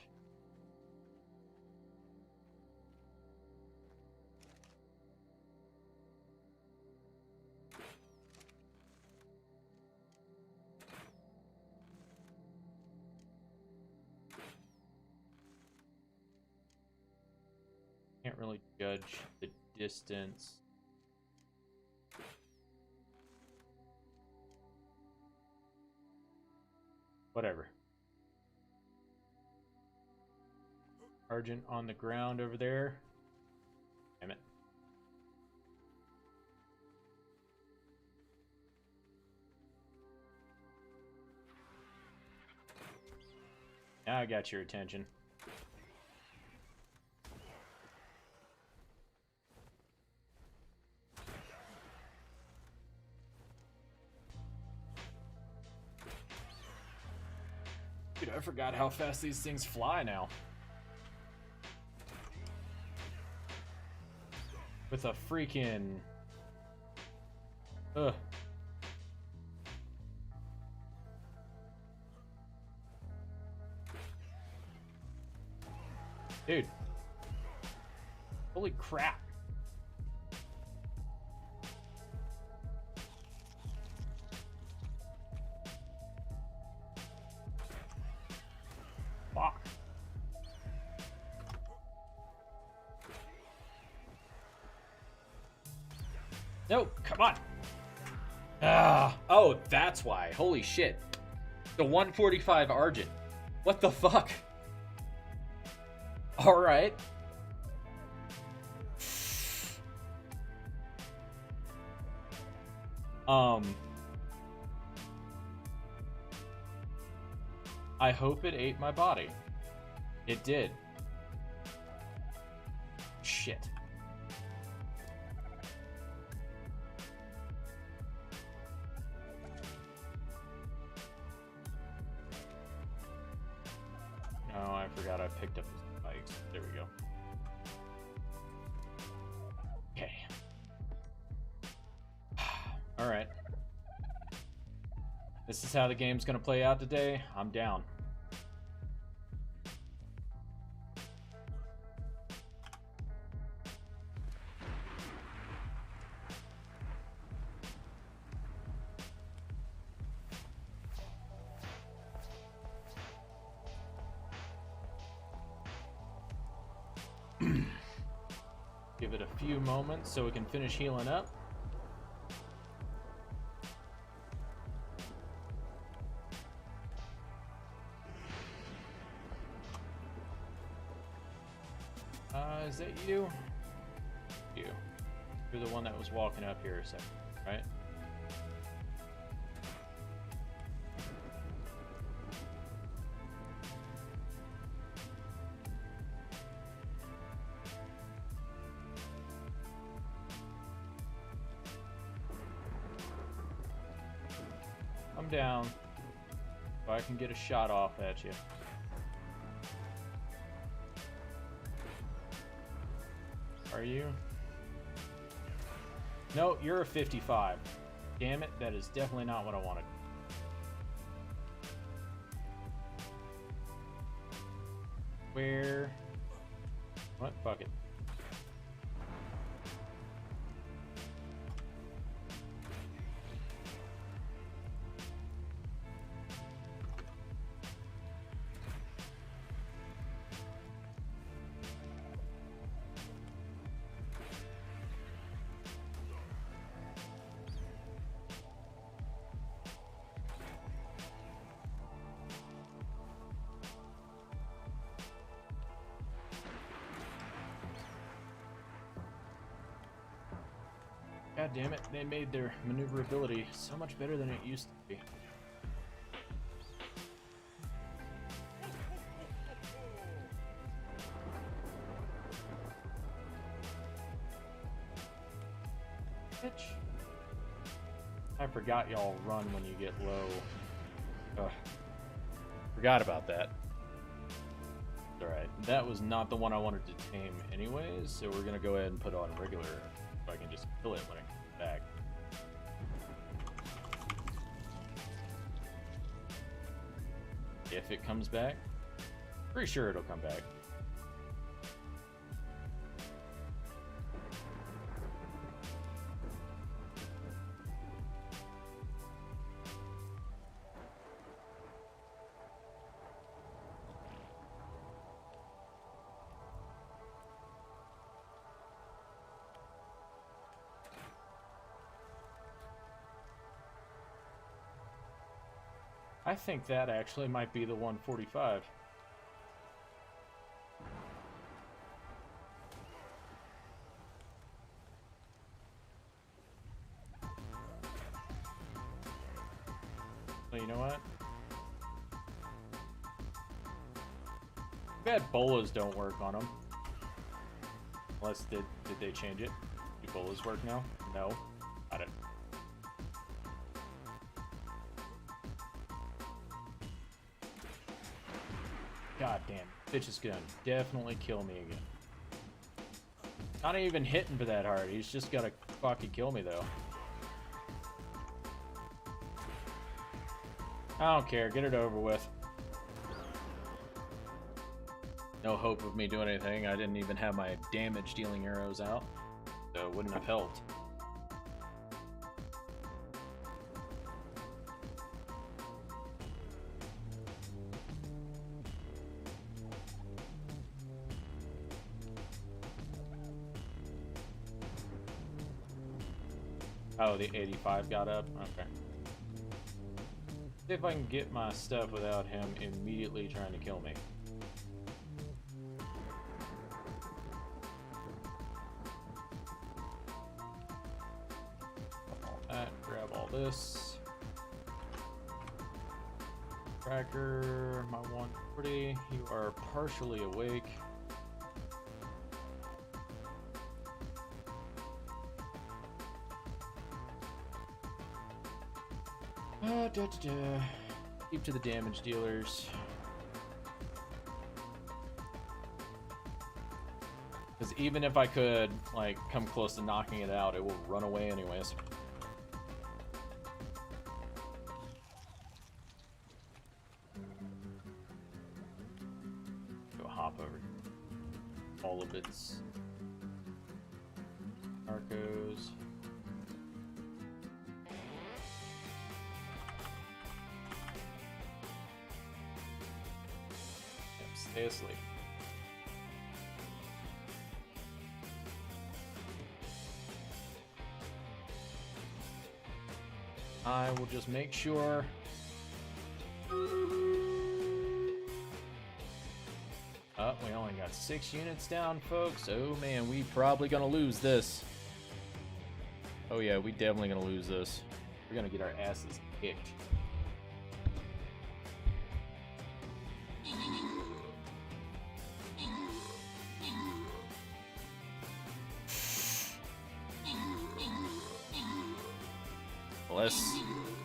Can't really judge the distance. Whatever. Argent on the ground over there. Damn it. Now I got your attention. Dude, I forgot how fast these things fly now. With a freaking... Ugh. Dude. Holy crap. Fuck. No, come on. Ah, oh, that's why. Holy shit. The 145 Argent. What the fuck? All right. I hope it ate my body. It did. Shit. No, I forgot I picked up his spikes. There we go. Okay. Alright. This is how the game's gonna play out today. I'm down. Give it a few moments so we can finish healing up. Is that you? You. You're the one that was walking up here a second, right? I'm down. If I can get a shot off at you. Are you? No, you're a 55. Damn it, that is definitely not what I wanted. Where? What? Fuck it. God damn it, they made their maneuverability so much better than it used to be. Bitch. I forgot y'all run when you get low. Ugh. Forgot about that. Alright, that was not the one I wanted to tame anyways, so we're gonna go ahead and put on regular if I can just kill it when it comes back. If it comes back. Pretty sure it'll come back. I think that actually might be the 145. Well, you know what? Bad bolas don't work on them. Unless did they change it? Do bolas work now? No. Got it. God damn, bitch is gonna definitely kill me again. Not even hitting for that hard, he's just gotta fucking kill me though. I don't care, get it over with. No hope of me doing anything, I didn't even have my damage dealing arrows out, so it wouldn't have helped. Oh, the 85 got up? Okay. See if I can get my stuff without him immediately trying to kill me. Grab all this. Tracker, my 140. You are partially awake. Keep to the damage dealers. Because even if I could, like, come close to knocking it out, it will run away anyways. Go hop over all of its Arcos. Stay asleep. I will just make sure. Oh, we only got 6 units down, folks. Oh man, we probably gonna lose this. Oh yeah, we definitely gonna lose this. We're gonna get our asses kicked. Unless,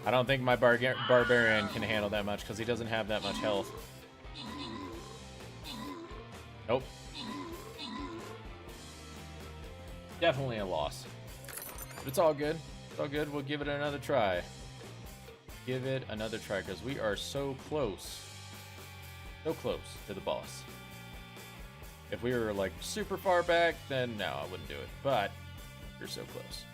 I don't think my barbarian can handle that much because he doesn't have that much health. Nope. Definitely a loss. But it's all good. It's all good. We'll give it another try. Give it another try because we are so close. So close to the boss. If we were like super far back, then no, I wouldn't do it. But we're so close.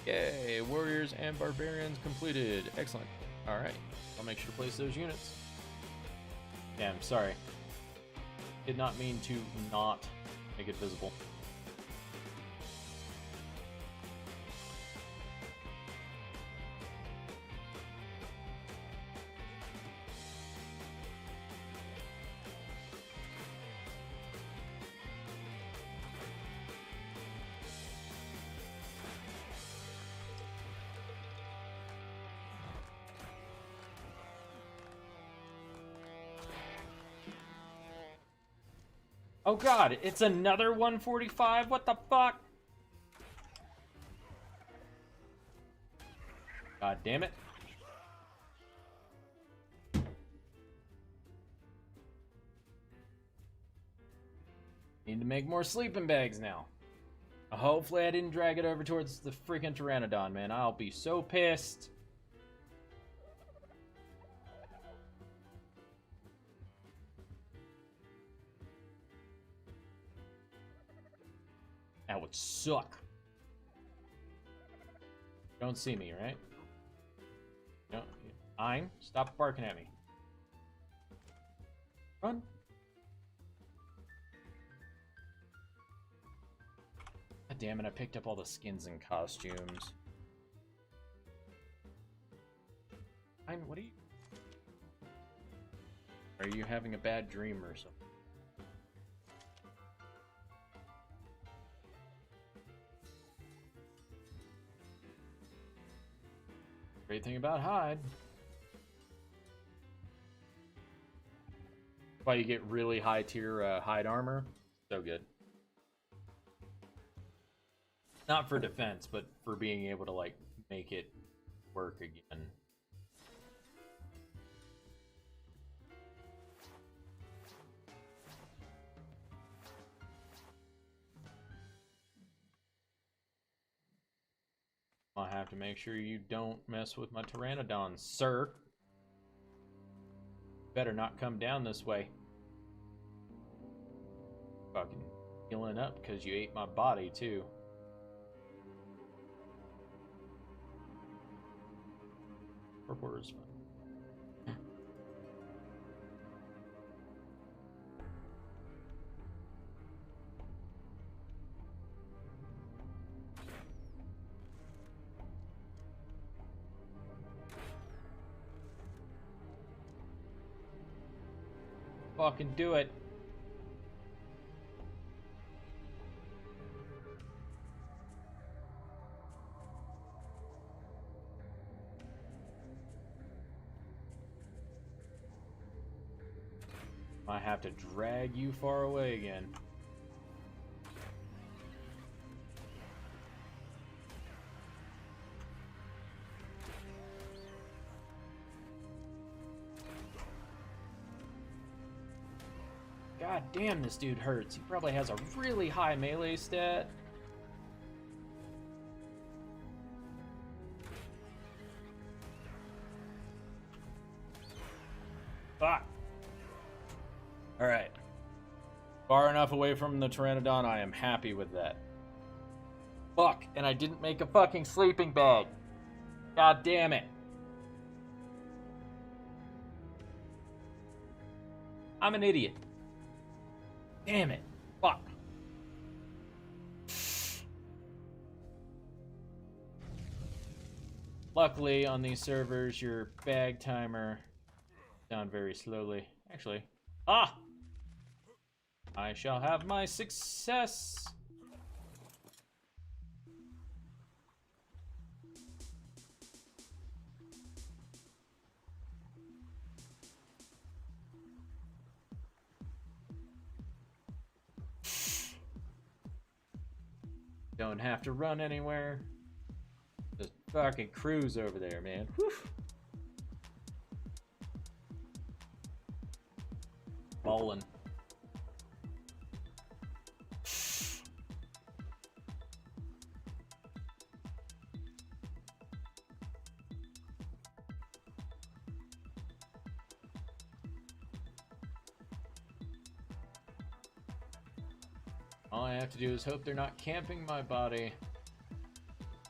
Yay, warriors and barbarians completed. Excellent. All right, I'll make sure to place those units. Damn, sorry. Did not mean to not make it visible. Oh god, it's another 145? What the fuck? God damn it. Need to make more sleeping bags now. Hopefully I didn't drag it over towards the freaking Pteranodon, man. I'll be so pissed. That would suck. Don't see me, right? No. Ein, stop barking at me. Run. God damn it, I picked up all the skins and costumes. Ein, what are you? Are you having a bad dream or something? Great thing about hide. Why you get really high tier hide armor. So good. Not for defense, but for being able to like make it work again. I'll have to make sure you don't mess with my Pteranodon, sir. Better not come down this way. Fucking healing up because you ate my body, too. Purple is fun. Fucking do it. I have to drag you far away again. God damn, this dude hurts. He probably has a really high melee stat. Fuck. Alright. Far enough away from the Pteranodon, I am happy with that. Fuck, and I didn't make a fucking sleeping bag. God damn it. I'm an idiot. Damn it. Fuck. Luckily, on these servers, your bag timer down very slowly. Actually, I shall have my success. Don't have to run anywhere. Just fucking cruise over there, man. Whew. Bowling. All I have to do is hope they're not camping my body.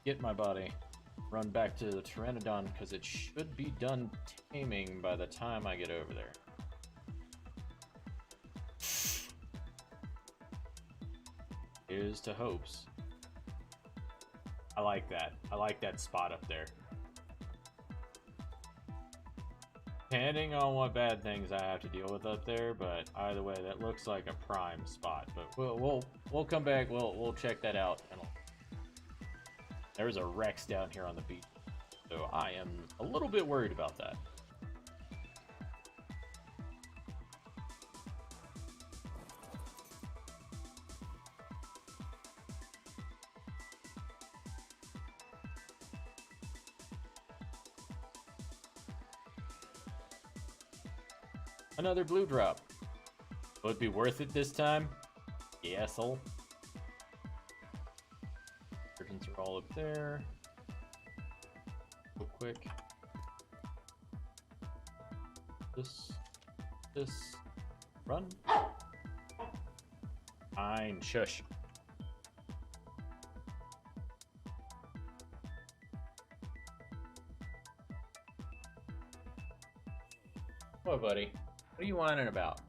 Get my body. Run back to the Pteranodon, because it should be done taming by the time I get over there. Here's to hopes. I like that. I like that spot up there. Depending on what bad things I have to deal with up there, but either way, that looks like a prime spot. But we'll come back. We'll check that out. There's a Rex down here on the beach, so I am a little bit worried about that. Another blue drop. Will it be worth it this time? Yes'll. Curtains are all up there. Real quick. This. Run. Fine, shush. Whoa, buddy. What are you whining about?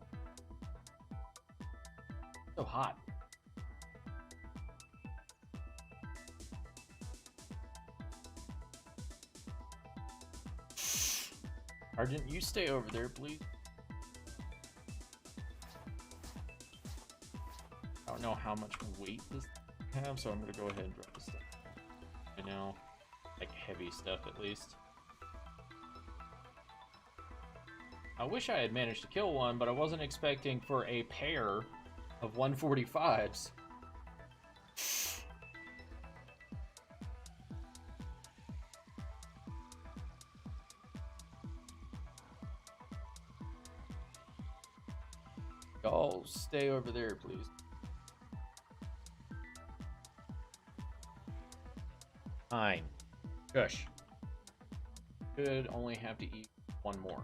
So hot. Argent, you stay over there, please. I don't know how much weight this have, so I'm gonna go ahead and drop this stuff. I know, like heavy stuff at least. I wish I had managed to kill one, but I wasn't expecting for a pair of 145s. Y'all stay over there, please. Fine. Shush. Should only have to eat one more.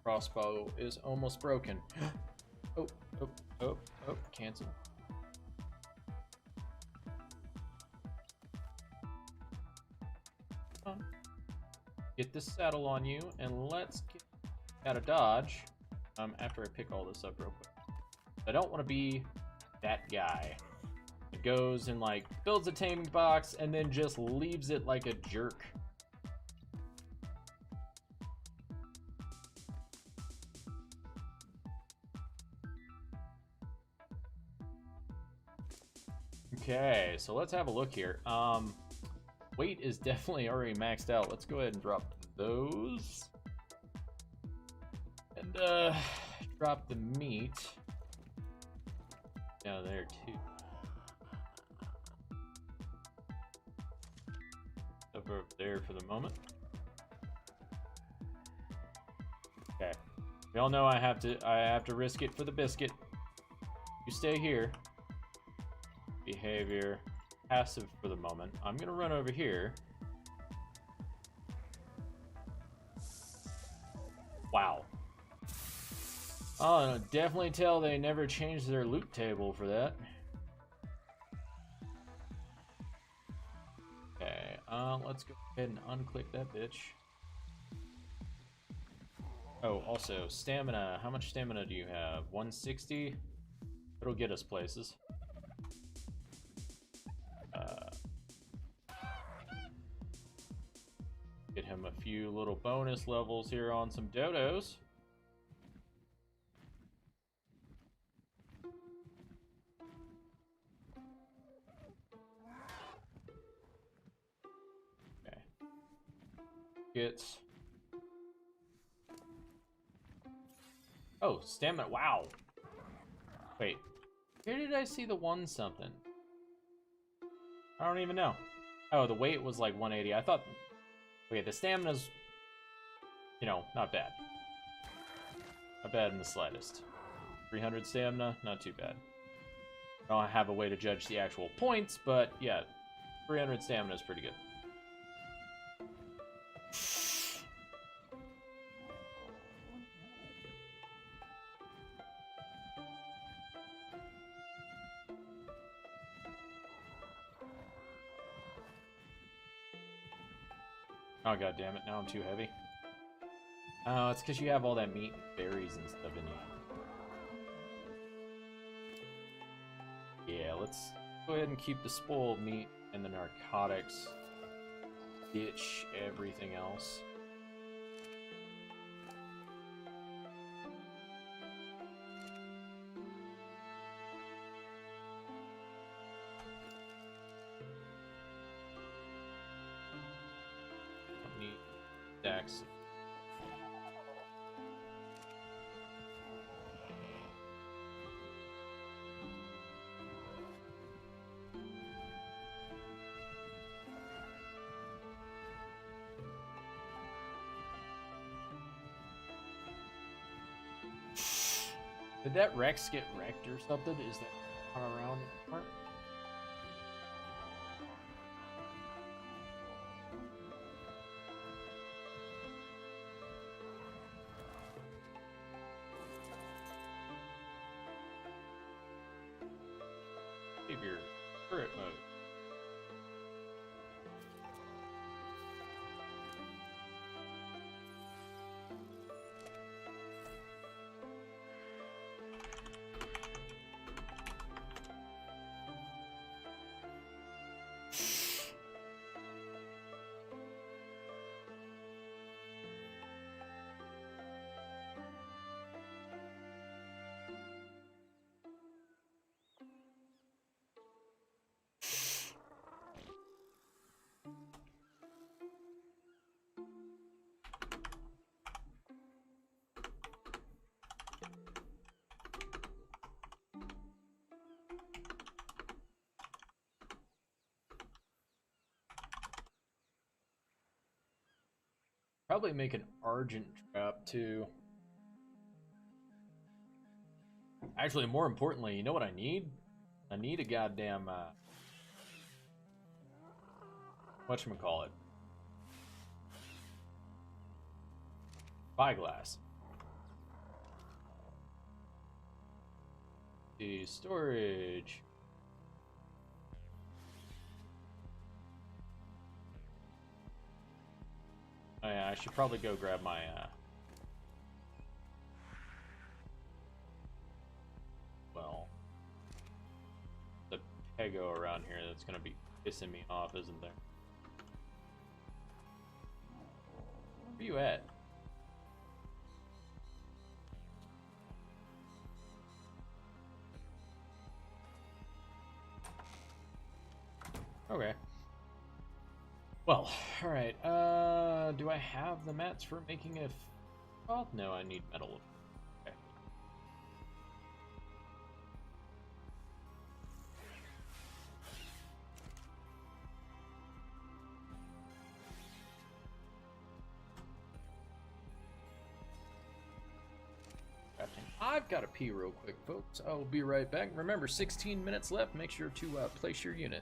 Crossbow is almost broken. Oh, cancel. Get this saddle on you, and let's get out of dodge after I pick all this up real quick. I don't want to be that guy that goes and like builds a taming box and then just leaves it like a jerk. Okay, so let's have a look here. Weight is definitely already maxed out. Let's go ahead and drop those. drop the meat down there too. Over there for the moment. Okay. We all know I have to risk it for the biscuit. You stay here. Behavior. Passive for the moment. I'm gonna run over here. Wow. Oh, definitely tell they never changed their loot table for that. Okay, let's go ahead and unclick that bitch. Oh, also, stamina. How much stamina do you have? 160? It'll get us places. Get him a few little bonus levels here on some dodos. Okay. Gets. Oh, stamina. Wow. Wait. Where did I see the one something? I don't even know. Oh, the weight was like 180. I thought. Okay, the stamina's, you know, not bad. Not bad in the slightest. 300 stamina, not too bad. I don't have a way to judge the actual points, but yeah, 300 stamina is pretty good. Oh, god damn it, now I'm too heavy. Oh, it's because you have all that meat and berries and stuff in you. Yeah, let's go ahead and keep the spoiled meat and the narcotics. Ditch everything else. Stacks. Did that Rex get wrecked or something? Is that not around anymore? Your turret mode. Probably make an Argent trap too. Actually, more importantly, you know what I need? I need a goddamn whatchamacallit? Spyglass. The storage. Oh yeah, I should probably go grab my well, the pego around here that's gonna be pissing me off, isn't there? Where you at? Okay. Well, alright, do I have the mats for making a... Oh, no, I need metal. I've got to pee real quick, folks. I'll be right back. Remember, 16 minutes left. Make sure to place your unit.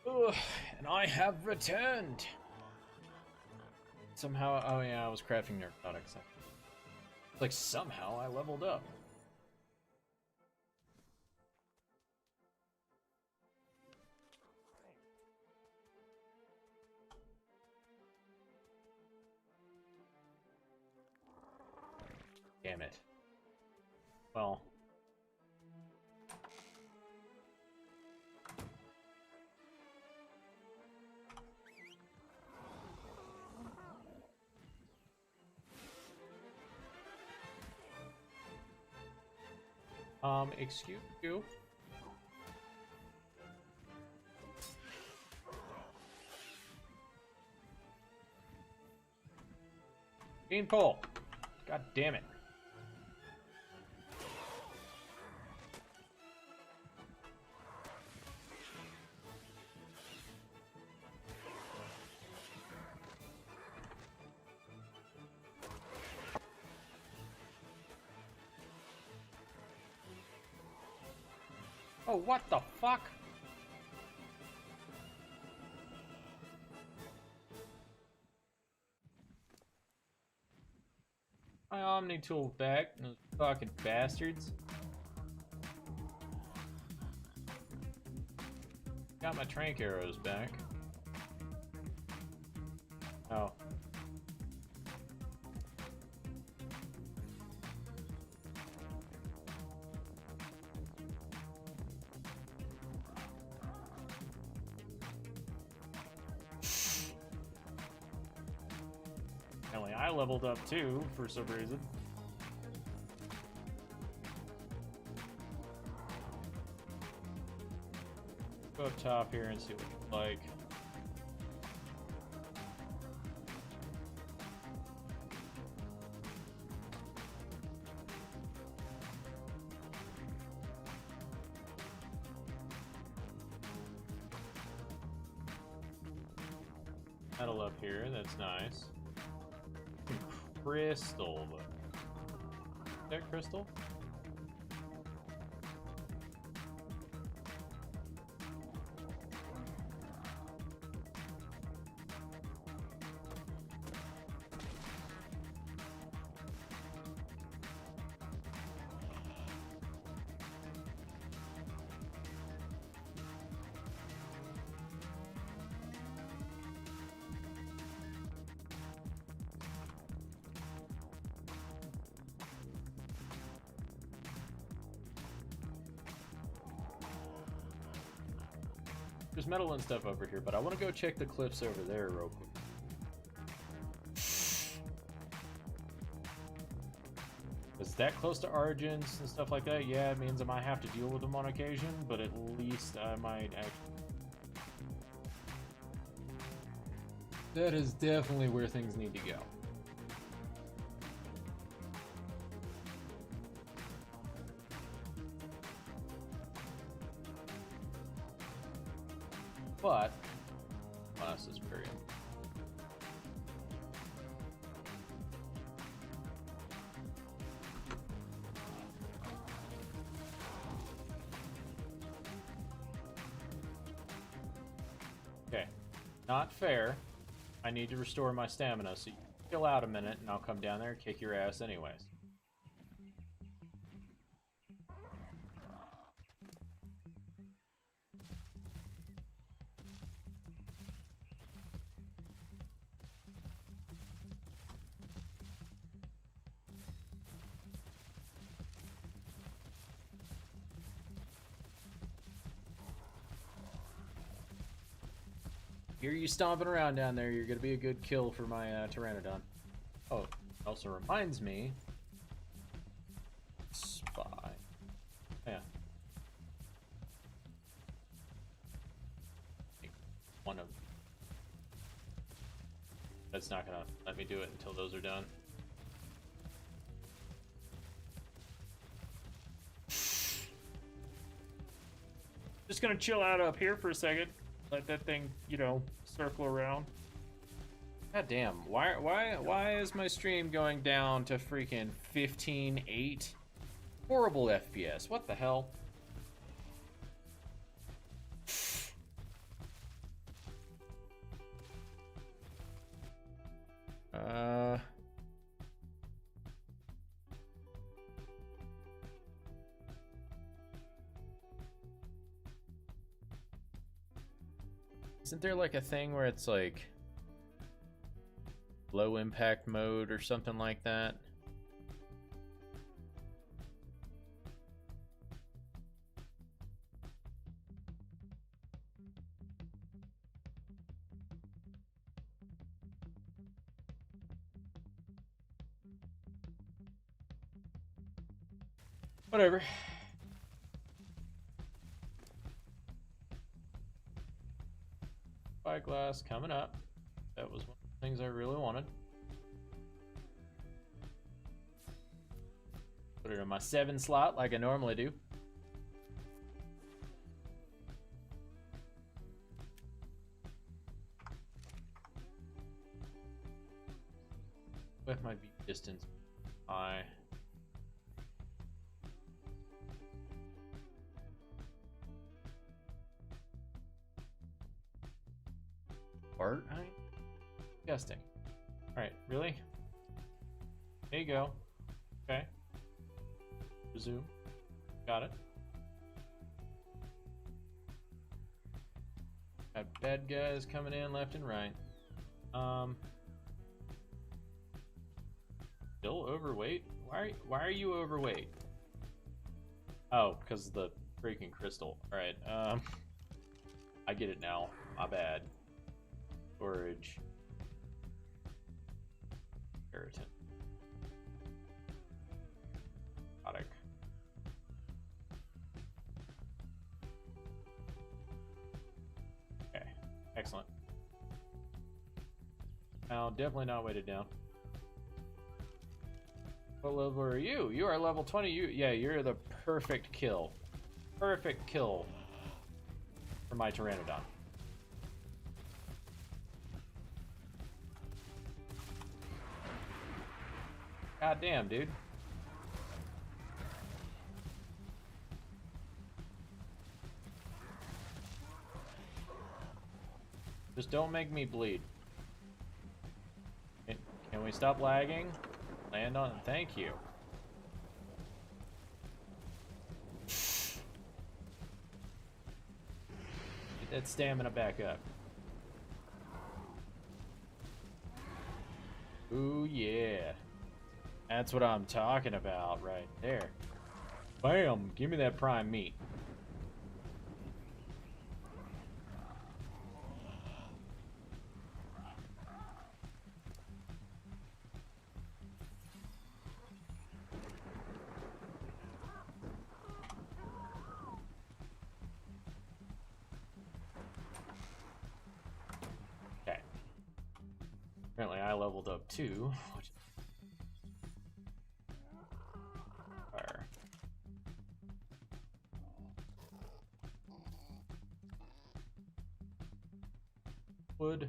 Ugh, and I have returned. Somehow, oh yeah, I was crafting narcotics. Like somehow I leveled up. Damn it. Well. Excuse you. Beanpole. God damn it. Oh, what the fuck? My Omni tool back, those fucking bastards. Got my trank arrows back. Oh. I leveled up too, for some reason. Go up top here and see what it's like. Metal up here, that's nice. Crystal. Is that crystal? There's metal and stuff over here, but I want to go check the cliffs over there real quick. Is that close to origins and stuff like that? Yeah, it means I might have to deal with them on occasion, but at least I might actually... That is definitely where things need to go. But, class is very Okay. Not fair. I need to restore my stamina, so you chill out a minute, and I'll come down there and kick your ass anyways. Hear you stomping around down there. You're gonna be a good kill for my Pteranodon. Oh, also reminds me. Spy. Yeah. One of. That's not gonna let me do it until those are done. Just gonna chill out up here for a second. Let that thing, you know, circle around. God damn, why is my stream going down to freaking 15.8? Horrible FPS, what the hell? Isn't there like a thing where it's like low impact mode or something like that? Whatever. Spyglass coming up. That was one of the things I really wanted. Put it in my 7 slot like I normally do. With my view distance high. Art? Disgusting. Alright, really? There you go. Okay. Resume. Got it. Got bad guys coming in left and right. Still overweight? Why are you overweight? Oh, because of the freaking crystal. Alright, I get it now. My bad. Storage. Keratin. Product. Okay, excellent. Now, definitely not weighted down. What level are you? You are level 20. Yeah, you're the perfect kill. Perfect kill for my Pteranodon. God damn, dude. Just don't make me bleed. Can we stop lagging? Land on. Thank you. Get that stamina back up. Ooh, yeah. That's what I'm talking about right there. Bam! Give me that prime meat. Okay. Apparently I leveled up too. Fire. Wood.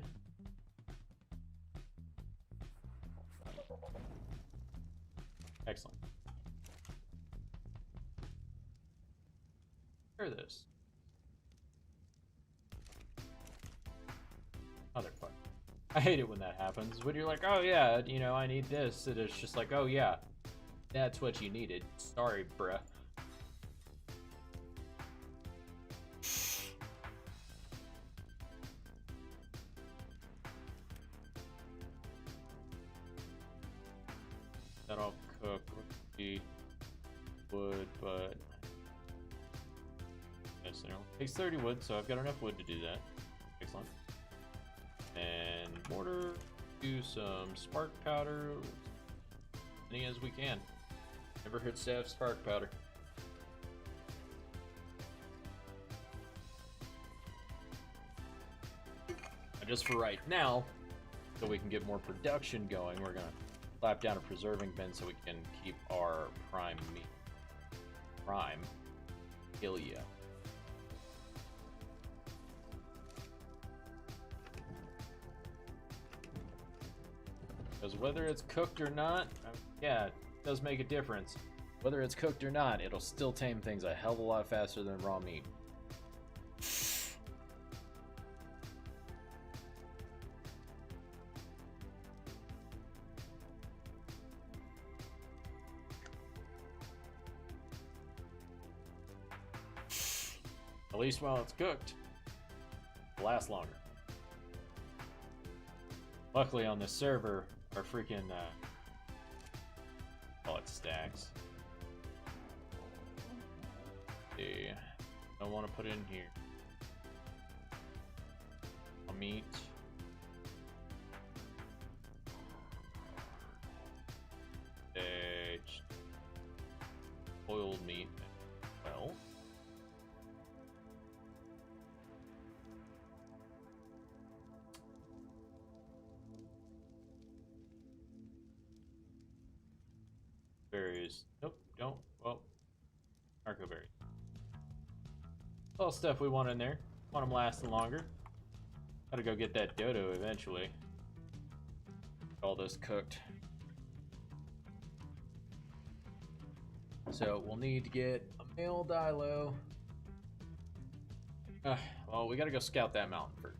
Excellent. Hear this. I hate it when that happens. When you're like, oh yeah, you know, I need this, and it's just like, oh yeah, that's what you needed. Sorry, bruh. That'll cook with the wood, but yes, it takes 30 wood, so I've got enough wood to do that. Excellent. And mortar, do some spark powder, as many as we can. Never hurts to have spark powder. And just for right now, so we can get more production going, we're gonna slap down a preserving bin so we can keep our prime meat. Prime. Kill ya. Because whether it's cooked or not, yeah, it does make a difference. Whether it's cooked or not, it'll still tame things a hell of a lot faster than raw meat. At least while it's cooked, it'll last longer. Luckily on this server, our freaking, call it stacks. See, don't want to put in here. Meat. Boiled meat. Well. Berries. Nope, don't. Well, narco berries. All stuff we want in there. Want them lasting longer. Gotta go get that dodo eventually. All this cooked. So we'll need to get a male dilo. Well, we gotta go scout that mountain first.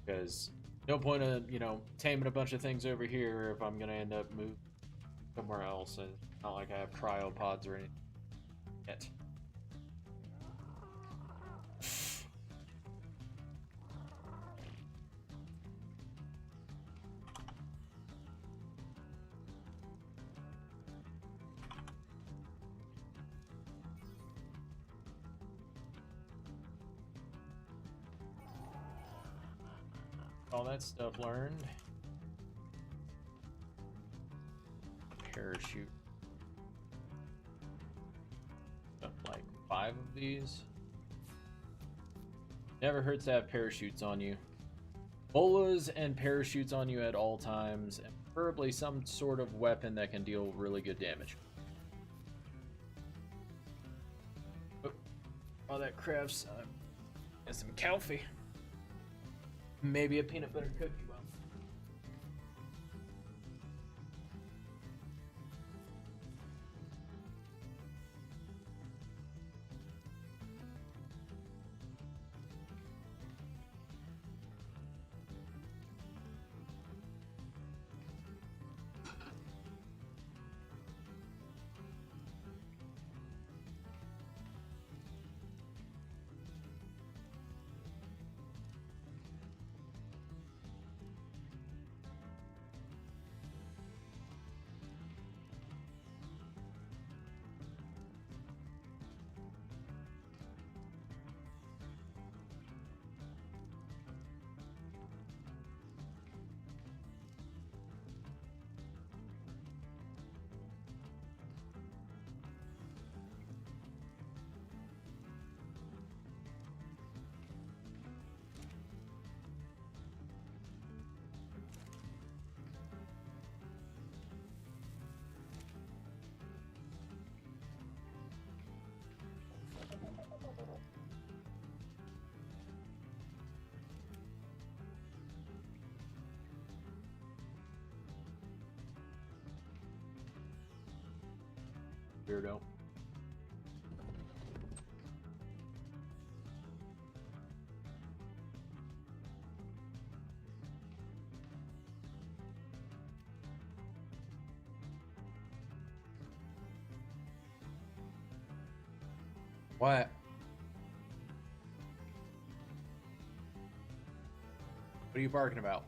Because no point of, you know, taming a bunch of things over here if I'm gonna end up moving somewhere else. And it's not like I have cryopods or anything yet. All that stuff learned. Parachute. Got like 5 of these. Never hurts to have parachutes on you. Bolas and parachutes on you at all times, and preferably some sort of weapon that can deal really good damage. Oh, all that crafts and some coffee. Maybe a peanut butter cookie. Well, weirdo. What? What are you barking about?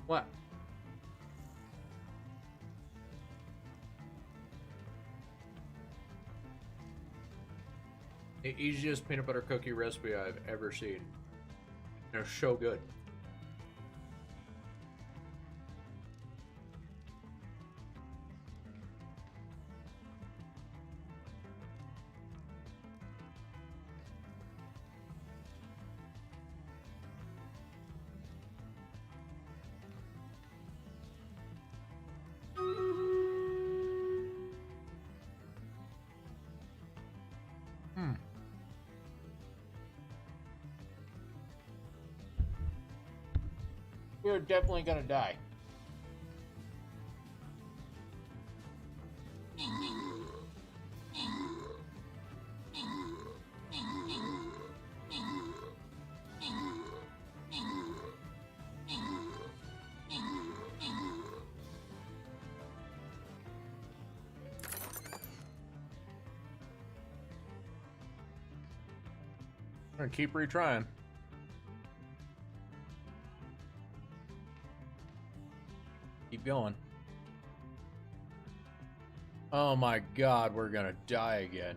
What? The easiest peanut butter cookie recipe I've ever seen. They're so good. You're definitely gonna die. I'm gonna keep retrying. Keep going. Oh my god, we're gonna die again.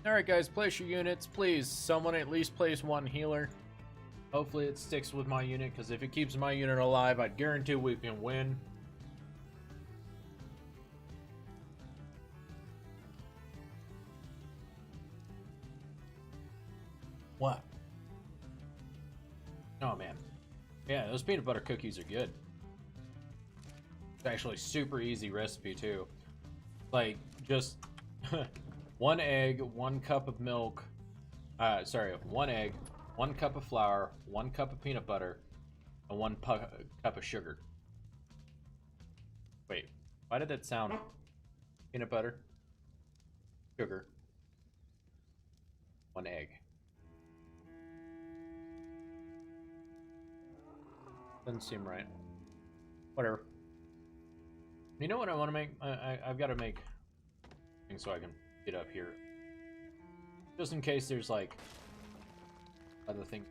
Alright guys, place your units. Please, someone at least place one healer. Hopefully it sticks with my unit, because if it keeps my unit alive, I guarantee we can win. What? Oh man. Yeah, those peanut butter cookies are good. It's actually super easy recipe too. Like, just one egg, 1 cup of milk. Sorry, 1 egg, 1 cup of flour, 1 cup of peanut butter, and 1 cup of sugar. Wait, why did that sound? Peanut butter, sugar, 1 egg. Doesn't seem right. Whatever. You know what I want to make? I've got to make things so I can get up here. Just in case there's like other things.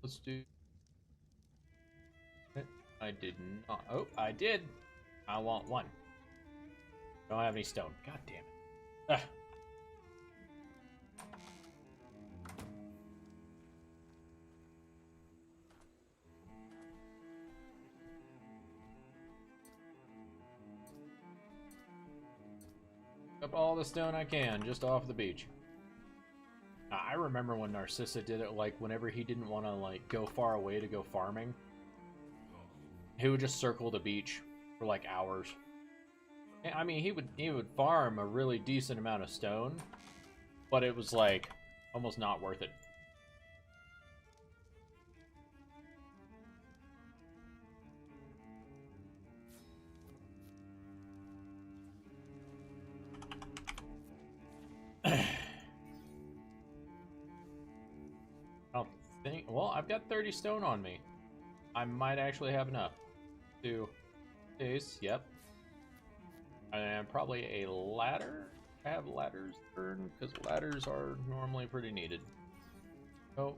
Let's do. I did not. Oh, I did. I want 1. Don't have any stone. God damn it. Ah. Up all the stone I can, just off the beach. I remember when Narcissa did it, like, whenever he didn't want to, like, go far away to go farming. He would just circle the beach for, like, hours. I mean, he would farm a really decent amount of stone, but it was, like, almost not worth it. Well, I've got 30 stone on me. I might actually have enough to days. Yep. And probably a ladder. I have ladders burn because ladders are normally pretty needed. Oh.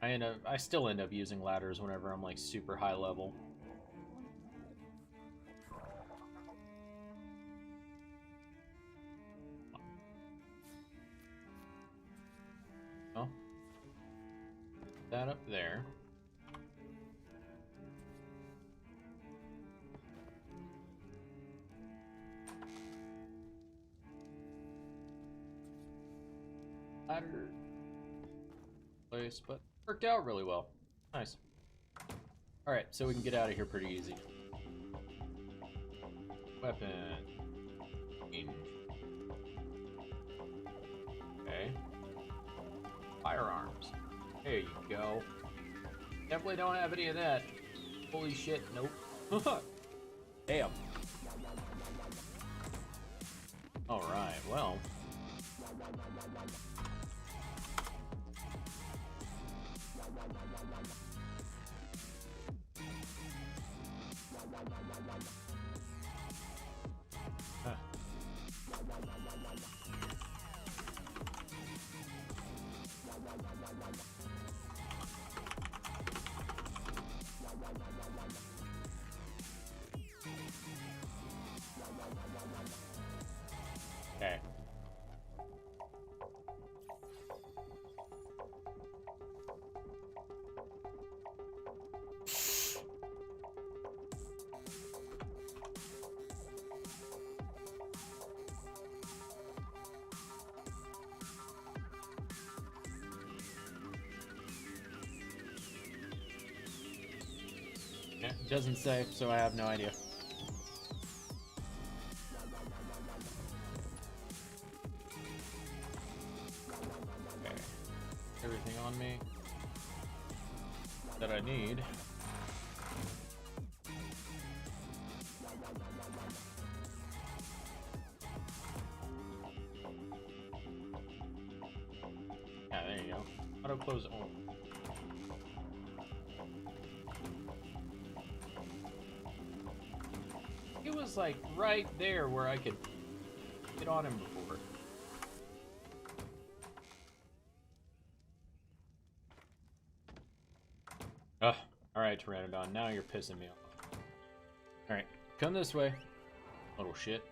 I still end up using ladders whenever I'm like super high level. Oh. That up there. Ladder place, but worked out really well. Nice. Alright, so we can get out of here pretty easy. Weapon. Okay. Fire. firearms. There you go. Definitely don't have any of that. Holy shit, nope. Damn. Alright, well. Huh. Okay. Yeah, it doesn't say, so I have no idea. Okay. Everything on me that I need. Yeah, there you go. Auto close on. He was like right there where I could get on him before. Ugh. Alright, Pteranodon, now you're pissing me off. Alright, come this way, little shit.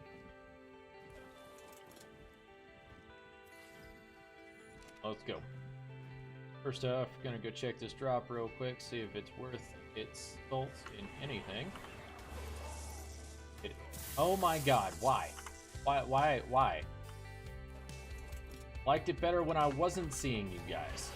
Let's go. First off, gonna go check this drop real quick, see if it's worth its salt in anything. Oh my god, why? Why? Liked it better when I wasn't seeing you guys.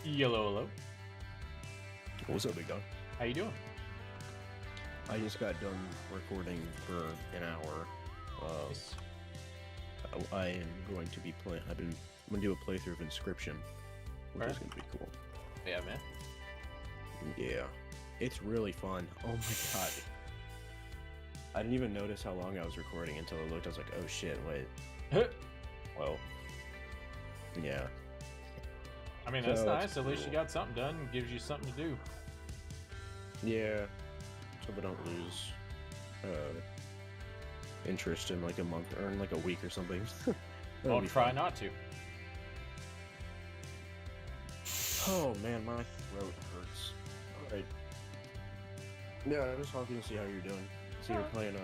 Hello. What's up, big dog? How you doing? I just got done recording for an hour. Nice. I am going to be playing. I'm gonna do a playthrough of Inscription, which is gonna be cool. Yeah, man. Yeah, it's really fun. Oh my god. I didn't even notice how long I was recording until I looked. I was like, oh shit, wait. Well, yeah. I mean, that's So, nice. that's At least you cool. got something done and gives you something to do. Yeah. So I don't lose interest in like a month or in like a week or something. That'll I'll be try fun. not to. Oh man, my throat hurts. Alright. Yeah, I was talking to see how you're doing. See you're playing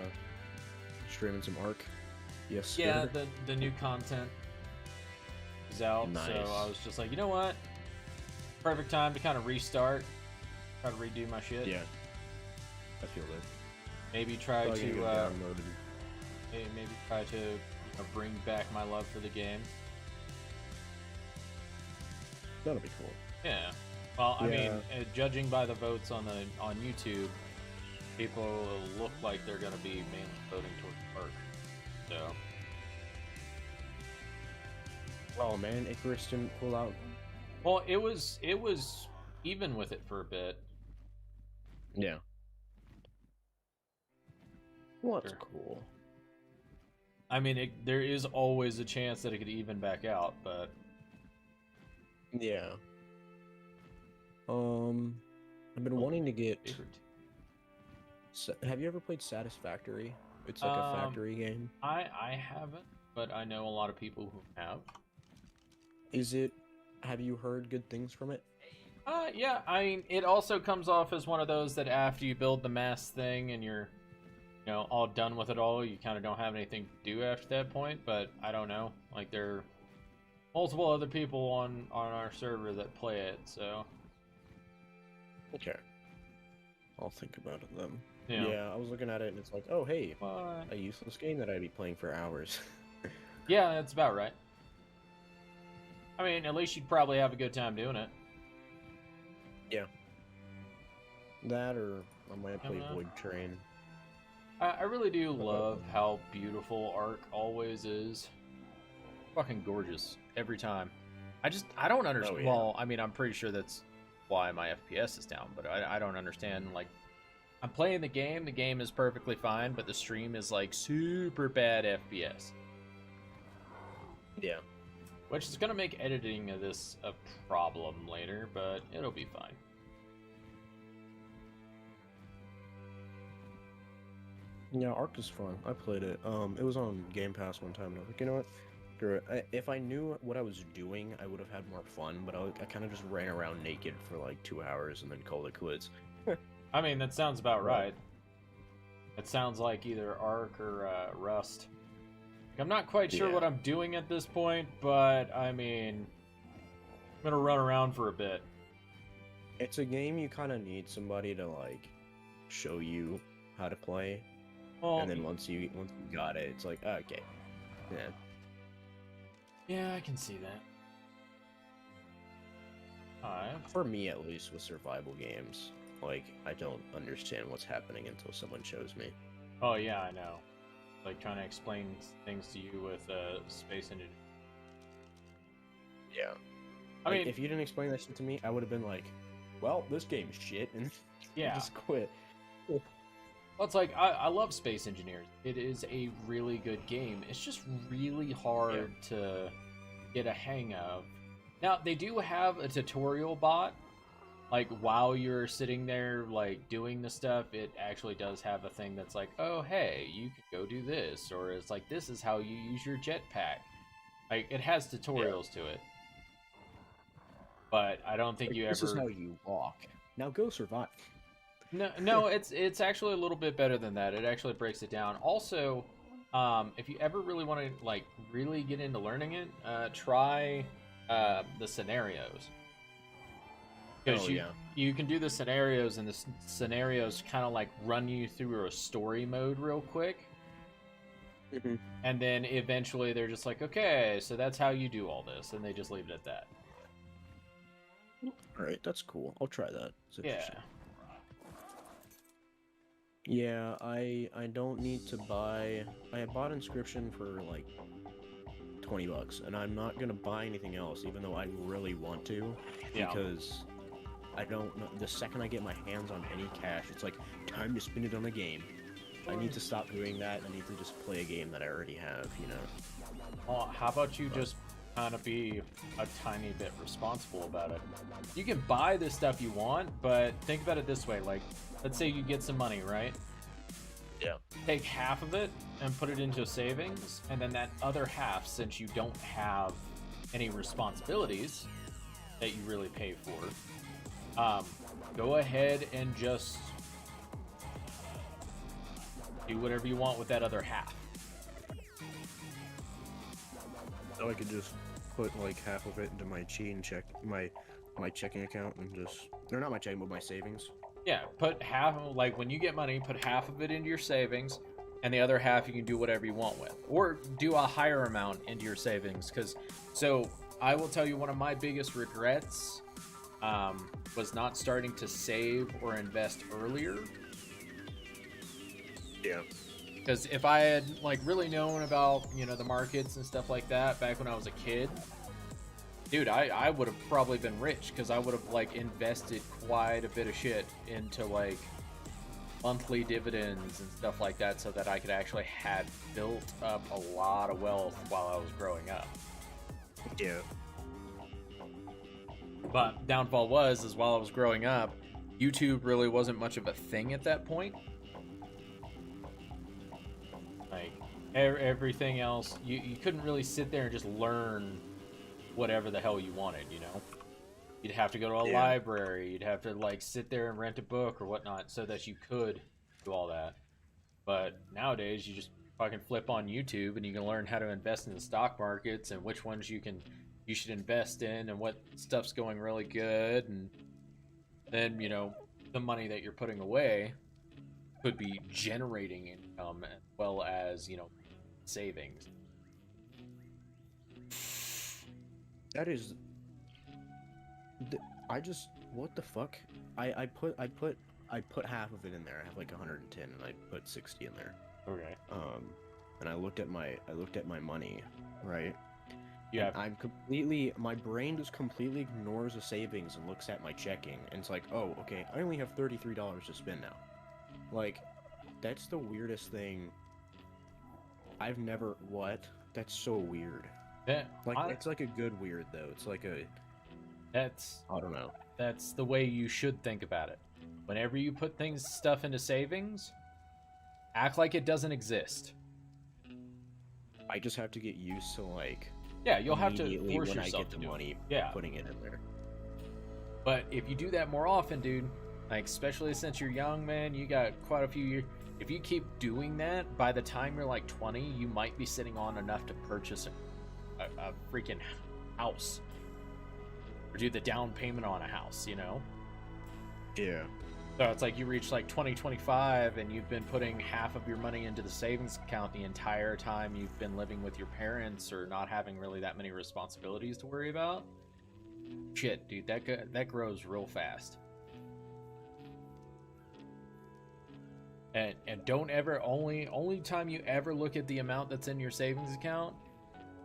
streaming some Ark. Yes. Yeah, sir. the new content is out, Nice. so I was just like, you know what? Perfect time to kind of restart, try to redo my shit. Yeah. I feel that. Maybe try Probably gonna to get downloaded. maybe try to bring back my love for the game. That'll be cool. Yeah. Well, I mean, Yeah. judging by the votes on YouTube, people look like they're gonna be mainly voting towards Ark. So. Oh man, Icarus didn't pull out. Well, it was even with it for a bit. Yeah. Well, that's Sure. cool. I mean, there is always a chance that it could even back out, but Yeah. I've been wanting to get. Have you ever played Satisfactory? It's like a factory game. I haven't, but I know a lot of people who have. Is it? Have you heard good things from it? Yeah. I mean, it also comes off as one of those that after you build the mass thing and you're, all done with it all, you kind of don't have anything to do after that point. But I don't know. Like multiple other people on our server that play it, so. Okay. I'll think about it then. Yeah. I was looking at it and it's like, oh hey, What? a useless game that I'd be playing for hours. Yeah, that's about right. I mean, at least you'd probably have a good time doing it. Yeah. That or I might play Void Train. I really do love how beautiful Ark always is. Fucking gorgeous every time. I don't understand. Oh, yeah. Well, I mean, I'm pretty sure that's why my FPS is down, but I don't understand. Like, I'm playing the game is perfectly fine, but the stream is like super bad FPS. Yeah. Which is gonna make editing of this a problem later, but it'll be fine. Yeah, Ark is fun. I played it. It was on Game Pass one time, and I was like, you know what? Screw it. If I knew what I was doing, I would have had more fun. But I kind of just ran around naked for like 2 hours and then called it quits. I mean, that sounds about right. It sounds like either Ark or Rust. I'm not quite sure what I'm doing at this point, but I mean, I'm gonna run around for a bit. It's a game you kind of need somebody to like show you how to play. Well, And then once you got it, it's like, okay. Yeah. Yeah, I can see that. Alright. For me, at least, with survival games, like, I don't understand what's happening until someone shows me. Oh, yeah, I know. Like, trying to explain things to you with Space Engine. Yeah. I mean, if you didn't explain that shit to me, I would have been like, well, this game's shit, and yeah. just quit. Well, it's like, I love Space Engineers. It is a really good game. It's just really hard to get a hang of. Now, they do have a tutorial bot. Like, while you're sitting there, like, doing the stuff, it actually does have a thing that's like, oh, hey, you can go do this. Or it's like, this is how you use your jetpack. Like, it has tutorials to it. But I don't think you ever... This is how you walk. Now go survive. No, it's actually a little bit better than that. It actually breaks it down. Also, if you ever really want to like really get into learning it, try the scenarios. Because you can do the scenarios, and the scenarios kind of like run you through a story mode real quick. Mm-hmm. And then eventually they're just like, okay, so that's how you do all this, and they just leave it at that. All right, that's cool. I'll try that. Yeah. Yeah, I don't need to buy... I bought Inscription for, like, $20, and I'm not gonna buy anything else, even though I really want to, because I don't know... The second I get my hands on any cash, it's like, time to spend it on a game. I need to stop doing that. I need to just play a game that I already have, you know? Well, how about you just kind of be a tiny bit responsible about it? You can buy the stuff you want, but think about it this way, like, let's say you get some money, right? Yeah. Take half of it and put it into savings, and then that other half, since you don't have any responsibilities that you really pay for, go ahead and just do whatever you want with that other half. So I could just put like half of it into my my checking account and just... They're not my checking, but my savings. Yeah, put half, like when you get money, put half of it into your savings, and the other half you can do whatever you want with. Or do a higher amount into your savings, because, so, I will tell you one of my biggest regrets was not starting to save or invest earlier. Yeah. Because if I had, like, really known about, you know, the markets and stuff like that back when I was a kid, dude, I would have probably been rich, because I would have, like, invested quite a bit of shit into, like, monthly dividends and stuff like that, so that I could actually have built up a lot of wealth while I was growing up. Yeah. But downfall is while I was growing up, YouTube really wasn't much of a thing at that point. Like, everything else, you couldn't really sit there and just learn whatever the hell you wanted, you know? You'd have to go to a library, you'd have to, like, sit there and rent a book or whatnot so that you could do all that. But nowadays, you just fucking flip on YouTube and you can learn how to invest in the stock markets and which ones you can you should invest in and what stuff's going really good, and then, you know, the money that you're putting away could be generating income as well as, you know, savings. That is. I just, what the fuck? I put half of it in there. I have like 110, and I put 60 in there. Okay. And I looked at my money, right? Yeah. I'm my brain just completely ignores the savings and looks at my checking, and it's like, oh, okay, I only have $33 to spend now. Like, that's the weirdest thing. I've never, what? That's so weird. Yeah, like, it's like a good weird, though. It's like a, that's, I don't know. That's the way you should think about it. Whenever you put stuff into savings, act like it doesn't exist. I just have to get used to, like, yeah, you'll have to force when yourself I get to the do money, yeah, putting it in there. But if you do that more often, dude, like, especially since you're young, man, you got quite a few years. If you keep doing that, by the time you're like 20, you might be sitting on enough to purchase a freaking house, or do the down payment on a house, you know? Yeah. So it's like you reach like 2025 and you've been putting half of your money into the savings account the entire time you've been living with your parents or not having really that many responsibilities to worry about. Shit, dude, that grows real fast. And don't ever, only time you ever look at the amount that's in your savings account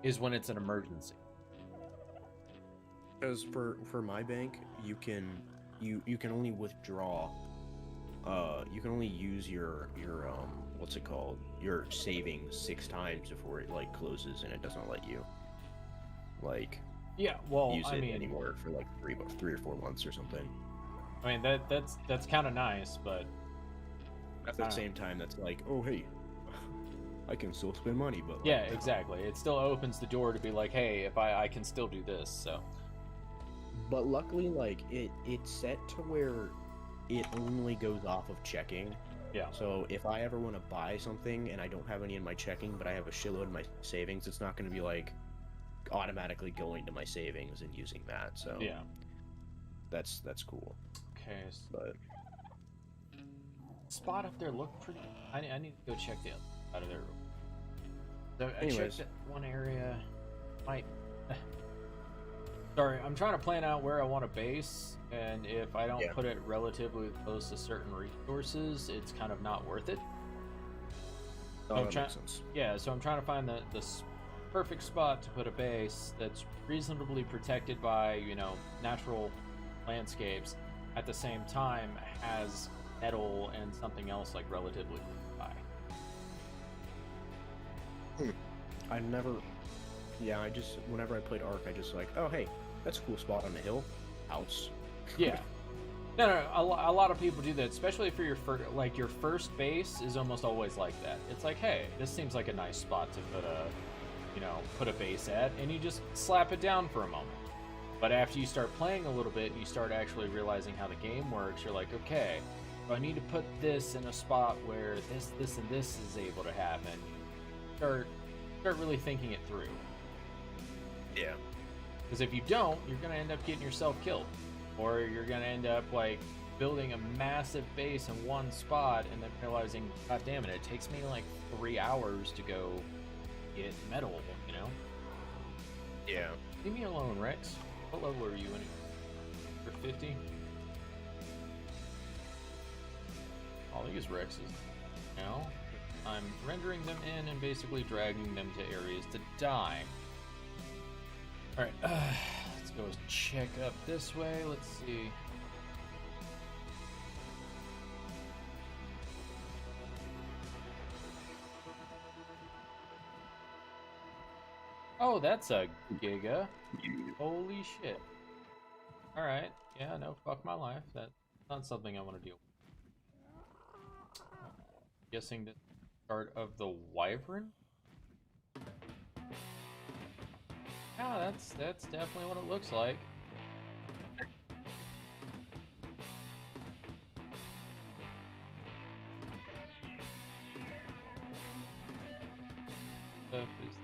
is when it's an emergency. Because for my bank, you can only withdraw. You can only use your what's it called? Your savings 6 times before it like closes, and it doesn't let you like use it anymore for like 3 or 4 months or something. I mean that's kind of nice, but at the same time, that's like, oh hey, I can still spend money, but like, yeah, exactly. It still opens the door to be like, hey, if I can still do this. So, but luckily, like it's set to where it only goes off of checking. Yeah. So if I ever want to buy something and I don't have any in my checking, but I have a shitload in my savings, it's not going to be like automatically going to my savings and using that. So yeah, that's cool. Okay. But spot up there looked pretty. I need to go check the other side of there. So I anyways, checked one area. Might. Sorry, I'm trying to plan out where I want to base, and if I don't put it relatively close to certain resources, it's kind of not worth it. Oh, that makes sense. Yeah, so I'm trying to find the perfect spot to put a base that's reasonably protected by, you know, natural landscapes, at the same time has metal and something else like relatively high. I never. Yeah, I just whenever I played Ark, I just like, oh hey, that's a cool spot on the hill, house. Yeah. No, a lot of people do that, especially for your first base is almost always like that. It's like, hey, this seems like a nice spot to put a base at, and you just slap it down for a moment. But after you start playing a little bit and you start actually realizing how the game works, you're like, okay, I need to put this in a spot where this and this is able to happen. Start really thinking it through. Yeah. Because if you don't, you're gonna end up getting yourself killed, or you're gonna end up like building a massive base in one spot and then realizing, god damn it takes me like 3 hours to go get metal, you know? Yeah. Leave me alone, Rex. What level are you in? For 50? All these Rexes. Now, I'm rendering them in and basically dragging them to areas to die. Alright, let's go check up this way. Let's see. Oh, that's a giga. Holy shit. Alright, yeah, no, fuck my life. That's not something I want to deal with. Guessing the start of the Wyvern? Yeah, that's definitely what it looks like. Stuff is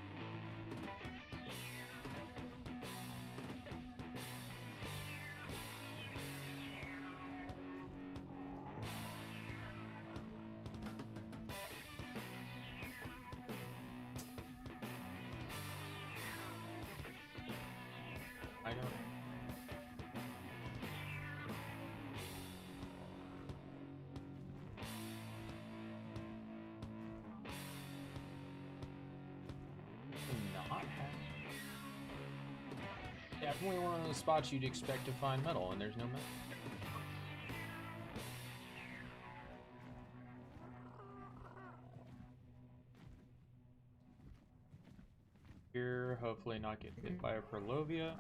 Only one of those spots you'd expect to find metal, and there's no metal. Here, hopefully not get hit by a Perlovia.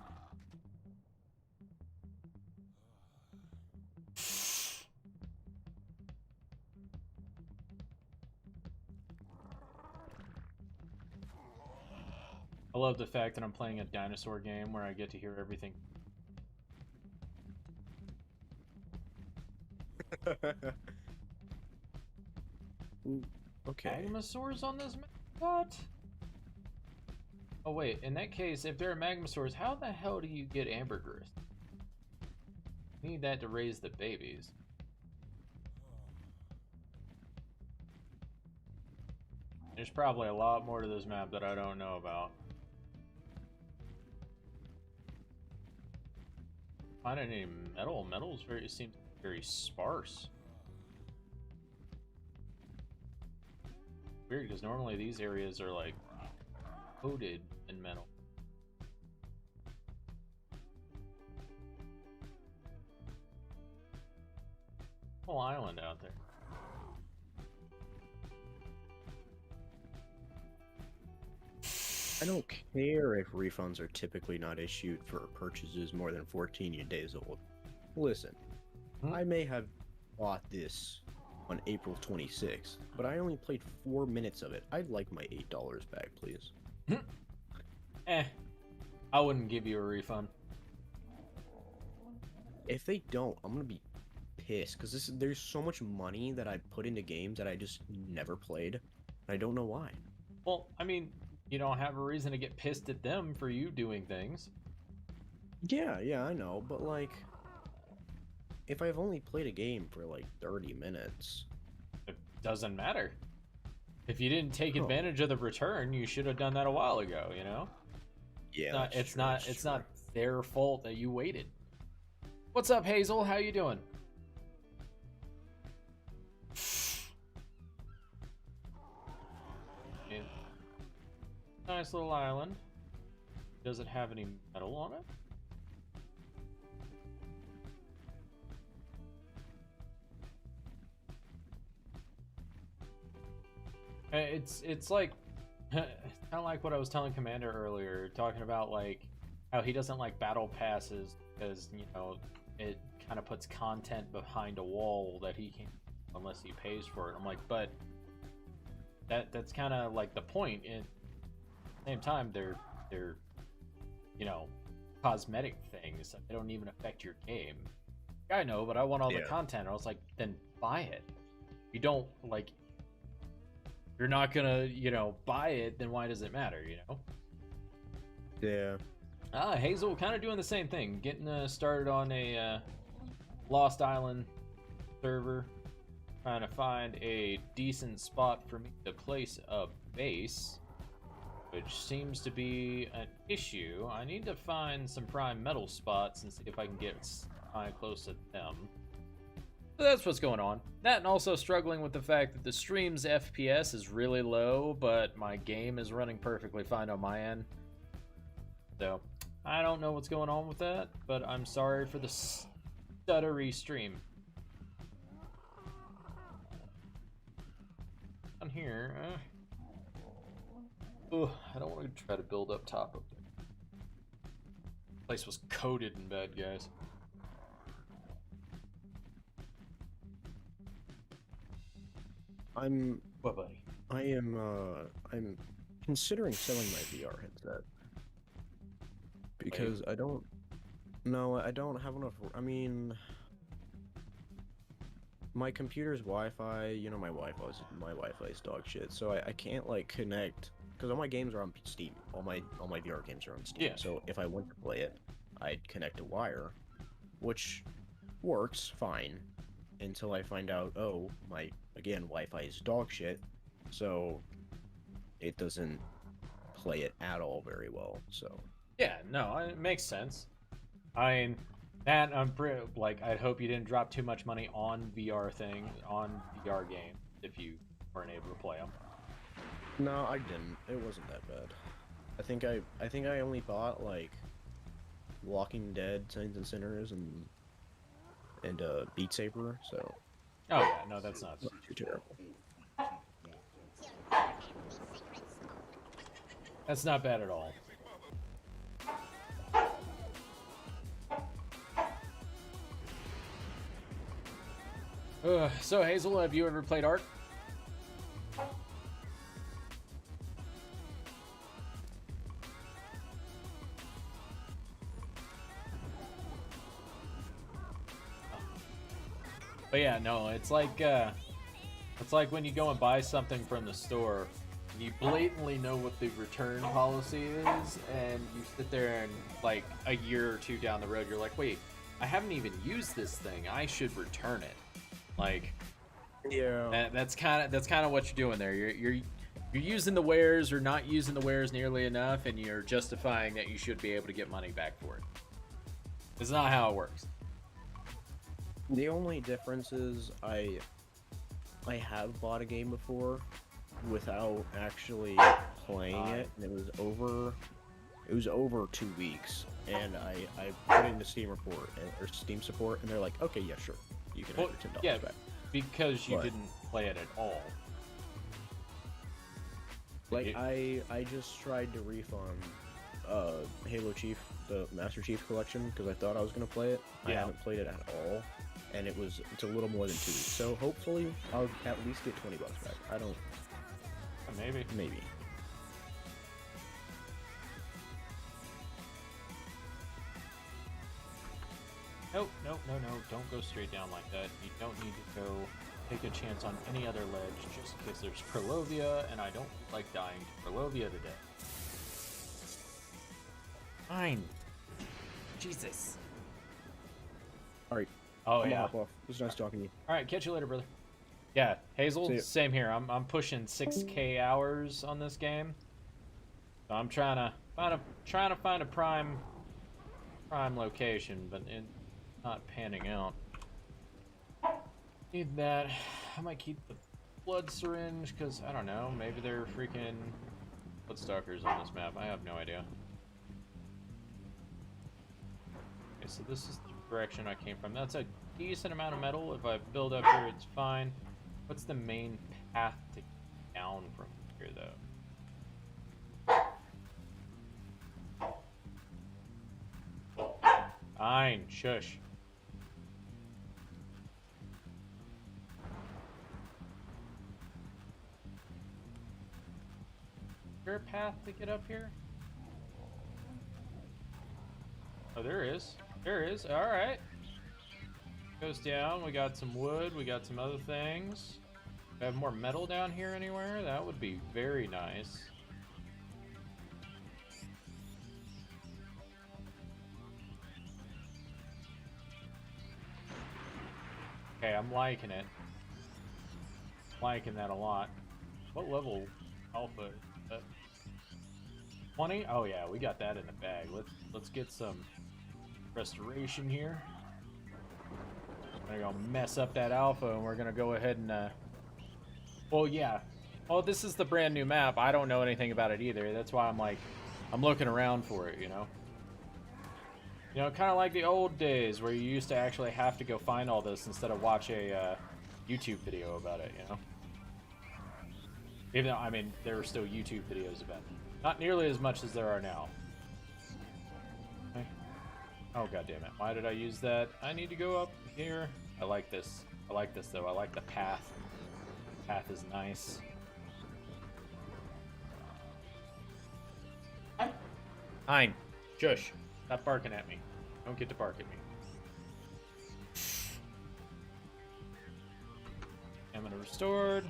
I love the fact that I'm playing a dinosaur game where I get to hear everything. Ooh, okay. Magmasaurs on this map? What? Oh wait, in that case, if there are Magmasaurs, how the hell do you get ambergris? You need that to raise the babies. There's probably a lot more to this map that I don't know about. Finding any metal? Metal's seems very sparse. Weird, because normally these areas are like coated in metal. Whole island out there. I don't care if refunds are typically not issued for purchases more than 14 days old. Listen, I may have bought this on April 26th, but I only played 4 minutes of it. I'd like my $8 back, please. I wouldn't give you a refund. If they don't, I'm gonna be pissed, because there's so much money that I put into games that I just never played, and I don't know why. Well, I mean, you don't have a reason to get pissed at them for you doing things. Yeah, I know, but like, if I've only played a game for like 30 minutes... It doesn't matter. If you didn't take advantage of the return, you should have done that a while ago, you know? Yeah, it's not their fault that you waited. What's up, Hazel? How you doing? Nice little island. Does it have any metal on it? It's like kind of like what I was telling Commander earlier, talking about like how he doesn't like battle passes because, you know, it kind of puts content behind a wall that he can't unless he pays for it. I'm like, but that's kind of like the point. At the same time, they're you know, cosmetic things. They don't even affect your game. I know, but I want all the content. I was like, then buy it. You don't like. You're not gonna, you know, buy it, then why does it matter, you know? Yeah. Hazel kind of doing the same thing. Getting started on a Lost Island server. Trying to find a decent spot for me to place a base. Which seems to be an issue. I need to find some prime metal spots and see if I can get close to them. So that's what's going on. That and also struggling with the fact that the stream's FPS is really low, but my game is running perfectly fine on my end. So, I don't know what's going on with that, but I'm sorry for the stuttery stream. On here, I don't want to try to build up top of there. The place was coated in bad guys. What, buddy? I'm considering selling my VR headset because I don't have enough. I mean, my computer's Wi-Fi. You know, my Wi-Fi is dog shit. So I can't like connect because all my games are on Steam. All my VR games are on Steam. Yeah. So if I want to play it, I'd connect a wire, which works fine until I find out, oh, my Wi-Fi is dog shit, so it doesn't play it at all very well. So yeah, no, it makes sense. I mean, that like, I'd hope you didn't drop too much money on VR VR game if you weren't able to play them. No, I didn't. It wasn't that bad. I think I only bought like Walking Dead, Saints and Sinners, and Beat Saber. So. Oh yeah, no, that's not too terrible. That's not bad at all. So Hazel, have you ever played Ark? But yeah, no, it's like when you go and buy something from the store, you blatantly know what the return policy is, and you sit there and like a year or two down the road, you're like, wait, I haven't even used this thing. I should return it. Like, yeah, that's kind of what you're doing there. You're using the wares or not using the wares nearly enough, and you're justifying that you should be able to get money back for it. It's not how it works. The only difference is I have bought a game before without actually playing it, and it was over 2 weeks, and I put it into Steam Steam support, and they're like, okay, yeah, sure, you can have your $10 back. Because you didn't play it at all. Like, I just tried to refund Halo Chief, the Master Chief Collection, because I thought I was going to play it. I haven't played it at all, and it's a little more than 2 weeks. So hopefully I'll at least get $20 back. I don't... Maybe. Nope, no, don't go straight down like that. You don't need to go take a chance on any other ledge just in case there's Perlovia, and I don't like dying to Perlovia today. Fine. Jesus. Alright. Oh, I'm yeah. hop off. It was nice talking to you. Alright, catch you later, brother. Yeah, Hazel, same here. I'm pushing 6K hours on this game. So I'm trying to find a prime location, but it's not panning out. Need that. I might keep the blood syringe because I don't know. Maybe they're freaking bloodstalkers on this map. I have no idea. Okay, so this is the direction I came from. That's a decent amount of metal. If I build up here, it's fine. What's the main path to get down from here, though? Fine, shush. Is there a path to get up here? Oh, there is. There is. All right. Goes down. We got some wood. We got some other things. We have more metal down here anywhere? That would be very nice. Okay, I'm liking it. Liking that a lot. What level alpha is that? 20? Oh yeah, we got that in the bag. Let's get some restoration here. I'm gonna go mess up that alpha, and we're gonna go ahead and well, yeah. Well, this is the brand new map. I don't know anything about it either. That's why I'm looking around for it, you know? You know, kind of like the old days where you used to actually have to go find all this instead of watch a YouTube video about it, you know? Even though, I mean, there were still YouTube videos about it. Not nearly as much as there are now. Okay. Oh, god damn it. Why did I use that? I need to go up here. I like this. I like this, though. I like the path. The path is nice. Fine. Shush. Stop barking at me. Don't get to bark at me. Stamina restored.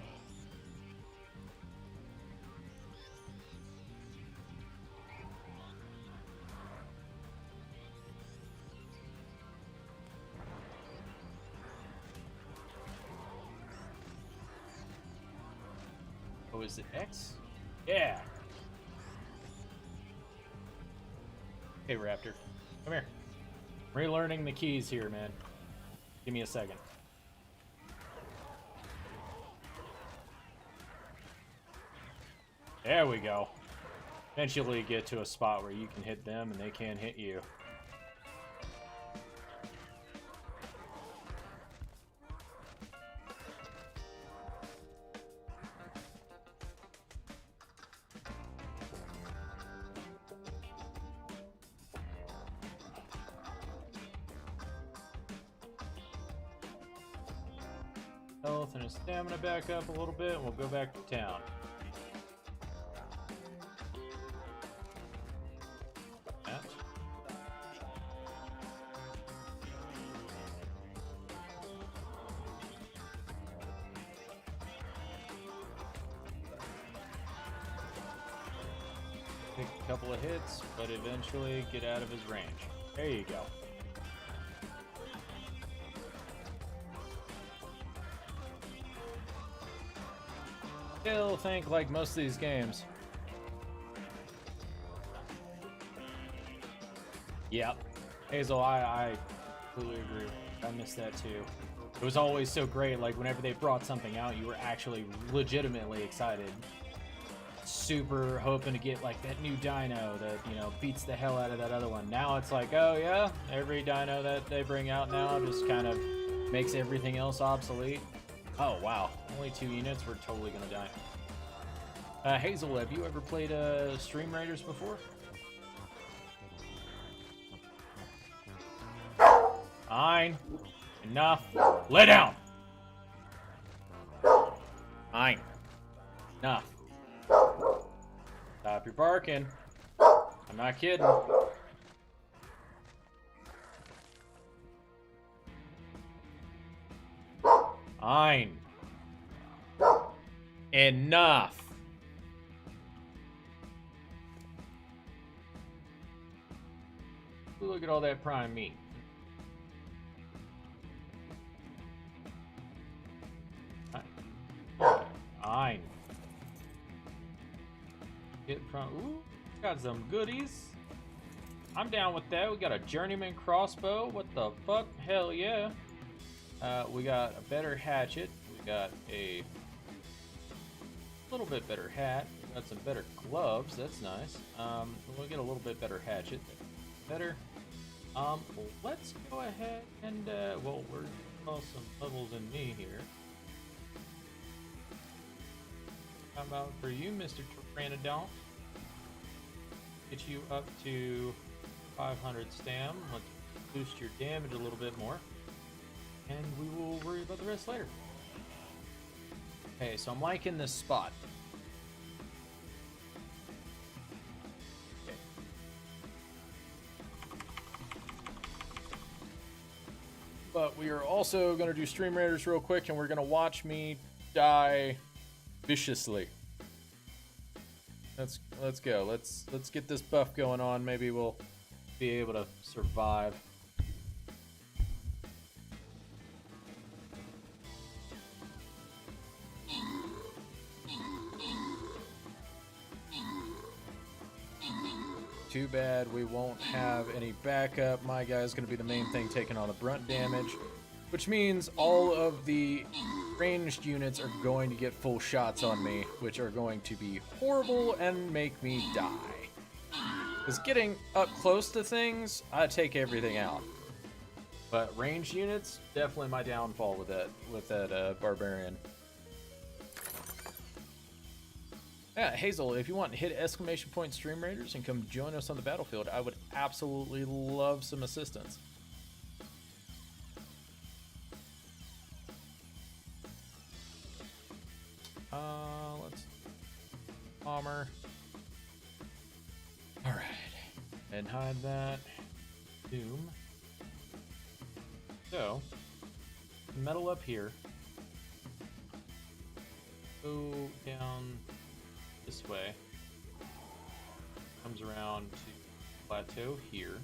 Oh, is it X? Yeah. Hey, Raptor. Come here. I'm relearning the keys here, man. Give me a second. There we go. Eventually get to a spot where you can hit them and they can't hit you. health and his stamina back up a little bit, and we'll go back to town. That. Take a couple of hits, but eventually get out of his range. There you go. Still think like most of these games. Yep. Hazel, I completely agree. I missed that too. It was always so great, like whenever they brought something out, you were actually legitimately excited. Super hoping to get like that new dino that, you know, beats the hell out of that other one. Now it's like, oh yeah, every dino that they bring out now just kind of makes everything else obsolete. Oh wow, only 2 units, we're totally gonna die. Hazel, have you ever played Stream Raiders before? Fine. Enough. Lay down! Fine. Enough. Stop your barking. I'm not kidding. Fine. Enough. Look at all that prime meat. Fine. Get from. Ooh, got some goodies. I'm down with that. We got a journeyman crossbow. What the fuck? Hell yeah. We got a better hatchet. We got a little bit better hat. We got some better gloves. That's nice. We'll get a little bit better hatchet. Better. Let's go ahead and well, we're some levels in me here. How about for you, Mr. Pteranodon? Get you up to 500 stam. Let's boost your damage a little bit more. And we will worry about the rest later. Okay, so I'm liking this spot. Okay. But we are also going to do Stream Raiders real quick, and we're going to watch me die viciously. Let's go. Let's get this buff going on. Maybe we'll be able to survive. Too bad we won't have any backup. My guy's going to be the main thing taking on the brunt damage, which means all of the ranged units are going to get full shots on me, which are going to be horrible and make me die. Because getting up close to things, I take everything out. But ranged units, definitely my downfall with that barbarian. Yeah, Hazel, if you want to hit exclamation point Stream Raiders and come join us on the battlefield, I would absolutely love some assistance. Let's armor. All right, and hide that. Doom. So, metal up here. Go down this way. Comes around to plateau here.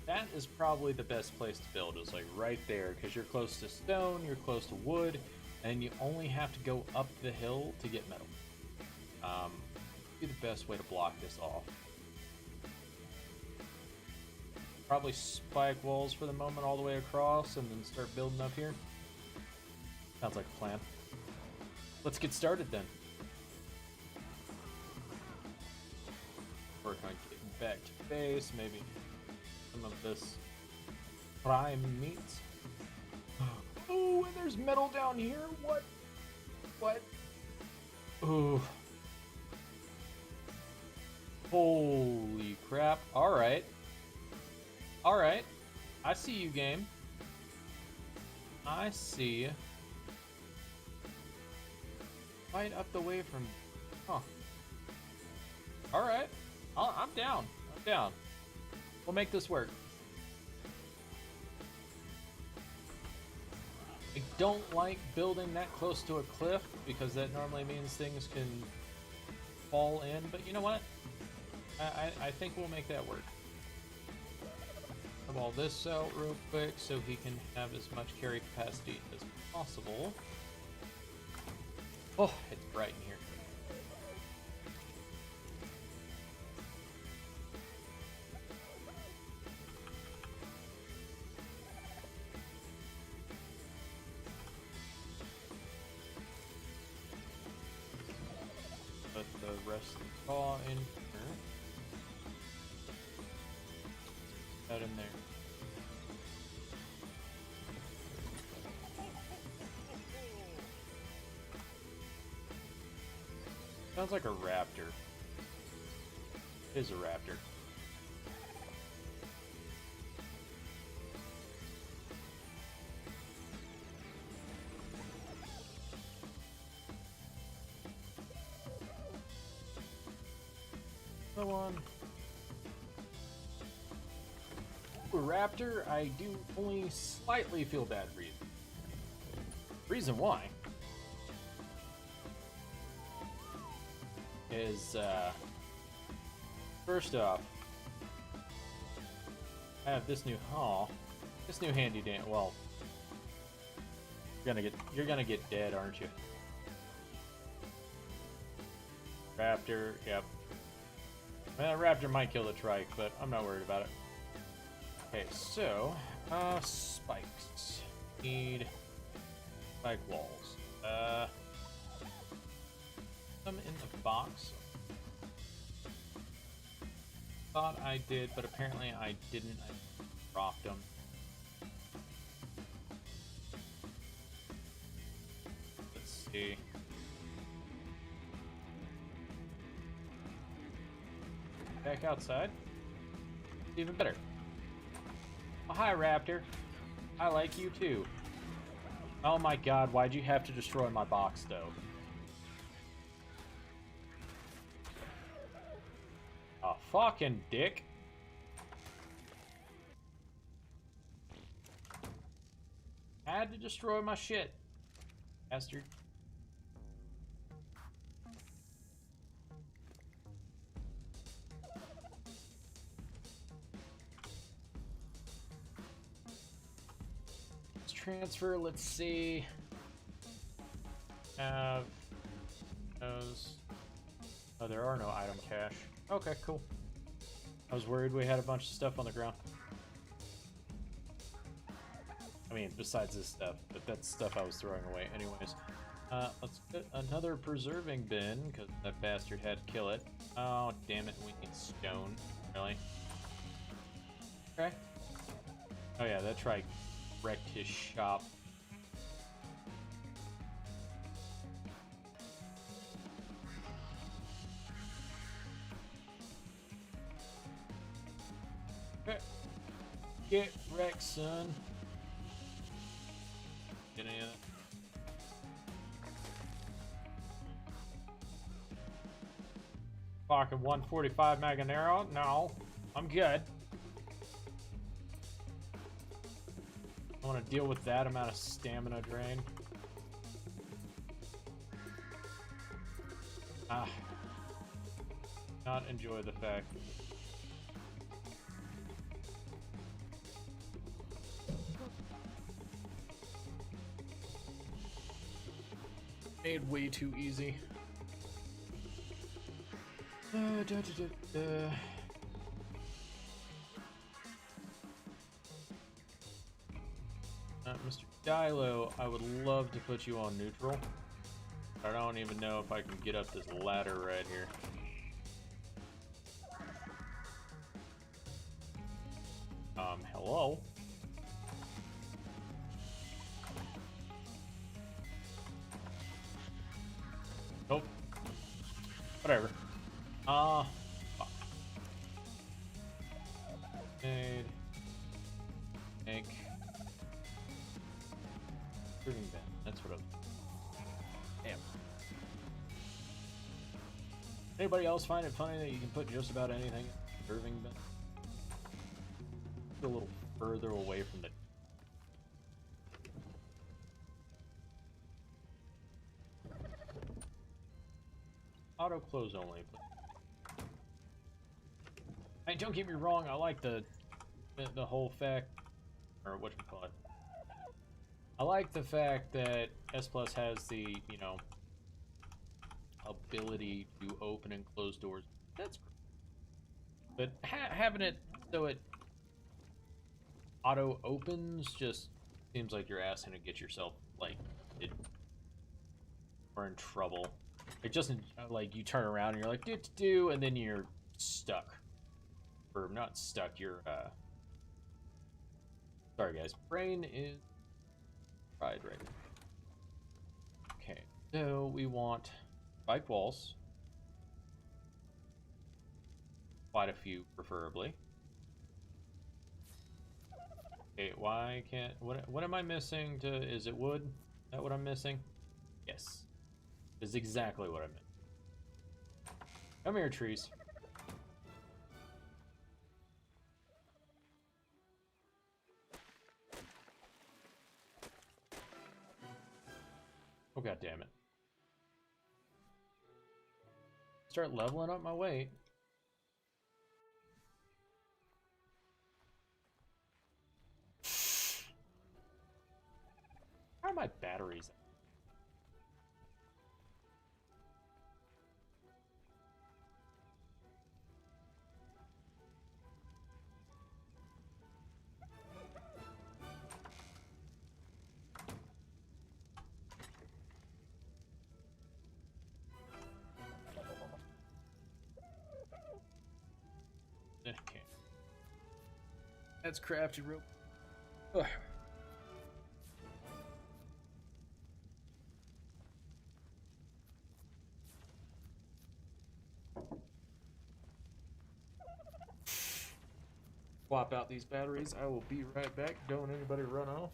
That is probably the best place to build, is like right there, because you're close to stone, you're close to wood, and you only have to go up the hill to get metal. Be the best way to block this off. Probably spike walls for the moment all the way across, and then start building up here. Sounds like a plan. Let's get started then. Work on getting back to base, maybe some of this prime meat. Oh, and there's metal down here. What? What? Ooh. Holy crap. Alright. Alright. I see you, game. I see you. Right up the way from... Huh. Alright. I'm down. I'm down. We'll make this work. I don't like building that close to a cliff because that normally means things can fall in, but you know what? I think we'll make that work. Have all this out real quick so he can have as much carry capacity as possible. Oh, it's bright in here. Put the rest of the paw in here. Out in there. Sounds like a raptor. It is a raptor. Go on. A raptor, I do only slightly feel bad for you. Reason why is, first off, I have this new handy dan. Well, you're gonna get dead, aren't you? Raptor, yep. Well, raptor might kill the trike, but I'm not worried about it. Okay, so, spikes. Need spike walls. Them in the box. Thought I did, but apparently I didn't. I dropped them. Let's see. Back outside. Even better. Oh, hi, Raptor. I like you too. Oh my god, why'd you have to destroy my box, though? A fucking dick. Had to destroy my shit, bastard. Transfer, let's see. Have those. Oh, there are no item cache. Okay, cool. I was worried we had a bunch of stuff on the ground. I mean, besides this stuff, but that's stuff I was throwing away anyways. Let's get another preserving bin, because that bastard had to kill it. Oh, damn it, we need stone. Really? Okay. Oh yeah, that trike wrecked his shop. Okay. Get wrecked, son. Get in. Fucking 145 Maganero? No, I'm good. I want to deal with that amount of stamina drain. Not enjoy the fact. Made way too easy. Mr. Dilo, I would love to put you on neutral. I don't even know if I can get up this ladder right here. Hello? Nope. Whatever. Fuck. Serving bin. That's what I'm. Damn. Anybody else find it funny that you can put just about anything in a serving bin? A little further away from the. Auto close only. Hey, don't get me wrong. I like the whole fact, or what you call it. I like the fact that S Plus has the, you know, ability to open and close doors. That's great. But having it so it auto opens just seems like you're asking to get yourself, like, or in trouble. It just, like, you turn around and you're like, do, and then you're stuck. Or not stuck, you're, sorry guys, brain is fried right now. Okay, so we want spiked walls. Quite a few, preferably. Okay, why can't, what am I missing to, is it wood? Is that what I'm missing? Yes. Is exactly what I meant. Come here, trees. Oh, god damn it. Start leveling up my weight. How are my batteries at? Okay. That's crafted rope. Ugh. Swap out these batteries. I will be right back. Don't anybody run off.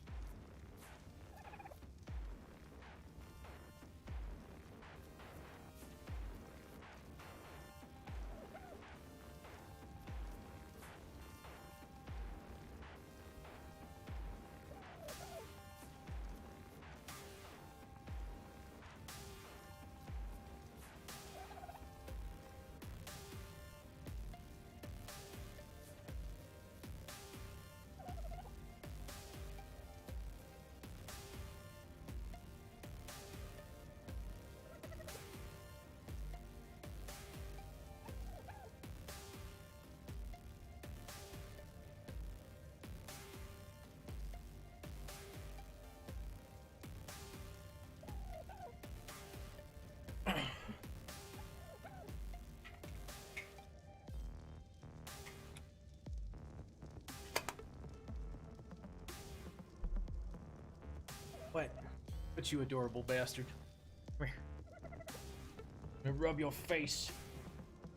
What? But you adorable bastard. Come here. I'm gonna rub your face.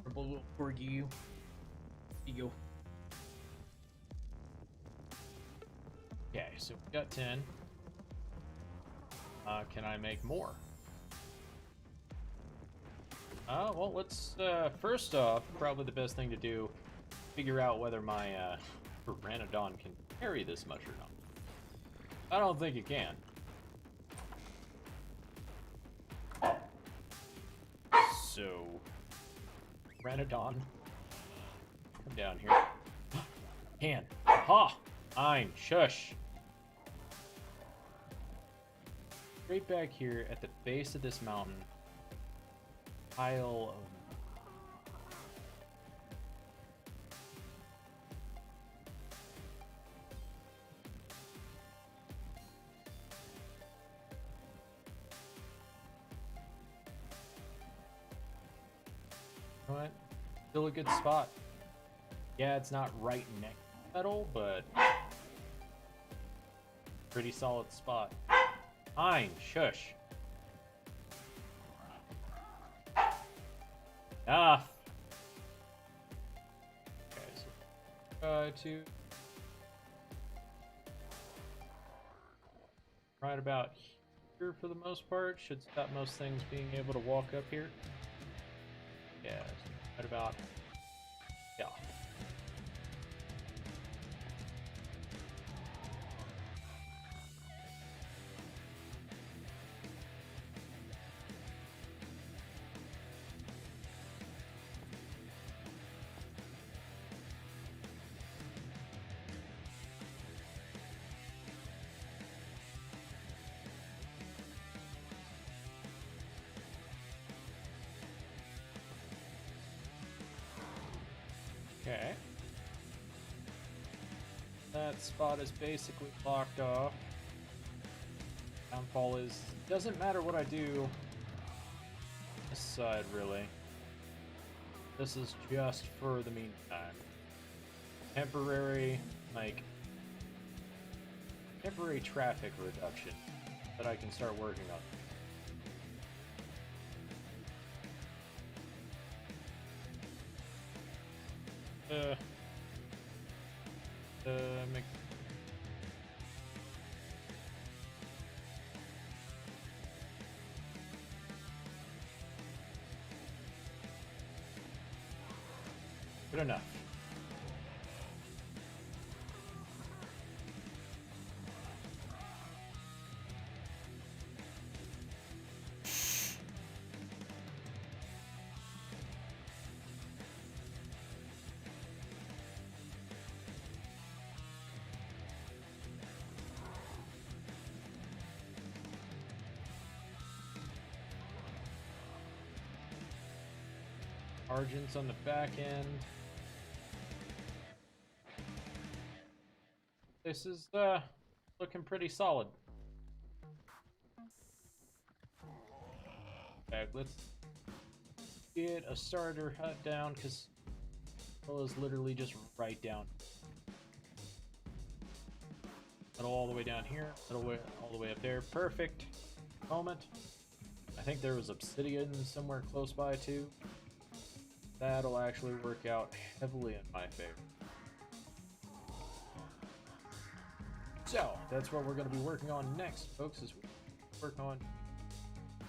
Adorable little corgi, you. Here you go. Okay, so we got 10. Can I make more? Well, let's, first off, probably the best thing to do, figure out whether my, Pteranodon can carry this much or not. I don't think it can. So, Pteranodon, come down here. Can. Ha! Fine. Shush. Right back here at the base of this mountain, pile of what? Still a good spot. Yeah, it's not right next to metal, but pretty solid spot. Fine, shush. Enough. Okay, so try to. right about here for the most part. Should stop most things being able to walk up here. Yeah, right about, yeah. Okay. That spot is basically locked off. Downfall is, doesn't matter what I do this side really. This is just for the meantime. Temporary traffic reduction that I can start working on. Make good enough. Argents on the back end. This is looking pretty solid. Okay, let's get a starter hut down because it is literally just right down. Metal all the way down here, metal all the way up there. Perfect moment. I think there was obsidian somewhere close by too. That'll actually work out heavily in my favor. So, that's what we're going to be working on next, folks, is we work on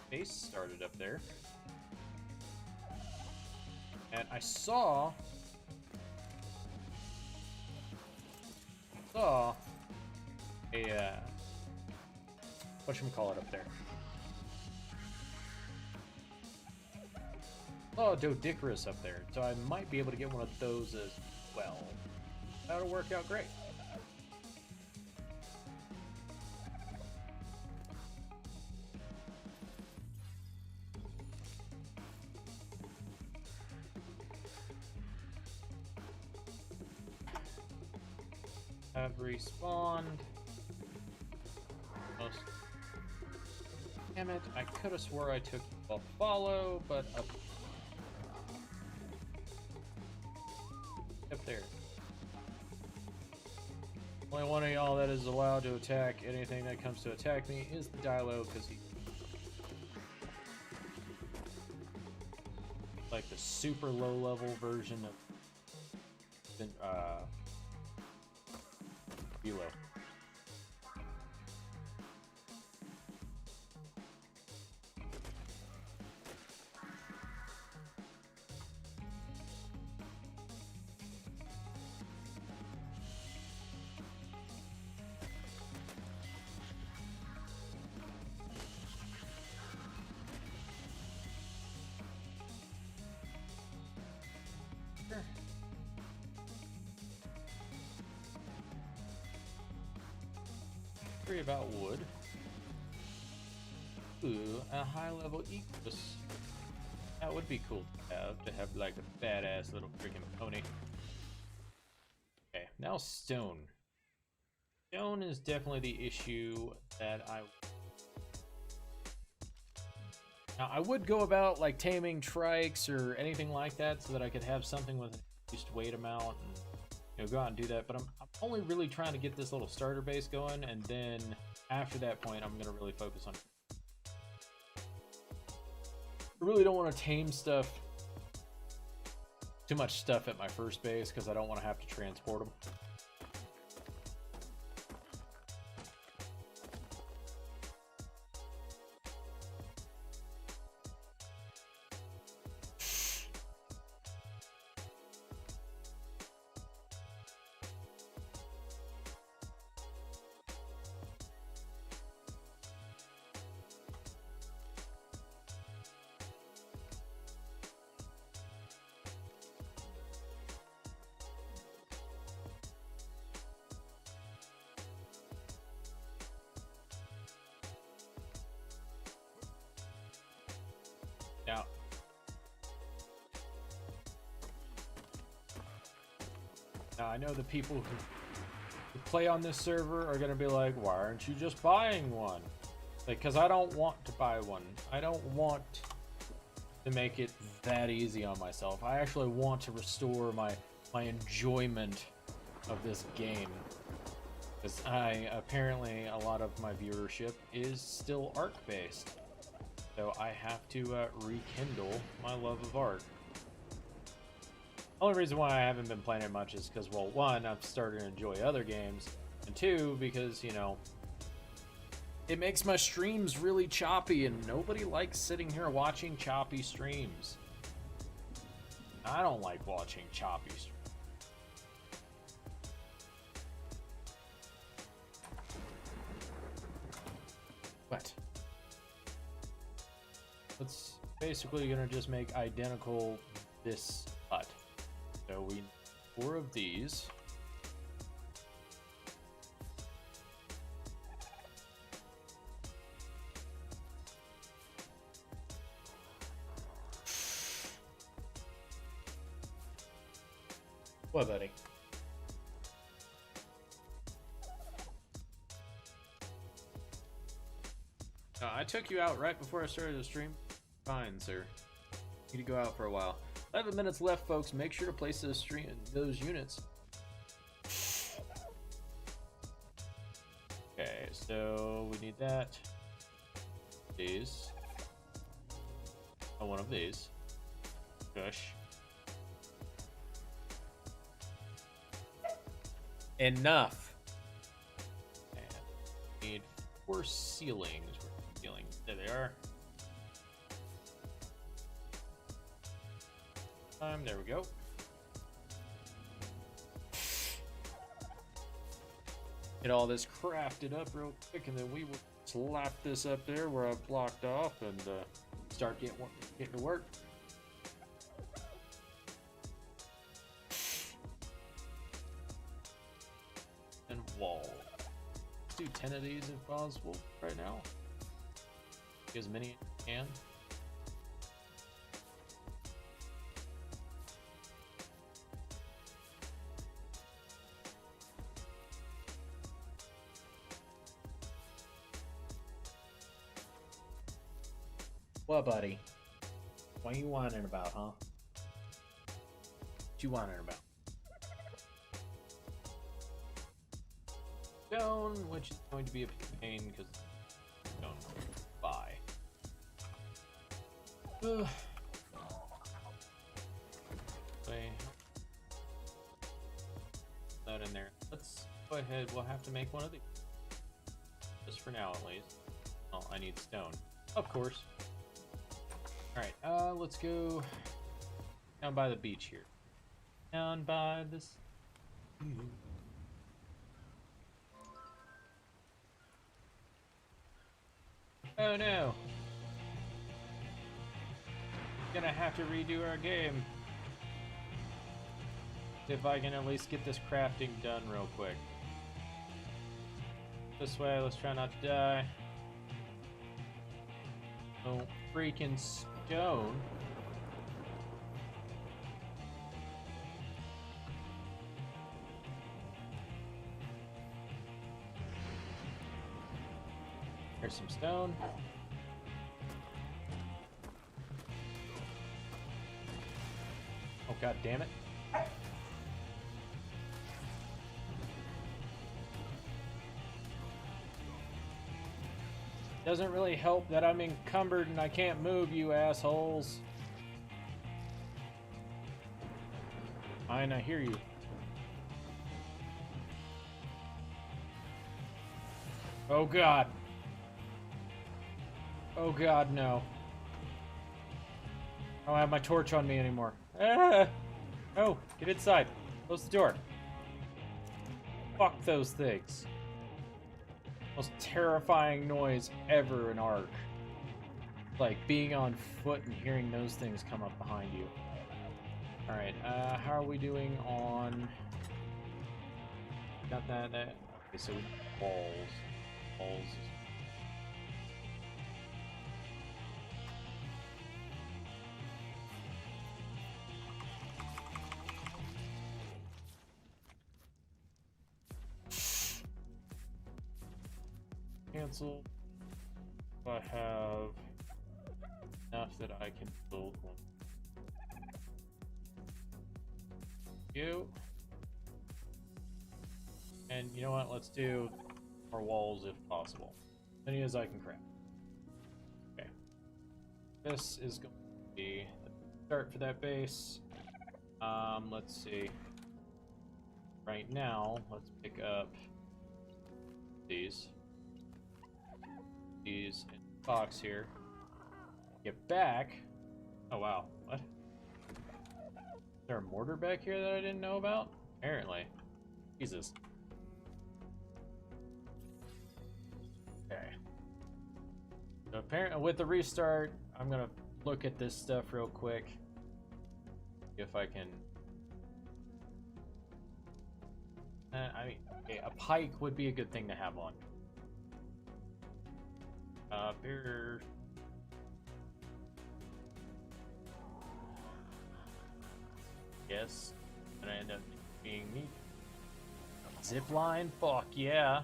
base started up there. And I saw a whatchamacallit up there. Oh, Dodicarus up there. So I might be able to get one of those as well. That'll work out great. Have respawned. Almost. Damn it, I could have swore I took a follow, but up there. Only one of y'all that is allowed to attack anything that comes to attack me is the Dilo, because he like the super low level version of Below. About wood. Ooh, a high-level Equus. That would be cool to have like a badass little freaking pony. Okay, now stone. Stone is definitely the issue that Now, I would go about like taming trikes or anything like that so that I could have something with an reduced weight amount and go out and do that, but I'm only really trying to get this little starter base going, and then after that point I'm going to really focus on I really don't want to tame too much stuff at my first base because I don't want to have to transport them. Now, I know the people who play on this server are gonna be like, why aren't you just buying one? Because I don't want to buy one. I don't want to make it that easy on myself. I actually want to restore my enjoyment of this game. Because apparently a lot of my viewership is still ARC based. So I have to rekindle my love of ARC. Only reason why I haven't been playing it much is because, well, one, I'm starting to enjoy other games, and two, because, you know, it makes my streams really choppy, and nobody likes sitting here watching choppy streams. I don't like watching choppy streams. But it's basically gonna just make identical this hut. So we need 4 of these. What, buddy? I took you out right before I started the stream. Fine, sir. Need to go out for a while. 11 minutes left, folks. Make sure to place those units. Okay, so we need that. These. Oh, one of these. Push. Enough. And need 4 ceilings. There they are. There we go. Get all this crafted up real quick, and then we will slap this up there where I've blocked off and start getting to work. And wall. Let's do 10 of these if possible right now. As many as you can. What, buddy? What are you whining about, huh? What you whining about? Stone, which is going to be a pain because stone buy. That in there. Let's go ahead. We'll have to make one of these. Just for now, at least. Oh, I need stone. Of course. Alright, let's go down by the beach here. Down by this. Oh no. Gonna have to redo our game. If I can at least get this crafting done real quick. This way, let's try not to die. Oh, freaking stone. Here's some stone. Oh, god damn it. Doesn't really help that I'm encumbered and I can't move, you assholes. Fine, I hear you. Oh god. Oh god, no. I don't have my torch on me anymore. Ah! Oh, get inside. Close the door. Fuck those things. Most terrifying noise ever in ARC. Like being on foot and hearing those things come up behind you. Alright, how are we doing on... Got that. Okay, so walls. Walls. cancel. I have enough that I can build one. You. And you know what? Let's do more walls if possible. As many as I can craft. Okay. This is going to be the start for that base. Let's see. Right now, let's pick up these in the box here. Get back. Oh wow, what? Is there a mortar back here that I didn't know about? Apparently. Jesus. Okay. So apparently with the restart, I'm gonna look at this stuff real quick. If I can. I mean, okay, a pike would be a good thing to have on. Here. Yes, gonna end up being neat. Zip line? Fuck yeah.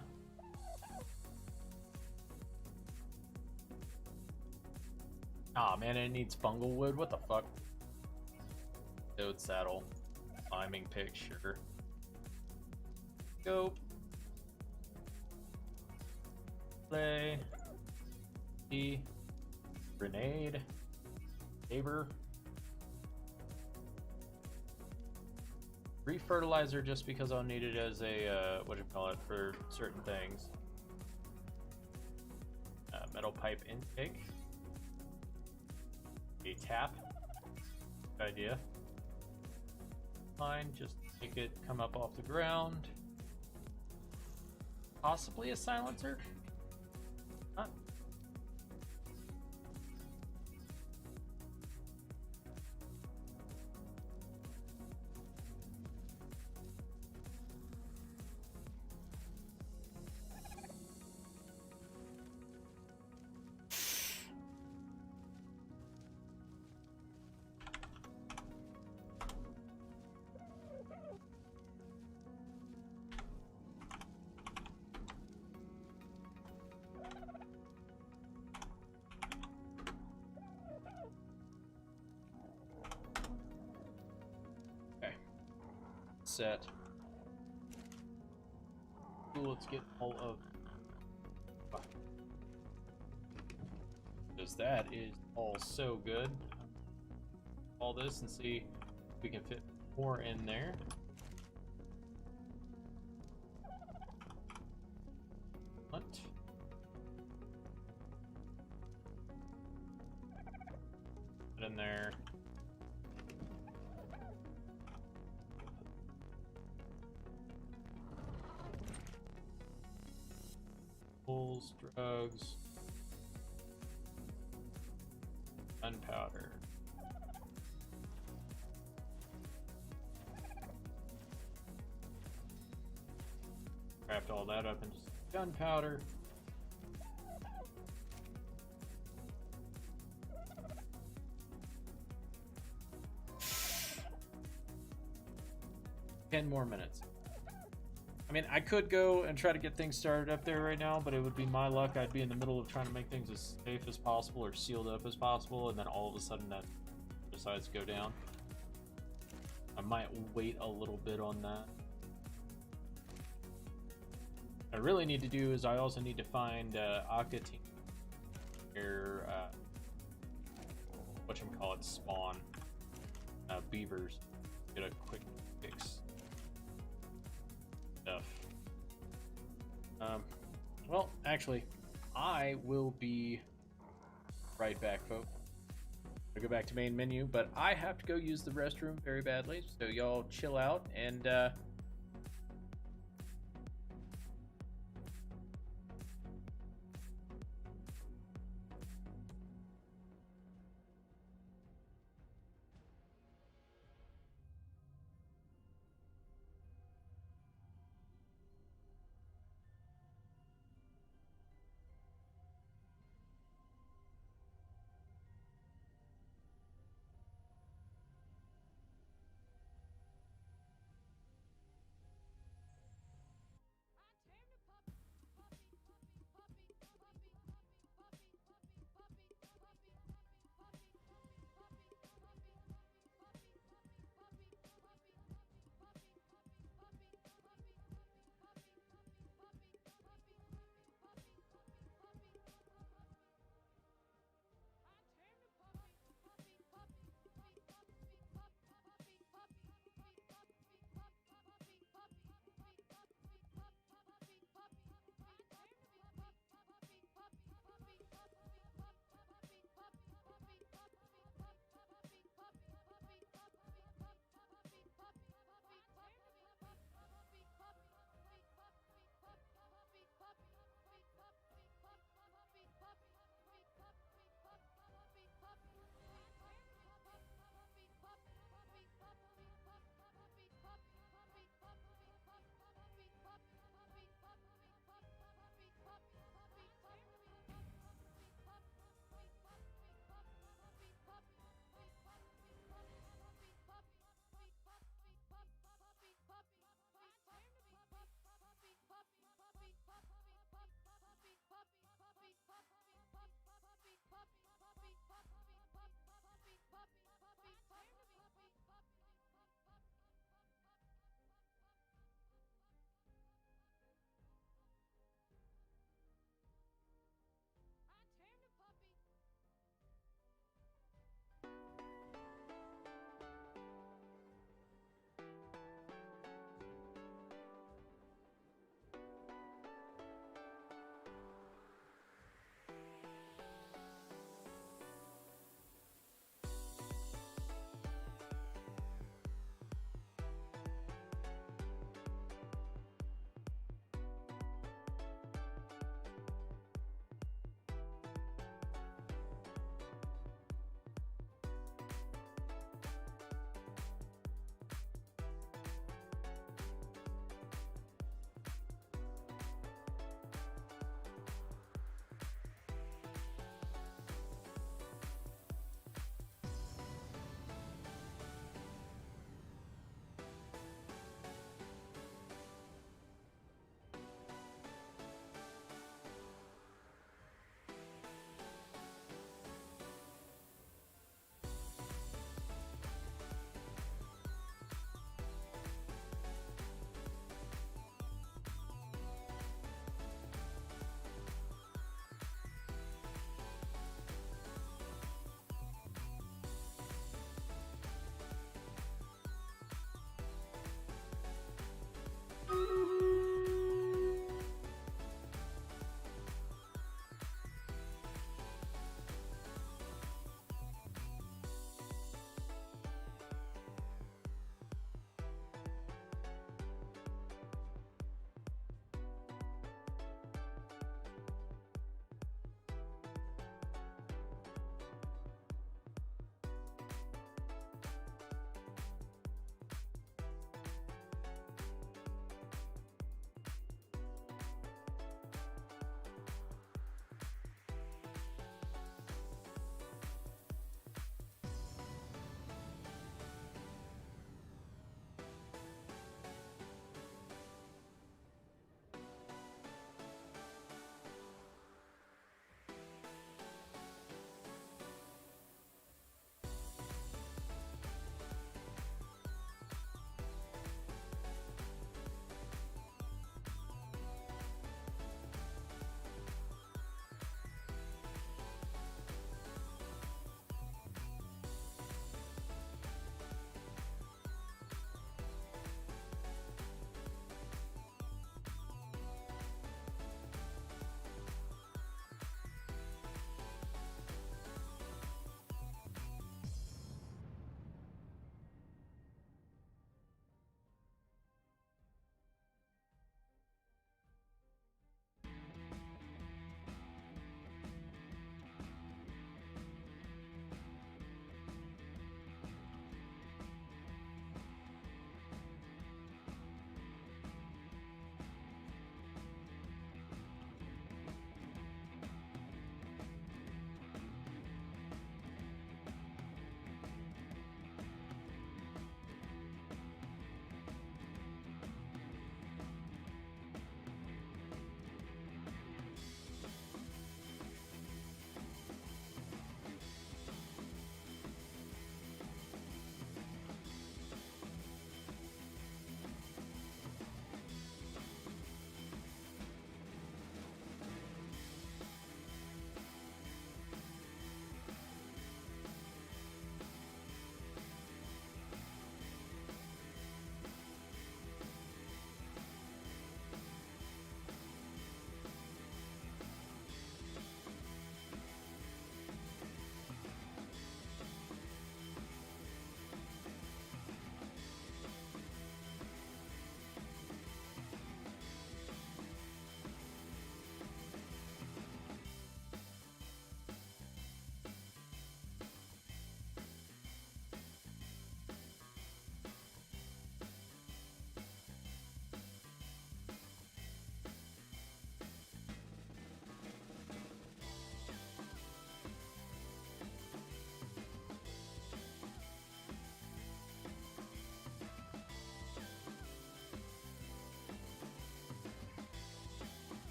Ah, man, it needs fungal wood. What the fuck? Toad saddle. Climbing picture. Go. Play. E. Grenade. Saber. Refertilizer just because I'll need it as a, what do you call it, for certain things. Metal pipe intake. A tap. Good idea. Fine, just make it come up off the ground. Possibly a silencer? Huh? Set. Cool, let's get all of because that is all so good. All this and see if we can fit more in there. What? Put in there. Pulls, drugs, gunpowder. Craft all that up into gunpowder. Ten more minutes. I mean, I could go and try to get things started up there right now, but it would be my luck. I'd be in the middle of trying to make things as safe as possible or sealed up as possible, and then all of a sudden that decides to go down. I might wait a little bit on that. What I really need to do is I also need to find Octane or whatchamacallit spawn beavers. Get a quick fix. Stuff. Well, actually, I will be right back, folks. I'll go back to main menu, but I have to go use the restroom very badly, so y'all chill out and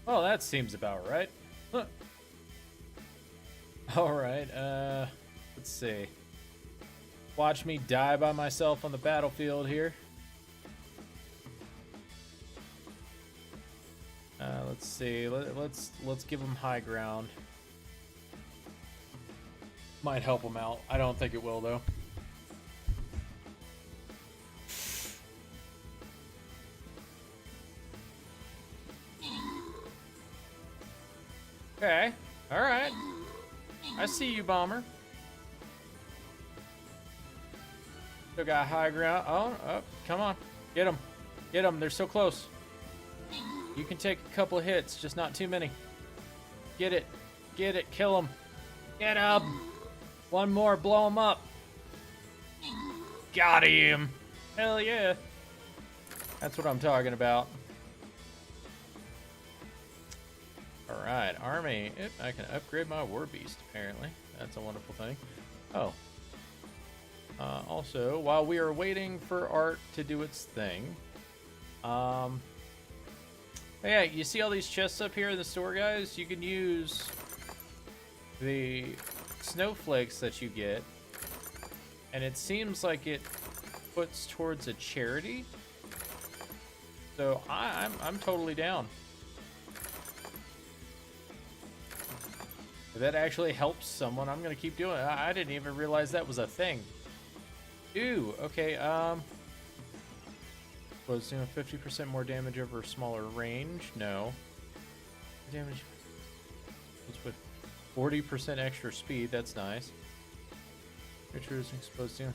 Well, that seems about right. Huh. Alright, let's see. Watch me die by myself on the battlefield here. Let's see. Let's give them high ground. Might help them out. I don't think it will though. Okay. All right. I see you, Bomber. Still got high ground. Oh, come on. Get them. Get them. They're so close. You can take a couple of hits, just not too many. Get it. Get it. Kill him. Get him. One more. Blow him up. Got him. Hell yeah. That's what I'm talking about. Alright, army. I can upgrade my war beast, apparently. That's a wonderful thing. Oh. Also, while we are waiting for art to do its thing, yeah, you see all these chests up here in the store, guys? You can use the snowflakes that you get, and it seems like it puts towards a charity. So I'm totally down. If that actually helps someone, I'm gonna keep doing it. I didn't even realize that was a thing. Ooh, okay, was doing 50% more damage over a smaller range? No. Damage. Let's put 40% extra speed, that's nice. Creatures exposed to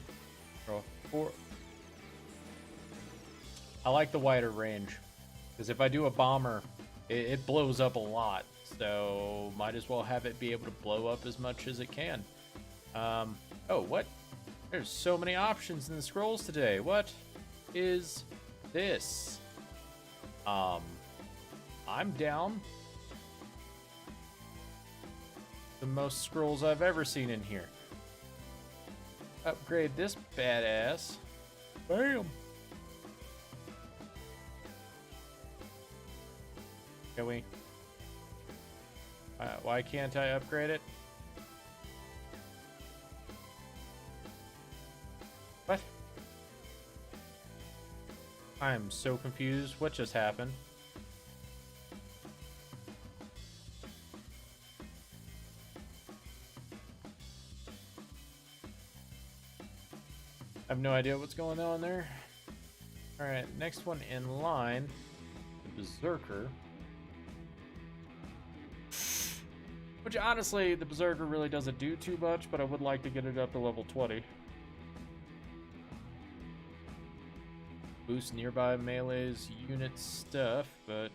four. I like the wider range. Because if I do a bomber, it blows up a lot. So might as well have it be able to blow up as much as it can. Oh, what? There's so many options in the scrolls today. What is this? I'm down. The most scrolls I've ever seen in here. Upgrade this badass. Bam. Can we? Why can't I upgrade it? What? I am so confused. What just happened? I have no idea what's going on there. Alright, next one in line, the Berserker. Which honestly, the Berserker really doesn't do too much, but I would like to get it up to level 20. Boost nearby melee's unit stuff, but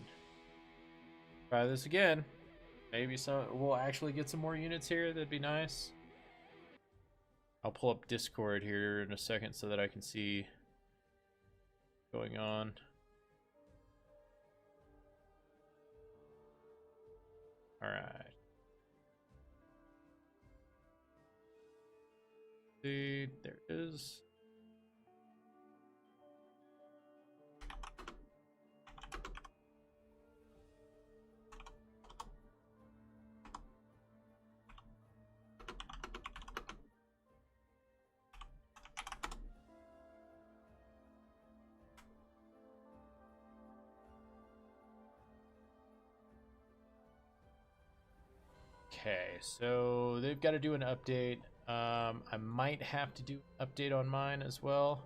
try this again. Maybe we'll actually get some more units here. That'd be nice. I'll pull up Discord here in a second so that I can see what's going on. All right. See, there it is. Okay, so they've got to do an update. I might have to do an update on mine as well.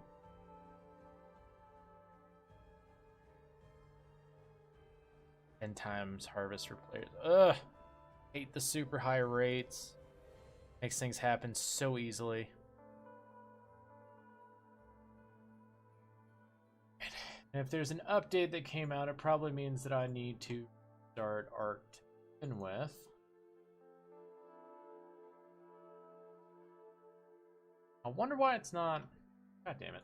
Ten times harvest for players. Ugh! Hate the super high rates. Makes things happen so easily. And if there's an update that came out, it probably means that I need to start Arc to begin with. I wonder why it's not. God damn it.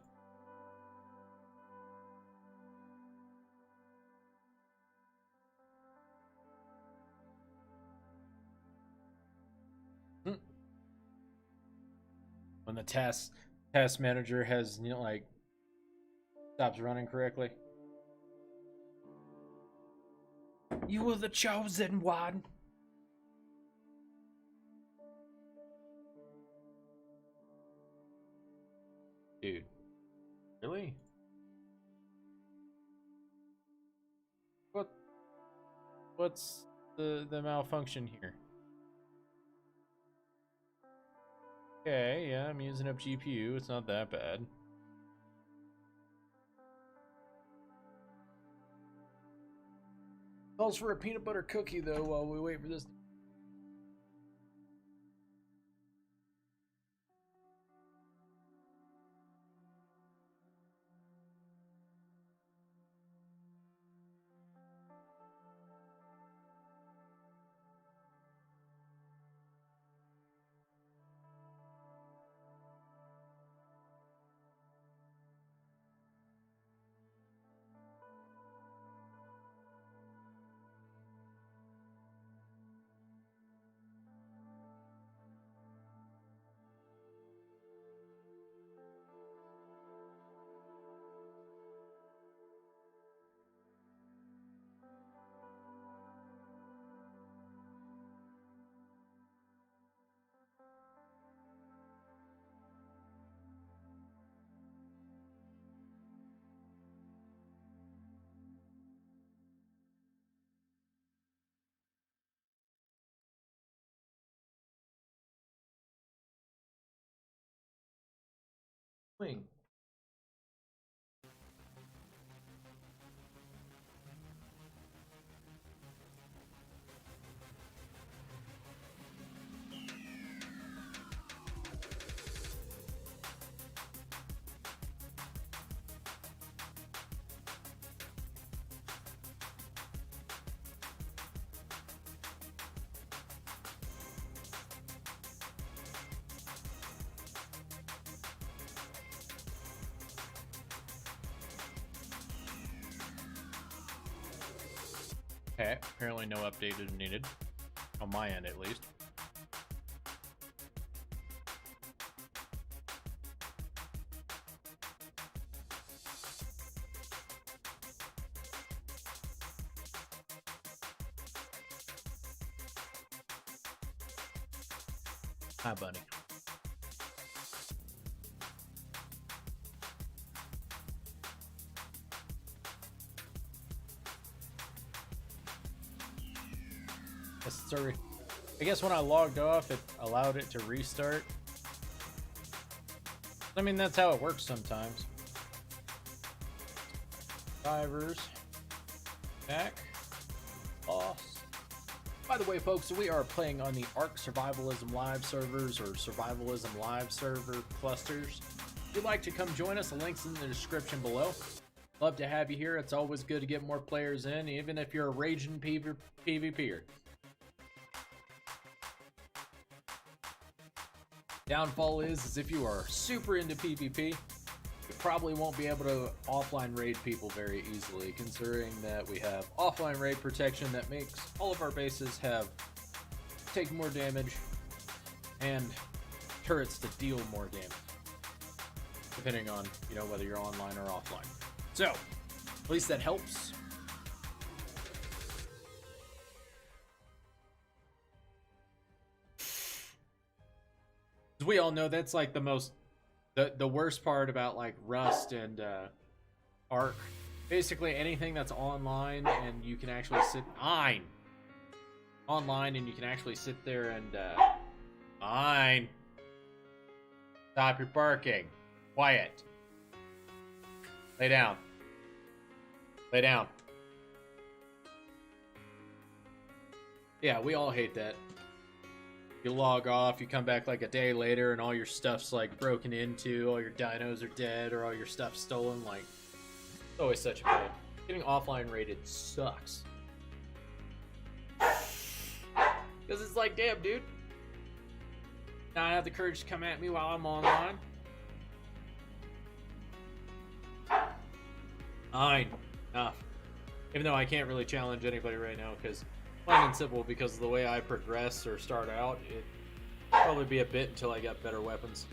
When the task manager has, you know, like, stops running correctly. You were the chosen one. Dude. Really? What's the malfunction here? Okay, yeah, I'm using up GPU. It's not that bad. Calls for a peanut butter cookie though while we wait for this. Wing. Okay, apparently no update is needed. On my end, at least. Hi, buddy. Yes, sorry. I guess when I logged off, it allowed it to restart. I mean, that's how it works sometimes. Drivers. Back. Lost. By the way, folks, we are playing on the Ark Survivalism Live servers or Survivalism Live server clusters. If you'd like to come join us, the link's in the description below. Love to have you here. It's always good to get more players in, even if you're a raging PvPer. Downfall is if you are super into PvP, you probably won't be able to offline raid people very easily, considering that we have offline raid protection that makes all of our bases take more damage and turrets to deal more damage, depending on, you know, whether you're online or offline. So, at least that helps. We all know that's like the worst part about like Rust and Ark. Basically anything that's online and you can actually online and you can actually sit there and stop your barking. Quiet. Lay down. Lay down. Yeah, we all hate that. You log off, you come back like a day later and all your stuff's like broken into, all your dinos are dead, or all your stuff's stolen. Like, it's always such a pain. Getting offline rated sucks. Because it's like, damn, dude. Now I have the courage to come at me while I'm online. Fine. Enough. Even though I can't really challenge anybody right now, because plain and simple, because of the way I progress or start out, it'd probably be a bit until I got better weapons.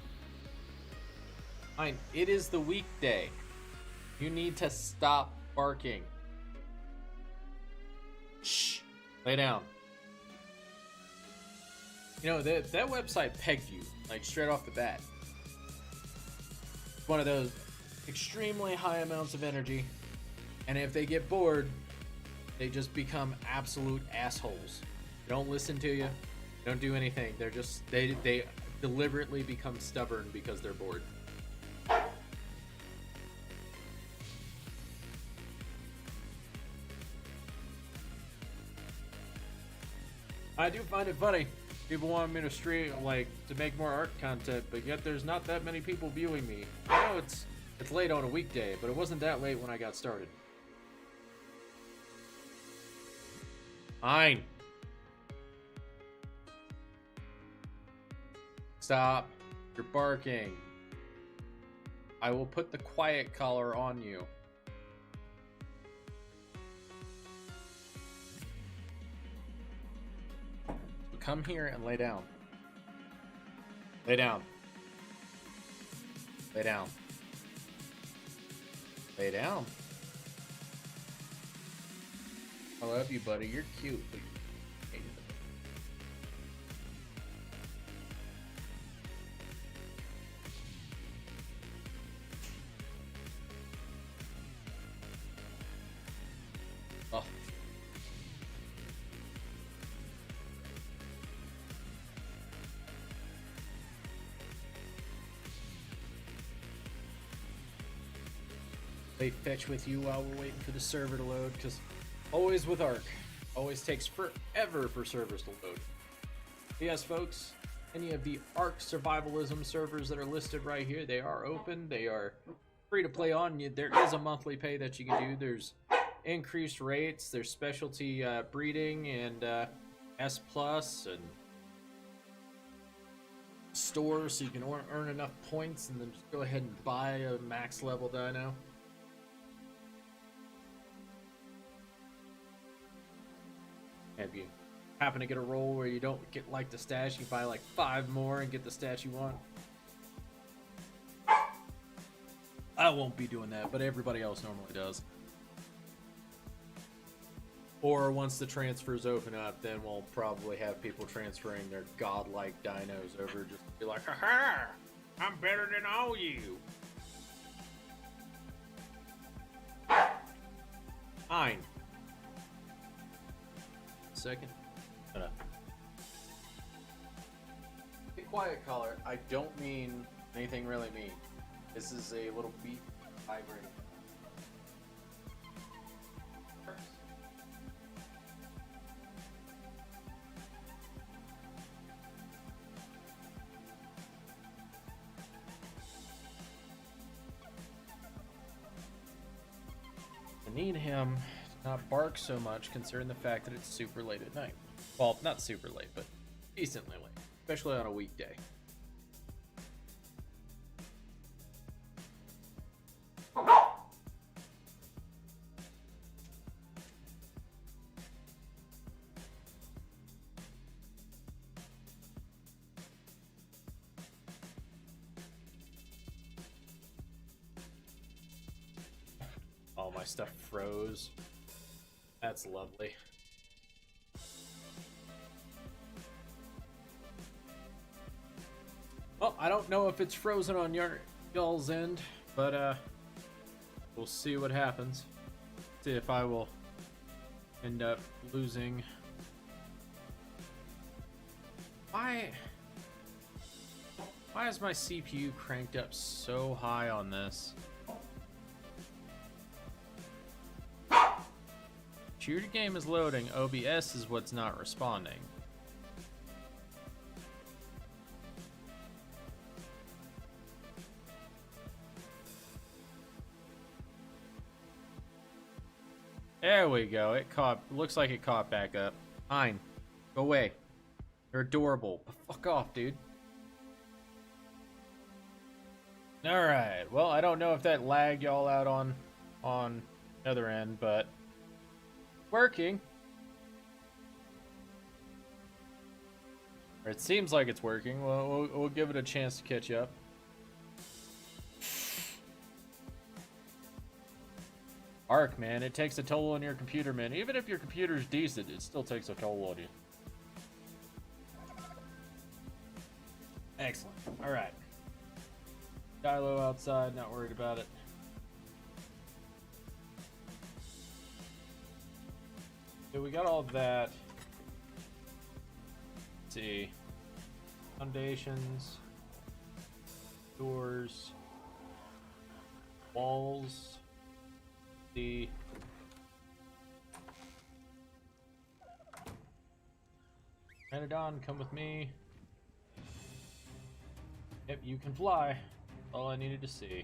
Fine, it is the weekday. You need to stop barking. Shh. Lay down. You know, that website pegged you, like, straight off the bat. One of those extremely high amounts of energy, and if they get bored, they just become absolute assholes. They don't listen to you, they don't do anything. They're just, they deliberately become stubborn because they're bored. I do find it funny. People want me to stream, like, to make more art content, but yet there's not that many people viewing me. I know it's late on a weekday, but it wasn't that late when I got started. Fine. Stop. You're barking. I will put the quiet collar on you. Come here and lay down. Lay down. Lay down. Lay down. I love you, buddy. You're cute. But you hated it. Oh. Play fetch with you while we're waiting for the server to load, because always with Ark, always takes forever for servers to load. But yes, folks, any of the Ark survivalism servers that are listed right here, they are open. They are free to play on. There is a monthly pay that you can do. There's increased rates. There's specialty breeding and S plus and stores, so you can earn enough points and then just go ahead and buy a max level dino. If you happen to get a roll where you don't get like the stash, you buy like 5 more and get the stats you want. I won't be doing that, but everybody else normally does. Or once the transfers open up, then we'll probably have people transferring their godlike dinos over just to be like, haha, I'm better than all you. Fine. Second. Be quiet, caller. I don't mean anything really mean. This is a little beep vibrating. I need him not bark so much, considering the fact that it's super late at night. Well, not super late, but decently late, especially on a weekday. All my stuff froze. That's lovely. Well, I don't know if it's frozen on y'all's end, but we'll see what happens. See if I will end up losing. Why is my CPU cranked up so high on this? Shooter game is loading. OBS is what's not responding. There we go. It caught. Looks like it caught back up. Fine. Go away. You're adorable. Fuck off, dude. All right. Well, I don't know if that lagged y'all out on the other end, but working. Or it seems like it's working. Well, we'll give it a chance to catch up. Arc, man, it takes a toll on your computer, man. Even if your computer's decent, it still takes a toll on you. Excellent. All right. Kylo outside, not worried about it. So we got all that. Let's see. Foundations. Doors. Walls. The Pteranodon, come with me. Yep, you can fly. All I needed to see.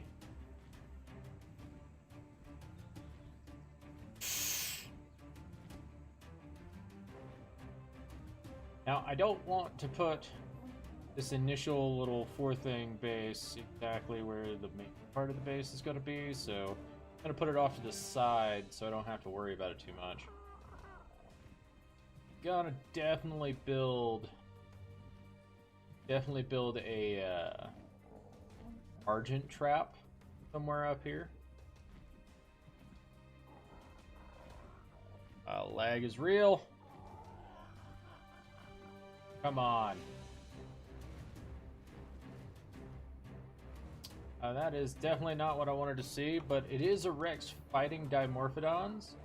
Now, I don't want to put this initial little four-thing base exactly where the main part of the base is going to be, so I'm going to put it off to the side so I don't have to worry about it too much. Gonna definitely build a Argent trap somewhere up here. Lag is real. Come on. That is definitely not what I wanted to see, but it is a Rex fighting Dimorphodons,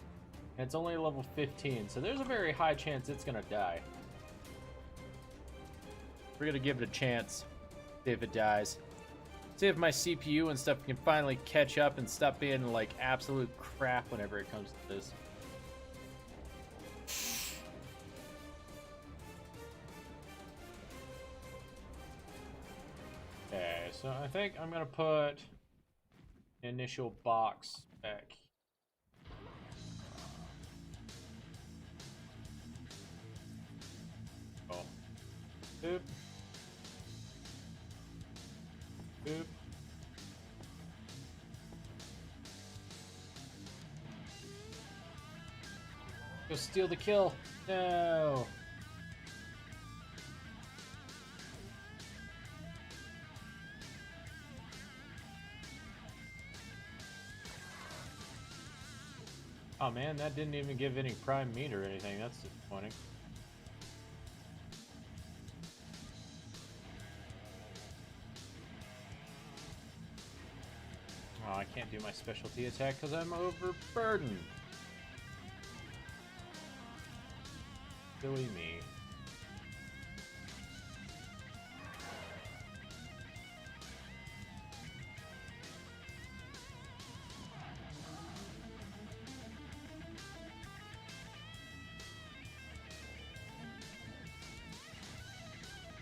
and it's only level 15, so there's a very high chance it's gonna die. We're gonna give it a chance, see if it dies. See if my CPU and stuff can finally catch up and stop being like absolute crap whenever it comes to this. Okay, so I think I'm gonna put the initial box back. Oh. Boop. Boop. Go steal the kill. No. Oh man, that didn't even give any prime meat or anything. That's disappointing. Oh, I can't do my specialty attack because I'm overburdened. Silly me.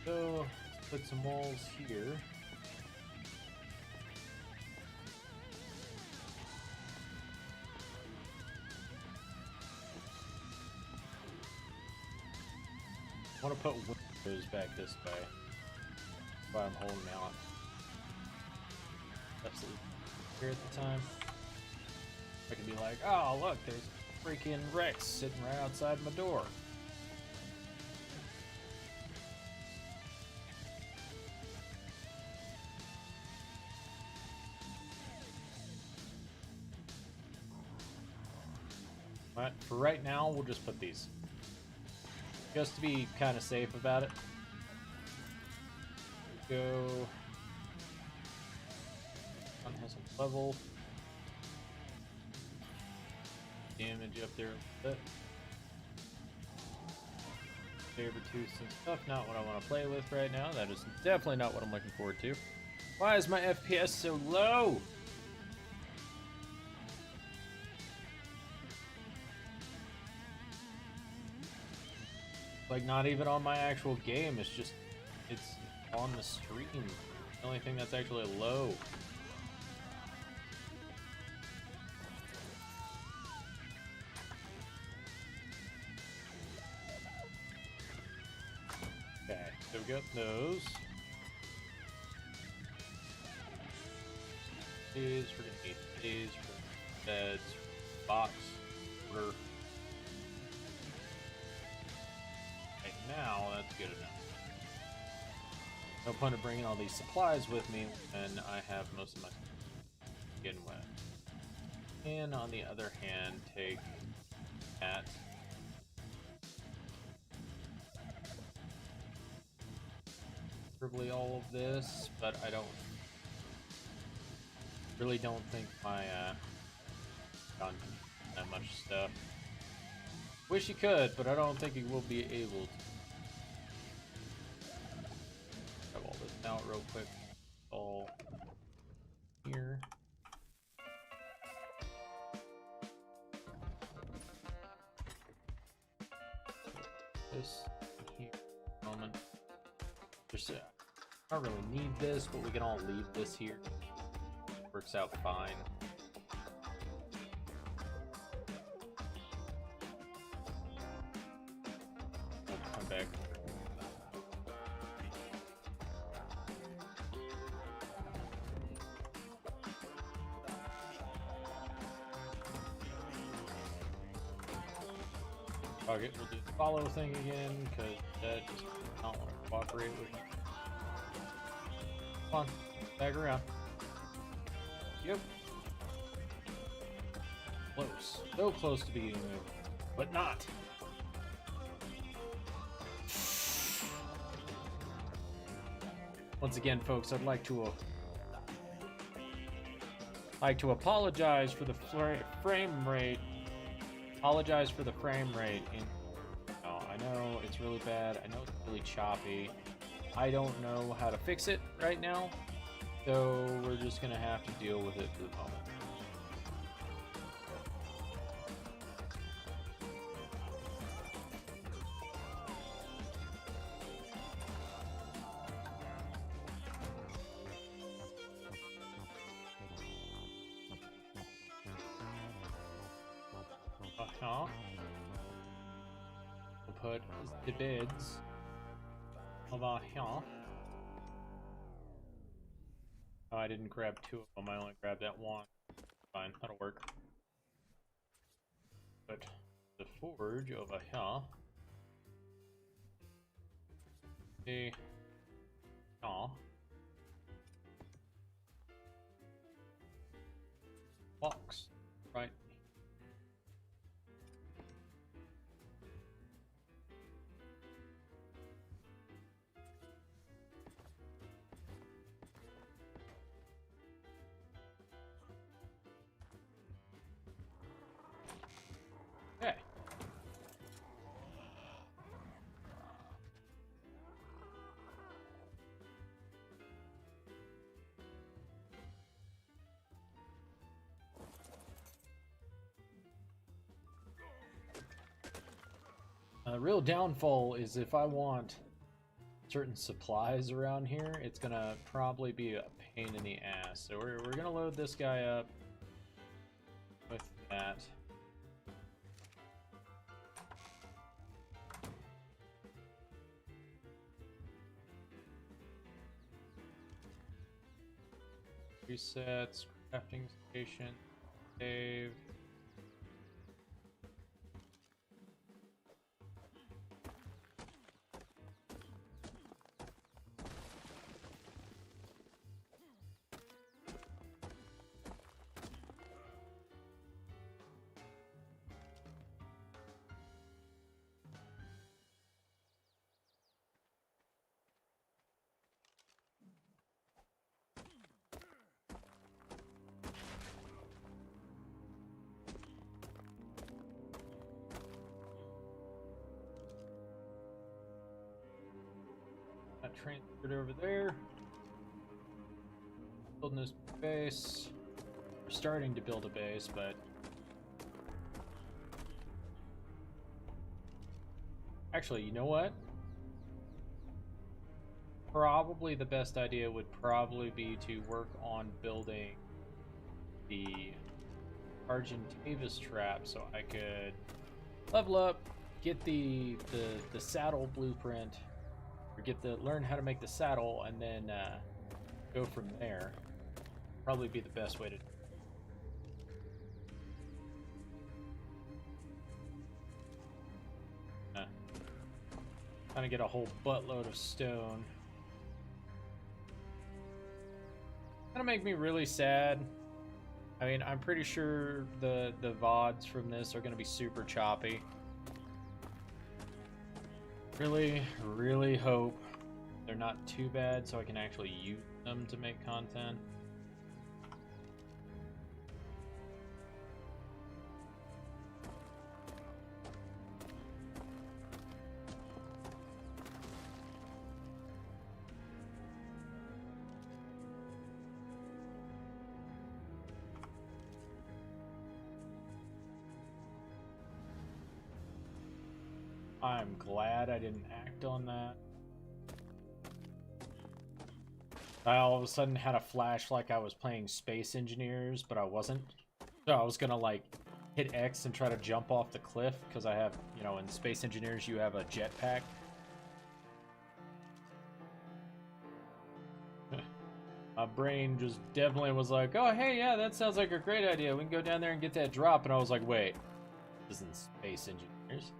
So, let's put some walls here. I want to put windows back this way. That's why I'm holding out. Absolutely here at the time. I can be like, oh look, there's a freaking Rex sitting right outside my door. But for right now, we'll just put these. Just to be kind of safe about it. Go. One has a level. Damage up there a bit. Saber tooths and stuff, not what I want to play with right now. That is definitely not what I'm looking forward to. Why is my FPS so low? Like, not even on my actual game, it's just, it's on the stream. The only thing that's actually low. Okay, so we got those. These, we're gonna need these for beds, box, order. Now, that's good enough. No point of bringing all these supplies with me, and I have most of my getting wet. And on the other hand, take that. Probably all of this, but I really don't think my gun can that much stuff. Wish he could, but I don't think he will be able to. Grab all this out real quick. All here. This here. Moment. Just I don't really need this, but we can all leave this here. Works out fine. We'll come back. Okay, we'll do the follow thing again, because that just does not want to cooperate with me. Come on, back around. Yep. Close. So close to being moved, but not. Once again, folks, I'd like to apologize for the frame rate. Apologize for the frame rate. I know it's really bad. I know it's really choppy. I don't know how to fix it right now, so we're just gonna have to deal with it for the moment. We'll put the beds over here. Oh, I didn't grab two of them. I only grabbed that one. Fine, that'll work. Put the forge over here. The box right. Okay. The real downfall is if I want certain supplies around here, it's gonna probably be a pain in the ass. So we're gonna load this guy up with that. Resets, crafting station, save. That transferred over there. Building this base. We're starting to build a base, but actually, you know what? Probably the best idea would probably be to work on building the Argentavis trap so I could level up, get the saddle blueprint, or learn how to make the saddle, and then go from there. Probably be the best way to do it. Kind of get a whole buttload of stone. Gonna make me really sad I mean, I'm pretty sure the VODs from this are going to be super choppy. Really, really hope they're not too bad so I can actually use them to make content. I'm glad I didn't act on that. I all of a sudden had a flash like I was playing Space Engineers, but I wasn't. So I was gonna like hit X and try to jump off the cliff because I have, you know, in Space Engineers you have a jetpack. My brain just definitely was like, oh hey, yeah, that sounds like a great idea. We can go down there and get that drop. And I was like, wait, this isn't Space Engineers.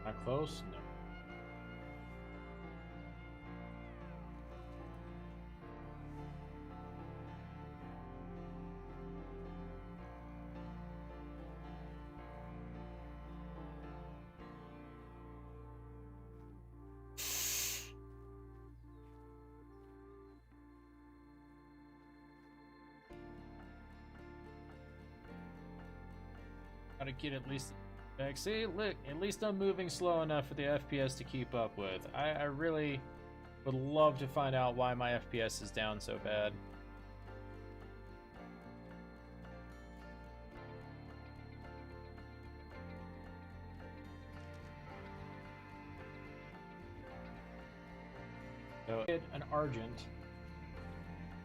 Not close? No. Gotta get at least back. See, look, at least I'm moving slow enough for the FPS to keep up with. I really would love to find out why my FPS is down so bad. So, get an Argent,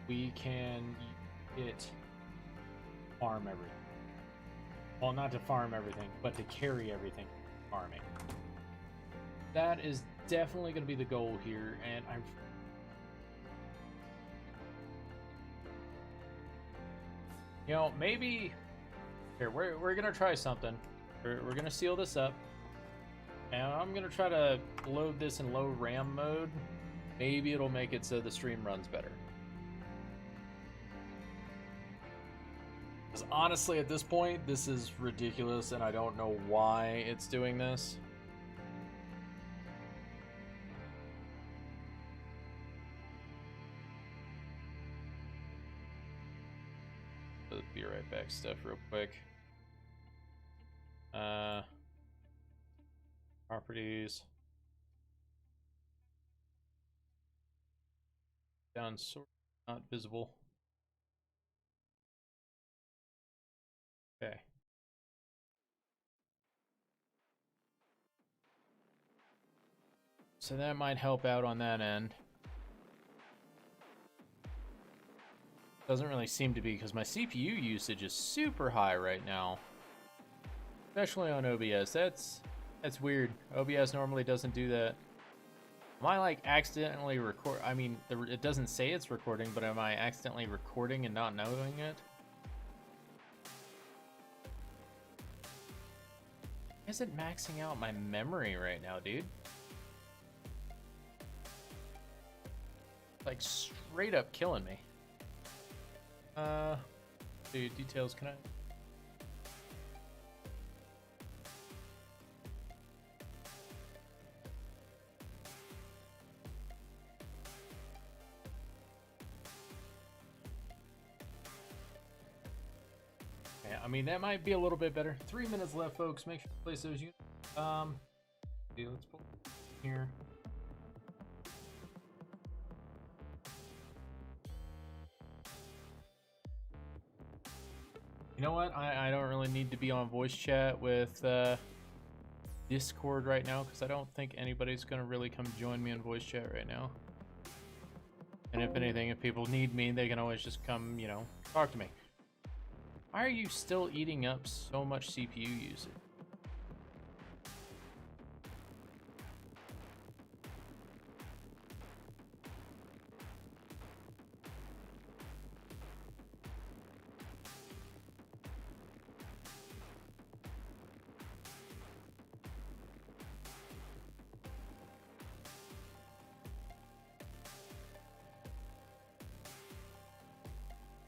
we can get farm everything. Well, not to farm everything, but to carry everything farming. That is definitely going to be the goal here, and I'm... You know, maybe... Here, we're going to try something. We're going to seal this up. And I'm going to try to load this in low RAM mode. Maybe it'll make it so the stream runs better. Because honestly, at this point, this is ridiculous, and I don't know why it's doing this. Let's be right back stuff real quick. Properties. Down sort not visible. Okay. So that might help out on that end. Doesn't really seem to be because my CPU usage is super high right now. Especially on OBS. That's weird. OBS normally doesn't do that. Am I like accidentally record? I mean, it doesn't say it's recording, but am I accidentally recording and not knowing it? Isn't maxing out my memory right now, dude? Like straight up killing me. Dude, details, can I? Yeah, I mean, that might be a little bit better. 3 minutes left, folks. Make sure to place those units. Okay, let's pull here. You know what? I don't really need to be on voice chat with Discord right now because I don't think anybody's gonna really come join me in voice chat right now. And if anything, if people need me, they can always just come, you know, talk to me. Why are you still eating up so much CPU usage?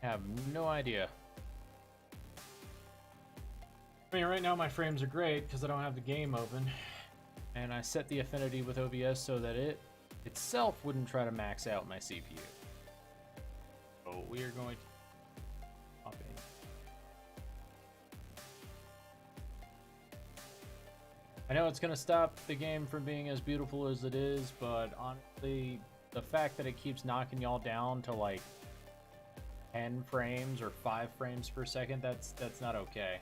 I have no idea. I mean, right now my frames are great because I don't have the game open. And I set the affinity with OBS so that it itself wouldn't try to max out my CPU. So we are going to pop in. I know it's going to stop the game from being as beautiful as it is, but honestly, the fact that it keeps knocking y'all down to like 10 frames or 5 frames per second, that's not okay.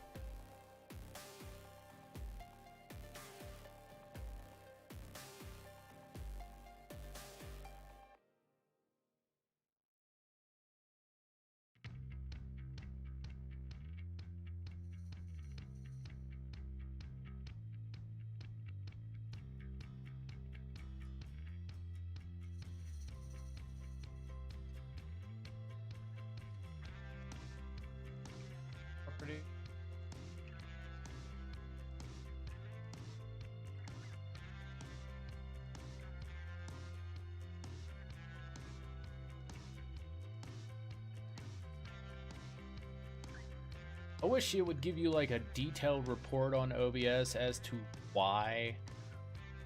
I wish it would give you like a detailed report on OBS as to why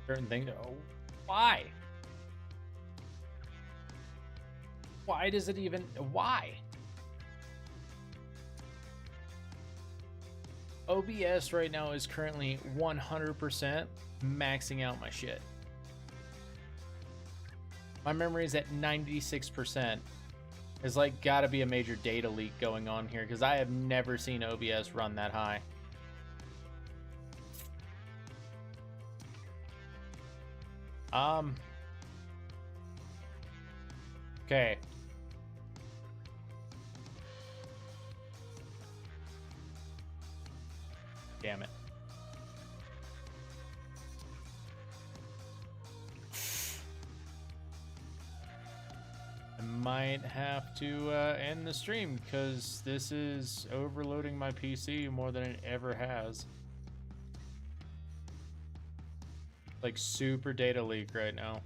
certain things. Oh, why? Why does it even? Why? OBS right now is currently 100% maxing out my shit. My memory is at 96%. There's like gotta be a major data leak going on here because I have never seen OBS run that high. Okay. Damn it. I might have to end the stream because this is overloading my PC more than it ever has. Like super data leak right now.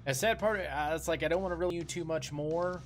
The sad part, it's like I don't want to really do too much more